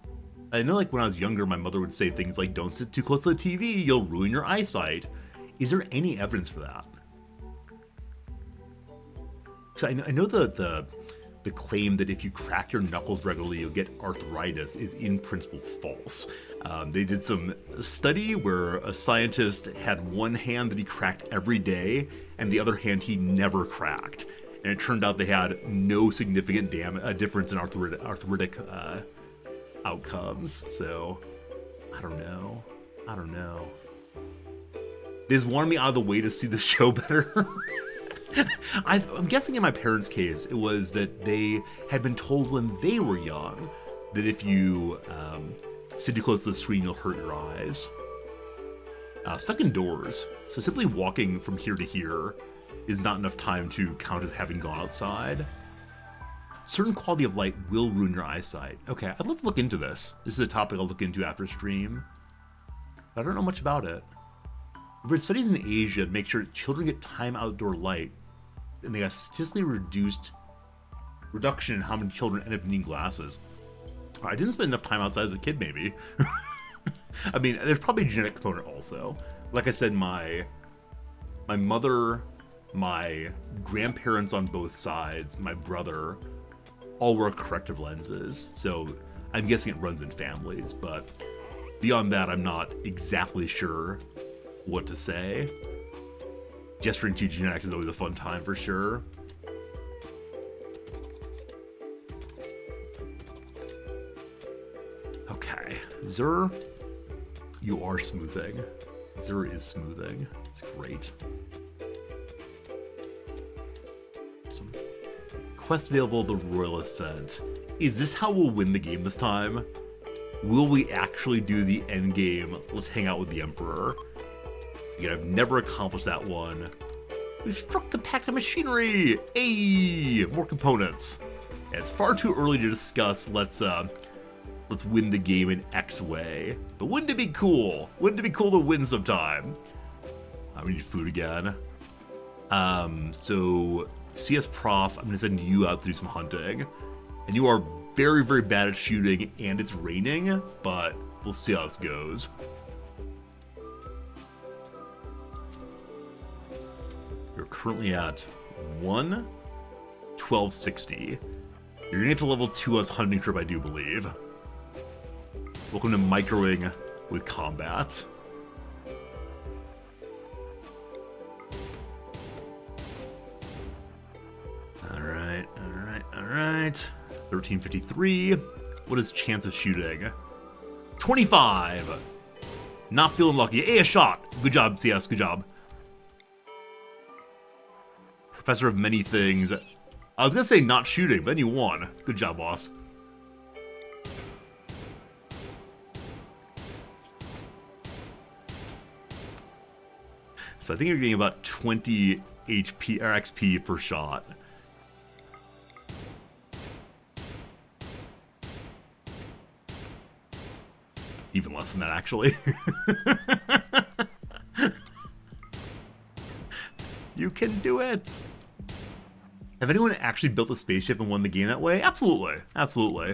I know when I was younger, my mother would say things like, don't sit too close to the TV, you'll ruin your eyesight. Is there any evidence for that? Because I know the claim that if you crack your knuckles regularly, you'll get arthritis is in principle false. They did some study where a scientist had one hand that he cracked every day and the other hand he never cracked. And it turned out they had no significant difference in arthritic outcomes. So, I don't know. They just wanted me out of the way to see the show better. I'm guessing in my parents' case, it was that they had been told when they were young that if you sit too close to the screen, you'll hurt your eyes. Stuck indoors, so simply walking from here to here is not enough time to count as having gone outside. Certain quality of light will ruin your eyesight. Okay, I'd love to look into this. This is a topic I'll look into after stream. But I don't know much about it. I've read studies in Asia to make sure children get time outdoor light, and they got statistically reduction in how many children end up needing glasses. I didn't spend enough time outside as a kid, maybe. I mean, there's probably a genetic component also. Like I said, my mother, my grandparents on both sides, my brother, all wear corrective lenses. So I'm guessing it runs in families, but beyond that, I'm not exactly sure what to say. Gesturing to genetics is always a fun time for sure. Okay, Zur, you are smoothing. Zur is smoothing. It's great. Some quest available, the Royal Ascent. Is this how we'll win the game this time? Will we actually do the end game? Let's hang out with the Emperor. Again, I've never accomplished that one. We've struck the pack of machinery! Ayy! More components. Yeah, it's far too early to discuss. Let's let's win the game in X way. But wouldn't it be cool? Wouldn't it be cool to win sometime? We need food again. So CS Prof, I'm gonna send you out to do some hunting. And you are very, very bad at shooting, and it's raining, but we'll see how this goes. You're currently at 1260. You're gonna have to level 2 on this hunting trip, I do believe. Welcome to microing with combat. Alright. 1353. What is chance of shooting? 25! Not feeling lucky. Hey, a shot! Good job, CS, good job. Professor of many things. I was gonna say not shooting, but then you won. Good job, boss. So I think you're getting about 20 HP or XP per shot. Even less than that, actually. You can do it! Have anyone actually built a spaceship and won the game that way? Absolutely. Absolutely.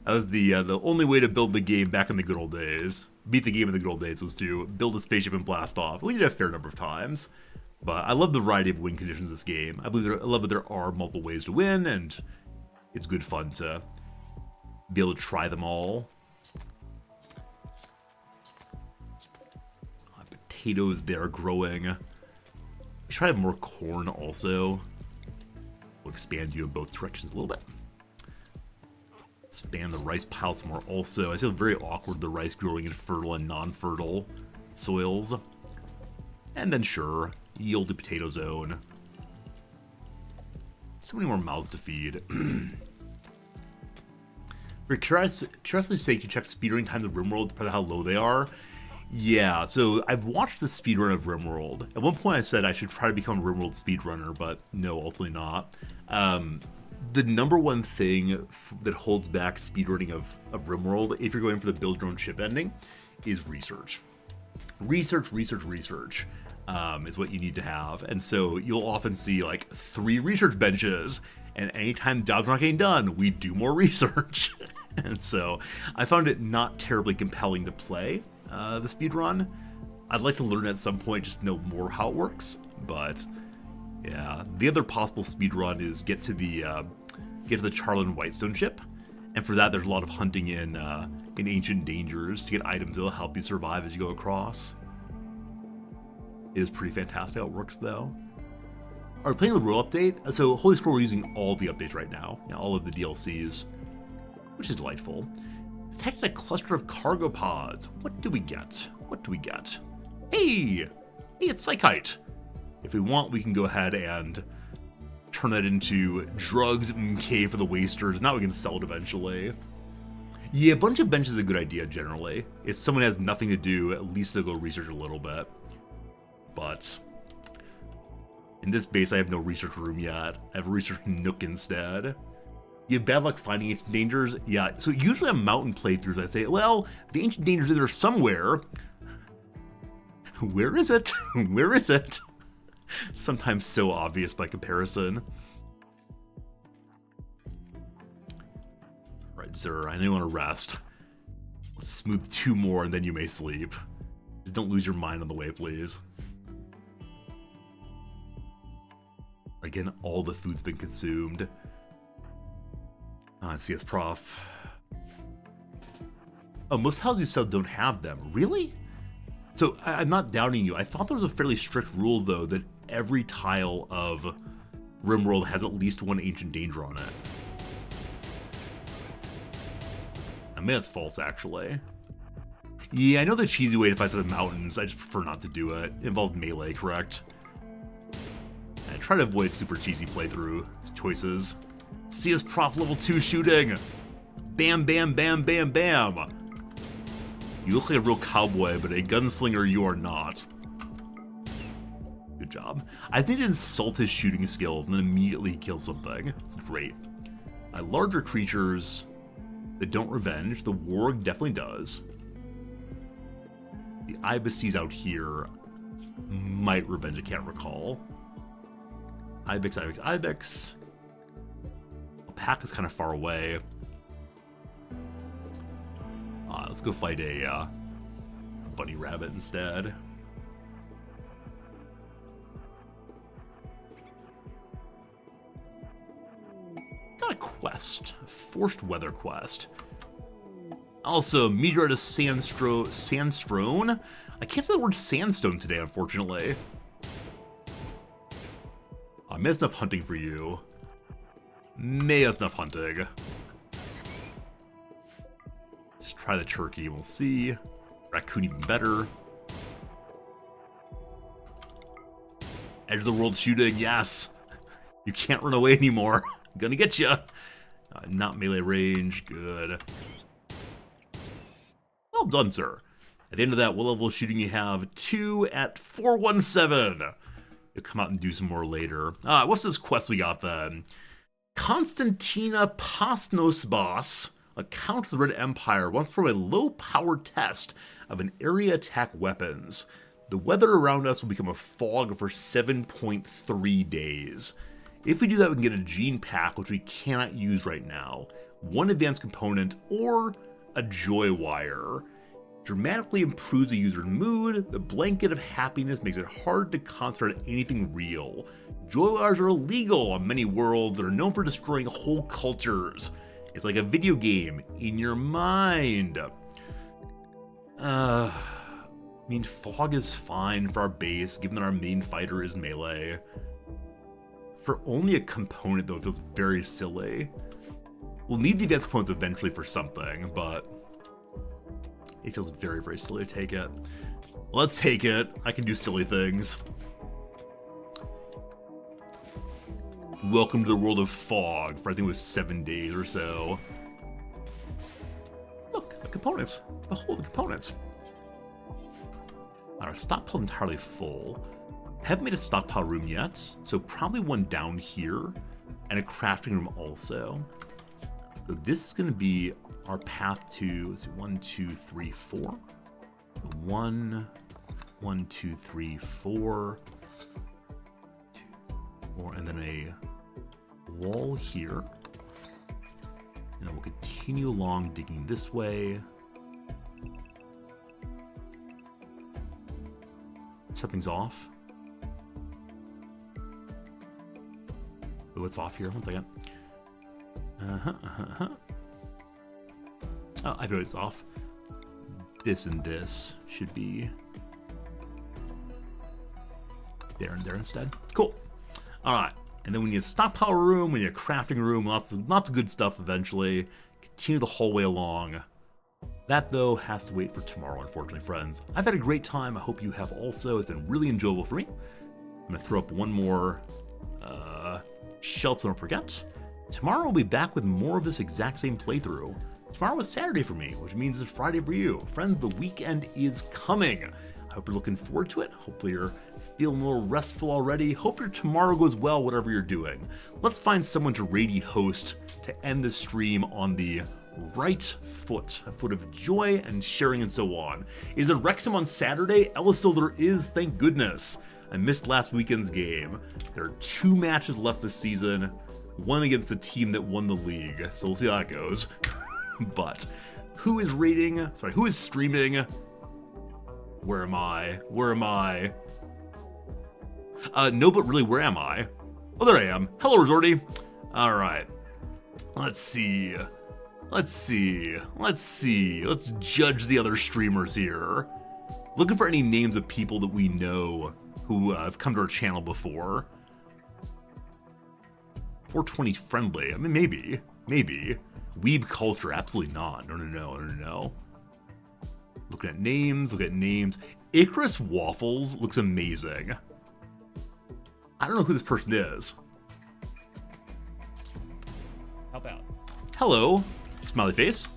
That was the only way to build the game back in the good old days. Beat the game in the good old days was to build a spaceship and blast off. We did it a fair number of times. But I love the variety of win conditions in this game. I love that there are multiple ways to win, and it's good fun to be able to try them all. Potatoes there growing. We try to have more corn also. We'll expand you in both directions a little bit. Expand the rice pile some more also. I feel very awkward the rice growing in fertile and non-fertile soils. And then sure, yield the potato zone. So many more mouths to feed. For curiosity's sake, you check speedrunning times of Rimworld depending on how low they are. Yeah, so I've watched the speedrun of Rimworld. At one point I said I should try to become a Rimworld speedrunner, but no, ultimately not. The number one thing that holds back speedrunning of Rimworld, if you're going for the build your own ship ending, is research. Research is what you need to have. And so you'll often see like 3 research benches, and anytime jobs are not getting done, we do more research. And so I found it not terribly compelling to play the speedrun. I'd like to learn at some point, just know more how it works. But yeah, the other possible speedrun is get to the Charlin Whitestone ship, and for that there's a lot of hunting in Ancient Dangers to get items that'll help you survive as you go across. It is pretty fantastic how it works though. Alright, playing the Royal update. So Holy Scroll, we're using all the updates right now, all of the DLCs, which is delightful. Detected a cluster of cargo pods. What do we get? Hey, it's Psychite. If we want, we can go ahead and turn that into drugs MK for the wasters. Now we can sell it eventually. Yeah, a bunch of benches is a good idea generally. If someone has nothing to do, at least they'll go research a little bit. But in this base, I have no research room yet. I have a research nook instead. You have bad luck finding Ancient Dangers? Yeah, so usually on mountain playthroughs, I say, well, the Ancient Dangers are there somewhere. Where is it? Where is it? Sometimes so obvious by comparison. Alright, sir, I know you want to rest. Let's smooth 2 more and then you may sleep. Just don't lose your mind on the way, please. Again, all the food's been consumed. CS Prof. Oh, most houses you sell don't have them. Really? So, I'm not doubting you. I thought there was a fairly strict rule, though, that every tile of Rimworld has at least 1 Ancient Danger on it. I mean, that's false, actually. Yeah, I know the cheesy way to fight the mountains. I just prefer not to do it. It involves melee, correct? I try to avoid super cheesy playthrough choices. CS Prof level 2 shooting. Bam, bam, bam, bam, bam. You look like a real cowboy, but a gunslinger you are not. Good job. I think to insult his shooting skills and then immediately kill something. It's great. Larger creatures. They don't revenge. The warg definitely does. The ibises out here might revenge. I can't recall. Ibex, Ibex, Ibex. Alpaca's kind of far away. Let's go fight a bunny rabbit instead. Got a quest. A forced weather quest. Also, Meteorite Sandstone. I can't say the word sandstone today, unfortunately. I missed enough hunting for you. May have enough hunting. Just try the turkey, we'll see. Raccoon even better. Edge of the world shooting, yes. You can't run away anymore. Gonna get you. Not melee range, good. Well done, sir. At the end of that, what level of shooting you have? 2 at 417. You'll come out and do some more later. What's this quest we got then? Constantina Pasnosbos, a Count of the Red Empire, wants to perform a low-power test of an area attack weapons. The weather around us will become a fog for 7.3 days. If we do that, we can get a gene pack, which we cannot use right now, one advanced component, or a joy wire. Dramatically improves the user's mood. The blanket of happiness makes it hard to concentrate on anything real. Joy wires are illegal on many worlds and are known for destroying whole cultures. It's like a video game in your mind. I mean, fog is fine for our base, given that our main fighter is melee. For only a component, though, it feels very silly. We'll need the advanced components eventually for something, but it feels very, very silly to take it. Let's take it. I can do silly things. Welcome to the world of fog for I think it was 7 days or so. Look, the components. Behold the components. Our stockpile's entirely full. Haven't made a stockpile room yet, so probably one down here, and a crafting room also. So this is going to be our path to, let's see, 1, 2, 3, 4. 1, 1, 2, 3, 4. 2, 4, and then a wall here. And then we'll continue along digging this way. Something's off. Oh, it's off here. 1 second. Oh, I know it's off. This and this should be there and there instead. Cool. All right. And then we need a stockpile room, we need a crafting room, lots of good stuff eventually. Continue the hallway along. That, though, has to wait for tomorrow, unfortunately, friends. I've had a great time. I hope you have also. It's been really enjoyable for me. I'm going to throw up one more shelf so I don't forget. Tomorrow we'll be back with more of this exact same playthrough. Tomorrow is Saturday for me, which means it's Friday for you. Friends, the weekend is coming. I hope you're looking forward to it. Hopefully you're feeling a little restful already. Hope your tomorrow goes well, whatever you're doing. Let's find someone to raid host to end the stream on the right foot. A foot of joy and sharing and so on. Is it Wrexham on Saturday? Ellisville there is, thank goodness. I missed last weekend's game. There are 2 matches left this season. One against the team that won the league. So we'll see how that goes. But who is raiding? Sorry, who is streaming? Where am I? Where am I? No, but really, where am I? Oh, there I am. Hello, Resorty. All right. Let's see. Let's see. Let's see. Let's judge the other streamers here. Looking for any names of people that we know who have come to our channel before. 420 friendly. I mean, maybe. Maybe. Weeb culture. Absolutely not. No. Looking at names. Look at names. Icarus Waffles looks amazing. I don't know who this person is. Help out. Hello. Smiley face.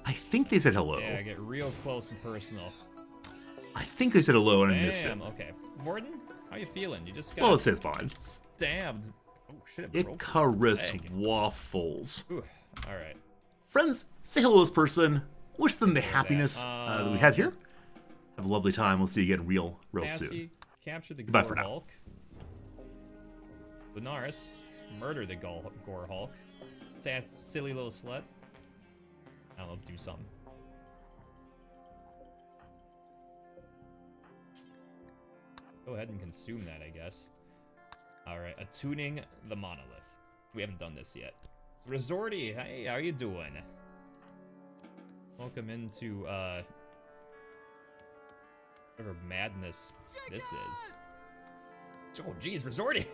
I think they said hello. Yeah, get real close and personal. think they said hello and I missed it. Damn, okay. Morden, how you feeling? You just got Well, let's say it's fine. stabbed. Oh, shit, it broke Icarus leg. Waffles. Ooh, alright. Friends, say hello to this person. Wish them the happiness that we had here. Have a lovely time. We'll see you again real soon. Passy, capture the Goodbye Gore for now. Hulk. Lunaris, murder the Gore Hulk. Sass, silly little slut. I don't know, do something. Go ahead and consume that, I guess. Alright, attuning the monolith. We haven't done this yet. Resorty, hey, how you doing? Welcome into, whatever madness this is. Oh, geez, Resorty!